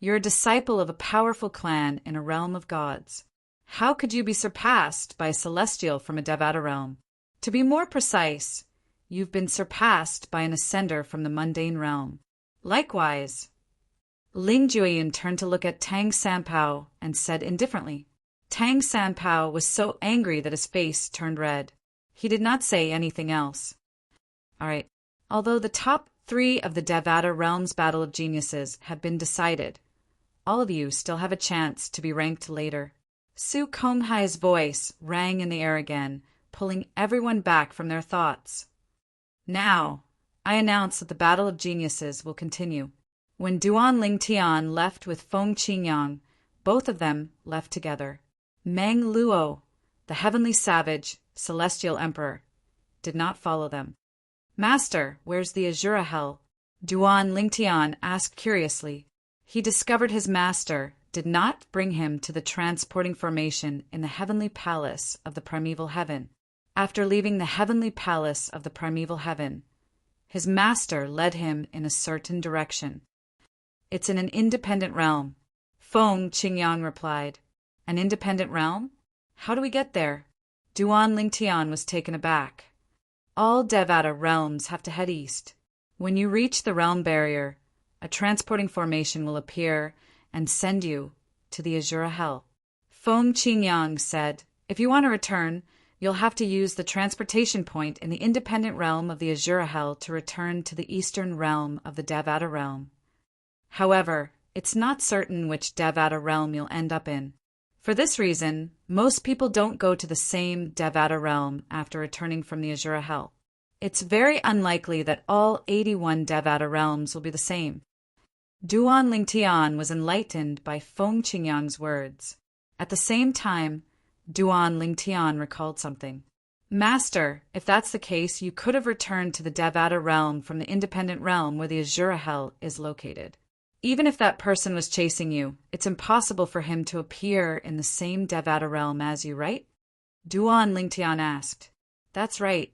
You're a disciple of a powerful clan in a realm of gods. How could you be surpassed by a celestial from a Devata realm? To be more precise, you've been surpassed by an ascender from the mundane realm. Likewise, Ling Jueyun turned to look at Tang Sanpao and said indifferently. Tang Sanpao was so angry that his face turned red. He did not say anything else. All right. Although the top 3 of the Devata realm's battle of geniuses have been decided, all of you still have a chance to be ranked later. Su Konghai's voice rang in the air again, pulling everyone back from their thoughts. Now, I announce that the battle of geniuses will continue. When Duan Lingtian left with Feng Qingyang, both of them left together. Meng Luo, the heavenly savage, celestial emperor, did not follow them. Master, where's the Azura Hell? Duan Lingtian asked curiously. He discovered his master did not bring him to the transporting formation in the heavenly palace of the primeval heaven. After leaving the heavenly palace of the primeval heaven, his master led him in a certain direction. It's in an independent realm. Feng Qingyang replied. An independent realm? How do we get there? Duan Lingtian was taken aback. All Devata realms have to head east. When you reach the realm barrier, a transporting formation will appear and send you to the Azura Hell. Feng Qingyang said, if you want to return, you'll have to use the transportation point in the independent realm of the Azura Hell to return to the eastern realm of the Devata realm. However, it's not certain which Devata realm you'll end up in. For this reason, most people don't go to the same Devata realm after returning from the Azura Hell. It's very unlikely that all 81 Devata realms will be the same. Duan Lingtian was enlightened by Feng Qingyang's words. At the same time, Duan Lingtian recalled something. Master, if that's the case, you could have returned to the Devata realm from the independent realm where the Azura Hell is located. Even if that person was chasing you, it's impossible for him to appear in the same Devata realm as you, right? Duan Lingtian asked. That's right.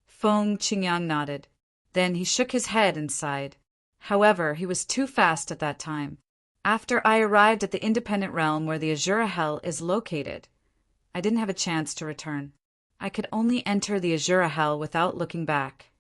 Feng Qingyang nodded. Then he shook his head and sighed. However, he was too fast at that time. After I arrived at the independent realm where the Azura Hell is located, I didn't have a chance to return. I could only enter the Azura Hell without looking back.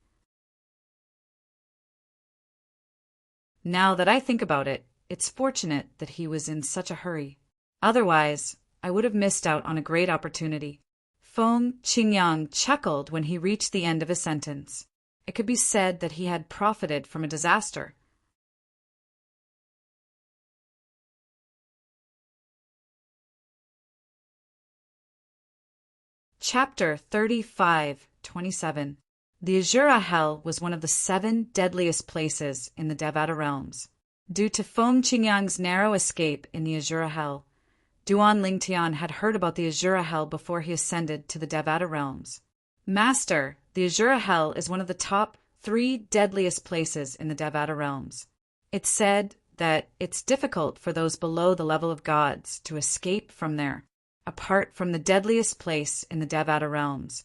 Now that I think about it, it's fortunate that he was in such a hurry. Otherwise, I would have missed out on a great opportunity. Feng Qingyang chuckled when he reached the end of his sentence. It could be said that he had profited from a disaster. Chapter 35:27. The Azura Hell was one of the 7 deadliest places in the Devata realms. Due to Feng Qingyang's narrow escape in the Azura Hell, Duan Lingtian had heard about the Azura Hell before he ascended to the Devata realms. Master, the Azura Hell is one of the top 3 deadliest places in the Devata realms. It's said that it's difficult for those below the level of gods to escape from there. Apart from the deadliest place in the Devata realms,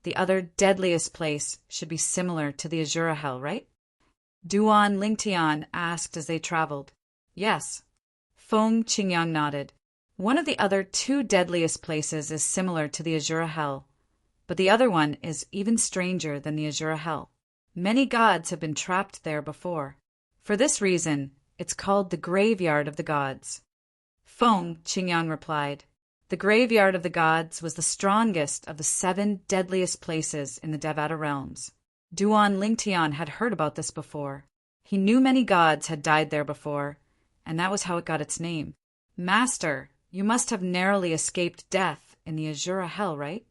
the other deadliest place should be similar to the Azura Hell, right? Duan Lingtian asked as they traveled. Yes. Feng Qingyang nodded. One of the other 2 deadliest places is similar to the Azura Hell, but the other one is even stranger than the Azura Hell. Many gods have been trapped there before. For this reason, it's called the Graveyard of the Gods. Feng Qingyang replied. The Graveyard of the Gods was the strongest of the 7 deadliest places in the Devata realms. Duan Lingtian had heard about this before. He knew many gods had died there before, and that was how it got its name. Master, you must have narrowly escaped death in the Azura Hell, right?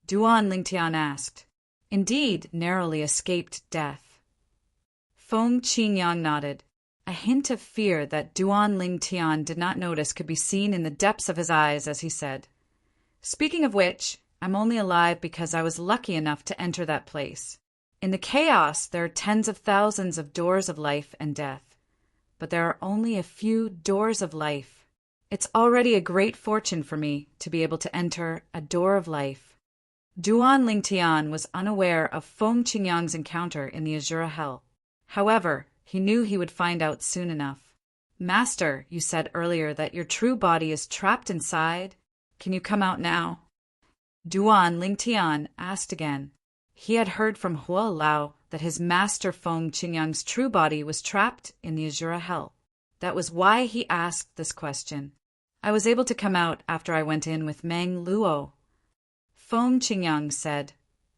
Duan Lingtian asked. Indeed, narrowly escaped death. Feng Qingyang nodded. A hint of fear that Duan Lingtian did not notice could be seen in the depths of his eyes as he said, Speaking of which, I'm only alive because I was lucky enough to enter that place. In the chaos, there are tens of thousands of doors of life and death, but there are only a few doors of life. It's already a great fortune for me to be able to enter a door of life. Duan Lingtian was unaware of Feng Qingyang's encounter in the Azura Hell. However, he knew he would find out soon enough. Master, you said earlier that your true body is trapped inside. Can you come out now? Duan Lingtian asked again. He had heard from Hua Lao that his master Feng Qingyang's true body was trapped in the Azura Hell. That was why he asked this question. I was able to come out after I went in with Meng Luo. Feng Qingyang said.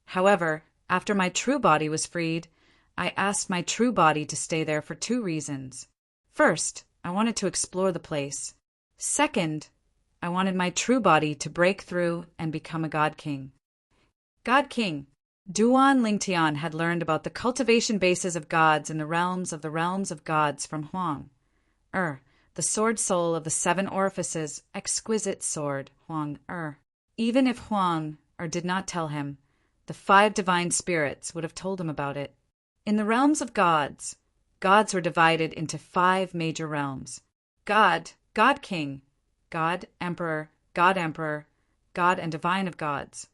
However, after my true body was freed, I asked my true body to stay there for 2 reasons. First, I wanted to explore the place. Second, I wanted my true body to break through and become a God King. God King. Duan Lingtian had learned about the cultivation bases of gods in the realms of gods from Huang. The sword soul of the 7 orifices, exquisite sword, Huang. Even if Huang did not tell him, the 5 divine spirits would have told him about it. In the realms of gods, gods were divided into 5 major realms. God, God King, God Emperor, God Emperor, God and Divine of gods.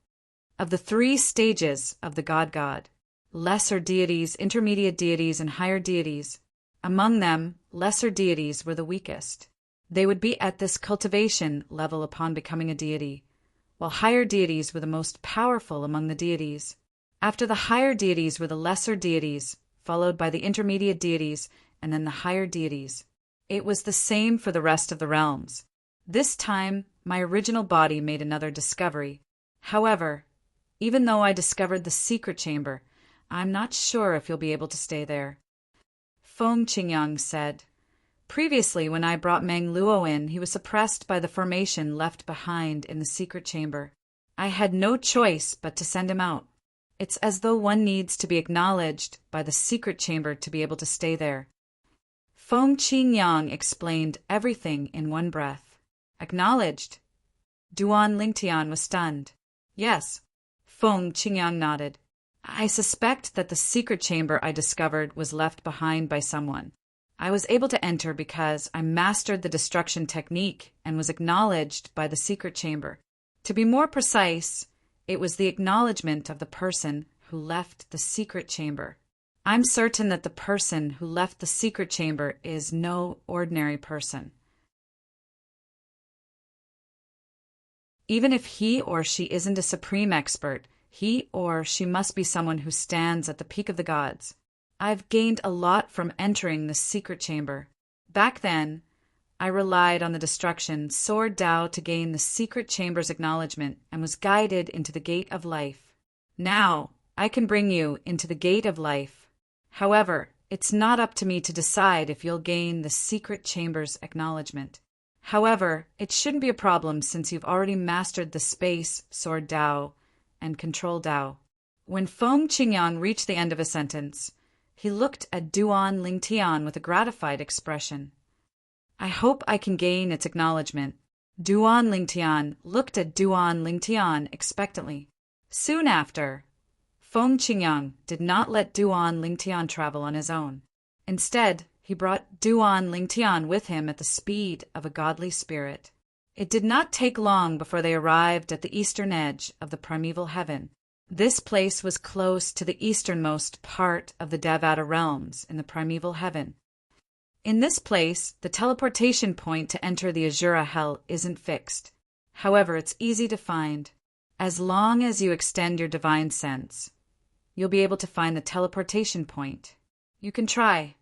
Of the 3 stages of the God, lesser deities, intermediate deities, and higher deities, among them, lesser deities were the weakest. They would be at this cultivation level upon becoming a deity, while higher deities were the most powerful among the deities. After the higher deities were the lesser deities, followed by the intermediate deities, and then the higher deities. It was the same for the rest of the realms. This time, my original body made another discovery. However, even though I discovered the secret chamber, I'm not sure if you'll be able to stay there. Feng Qingyang said, "Previously, when I brought Meng Luo in, he was suppressed by the formation left behind in the secret chamber. I had no choice but to send him out. It's as though one needs to be acknowledged by the secret chamber to be able to stay there." Feng Qingyang explained everything in one breath. Acknowledged? Duan Lingtian was stunned. Yes. Feng Qingyang nodded. I suspect that the secret chamber I discovered was left behind by someone. I was able to enter because I mastered the destruction technique and was acknowledged by the secret chamber. To be more precise, it was the acknowledgement of the person who left the secret chamber. I'm certain that the person who left the secret chamber is no ordinary person. Even if he or she isn't a supreme expert, he or she must be someone who stands at the peak of the gods. I've gained a lot from entering the secret chamber. Back then, I relied on the destruction Sword Tao to gain the secret chamber's acknowledgement and was guided into the gate of life. Now, I can bring you into the gate of life. However, it's not up to me to decide if you'll gain the secret chamber's acknowledgement. However, it shouldn't be a problem since you've already mastered the space, Sword Tao, and Control Tao. When Feng Qingyang reached the end of a sentence, he looked at Duan Lingtian with a gratified expression. I hope I can gain its acknowledgement. Duan Lingtian looked at Duan Lingtian expectantly. Soon after, Feng Qingyang did not let Duan Lingtian travel on his own. Instead, he brought Duan Lingtian with him at the speed of a godly spirit. It did not take long before they arrived at the eastern edge of the primeval heaven. This place was close to the easternmost part of the Devata realms in the primeval heaven. In this place, the teleportation point to enter the Azura Hell isn't fixed. However, it's easy to find. As long as you extend your divine sense, you'll be able to find the teleportation point. You can try.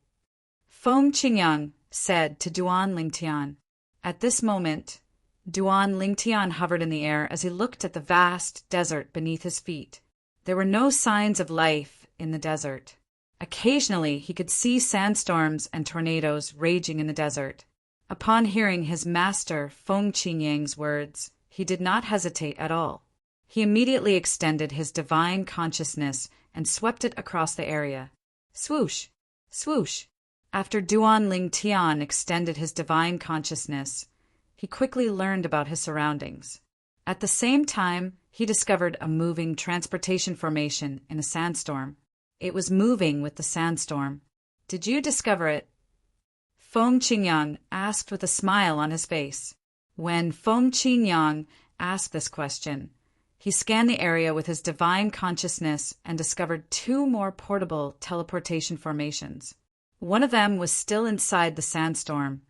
Feng Qingyang said to Duan Lingtian. At this moment, Duan Lingtian hovered in the air as he looked at the vast desert beneath his feet. There were no signs of life in the desert. Occasionally, he could see sandstorms and tornadoes raging in the desert. Upon hearing his master Feng Qingyang's words, he did not hesitate at all. He immediately extended his divine consciousness and swept it across the area. Swoosh! Swoosh! After Duan Lingtian extended his divine consciousness, he quickly learned about his surroundings. At the same time, he discovered a moving transportation formation in a sandstorm. It was moving with the sandstorm. Did you discover it? Feng Qingyang asked with a smile on his face. When Feng Qingyang asked this question, he scanned the area with his divine consciousness and discovered 2 more portable teleportation formations. One of them was still inside the sandstorm,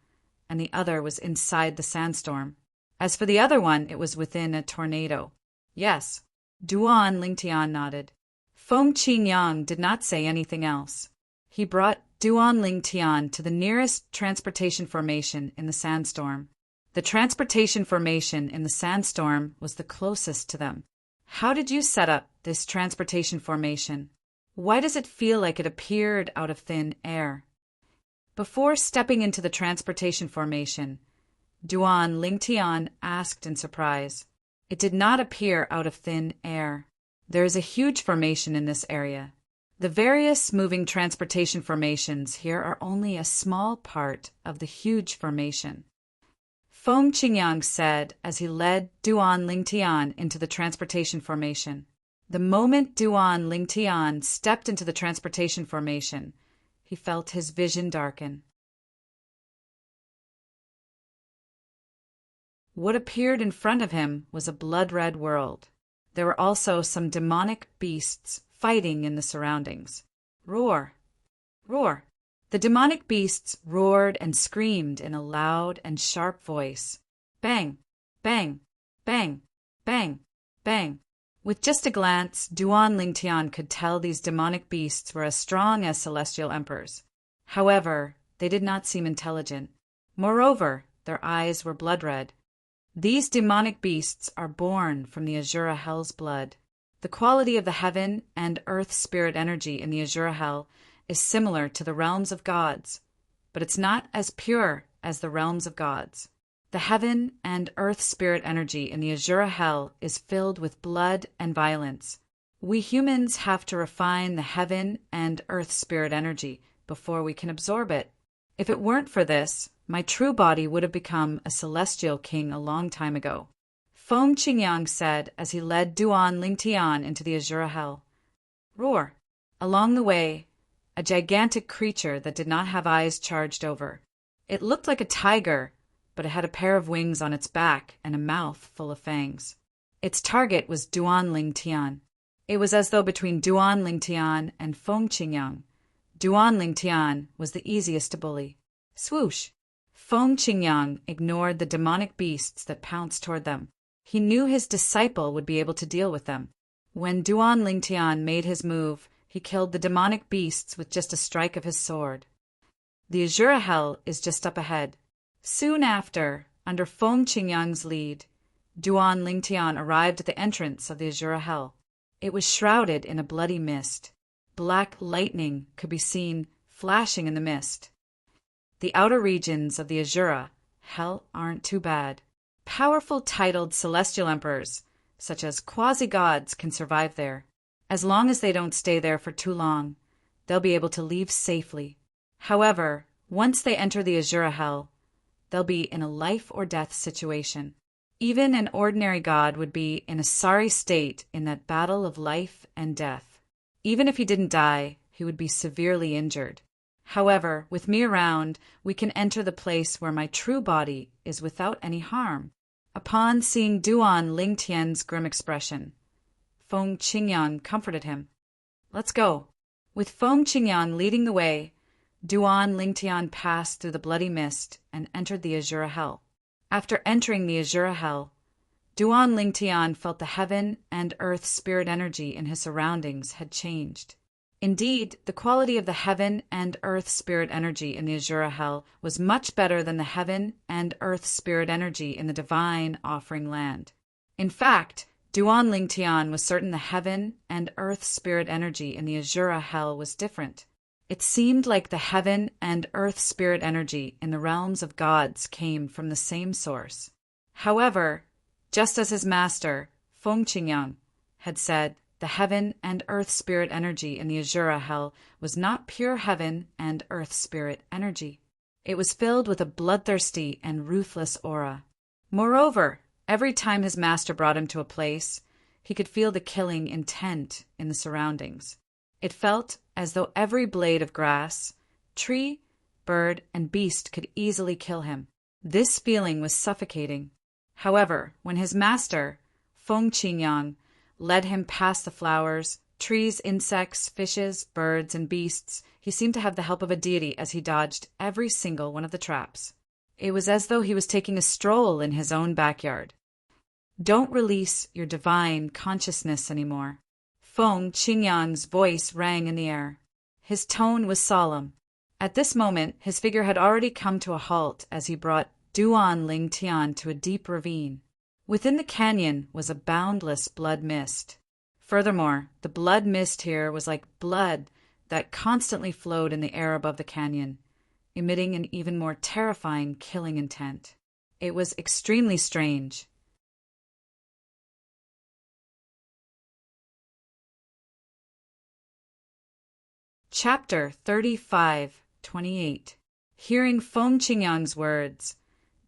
and the other was inside the sandstorm. As for the other one, it was within a tornado. Yes. Duan Lingtian nodded. Feng Qingyang did not say anything else. He brought Duan Lingtian to the nearest transportation formation in the sandstorm. The transportation formation in the sandstorm was the closest to them. How did you set up this transportation formation? Why does it feel like it appeared out of thin air? Before stepping into the transportation formation, Duan Lingtian asked in surprise. It did not appear out of thin air. There is a huge formation in this area. The various moving transportation formations here are only a small part of the huge formation. Feng Qingyang said as he led Duan Lingtian into the transportation formation. The moment Duan Lingtian stepped into the transportation formation, he felt his vision darken. What appeared in front of him was a blood-red world. There were also some demonic beasts fighting in the surroundings. Roar! Roar! The demonic beasts roared and screamed in a loud and sharp voice. Bang! Bang! Bang! Bang! Bang! With just a glance, Duan Lingtian could tell these demonic beasts were as strong as celestial emperors. However, they did not seem intelligent. Moreover, their eyes were blood-red. These demonic beasts are born from the Azura Hell's blood. The quality of the heaven and earth spirit energy in the Azura Hell is similar to the realms of gods, but it's not as pure as the realms of gods. The heaven and earth spirit energy in the Azura Hell is filled with blood and violence. We humans have to refine the heaven and earth spirit energy before we can absorb it. If it weren't for this, my true body would have become a celestial king a long time ago. Feng Qingyang said as he led Duan Lingtian into the Azura Hell. Roar! Along the way, a gigantic creature that did not have eyes charged over. It looked like a tiger, but it had a pair of wings on its back and a mouth full of fangs. Its target was Duan Lingtian. It was as though between Duan Lingtian and Feng Qingyang, Duan Lingtian was the easiest to bully. Swoosh! Feng Qingyang ignored the demonic beasts that pounced toward them. He knew his disciple would be able to deal with them. When Duan Lingtian made his move, he killed the demonic beasts with just a strike of his sword. The Azura Hell is just up ahead. Soon after, under Feng Qingyang's lead, Duan Lingtian arrived at the entrance of the Azura Hell. It was shrouded in a bloody mist. Black lightning could be seen flashing in the mist. The outer regions of the Azura Hell aren't too bad. Powerful titled celestial emperors, such as quasi-gods, can survive there. As long as they don't stay there for too long, they'll be able to leave safely. However, once they enter the Azura Hell, they'll be in a life-or-death situation. Even an ordinary god would be in a sorry state in that battle of life and death. Even if he didn't die, he would be severely injured. However, with me around, we can enter the place where my true body is without any harm. Upon seeing Duan Lingtian's grim expression, Feng Qingyang comforted him. Let's go. With Feng Qingyang leading the way, Duan Lingtian passed through the bloody mist and entered the Azura Hell. After entering the Azura Hell, Duan Lingtian felt the heaven and earth spirit energy in his surroundings had changed. Indeed, the quality of the heaven and earth spirit energy in the Azura Hell was much better than the heaven and earth spirit energy in the divine offering land. In fact, Duan Lingtian was certain the heaven and earth spirit energy in the Azura Hell was different. It seemed like the heaven and earth spirit energy in the realms of gods came from the same source. However, just as his master, Feng Qingyang, had said, the heaven and earth spirit energy in the Azura Hell was not pure heaven and earth spirit energy. It was filled with a bloodthirsty and ruthless aura. Moreover, every time his master brought him to a place, he could feel the killing intent in the surroundings. It felt as though every blade of grass, tree, bird, and beast could easily kill him. This feeling was suffocating. However, when his master, Feng Qingyang, led him past the flowers, trees, insects, fishes, birds, and beasts, he seemed to have the help of a deity as he dodged every single one of the traps. It was as though he was taking a stroll in his own backyard. Don't release your divine consciousness anymore. Feng Qingyang's voice rang in the air. His tone was solemn. At this moment, his figure had already come to a halt as he brought Duan Lingtian to a deep ravine. Within the canyon was a boundless blood mist. Furthermore, the blood mist here was like blood that constantly flowed in the air above the canyon, emitting an even more terrifying killing intent. It was extremely strange. Chapter 35:28. Hearing Feng Qingyang's words,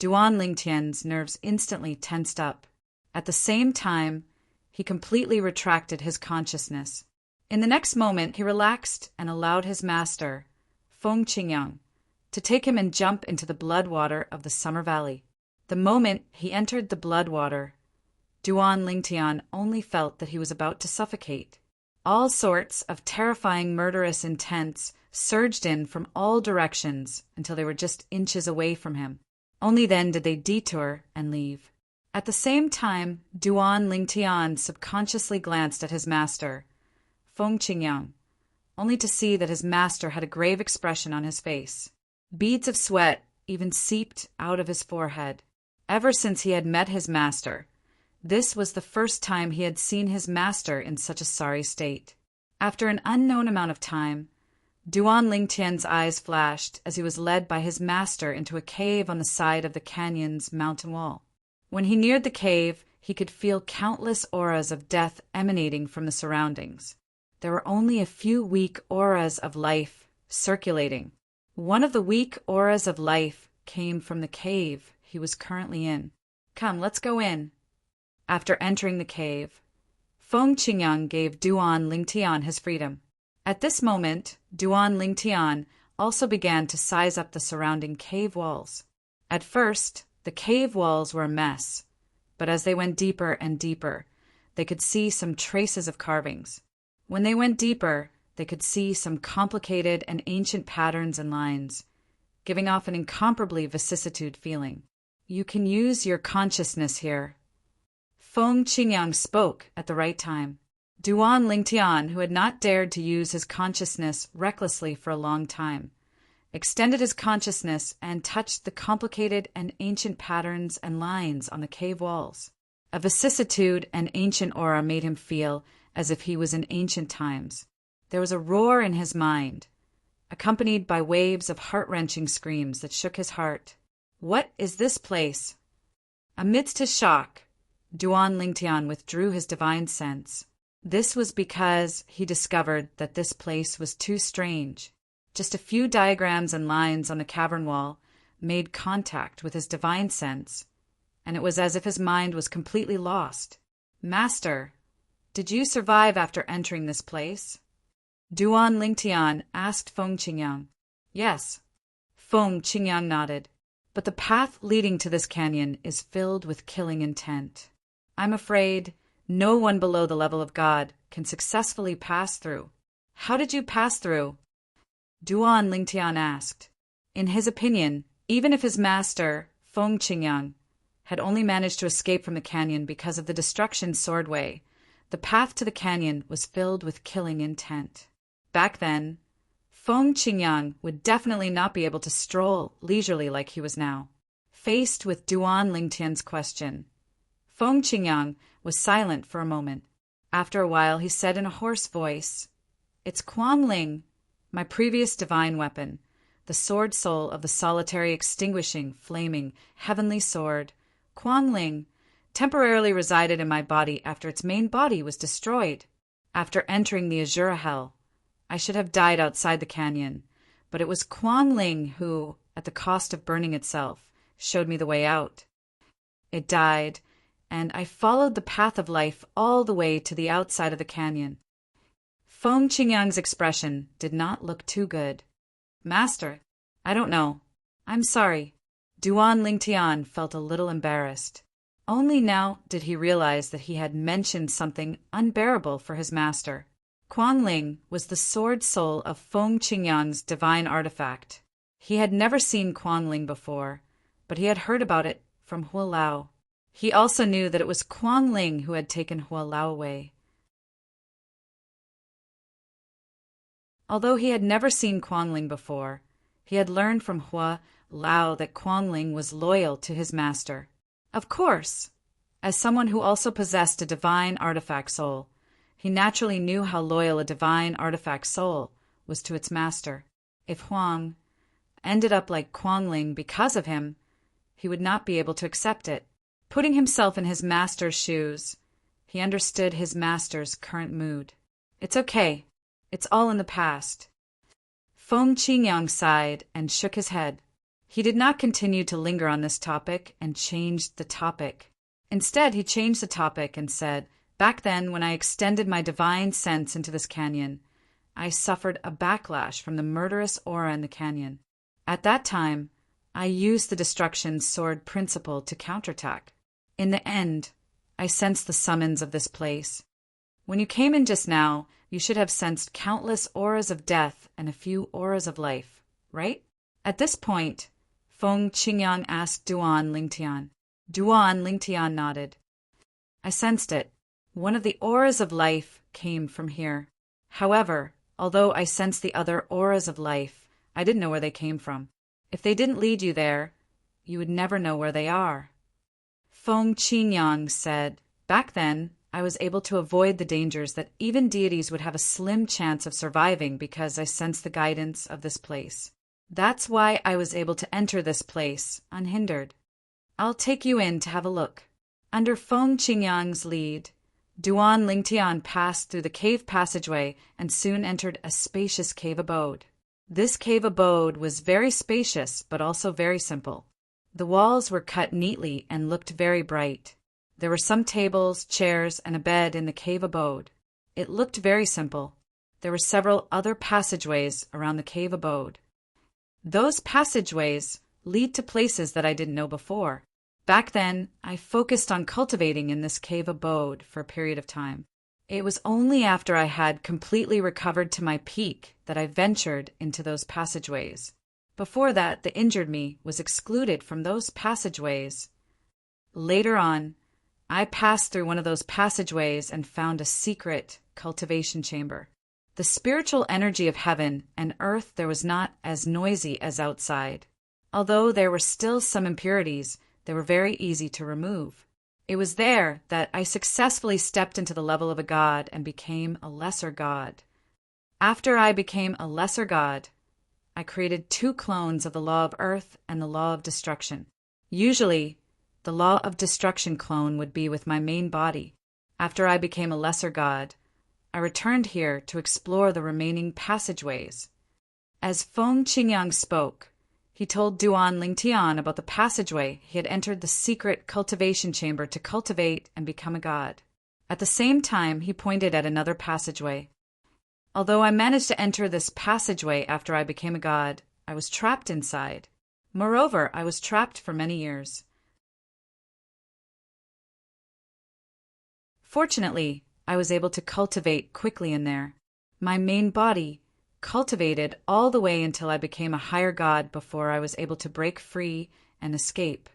Duan Lingtian's nerves instantly tensed up. At the same time, he completely retracted his consciousness. In the next moment, he relaxed and allowed his master, Feng Qingyang, to take him and jump into the blood water of the Summer Valley. The moment he entered the blood water, Duan Lingtian only felt that he was about to suffocate. All sorts of terrifying murderous intents surged in from all directions until they were just inches away from him. Only then did they detour and leave. At the same time, Duan Lingtian subconsciously glanced at his master, Feng Qingyang, only to see that his master had a grave expression on his face. Beads of sweat even seeped out of his forehead. Ever since he had met his master, this was the first time he had seen his master in such a sorry state. After an unknown amount of time, Duan Lingtian's eyes flashed as he was led by his master into a cave on the side of the canyon's mountain wall. When he neared the cave, he could feel countless auras of death emanating from the surroundings. There were only a few weak auras of life circulating. One of the weak auras of life came from the cave he was currently in. "Come, let's go in." After entering the cave, Feng Qingyang gave Duan Lingtian his freedom. At this moment, Duan Lingtian also began to size up the surrounding cave walls. At first, the cave walls were a mess, but as they went deeper and deeper, they could see some traces of carvings. When they went deeper, they could see some complicated and ancient patterns and lines, giving off an incomparably vicissitude feeling. "You can use your consciousness here." Feng Qingyang spoke at the right time. Duan Lingtian, who had not dared to use his consciousness recklessly for a long time, extended his consciousness and touched the complicated and ancient patterns and lines on the cave walls. A vicissitude and ancient aura made him feel as if he was in ancient times. There was a roar in his mind, accompanied by waves of heart-wrenching screams that shook his heart. What is this place? Amidst his shock, Duan Lingtian withdrew his divine sense. This was because he discovered that this place was too strange. Just a few diagrams and lines on the cavern wall made contact with his divine sense, and it was as if his mind was completely lost. "Master, did you survive after entering this place?" Duan Lingtian asked Feng Qingyang. "Yes." Feng Qingyang nodded. "But the path leading to this canyon is filled with killing intent. I'm afraid no one below the level of God can successfully pass through." "How did you pass through?" Duan Lingtian asked. In his opinion, even if his master, Feng Qingyang, had only managed to escape from the canyon because of the destruction swordway, the path to the canyon was filled with killing intent. Back then, Feng Qingyang would definitely not be able to stroll leisurely like he was now. Faced with Duan Lingtian's question, Feng Qingyang was silent for a moment. After a while, he said in a hoarse voice, "It's Quanling, my previous divine weapon, the sword soul of the solitary extinguishing, flaming, heavenly sword. Quanling temporarily resided in my body after its main body was destroyed. After entering the Azura Hell, I should have died outside the canyon, but it was Quanling who, at the cost of burning itself, showed me the way out. It died, and I followed the path of life all the way to the outside of the canyon." Feng Qingyang's expression did not look too good. "Master, I don't know. I'm sorry." Duan Lingtian felt a little embarrassed. Only now did he realize that he had mentioned something unbearable for his master. Quanling was the sword soul of Feng Qingyang's divine artifact. He had never seen Quanling before, but he had heard about it from Hua Lao. He also knew that it was Quanling who had taken Hua Lao away. Although he had never seen Quanling before, he had learned from Hua Lao that Quanling was loyal to his master. Of course, as someone who also possessed a divine artifact soul, he naturally knew how loyal a divine artifact soul was to its master. If Huang ended up like Quanling because of him, he would not be able to accept it. Putting himself in his master's shoes, he understood his master's current mood. "It's okay. It's all in the past." Feng Qingyang sighed and shook his head. He did not continue to linger on this topic and changed the topic. Instead, he changed the topic and said, "Back then, when I extended my divine sense into this canyon, I suffered a backlash from the murderous aura in the canyon. At that time, I used the destruction sword principle to counterattack. In the end, I sensed the summons of this place. When you came in just now, you should have sensed countless auras of death and a few auras of life, right?" At this point, Feng Qingyang asked Duan Lingtian. Duan Lingtian nodded. "I sensed it. One of the auras of life came from here. However, although I sensed the other auras of life, I didn't know where they came from. If they didn't lead you there, you would never know where they are." Feng Qingyang said, "Back then, I was able to avoid the dangers that even deities would have a slim chance of surviving because I sensed the guidance of this place. That's why I was able to enter this place unhindered. I'll take you in to have a look." Under Feng Qingyang's lead, Duan Lingtian passed through the cave passageway and soon entered a spacious cave abode. This cave abode was very spacious but also very simple. The walls were cut neatly and looked very bright. There were some tables, chairs, and a bed in the cave abode. It looked very simple. There were several other passageways around the cave abode. Those passageways lead to places that I didn't know before. Back then, I focused on cultivating in this cave abode for a period of time. It was only after I had completely recovered to my peak that I ventured into those passageways. Before that, the injured me was excluded from those passageways. Later on, I passed through one of those passageways and found a secret cultivation chamber. The spiritual energy of heaven and earth there was not as noisy as outside. Although there were still some impurities, they were very easy to remove. It was there that I successfully stepped into the level of a god and became a lesser god. After I became a lesser god, I created 2 clones of the law of earth and the law of destruction. Usually, the law of destruction clone would be with my main body. After I became a lesser god, I returned here to explore the remaining passageways. As Feng Qingyang spoke, he told Duan Lingtian about the passageway he had entered the secret cultivation chamber to cultivate and become a god. At the same time, he pointed at another passageway. Although I managed to enter this passageway after I became a god, I was trapped inside. Moreover, I was trapped for many years. Fortunately, I was able to cultivate quickly in there. My main body cultivated all the way until I became a higher god before I was able to break free and escape.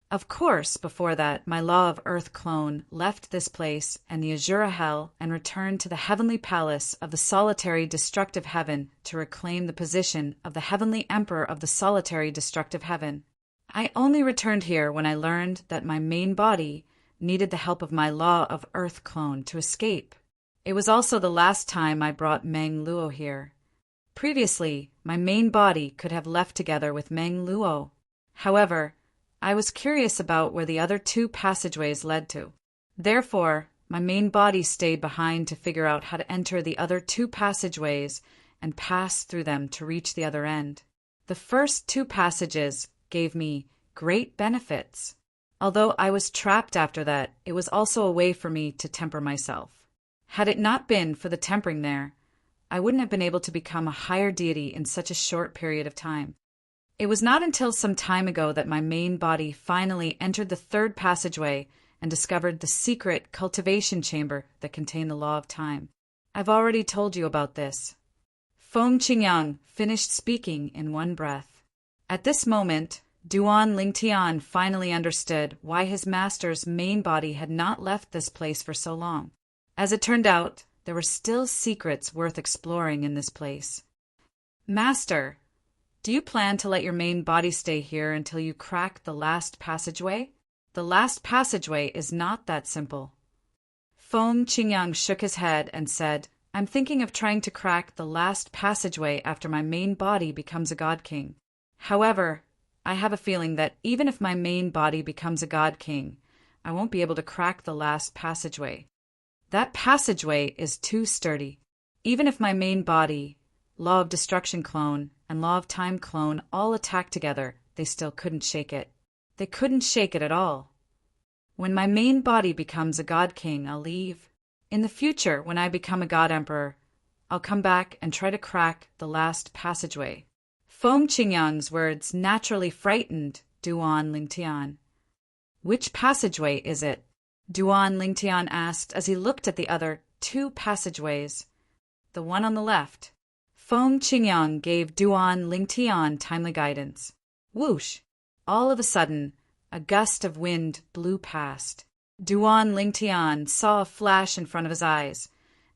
Of course, before that, my Law of Earth clone left this place and the Azura Hell and returned to the heavenly palace of the solitary destructive heaven to reclaim the position of the heavenly emperor of the solitary destructive heaven. I only returned here when I learned that my main body needed the help of my Law of Earth clone to escape. It was also the last time I brought Meng Luo here. Previously, my main body could have left together with Meng Luo. However, I was curious about where the other 2 passageways led to. Therefore, my main body stayed behind to figure out how to enter the other 2 passageways and pass through them to reach the other end. The first 2 passages gave me great benefits. Although I was trapped after that, it was also a way for me to temper myself. Had it not been for the tempering there, I wouldn't have been able to become a higher deity in such a short period of time. It was not until some time ago that my main body finally entered the 3rd passageway and discovered the secret cultivation chamber that contained the law of time. I've already told you about this. Feng Qingyang finished speaking in one breath. At this moment, Duan Lingtian finally understood why his master's main body had not left this place for so long. As it turned out, there were still secrets worth exploring in this place. "Master, do you plan to let your main body stay here until you crack the last passageway? The last passageway is not that simple." Feng Qingyang shook his head and said, "I'm thinking of trying to crack the last passageway after my main body becomes a god king. However, I have a feeling that even if my main body becomes a god king, I won't be able to crack the last passageway. That passageway is too sturdy. Even if my main body, Law of Destruction clone, and Law of Time clone all attack together, they still couldn't shake it. They couldn't shake it at all. When my main body becomes a god king, I'll leave. In the future, when I become a god emperor, I'll come back and try to crack the last passageway. Feng Qingyang's words naturally frightened Duan Lingtian. Which passageway is it? Duan Lingtian asked as he looked at the other 2 passageways. The one on the left. Feng Qingyang gave Duan Lingtian timely guidance. Whoosh! All of a sudden, a gust of wind blew past. Duan Lingtian saw a flash in front of his eyes,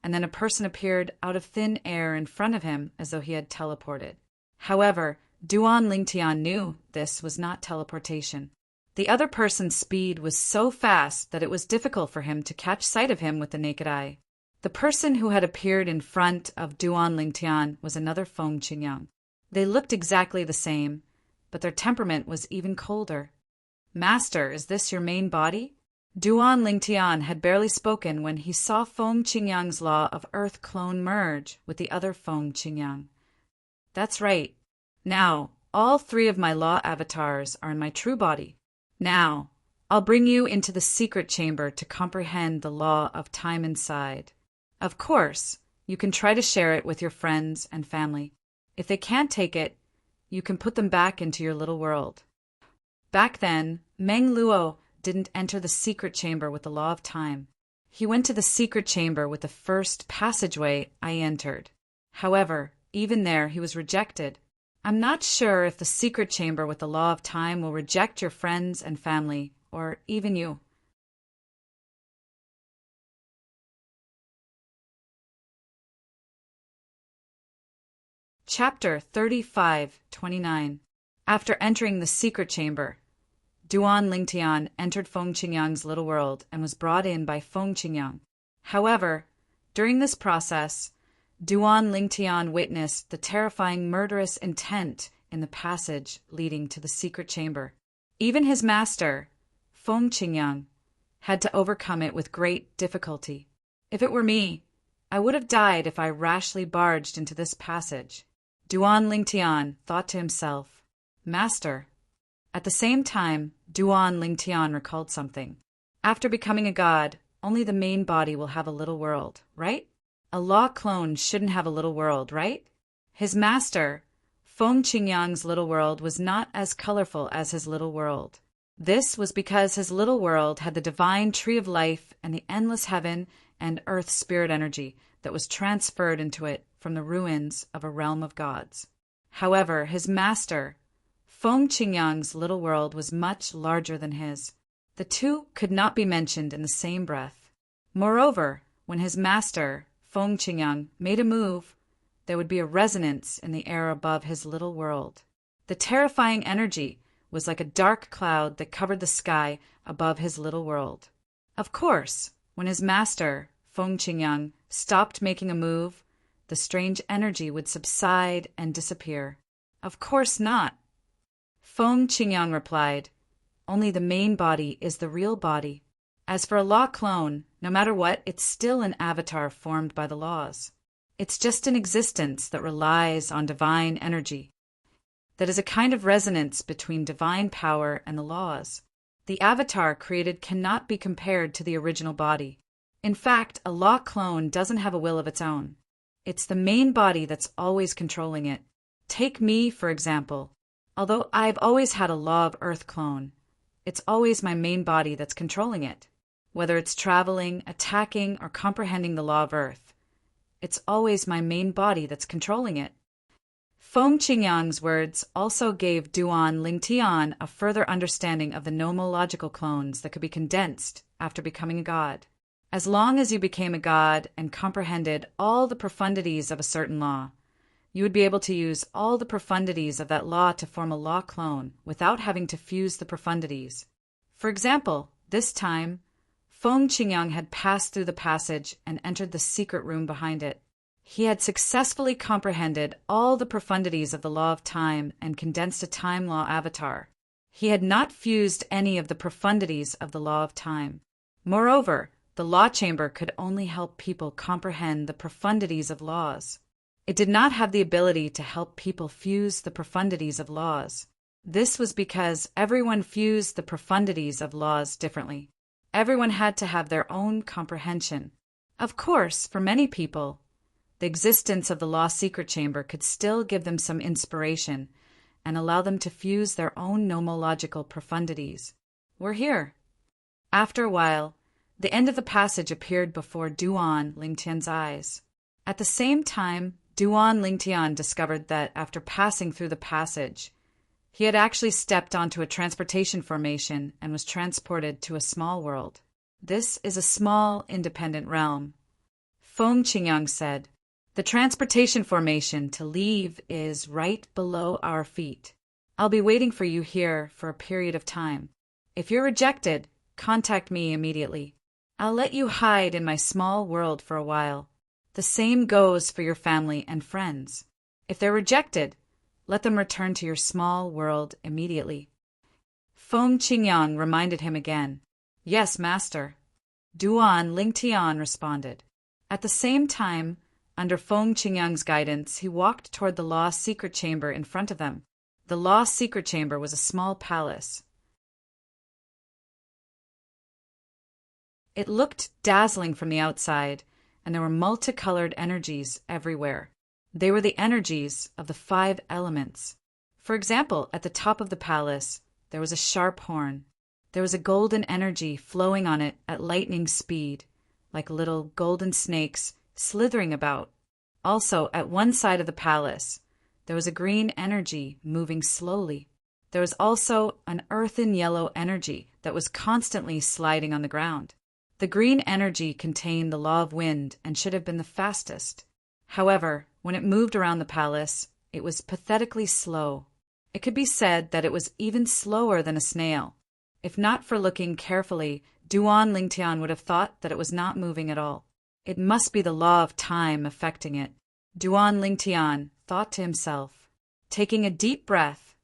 and then a person appeared out of thin air in front of him as though he had teleported. However, Duan Lingtian knew this was not teleportation. The other person's speed was so fast that it was difficult for him to catch sight of him with the naked eye. The person who had appeared in front of Duan Lingtian was another Feng Qingyang. They looked exactly the same, but their temperament was even colder. Master, is this your main body? Duan Lingtian had barely spoken when he saw Feng Qingyang's law of earth clone merge with the other Feng Qingyang. That's right. Now, all 3 of my law avatars are in my true body. Now, I'll bring you into the secret chamber to comprehend the law of time inside. Of course, you can try to share it with your friends and family. If they can't take it, you can put them back into your little world. Back then, Meng Luo didn't enter the secret chamber with the law of time. He went to the secret chamber with the first passageway I entered. However, even there he was rejected. I'm not sure if the secret chamber with the law of time will reject your friends and family, or even you. Chapter 35:29. After entering the secret chamber, Duan Lingtian entered Feng Qingyang's little world and was brought in by Feng Qingyang. However, during this process, Duan Lingtian witnessed the terrifying murderous intent in the passage leading to the secret chamber. Even his master, Feng Qingyang, had to overcome it with great difficulty. If it were me, I would have died if I rashly barged into this passage. Duan Lingtian thought to himself, Master. At the same time, Duan Lingtian recalled something. After becoming a god, only the main body will have a little world, right? A law clone shouldn't have a little world, right? His master, Feng Qingyang's little world, was not as colorful as his little world. This was because his little world had the divine tree of life and the endless heaven and earth spirit energy that was transferred into it from the ruins of a realm of gods. However, his master, Feng Qingyang's little world, was much larger than his. The 2 could not be mentioned in the same breath. Moreover, when his master, Feng Qingyang, made a move, there would be a resonance in the air above his little world. The terrifying energy was like a dark cloud that covered the sky above his little world. Of course, when his master, Feng Qingyang, stopped making a move, the strange energy would subside and disappear. Of course not. Feng Qingyang replied, Only the main body is the real body. As for a law clone, no matter what, it's still an avatar formed by the laws. It's just an existence that relies on divine energy. That is a kind of resonance between divine power and the laws. The avatar created cannot be compared to the original body. In fact, a law clone doesn't have a will of its own. It's the main body that's always controlling it. Take me, for example. Although I've always had a law of earth clone, it's always my main body that's controlling it. Whether it's traveling, attacking, or comprehending the law of earth, it's always my main body that's controlling it. Feng Qingyang's words also gave Duan Lingtian a further understanding of the nomological clones that could be condensed after becoming a god. As long as you became a god and comprehended all the profundities of a certain law, you would be able to use all the profundities of that law to form a law clone without having to fuse the profundities. For example, this time, Feng Qingyang had passed through the passage and entered the secret room behind it. He had successfully comprehended all the profundities of the law of time and condensed a time law avatar. He had not fused any of the profundities of the law of time. Moreover, the law chamber could only help people comprehend the profundities of laws. It did not have the ability to help people fuse the profundities of laws. This was because everyone fused the profundities of laws differently. Everyone had to have their own comprehension. Of course, for many people, the existence of the law secret chamber could still give them some inspiration and allow them to fuse their own nomological profundities. We're here. After a while, the end of the passage appeared before Duan Lingtian's eyes. At the same time, Duan Lingtian discovered that after passing through the passage, he had actually stepped onto a transportation formation and was transported to a small world. This is a small, independent realm. Feng Qingyang said, "The transportation formation to leave is right below our feet. I'll be waiting for you here for a period of time. If you're rejected, contact me immediately. I'll let you hide in my small world for a while. The same goes for your family and friends. If they're rejected, let them return to your small world immediately." Feng Qingyang reminded him again. "Yes, master." Duan Lingtian responded. At the same time, under Feng Qingyang's guidance, he walked toward the law secret chamber in front of them. The law secret chamber was a small palace. It looked dazzling from the outside, and there were multicolored energies everywhere. They were the energies of the 5 elements. For example, at the top of the palace, there was a sharp horn. There was a golden energy flowing on it at lightning speed, like little golden snakes slithering about. Also, at one side of the palace, there was a green energy moving slowly. There was also an earthen yellow energy that was constantly sliding on the ground. The green energy contained the law of wind and should have been the fastest. However, when it moved around the palace, it was pathetically slow. It could be said that it was even slower than a snail. If not for looking carefully, Duan Lingtian would have thought that it was not moving at all. It must be the law of time affecting it. Duan Lingtian thought to himself. Taking a deep breath,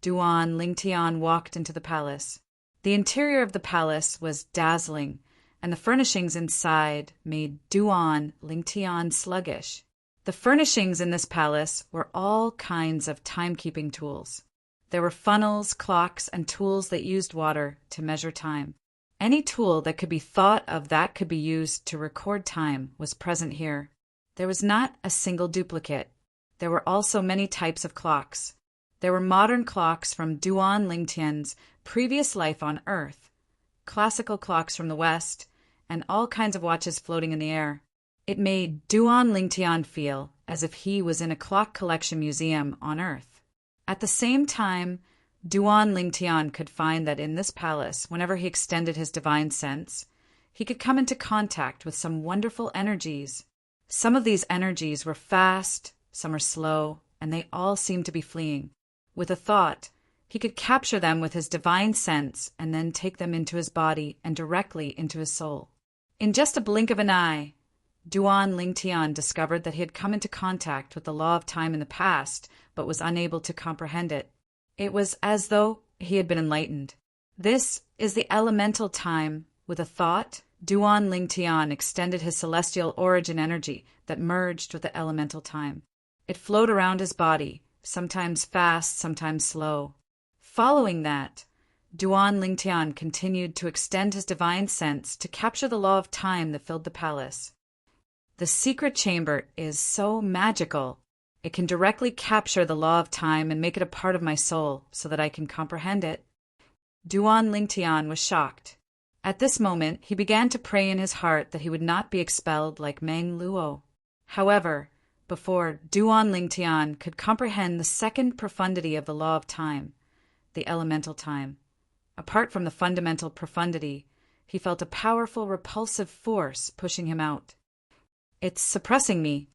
Duan Lingtian walked into the palace. The interior of the palace was dazzling, and the furnishings inside made Duan Lingtian sluggish. The furnishings in this palace were all kinds of timekeeping tools. There were funnels, clocks, and tools that used water to measure time. Any tool that could be thought of that could be used to record time was present here. There was not a single duplicate. There were also many types of clocks. There were modern clocks from Duan Lingtian's previous life on Earth, classical clocks from the West, and all kinds of watches floating in the air. It made Duan Lingtian feel as if he was in a clock collection museum on Earth. At the same time, Duan Lingtian could find that in this palace, whenever he extended his divine sense, he could come into contact with some wonderful energies. Some of these energies were fast, some are slow, and they all seemed to be fleeing. With a thought, he could capture them with his divine sense and then take them into his body and directly into his soul. In just a blink of an eye, Duan Lingtian discovered that he had come into contact with the law of time in the past, but was unable to comprehend it. It was as though he had been enlightened. This is the elemental time. With a thought, Duan Lingtian extended his celestial origin energy that merged with the elemental time. It flowed around his body, sometimes fast, sometimes slow. Following that, Duan Lingtian continued to extend his divine sense to capture the law of time that filled the palace. The secret chamber is so magical. It can directly capture the law of time and make it a part of my soul so that I can comprehend it. Duan Lingtian was shocked. At this moment, he began to pray in his heart that he would not be expelled like Meng Luo. However, before Duan Lingtian could comprehend the second profundity of the law of time, the elemental time, apart from the fundamental profundity, he felt a powerful repulsive force pushing him out. "It's suppressing me."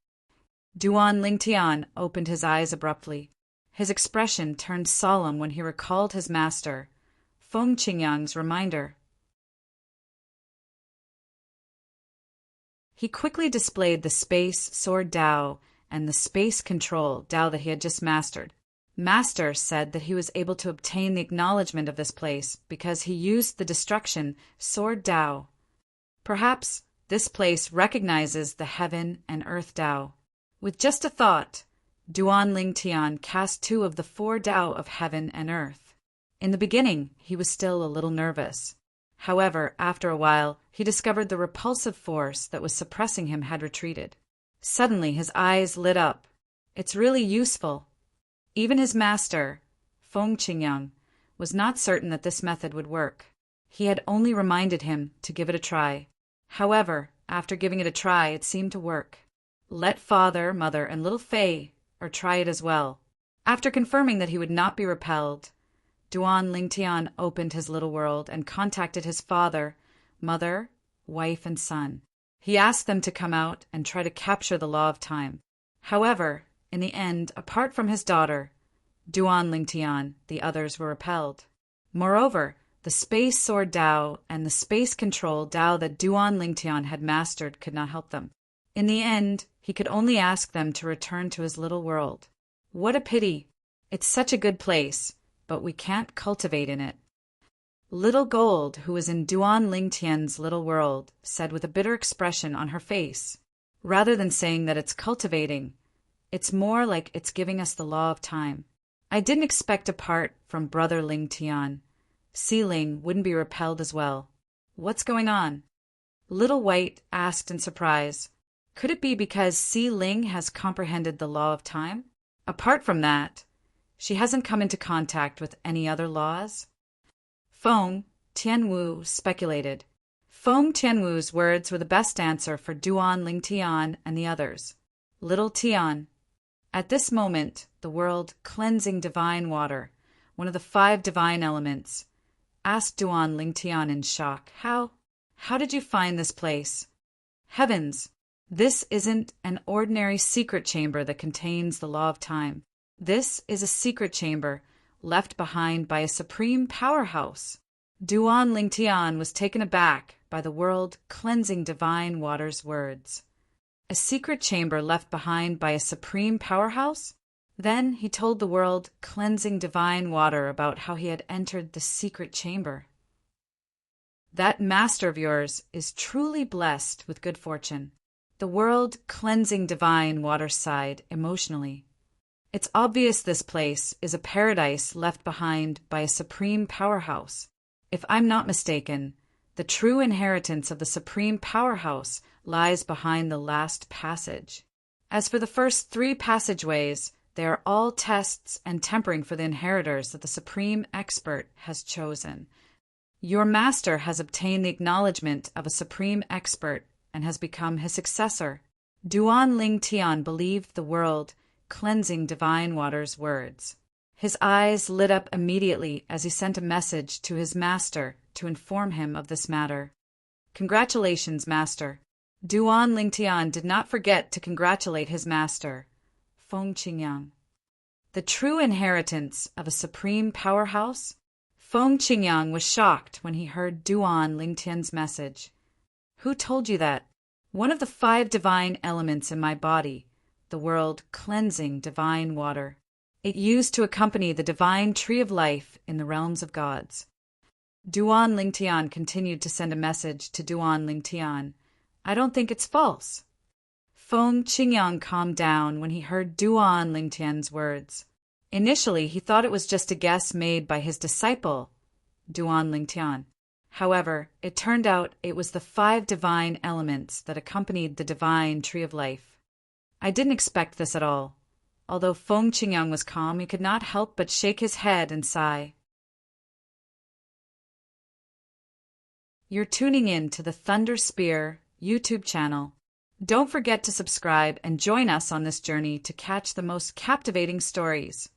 Duan Lingtian opened his eyes abruptly. His expression turned solemn when he recalled his master, Feng Qingyang's reminder. He quickly displayed the space sword Dao and the space control Dao that he had just mastered. Master said that he was able to obtain the acknowledgement of this place because he used the destruction sword Dao. Perhaps this place recognizes the heaven and earth Dao. With just a thought, Duan Ling Tian cast 2 of the 4 Tao of heaven and earth. In the beginning, he was still a little nervous. However, after a while, he discovered the repulsive force that was suppressing him had retreated. Suddenly, his eyes lit up. It's really useful. Even his master, Feng Qingyang, was not certain that this method would work. He had only reminded him to give it a try. However, after giving it a try, it seemed to work. Let father, mother, and little Fei try it as well. After confirming that he would not be repelled, Duan Lingtian opened his little world and contacted his father, mother, wife, and son. He asked them to come out and try to capture the law of time. However, in the end, apart from his daughter, Duan Lingtian, the others were repelled. Moreover, the space sword Tao and the space control Tao that Duan Lingtian had mastered could not help them. In the end, he could only ask them to return to his little world. What a pity! It's such a good place, but we can't cultivate in it. Little Gold, who was in Duan Lingtian's little world, said with a bitter expression on her face, rather than saying that it's cultivating, it's more like it's giving us the law of time. I didn't expect apart from Brother Lingtian, Si Ling wouldn't be repelled as well. What's going on? Little White asked in surprise. Could it be because Si Ling has comprehended the law of time? Apart from that, she hasn't come into contact with any other laws? Feng Tianwu speculated. Feng Tianwu's words were the best answer for Duan Lingtian and the others. Little Tian. At this moment, the world cleansing divine water, one of the 5 divine elements, asked Duan Lingtian in shock, How did you find this place? Heavens! This isn't an ordinary secret chamber that contains the law of time. This is a secret chamber left behind by a supreme powerhouse. Duan Lingtian was taken aback by the world-cleansing divine water's words. A secret chamber left behind by a supreme powerhouse? Then he told the world-cleansing divine water about how he had entered the secret chamber. That master of yours is truly blessed with good fortune. The world-cleansing divine water sighed emotionally. It's obvious this place is a paradise left behind by a supreme powerhouse. If I'm not mistaken, the true inheritance of the supreme powerhouse lies behind the last passage. As for the first 3 passageways, they are all tests and tempering for the inheritors that the supreme expert has chosen. Your master has obtained the acknowledgement of a supreme expert and has become his successor. Duan Lingtian believed the world-cleansing divine water's words. His eyes lit up immediately as he sent a message to his master to inform him of this matter. Congratulations, master. Duan Lingtian did not forget to congratulate his master, Feng Qingyang. The true inheritance of a supreme powerhouse? Feng Qingyang was shocked when he heard Duan Lingtian's message. Who told you that? One of the 5 divine elements in my body, the world-cleansing divine water. It used to accompany the divine tree of life in the realms of gods. Duan Lingtian continued to send a message to Duan Lingtian. I don't think it's false. Feng Qingyang calmed down when he heard Duan Lingtian's words. Initially, he thought it was just a guess made by his disciple, Duan Lingtian. However, it turned out it was the 5 divine elements that accompanied the divine tree of life. I didn't expect this at all. Although Feng Qingyang was calm, he could not help but shake his head and sigh. You're tuning in to the Thunder Spear YouTube channel. Don't forget to subscribe and join us on this journey to catch the most captivating stories.